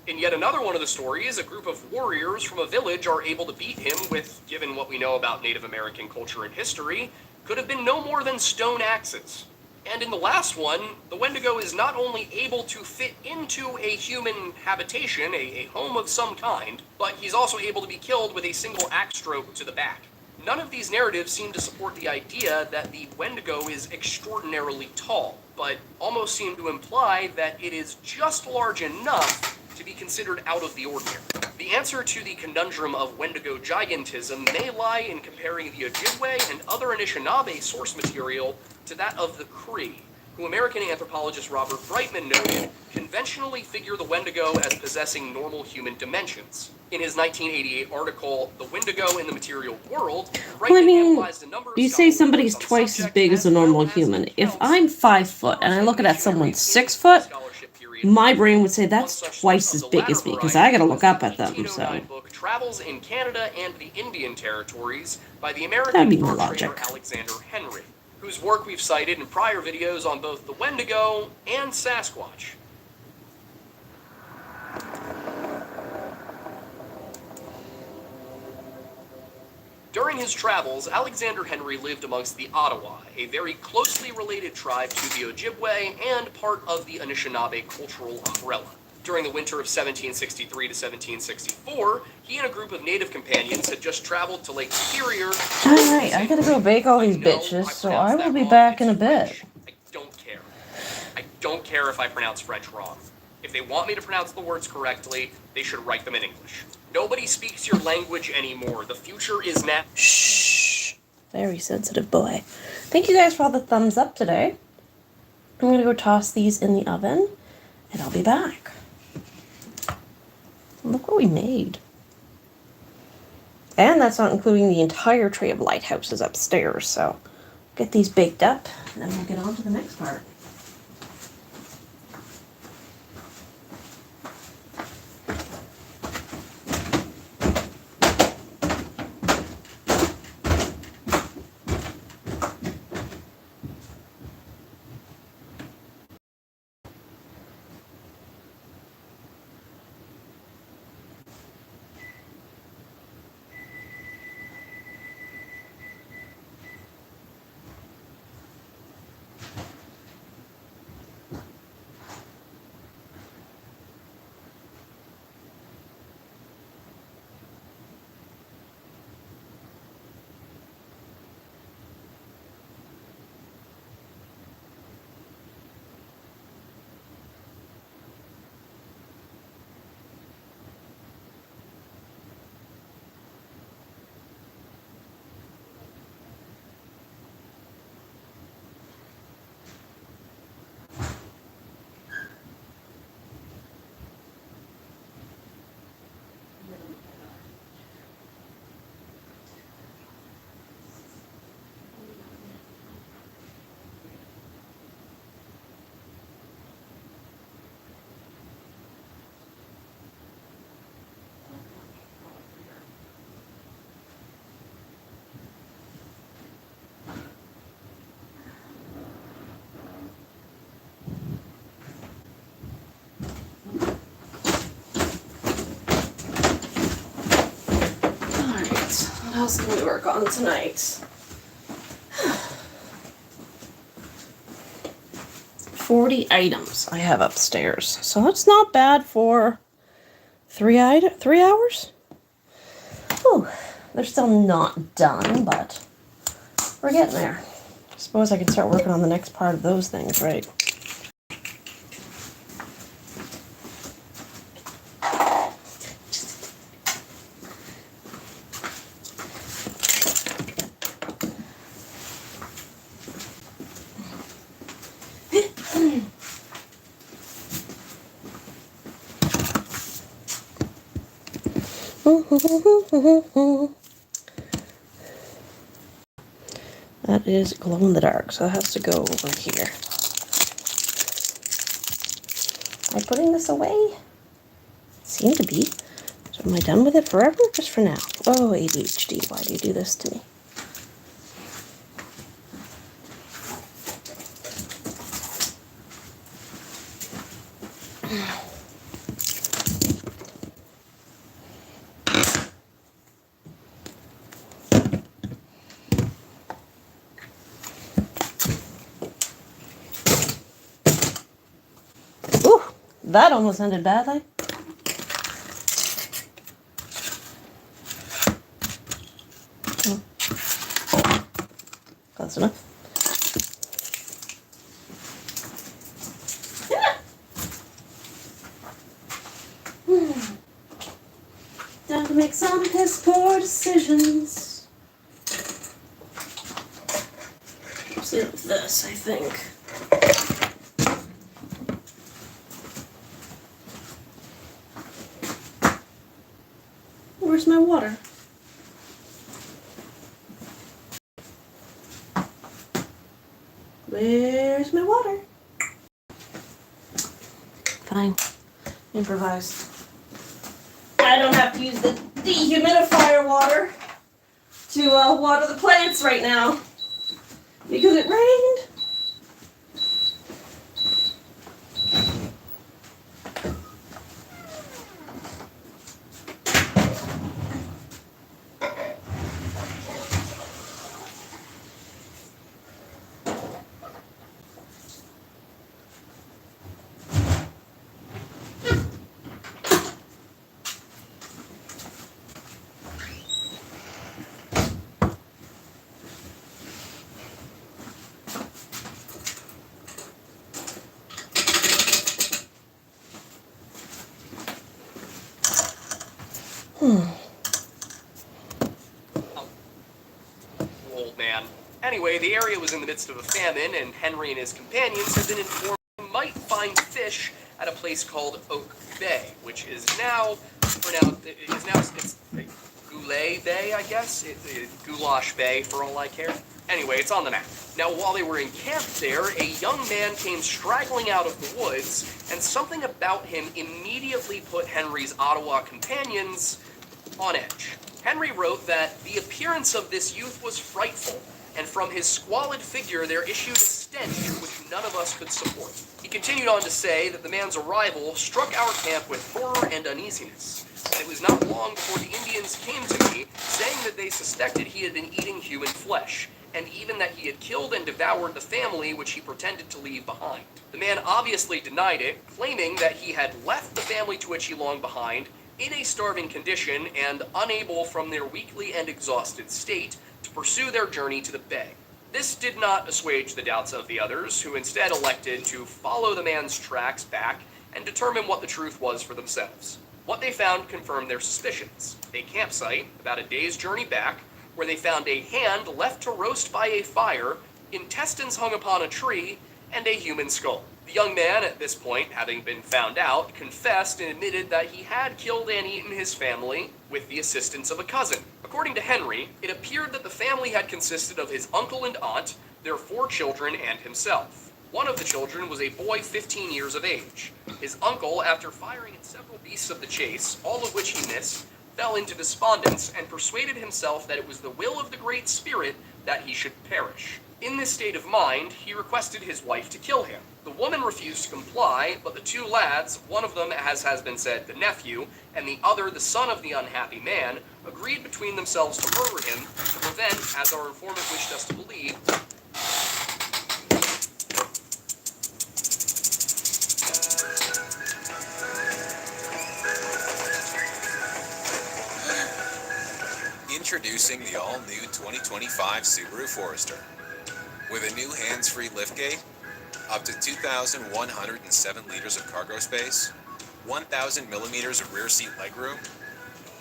In yet another one of the stories, a group of warriors from a village are able to beat him with, given what we know about Native American culture and history, could have been no more than stone axes. And in the last one, the Wendigo is not only able to fit into a human habitation, a home of some kind, but he's also able to be killed with a single axe stroke to the back. None of these narratives seem to support the idea that the Wendigo is extraordinarily tall, but almost seem to imply that it is just large enough to be considered out of the ordinary. The answer to the conundrum of Wendigo gigantism may lie in comparing the Ojibwe and other Anishinaabe source material to that of the Cree, who American anthropologist Robert Brightman noted conventionally figure the Wendigo as possessing normal human dimensions. In his 1988 article, The Wendigo in the Material World, Brightman analyzed a number of you say scholars' somebody's on the twice as subject big as a normal human. If I'm 5 foot and I look at someone 6 foot, my brain would say that's twice as big as me, because I gotta look up at them, so. Book Travels in Canada and the Indian Territories by the That'd American be my fur logic. trader Alexander Henry, whose work we've cited in prior videos on both the Wendigo and Sasquatch. During his travels, Alexander Henry lived amongst the Ottawa, a very closely related tribe to the Ojibwe and part of the Anishinaabe cultural umbrella. During the winter of 1763 to 1764, he and a group of native companions had just traveled to Lake Superior. Alright, I gotta go bake all these bitches, so I will be back in a bit. I don't care. I don't care if I pronounce French wrong. If they want me to pronounce the words correctly, they should write them in English. Nobody speaks your language anymore. The future is now. Shh. Very sensitive boy. Thank you guys for all the thumbs up today. I'm gonna go toss these in the oven, and I'll be back. Look what we made. And that's not including the entire tray of lighthouses upstairs, so get these baked up, and then we'll get on to the next part. What else can we work on tonight? 40 items I have upstairs, so that's not bad for 3 hours. Whew. They're still not done, but we're getting there. I suppose I can start working on the next part of those things, right? That is glow in the dark, so that has to go over here. Am I putting this away? Seem to be. So am I done with it forever or just for now? Oh, ADHD, why do you do this to me? That almost ended badly. Close enough. Time to make some piss poor decisions. Let's do this, I think. Where's my water? Where's my water? Fine. Improvise. I don't have to use the dehumidifier water to water the plants right now because it rained. Old man. Anyway, the area was in the midst of a famine, and Henry and his companions had been informed they might find fish at a place called Oak Bay, which is now pronounced, it's Goulet Bay, I guess? Goulash Bay, for all I care. Anyway, it's on the map. Now, while they were encamped there, a young man came straggling out of the woods, and something about him immediately put Henry's Ottawa companions on edge. Henry wrote that the appearance of this youth was frightful, and from his squalid figure there issued a stench which none of us could support. He continued on to say that the man's arrival struck our camp with horror and uneasiness, and it was not long before the Indians came to me, saying that they suspected he had been eating human flesh, and even that he had killed and devoured the family which he pretended to leave behind. The man obviously denied it, claiming that he had left the family to which he longed behind in a starving condition and unable from their weakly and exhausted state to pursue their journey to the bay. This did not assuage the doubts of the others, who instead elected to follow the man's tracks back and determine what the truth was for themselves. What they found confirmed their suspicions. A campsite, about a day's journey back, where they found a hand left to roast by a fire, intestines hung upon a tree, and a human skull. The young man, at this point, having been found out, confessed and admitted that he had killed and eaten his family with the assistance of a cousin. According to Henry, it appeared that the family had consisted of his uncle and aunt, their 4 children, and himself. One of the children was a boy 15 years of age. His uncle, after firing at several beasts of the chase, all of which he missed, fell into despondence and persuaded himself that it was the will of the Great Spirit that he should perish. In this state of mind, he requested his wife to kill him. The woman refused to comply, but the 2 lads, one of them, as has been said, the nephew, and the other, the son of the unhappy man, agreed between themselves to murder him to prevent, as our informant wished us to believe, Introducing the all-new 2025 Subaru Forester. With a new hands-free liftgate, up to 2,107 liters of cargo space, 1,000 millimeters of rear seat legroom,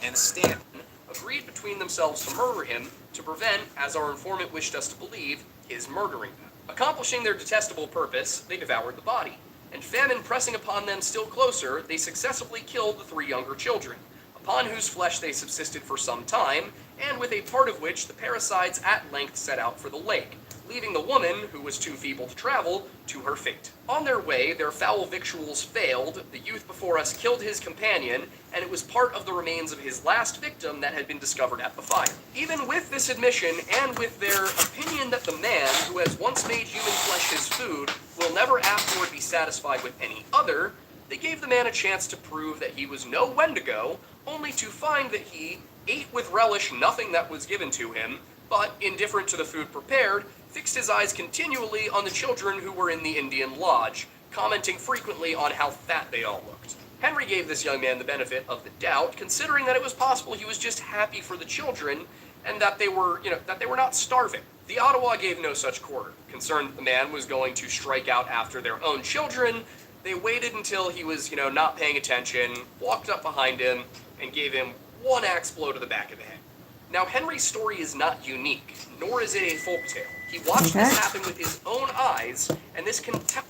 and stand agreed between themselves to murder him to prevent, as our informant wished us to believe, his murdering them. Accomplishing their detestable purpose, they devoured the body, and famine pressing upon them still closer, they successively killed the 3 younger children, upon whose flesh they subsisted for some time, and with a part of which the parricides at length set out for the lake, leaving the woman, who was too feeble to travel, to her fate. On their way, their foul victuals failed, the youth before us killed his companion, and it was part of the remains of his last victim that had been discovered at the fire. Even with this admission, and with their opinion that the man, who has once made human flesh his food, will never afterward be satisfied with any other, they gave the man a chance to prove that he was no Wendigo, only to find that he ate with relish nothing that was given to him, but, indifferent to the food prepared, fixed his eyes continually on the children who were in the Indian lodge, commenting frequently on how fat they all looked. Henry gave this young man the benefit of the doubt, considering that it was possible he was just happy for the children and that they were not starving. The Ottawa gave no such quarter. Concerned that the man was going to strike out after their own children, they waited until he was, not paying attention, walked up behind him, and gave him one axe blow to the back of the head. Now, Henry's story is not unique, nor is it a folktale. He watched this happen with his own eyes, and this can tell.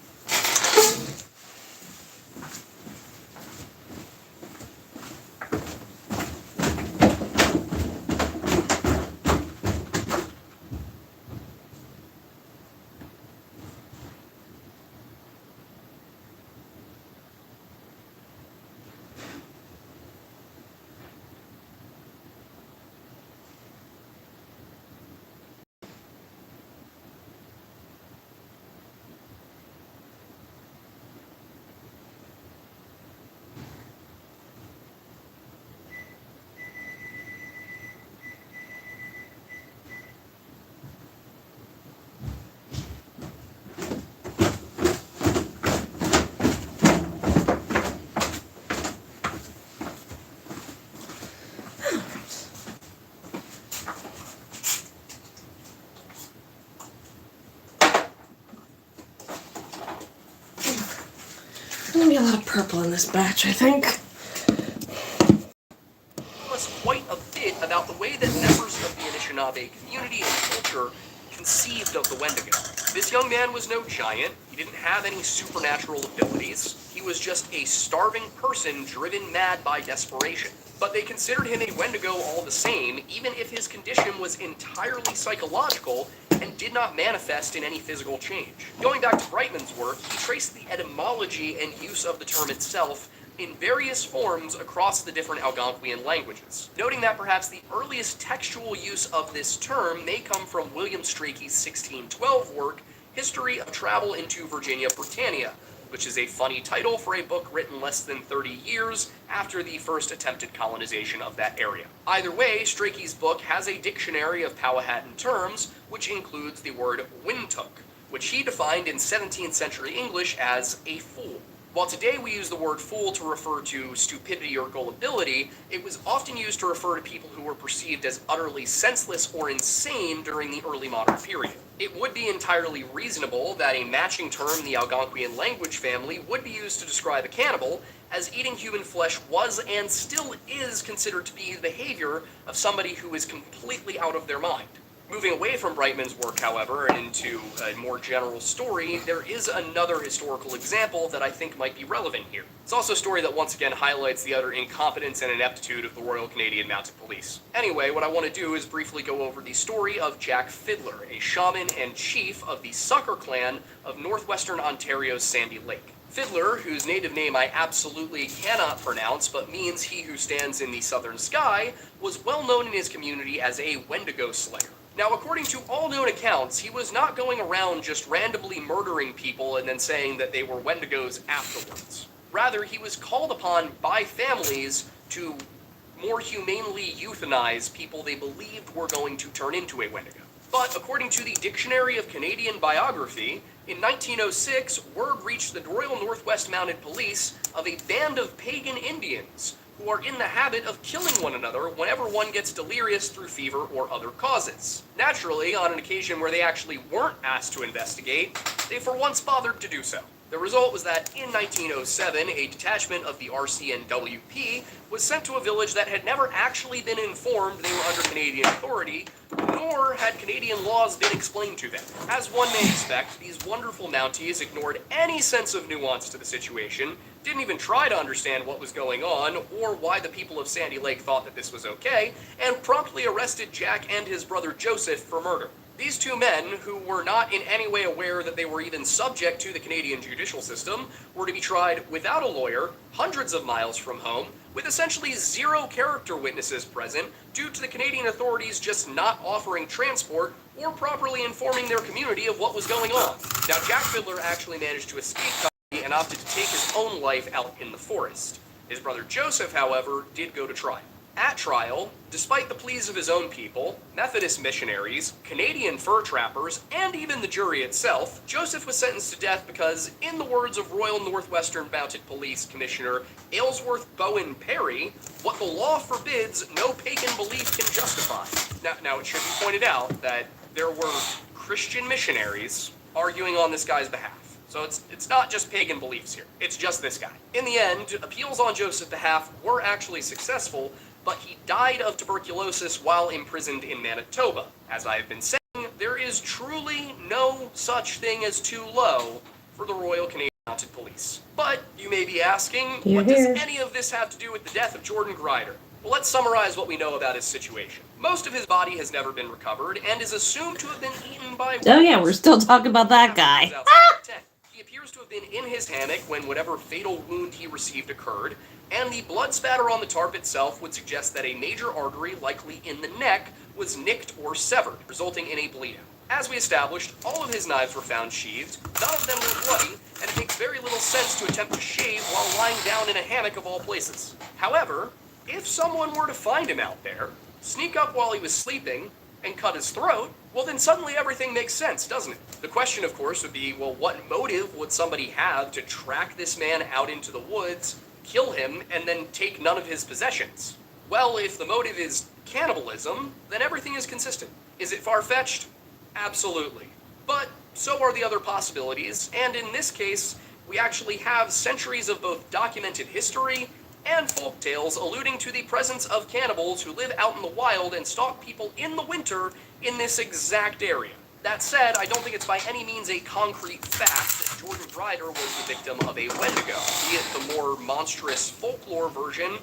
There's gonna be a lot of purple in this batch, I think. Tell us quite a bit about the way that members of the Anishinaabe community and culture conceived of the Wendigo. This young man was no giant. He didn't have any supernatural abilities. He was just a starving person driven mad by desperation. But they considered him a Wendigo all the same, even if his condition was entirely psychological and did not manifest in any physical change. Going back to Brightman's work, he traced the etymology and use of the term itself in various forms across the different Algonquian languages, noting that perhaps the earliest textual use of this term may come from William Strachey's 1612 work, History of Travel into Virginia Britannia, which is a funny title for a book written less than 30 years after the first attempted colonization of that area. Either way, Strachey's book has a dictionary of Powhatan terms, which includes the word wintook, which he defined in 17th century English as a fool. While today we use the word fool to refer to stupidity or gullibility, it was often used to refer to people who were perceived as utterly senseless or insane during the early modern period. It would be entirely reasonable that a matching term in the Algonquian language family would be used to describe a cannibal, as eating human flesh was and still is considered to be the behavior of somebody who is completely out of their mind. Moving away from Brightman's work, however, and into a more general story, there is another historical example that I think might be relevant here. It's also a story that once again highlights the utter incompetence and ineptitude of the Royal Canadian Mounted Police. Anyway, what I want to do is briefly go over the story of Jack Fiddler, a shaman and chief of the Sucker clan of northwestern Ontario's Sandy Lake. Fiddler, whose native name I absolutely cannot pronounce but means he who stands in the southern sky, was well known in his community as a Wendigo slayer. Now, according to all known accounts, he was not going around just randomly murdering people and then saying that they were Wendigos afterwards. Rather, he was called upon by families to more humanely euthanize people they believed were going to turn into a Wendigo. But according to the Dictionary of Canadian Biography, in 1906, word reached the Royal Northwest Mounted Police of a band of pagan Indians who are in the habit of killing one another whenever one gets delirious through fever or other causes. Naturally, on an occasion where they actually weren't asked to investigate, they for once bothered to do so. The result was that in 1907, a detachment of the RCNWP was sent to a village that had never actually been informed they were under Canadian authority, nor had Canadian laws been explained to them. As one may expect, these wonderful Mounties ignored any sense of nuance to the situation, didn't even try to understand what was going on, or why the people of Sandy Lake thought that this was okay, and promptly arrested Jack and his brother Joseph for murder. These two men, who were not in any way aware that they were even subject to the Canadian judicial system, were to be tried without a lawyer, hundreds of miles from home, with essentially zero character witnesses present, due to the Canadian authorities just not offering transport or properly informing their community of what was going on. Now, Jack Fiddler actually managed to escape custody and opted to take his own life out in the forest. His brother Joseph, however, did go to trial. At trial, despite the pleas of his own people, Methodist missionaries, Canadian fur trappers, and even the jury itself, Joseph was sentenced to death because, in the words of Royal Northwestern Mounted Police Commissioner Aylesworth Bowen Perry, what the law forbids, no pagan belief can justify. Now it should be pointed out that there were Christian missionaries arguing on this guy's behalf. So it's not just pagan beliefs here. It's just this guy. In the end, appeals on Joseph behalf were actually successful, but he died of tuberculosis while imprisoned in Manitoba. As I have been saying, there is truly no such thing as too low for the Royal Canadian Mounted Police. But you may be asking, what does any of this have to do with the death of Jordan Grider? Well, let's summarize what we know about his situation. Most of his body has never been recovered and is assumed to have been eaten by Oh yeah, we're still talking about that guy. He appears to have been in his hammock when whatever fatal wound he received occurred, and the blood spatter on the tarp itself would suggest that a major artery, likely in the neck, was nicked or severed, resulting in a bleed out. As we established, all of his knives were found sheathed, none of them were bloody, and it makes very little sense to attempt to shave while lying down in a hammock of all places. However, if someone were to find him out there, sneak up while he was sleeping, and cut his throat, well then suddenly everything makes sense, doesn't it? The question, of course, would be, well, what motive would somebody have to track this man out into the woods, kill him, and then take none of his possessions? Well, if the motive is cannibalism, then everything is consistent. Is it far-fetched? Absolutely. But so are the other possibilities, and in this case, we actually have centuries of both documented history and folk tales alluding to the presence of cannibals who live out in the wild and stalk people in the winter in this exact area. That said, I don't think it's by any means a concrete fact that Jordan Grider was the victim of a Wendigo, be it the more monstrous folklore version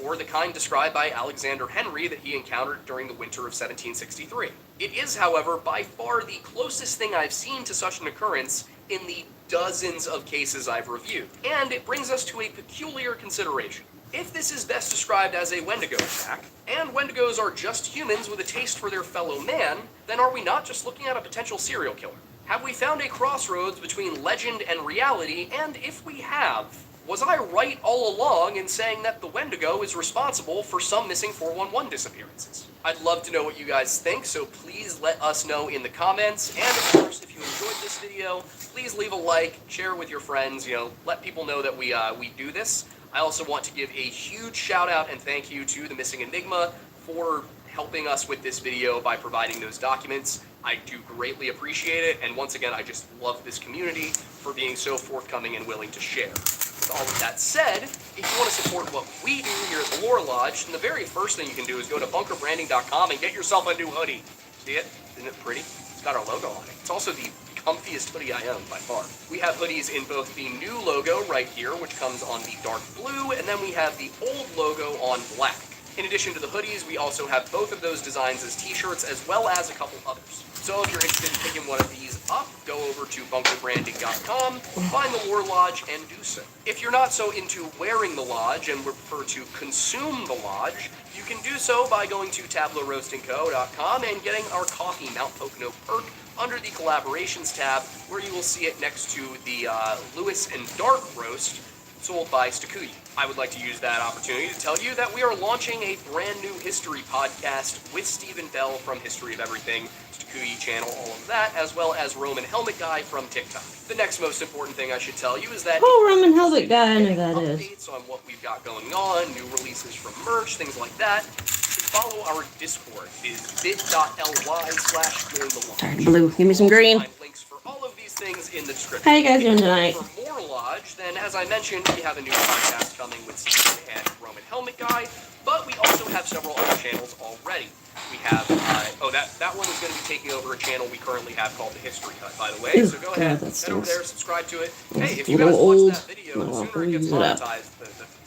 or the kind described by Alexander Henry that he encountered during the winter of 1763. It is, however, by far the closest thing I've seen to such an occurrence in the dozens of cases I've reviewed. And it brings us to a peculiar consideration. If this is best described as a Wendigo attack, and Wendigos are just humans with a taste for their fellow man, then are we not just looking at a potential serial killer? Have we found a crossroads between legend and reality, and if we have, was I right all along in saying that the Wendigo is responsible for some missing 411 disappearances? I'd love to know what you guys think, so please let us know in the comments, and of course, if you enjoyed this video, please leave a like, share it with your friends, let people know that we do this. I also want to give a huge shout out and thank you to the Missing Enigma for helping us with this video by providing those documents. I do greatly appreciate it, and once again, I just love this community for being so forthcoming and willing to share. With all of that said, if you want to support what we do here at the Lore Lodge, then the very first thing you can do is go to bunkerbranding.com and get yourself a new hoodie. See it? Isn't it pretty? It's got our logo on it. It's also the comfiest hoodie I own by far. We have hoodies in both the new logo right here, which comes on the dark blue, and then we have the old logo on black. In addition to the hoodies, we also have both of those designs as t-shirts, as well as a couple others. So if you're interested in picking one of these up, go over to bunkerbranding.com, find the Lore Lodge, and do so. If you're not so into wearing the lodge and would prefer to consume the lodge, you can do so by going to tableauroastingco.com and getting our coffee Mount Pocono perk under the collaborations tab, where you will see it next to the Lewis and Dark roast sold by Stakuyi. I would like to use that opportunity to tell you that we are launching a brand new history podcast with Stephen Bell from History of Everything, Stakuyi channel, all of that, as well as Roman Helmet Guy from TikTok. The next most important thing I should tell you is that Roman Helmet Guy, I know that is. Updates on what we've got going on, new releases from merch, things like that. Follow our Discord. It is bit.ly/jointheLodge. Sorry, blue. Give me some green. Find links for all of these things in the description. How you guys doing tonight? For more Lodge, then as I mentioned, we have a new podcast coming with Stephen and Roman Helmet Guy, but we also have several other channels already. We have, that one is going to be taking over a channel we currently have called The History Hut, by the way. So go ahead, head over there, subscribe to it. Hey, if you guys watch that video, the sooner it gets monetized, the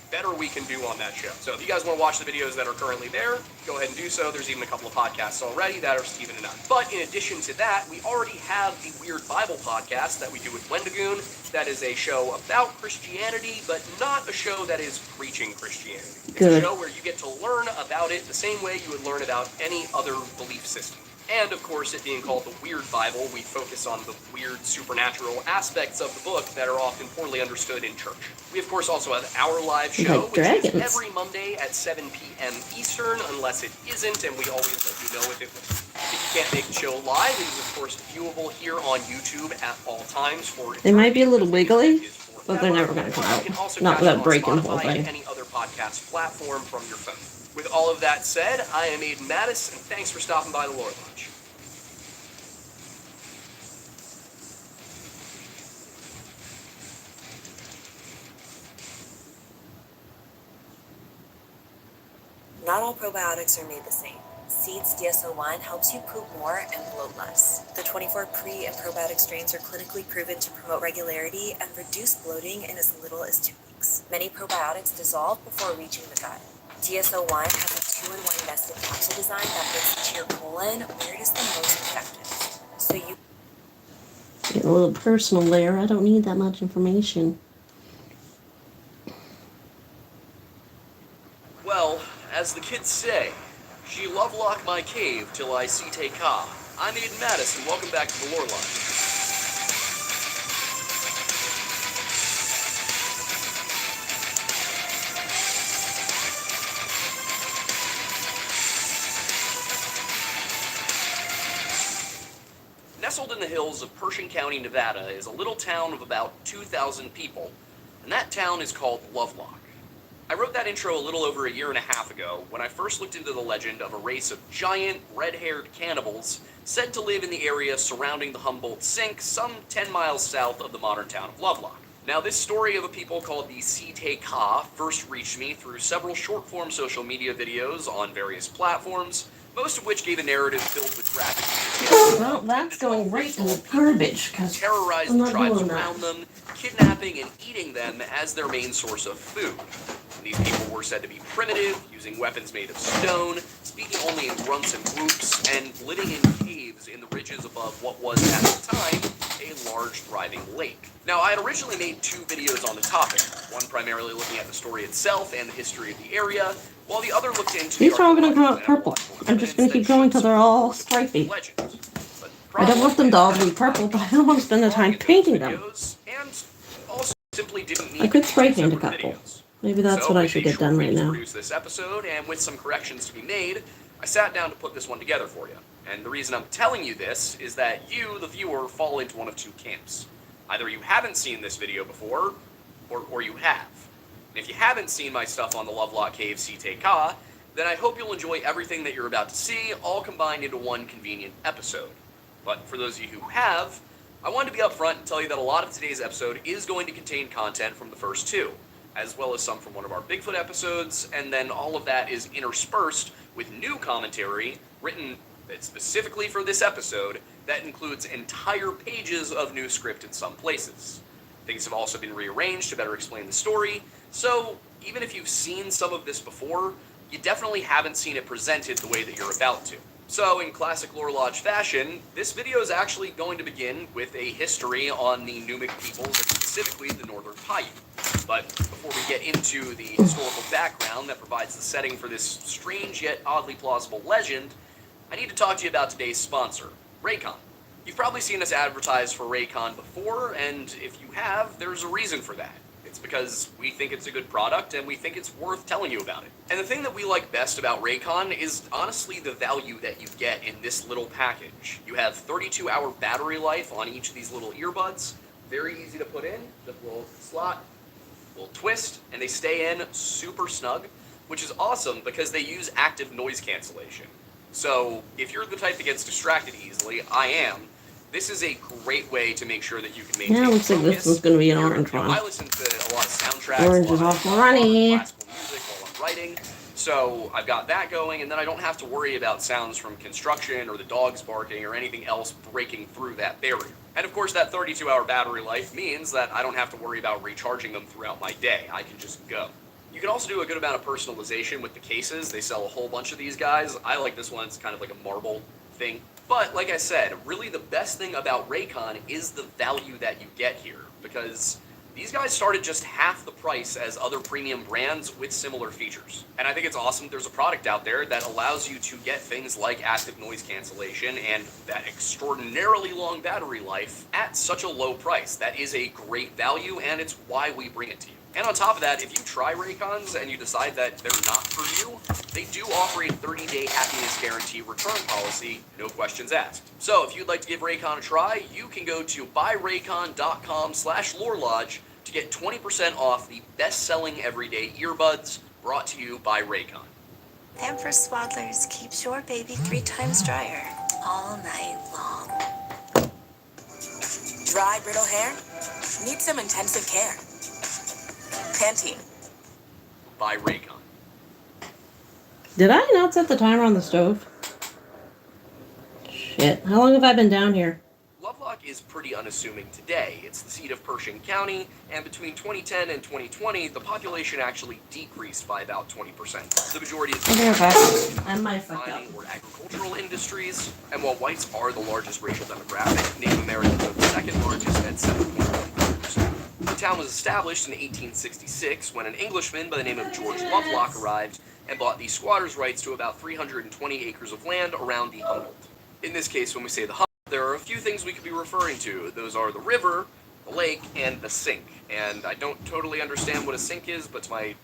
better we can do on that show. So if you guys want to watch the videos that are currently there, go ahead and do so. There's even a couple of podcasts already that are Stephen and I. But in addition to that, we already have the Weird Bible podcast that we do with Wendigo. That is a show about Christianity, but not a show that is preaching Christianity. It's a show where you get to learn about it the same way you would learn about any other belief system. And, of course, it being called the Weird Bible, we focus on the weird supernatural aspects of the book that are often poorly understood in church. We, of course, also have our live show, Like which dragons. is every Monday at 7 p.m. Eastern, unless it isn't, and we always let you know if it was. If you can't make the show live, it is, of course, viewable here on YouTube at all times for They might be a little eternity, because wiggly, the music is but they're forever. never going to come You out. can also Not catch without it on breaking the whole Spotify and thing. any other podcast platform from your phone. With all of that said, I am Aiden Mattis, and thanks for stopping by the Lore Lodge. Not all probiotics are made the same. Seeds DS-01 helps you poop more and bloat less. The 24 pre- and probiotic strains are clinically proven to promote regularity and reduce bloating in as little as 2 weeks. Many probiotics dissolve before reaching the gut. DS-01 has a 2-in-1 nested capsule design that fits to your colon where it is the most effective. So you Getting a little personal there. I don't need that much information. Well, as the kids say, she lovelock my cave till I see te ka. I'm Aiden Mattis, and welcome back to the Lore Lodge. Nestled in the hills of Pershing County, Nevada, is a little town of about 2,000 people, and that town is called Lovelock. I wrote that intro a little over a year and a half ago when I first looked into the legend of a race of giant, red-haired cannibals said to live in the area surrounding the Humboldt Sink some 10 miles south of the modern town of Lovelock. Now, this story of a people called the Te Ka first reached me through several short-form social media videos on various platforms, most of which gave a narrative filled with graphic details. Well, that's going right in the garbage, because Terrorize I'm the not tribes doing around that. them, kidnapping and eating them as their main source of food. These people were said to be primitive, using weapons made of stone, speaking only in grunts and whoops, and living in caves in the ridges above what was, at the time, a large thriving lake. Now, I had originally made 2 videos on the topic, one primarily looking at the story itself and the history of the area, while the other looked into These are all going to come archaeological out purple. and I'm just going to keep evidence that going should till they're all support the stripy. legend. But I don't want them to all be purple, but I don't want to spend the time painting them. and also simply didn't need I could to spray be paint a separate couple. videos. Maybe that's So, what I with should a get short done right week to now. produce this episode, and with some corrections to be made, I sat down to put this one together for you. And the reason I'm telling you this is that you, the viewer, fall into one of 2 camps. Either you haven't seen this video before, or you have. And if you haven't seen my stuff on the Lovelock Cave Te Ka, then I hope you'll enjoy everything that you're about to see, all combined into one convenient episode. But for those of you who have, I wanted to be upfront and tell you that a lot of today's episode is going to contain content from the first 2, as well as some from one of our Bigfoot episodes, and then all of that is interspersed with new commentary written specifically for this episode that includes entire pages of new script in some places. Things have also been rearranged to better explain the story, so even if you've seen some of this before, you definitely haven't seen it presented the way that you're about to. So, in classic Lore Lodge fashion, this video is actually going to begin with a history on the Numic peoples, and specifically the Northern Paiute. But before we get into the historical background that provides the setting for this strange yet oddly plausible legend, I need to talk to you about today's sponsor, Raycon. You've probably seen us advertise for Raycon before, and if you have, there's a reason for that. It's because we think it's a good product, and we think it's worth telling you about it. And the thing that we like best about Raycon is honestly the value that you get in this little package. You have 32-hour battery life on each of these little earbuds. Very easy to put in, just a little slot, a little twist, and they stay in super snug, which is awesome because they use active noise cancellation. So if you're the type that gets distracted easily, I am, this is a great way to make sure that you can maintain Yeah, looks like this one's going to be an orange one. I listen to a lot of soundtracks, Orange is off runny. classical music while I'm writing, so I've got that going, and then I don't have to worry about sounds from construction or the dogs barking or anything else breaking through that barrier. And of course, that 32-hour battery life means that I don't have to worry about recharging them throughout my day. I can just go. You can also do a good amount of personalization with the cases. They sell a whole bunch of these guys. I like this one. It's kind of like a marble thing. But like I said, really the best thing about Raycon is the value that you get here, because These guys started just half the price as other premium brands with similar features. And I think it's awesome that there's a product out there that allows you to get things like active noise cancellation and that extraordinarily long battery life at such a low price. That is a great value, and it's why we bring it to you. And on top of that, if you try Raycons and you decide that they're not for you, they do offer a 30-day happiness guarantee return policy, no questions asked. So if you'd like to give Raycon a try, you can go to buyraycon.com/lorelodge to get 20% off the best-selling everyday earbuds brought to you by Raycon. Pampers Swaddlers keeps your baby 3 times drier all night long. Dry, brittle hair? Need some intensive care. Pantene. By Raycon. Did I not set the timer on the stove? Shit. How long have I been down here? Lovelock is pretty unassuming today. It's the seat of Pershing County, and between 2010 and 2020, the population actually decreased by about 20%. The majority of people I might fuck up. mining or agricultural industries, and while whites are the largest racial demographic, Native Americans are the second largest at 7.1%. The town was established in 1866 when an Englishman by the name of George Lovelock arrived and bought the squatters' rights to about 320 acres of land around the Humboldt. In this case, when we say the Humboldt, there are a few things we could be referring to. Those are the river, the lake, and the sink. And I don't totally understand what a sink is, but to my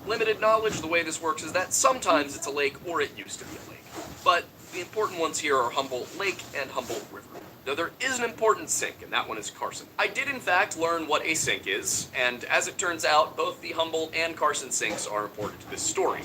limited knowledge, the way this works is that sometimes it's a lake or it used to be a lake. But the important ones here are Humboldt Lake and Humboldt River. Though there is an important sink, and that one is Carson. I did in fact learn what a sink is, and as it turns out, both the Humboldt and Carson sinks are important to this story.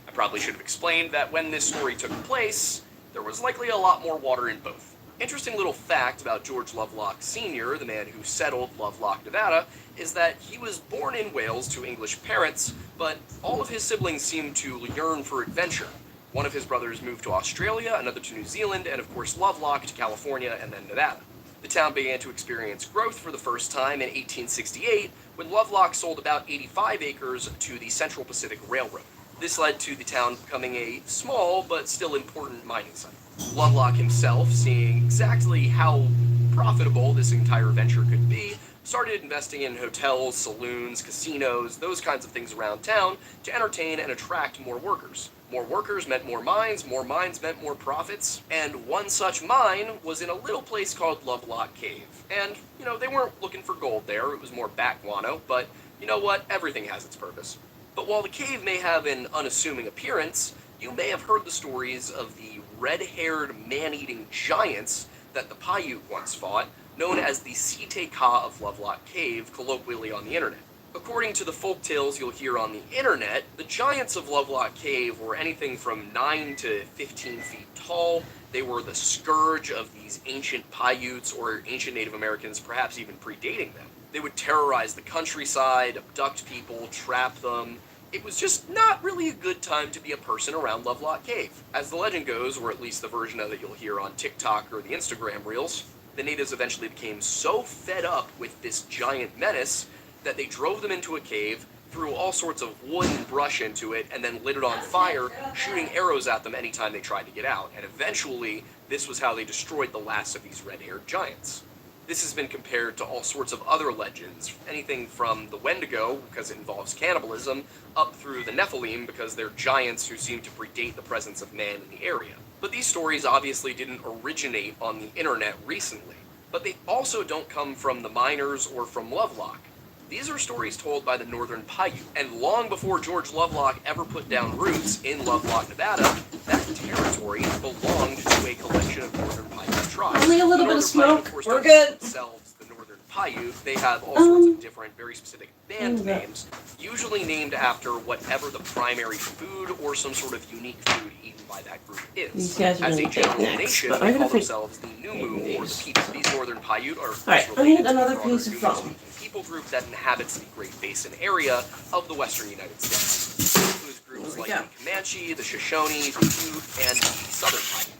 I probably should have explained that when this story took place, there was likely a lot more water in both. Interesting little fact about George Lovelock Sr., the man who settled Lovelock, Nevada, is that he was born in Wales to English parents, but all of his siblings seemed to yearn for adventure. One of his brothers moved to Australia, another to New Zealand, and of course Lovelock to California and then Nevada. The town began to experience growth for the first time in 1868 when Lovelock sold about 85 acres to the Central Pacific Railroad. This led to the town becoming a small but still important mining site. Lovelock himself, seeing exactly how profitable this entire venture could be, started investing in hotels, saloons, casinos, those kinds of things around town to entertain and attract more workers. More workers meant more mines meant more profits, and one such mine was in a little place called Lovelock Cave. And, they weren't looking for gold there, it was more bat guano, but you know what, everything has its purpose. But while the cave may have an unassuming appearance, you may have heard the stories of the red-haired, man-eating giants that the Paiute once fought, known as the Site-Ka of Lovelock Cave, colloquially on the internet. According to the folk tales you'll hear on the internet, the giants of Lovelock Cave were anything from 9 to 15 feet tall. They were the scourge of these ancient Paiutes or ancient Native Americans, perhaps even predating them. They would terrorize the countryside, abduct people, trap them. It was just not really a good time to be a person around Lovelock Cave. As the legend goes, or at least the version of it you'll hear on TikTok or the Instagram reels, the natives eventually became so fed up with this giant menace that they drove them into a cave, threw all sorts of wood and brush into it, and then lit it on fire, shooting arrows at them anytime they tried to get out. And eventually, this was how they destroyed the last of these red-haired giants. This has been compared to all sorts of other legends, anything from the Wendigo, because it involves cannibalism, up through the Nephilim, because they're giants who seem to predate the presence of man in the area. But these stories obviously didn't originate on the internet recently, but they also don't come from the miners or from Lovelock. These are stories told by the Northern Paiute, and long before George Lovelock ever put down roots in Lovelock, Nevada, that territory belonged to a collection of Northern Paiute tribes. Only a little bit of smoke. We're good. Themselves, the Northern Paiute, they have all sorts of different, very specific band names, usually named after whatever the primary food or some sort of unique food eaten by that group is. These guys are As a gonna general take next, nation, but they I'm call gonna take themselves the Numu, or the people. These Northern Paiute are Alright, I related need to the another broader piece of foam. people group that inhabits the Great Basin area of the western United States. It includes groups like the Comanche, the Shoshone, the Ute, and the Southern Paiute.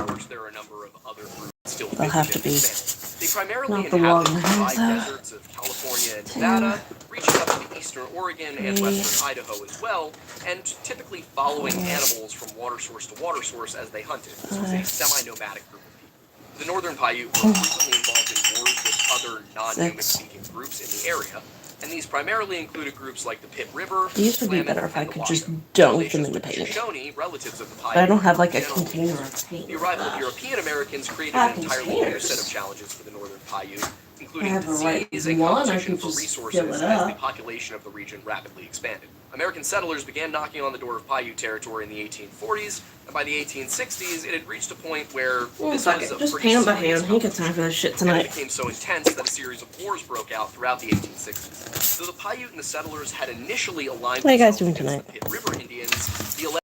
Of course, there are a number of other groups still They'll have to within be. this family. They primarily Not the inhabit long the ones, dry though. deserts of California and Nevada, reaching up to the eastern Oregon and western Idaho as well, and typically following animals from water source to water source as they hunted. This was a semi-nomadic group of people. The Northern Paiute were frequently involved in wars with other non-human-speaking groups in the area, and these primarily included groups like the Pitt River, These would be Willamette, better if I and the could just Washoe. dunk them in the Relations with paint. Shoshone, relatives of the But I don't Paiute, have like a generally container weaker. of paint. The arrival of European Americans created Ah, an entirely new containers. set of challenges for the Northern Paiute, I including have the right disease and one, I competition could for just resources fill as it the up. population of the region rapidly expanded. American settlers began knocking on the door of Paiute territory in the 1840s, and by the 1860s, it had reached a point where this Fuck was it, a just pretty paint them by serious hand. Ain't got time for that shit and tonight. it became so intense that a series of wars broke out throughout the 1860s. Though the Paiute and the settlers had initially aligned What are you guys themselves doing against the Pitt River Indians, the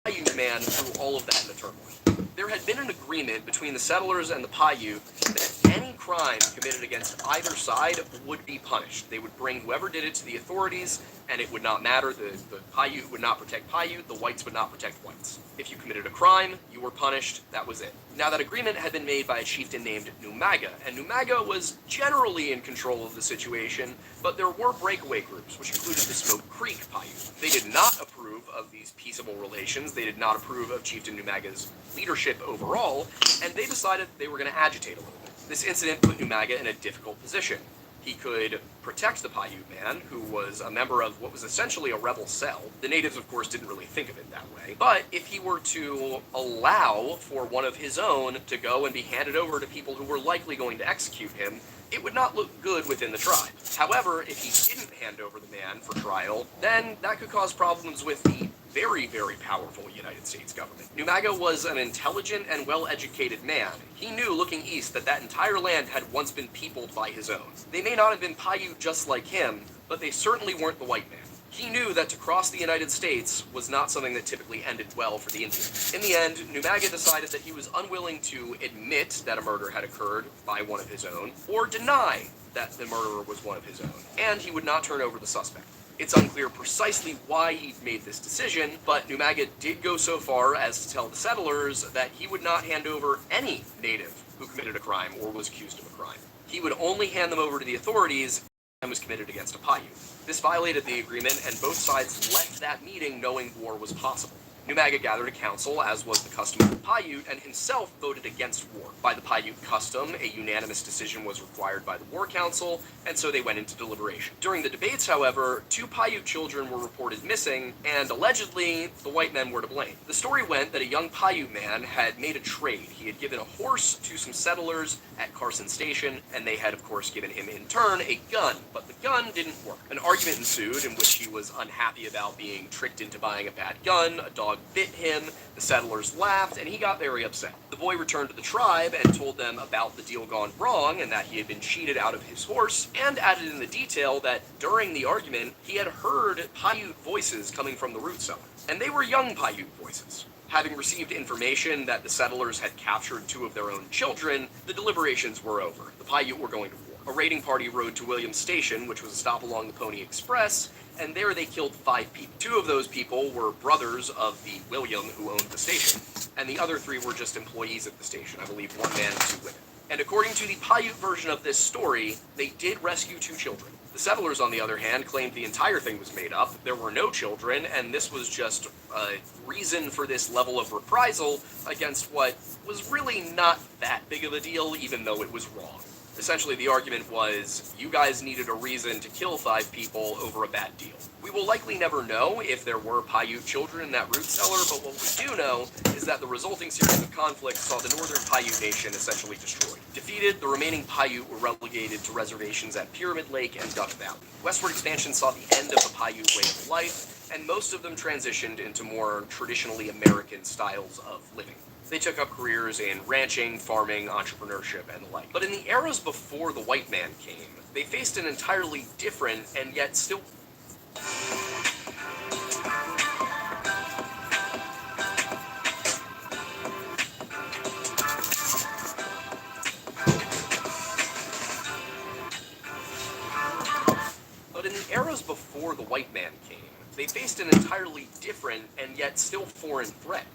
Paiute man threw all of that into turmoil. There had been an agreement between the settlers and the Paiute that any crime committed against either side would be punished. They would bring whoever did it to the authorities, and it would not matter. The Paiute would not protect Paiute, the whites would not protect whites. If you committed a crime, you were punished, that was it. Now, that agreement had been made by a chieftain named Numaga, and Numaga was generally in control of the situation, but there were breakaway groups, which included the Smoke Creek Paiute. They did not approve of these peaceable relations, they did not approve of Chieftain Numaga's leadership overall, and they decided they were going to agitate a little bit. This incident put Numaga in a difficult position. He could protect the Paiute man, who was a member of what was essentially a rebel cell. The natives, of course, didn't really think of it that way. But if he were to allow for one of his own to go and be handed over to people who were likely going to execute him, it would not look good within the tribe. However, if he didn't hand over the man for trial, then that could cause problems with the very, very powerful United States government. Numaga was an intelligent and well-educated man. He knew, looking east, that that entire land had once been peopled by his own. They may not have been Paiute just like him, but they certainly weren't the white man. He knew that to cross the United States was not something that typically ended well for the Indians. In the end, Numaga decided that he was unwilling to admit that a murder had occurred by one of his own, or deny that the murderer was one of his own, and he would not turn over the suspect. It's unclear precisely why he made this decision, but Numaga did go so far as to tell the settlers that he would not hand over any native who committed a crime or was accused of a crime. He would only hand them over to the authorities and was committed against a Paiute. This violated the agreement, and both sides left that meeting knowing war was possible. Numaga gathered a council, as was the custom of the Paiute, and himself voted against war. By the Paiute custom, a unanimous decision was required by the War Council, and so they went into deliberation. During the debates, however, 2 Paiute children were reported missing, and allegedly, the white men were to blame. The story went that a young Paiute man had made a trade. He had given a horse to some settlers at Carson Station, and they had, of course, given him in turn a gun, but the gun didn't work. An argument ensued in which he was unhappy about being tricked into buying a bad gun. A dog bit him, the settlers laughed, and he got very upset. The boy returned to the tribe and told them about the deal gone wrong and that he had been cheated out of his horse, and added in the detail that during the argument he had heard Paiute voices coming from the root cellar, and they were young Paiute voices. Having received information that the settlers had captured 2 of their own children, the deliberations were over. The Paiute were going to war. A raiding party rode to Williams Station, which was a stop along the Pony Express, and there they killed 5 people. 2 of those people were brothers of the William who owned the station, and the other 3 were just employees at the station, I believe 1 man and 2 women. And according to the Paiute version of this story, they did rescue 2 children. The settlers, on the other hand, claimed the entire thing was made up, there were no children, and this was just a reason for this level of reprisal against what was really not that big of a deal, even though it was wrong. Essentially, the argument was, you guys needed a reason to kill 5 people over a bad deal. We will likely never know if there were Paiute children in that root cellar, but what we do know is that the resulting series of conflicts saw the northern Paiute nation essentially destroyed. Defeated, the remaining Paiute were relegated to reservations at Pyramid Lake and Duck Valley. Westward expansion saw the end of the Paiute way of life, and most of them transitioned into more traditionally American styles of living. They took up careers in ranching, farming, entrepreneurship, and the like. But in the eras before the white man came, they faced an entirely different and yet still... But in the eras before the white man came, they faced an entirely different and yet still foreign threat.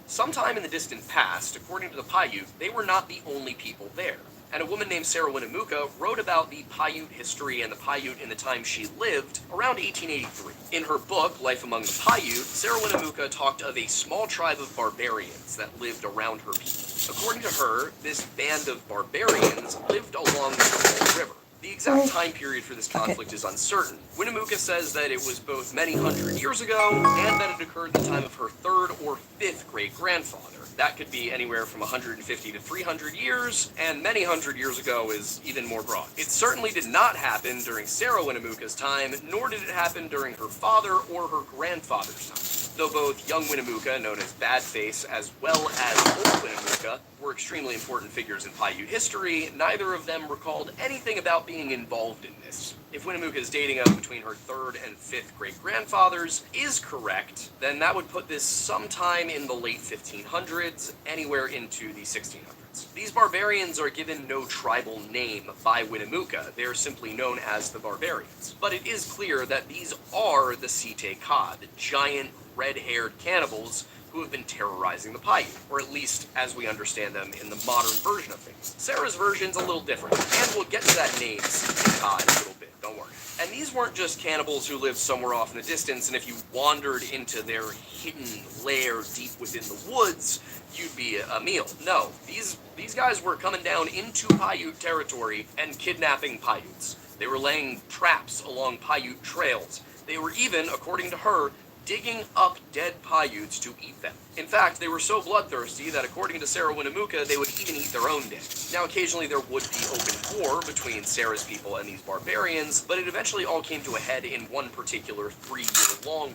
Sometime in the distant past, according to the Paiute, they were not the only people there, And a woman named Sarah Winnemucca wrote about the Paiute history and the Paiute in the time she lived around 1883. In her book, Life Among the Paiute, Sarah Winnemucca talked of a small tribe of barbarians that lived around her people. According to her, this band of barbarians lived along the Paul River. The exact time period for this conflict is uncertain. Winnemucca says that it was both many hundred years ago and that it occurred in the time of her third or fifth great-grandfather. That could be anywhere from 150 to 300 years, and many hundred years ago is even more broad. It certainly did not happen during Sarah Winnemucca's time, nor did it happen during her father or her grandfather's time. Though both young Winnemucca, known as Badface, as well as old Winnemucca, were extremely important figures in Paiute history, neither of them recalled anything about being involved in this. If Winnemucca's dating of between her third and fifth great-grandfathers is correct, then that would put this sometime in the late 1500s, anywhere into the 1600s. These barbarians are given no tribal name by Winnemucca, they are simply known as the barbarians. But it is clear that these are the Site Ka, the giant red-haired cannibals who have been terrorizing the Paiute, or at least as we understand them in the modern version of things. Sarah's version's a little different, and we'll get to that name, Site Ka, in a little bit, don't worry. And these weren't just cannibals who lived somewhere off in the distance, and if you wandered into their hidden lair deep within the woods, you'd be a meal. No, these guys were coming down into Paiute territory and kidnapping Paiutes. They were laying traps along Paiute trails. They were even, according to her, digging up dead Paiutes to eat them. In fact, they were so bloodthirsty that according to Sarah Winnemucca, they would even eat their own dead. Now, occasionally there would be open war between Sarah's people and these barbarians, but it eventually all came to a head in one particular 3-year-long war.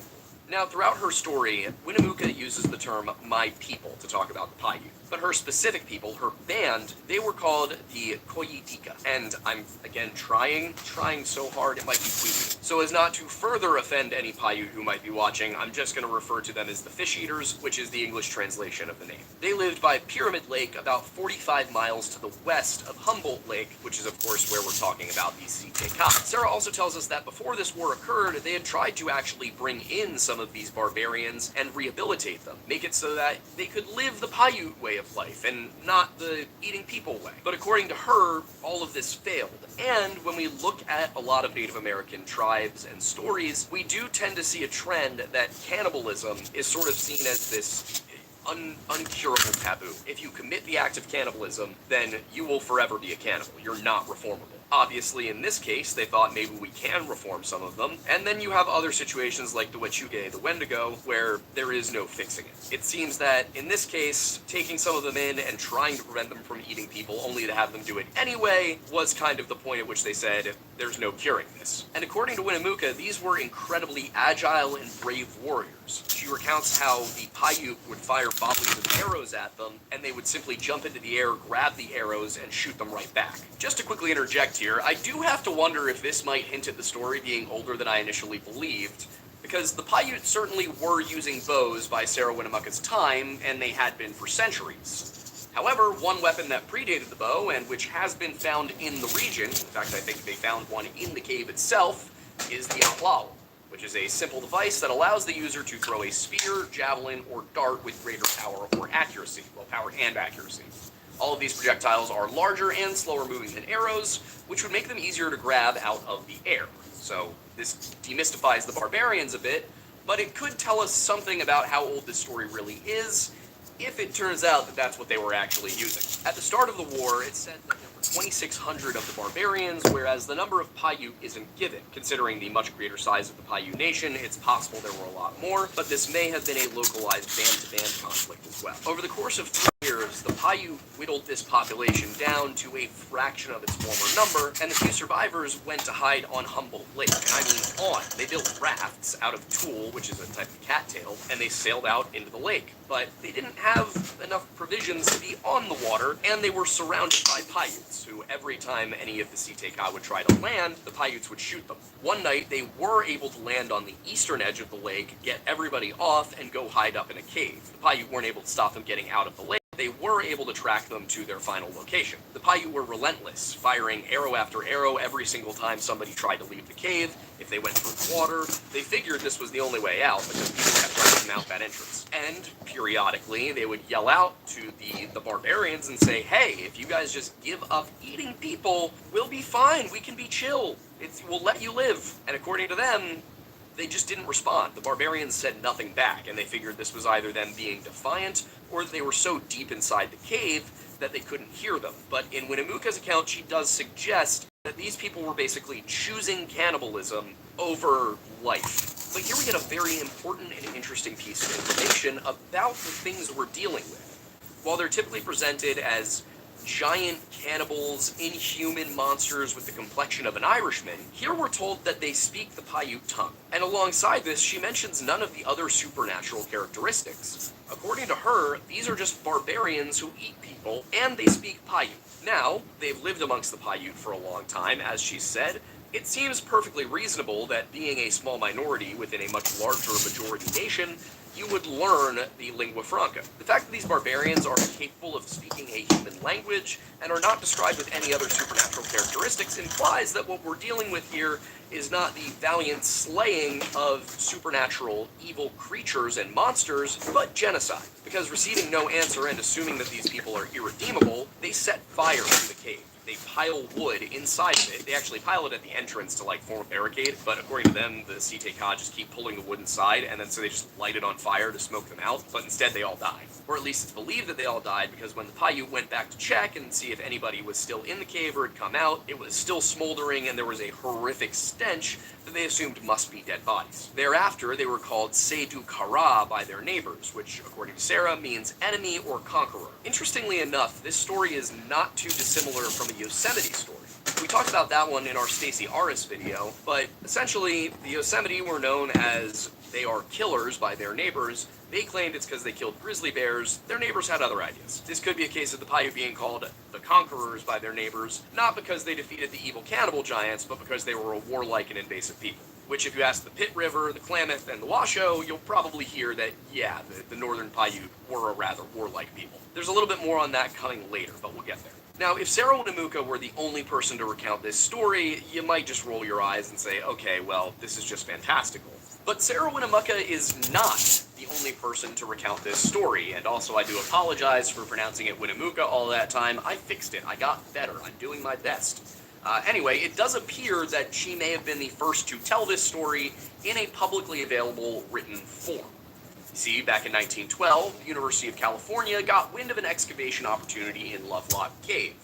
Now, throughout her story, Winnemucca uses the term "my people" to talk about the Paiute. But her specific people, her band, they were called the Koyitika. And I'm, again, trying so hard it might be Queenie. So as not to further offend any Paiute who might be watching, I'm just going to refer to them as the Fish Eaters, which is the English translation of the name. They lived by Pyramid Lake, about 45 miles to the west of Humboldt Lake, which is, of course, where we're talking about the Site Ka. Sarah also tells us that before this war occurred, they had tried to actually bring in some of these barbarians and rehabilitate them, make it so that they could live the Paiute way of life and not the eating people way. But according to her, all of this failed. And when we look at a lot of Native American tribes and stories, we do tend to see a trend that cannibalism is sort of seen as this uncurable taboo. If you commit the act of cannibalism, then you will forever be a cannibal. You're not reformable. Obviously, in this case, they thought maybe we can reform some of them, and then you have other situations like the Wet'suwet'en, the Wendigo, where there is no fixing it. It seems that, in this case, taking some of them in and trying to prevent them from eating people only to have them do it anyway was kind of the point at which they said, there's no curing this. And according to Winnemucca, these were incredibly agile and brave warriors. She recounts how the Paiute would fire volleys of arrows at them, and they would simply jump into the air, grab the arrows, and shoot them right back. Just to quickly interject here, I do have to wonder if this might hint at the story being older than I initially believed, because the Paiute certainly were using bows by Sarah Winnemucca's time, and they had been for centuries. However, one weapon that predated the bow, and which has been found in the region, in fact I think they found one in the cave itself, is the outlaw, which is a simple device that allows the user to throw a spear, javelin, or dart with greater power or accuracy. Well, power and accuracy. All of these projectiles are larger and slower moving than arrows, which would make them easier to grab out of the air. So this demystifies the barbarians a bit, but it could tell us something about how old this story really is, if it turns out that that's what they were actually using. At the start of the war, it said that there were 2,600 of the barbarians, whereas the number of Paiute isn't given. Considering the much greater size of the Paiute nation, it's possible there were a lot more, but this may have been a localized band-to-band conflict as well. Over the course of 3 years, the Paiute whittled this population down to a fraction of its former number, and the few survivors went to hide on Humboldt Lake. I mean, They built rafts out of tulle, which is a type of cattail, and they sailed out into the lake. But they didn't have enough provisions to be on the water, and they were surrounded by Paiutes, who every time any of the Site Ka would try to land, the Paiutes would shoot them. One night, they were able to land on the eastern edge of the lake, get everybody off, and go hide up in a cave. The Paiute weren't able to stop them getting out of the lake. they were able to track them to their final location. The Paiute were relentless, firing arrow after arrow every single time somebody tried to leave the cave. If they went through water, they figured this was the only way out because people kept trying to come out that entrance. And periodically, they would yell out to the barbarians and say, hey, if you guys just give up eating people, we'll be fine. We can be chill. We'll let you live. And according to them, they just didn't respond. The barbarians said nothing back, and they figured this was either them being defiant or they were so deep inside the cave that they couldn't hear them. But in Winnemucca's account, she does suggest that these people were basically choosing cannibalism over life. But here we get a very important and interesting piece of information about the things we're dealing with. While they're typically presented as giant cannibals, inhuman monsters with the complexion of an Irishman, here we're told that they speak the Paiute tongue. And alongside this, she mentions none of the other supernatural characteristics. According to her, these are just barbarians who eat people, and they speak Paiute. Now, they've lived amongst the Paiute for a long time, as she said. It seems perfectly reasonable that being a small minority within a much larger majority nation, you would learn the lingua franca. The fact that these barbarians are capable of speaking a human language and are not described with any other supernatural characteristics implies that what we're dealing with here is not the valiant slaying of supernatural evil creatures and monsters, but genocide. Because receiving no answer and assuming that these people are irredeemable, they set fire to the cave. They pile wood inside of it. They actually pile it at the entrance to form a barricade, but according to them, the CTK just keep pulling the wood inside, and then so they just light it on fire to smoke them out, but instead they all die. Or at least it's believed that they all died, because when the Paiute went back to check and see if anybody was still in the cave or had come out, it was still smoldering and there was a horrific stench that they assumed must be dead bodies. Thereafter, they were called Seydou Kara by their neighbors, which, according to Sarah, means enemy or conqueror. Interestingly enough, this story is not too dissimilar from a Yosemite story. We talked about that one in our Stacey Aris video, but essentially, the Yosemite were known as they are killers by their neighbors. They claimed it's because they killed grizzly bears. Their neighbors had other ideas. This could be a case of the Paiute being called the conquerors by their neighbors, not because they defeated the evil cannibal giants, but because they were a warlike and invasive people. Which, if you ask the Pitt River, the Klamath, and the Washoe, you'll probably hear that, yeah, the northern Paiute were a rather warlike people. There's a little bit more on that coming later, but we'll get there. Now, if Sarah Winnemucca were the only person to recount this story, you might just roll your eyes and say, okay, well, this is just fantastical. But Sarah Winnemucca is not the only person to recount this story, and also I do apologize for pronouncing it Winnemucca all that time. I fixed it. I got better. I'm doing my best. Anyway, it does appear that she may have been the first to tell this story in a publicly available written form. You see, back in 1912, the University of California got wind of an excavation opportunity in Lovelock Cave.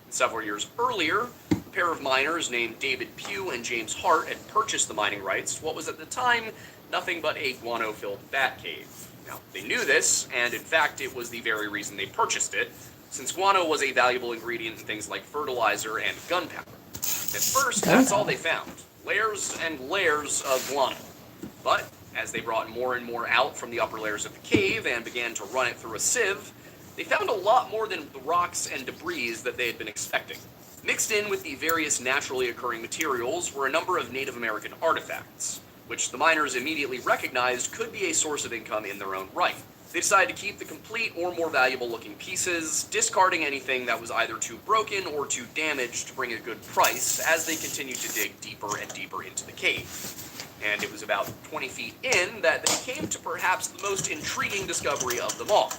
Several years earlier, a pair of miners named David Pugh and James Hart had purchased the mining rights to what was at the time nothing but a guano-filled bat cave. Now, they knew this, and in fact, it was the very reason they purchased it, since guano was a valuable ingredient in things like fertilizer and gunpowder. At first, that's all they found, layers and layers of guano. But as they brought more and more out from the upper layers of the cave and began to run it through a sieve, they found a lot more than the rocks and debris that they had been expecting. Mixed in with the various naturally occurring materials were a number of Native American artifacts, which the miners immediately recognized could be a source of income in their own right. They decided to keep the complete or more valuable looking pieces, discarding anything that was either too broken or too damaged to bring a good price as they continued to dig deeper and deeper into the cave. And it was about 20 feet in that they came to perhaps the most intriguing discovery of them all.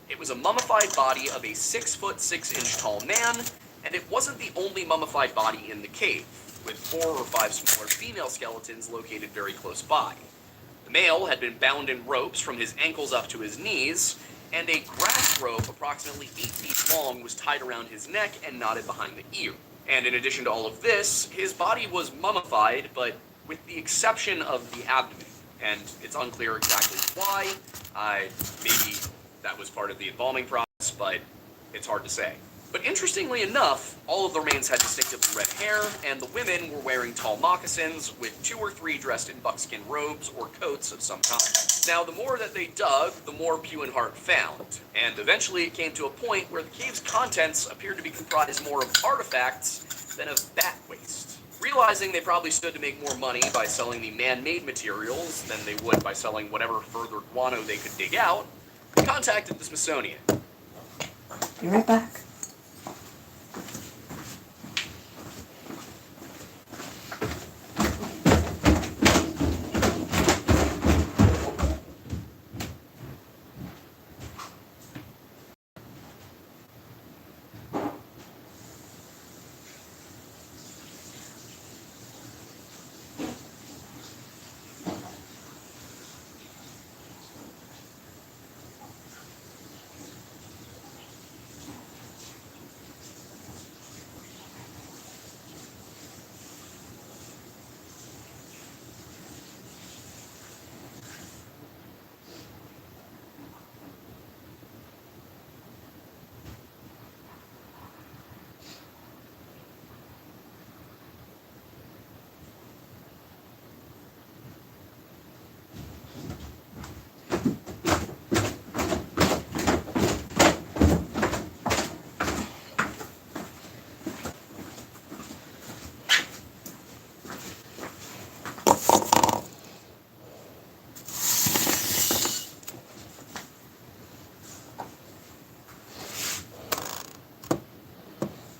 It was a mummified body of a 6'6" tall man, and it wasn't the only mummified body in the cave, with 4 or 5 smaller female skeletons located very close by. The male had been bound in ropes from his ankles up to his knees, and a grass rope approximately 8 feet long was tied around his neck and knotted behind the ear. And in addition to all of this, his body was mummified, but with the exception of the abdomen, and it's unclear exactly why. Maybe that was part of the embalming process, but it's hard to say. But interestingly enough, all of the remains had distinctively red hair, and the women were wearing tall moccasins, with 2 or 3 dressed in buckskin robes or coats of some kind. Now, the more that they dug, the more Pugh and Hart found, and eventually it came to a point where the cave's contents appeared to be comprised more of artifacts than of bat waste. Realizing they probably stood to make more money by selling the man-made materials than they would by selling whatever further guano they could dig out, they contacted the Smithsonian. Be right back.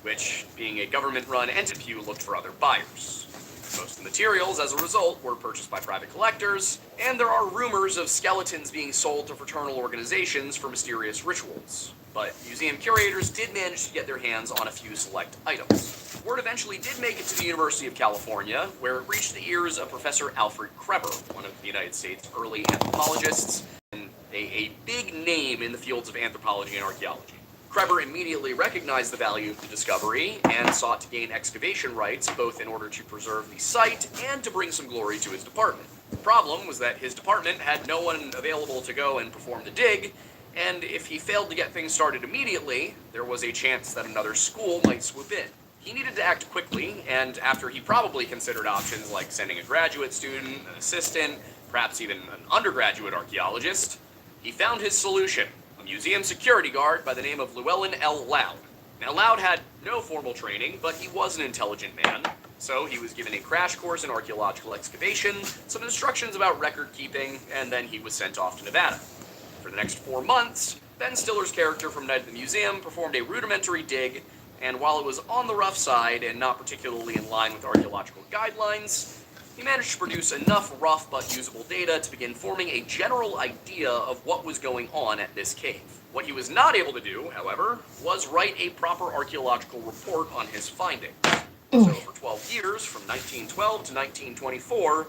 Which, being a government-run entity, looked for other buyers. Most of the materials, as a result, were purchased by private collectors, and there are rumors of skeletons being sold to fraternal organizations for mysterious rituals. But museum curators did manage to get their hands on a few select items. Word eventually did make it to the University of California, where it reached the ears of Professor Alfred Kreber, one of the United States' early anthropologists, and a big name in the fields of anthropology and archaeology. Kreber immediately recognized the value of the discovery and sought to gain excavation rights both in order to preserve the site and to bring some glory to his department. The problem was that his department had no one available to go and perform the dig, and if he failed to get things started immediately, there was a chance that another school might swoop in. He needed to act quickly, and after he probably considered options like sending a graduate student, an assistant, perhaps even an undergraduate archaeologist, he found his solution. Museum security guard by the name of Llewellyn L. Loud. Now, Loud had no formal training, but he was an intelligent man, so he was given a crash course in archaeological excavation, some instructions about record keeping, and then he was sent off to Nevada. For the next 4 months, Ben Stiller's character from Night at the Museum performed a rudimentary dig, and while it was on the rough side and not particularly in line with archaeological guidelines, he managed to produce enough rough but usable data to begin forming a general idea of what was going on at this cave. What he was not able to do, however, was write a proper archaeological report on his findings. So for 12 years, from 1912 to 1924,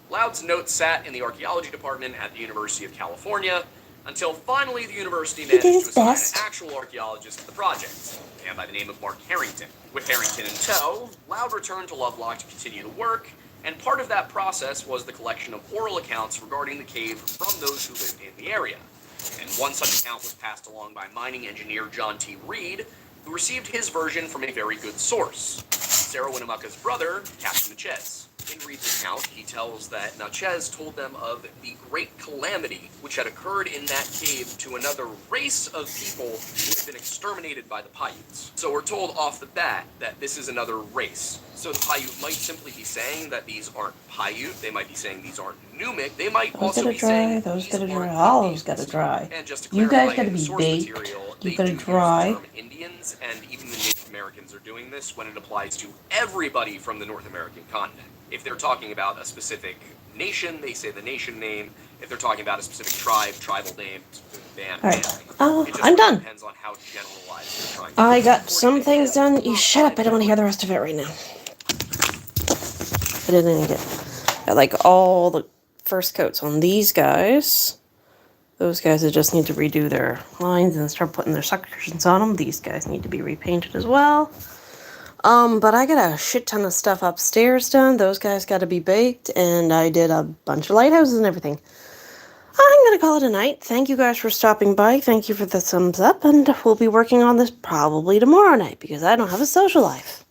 Loud's notes sat in the archaeology department at the University of California, until finally the university managed to assign an actual archaeologist to the project, a man by the name of Mark Harrington. With Harrington in tow, Loud returned to Lovelock to continue the work, and part of that process was the collection of oral accounts regarding the cave from those who lived in the area. And one such account was passed along by mining engineer John T. Reed, who received his version from a very good source, Sarah Winnemucca's brother, Captain Natchez. In Reed's account, he tells that Natchez told them of the great calamity which had occurred in that cave to another race of people who had been exterminated by the Paiutes. So we're told off the bat that this is another race. So the Paiute might simply be saying that these aren't Paiute, they might be saying these aren't Numic, they might also be saying those these gotta aren't dry, all Indians. those gotta dry. And just to You guys clarify, gotta in the be source baked, material, you they gotta do use dry. the term Indians, and even the Native Americans are doing this when it applies to everybody from the North American continent. If they're talking about a specific nation, they say the nation name. If they're talking about a specific tribe, tribal name, band. Alright, I'm done. Depends on how generalized they're trying. I got some things done. You shut up, I don't want to hear the rest of it right now. I didn't get like all the first coats on these guys. Those guys that just need to redo their lines and start putting their suctions on them. These guys need to be repainted as well. But I got a shit ton of stuff upstairs done. Those guys got to be baked, and I did a bunch of lighthouses and everything. I'm gonna call it a night. Thank you guys for stopping by. Thank you for the thumbs up, and we'll be working on this probably tomorrow night because I don't have a social life.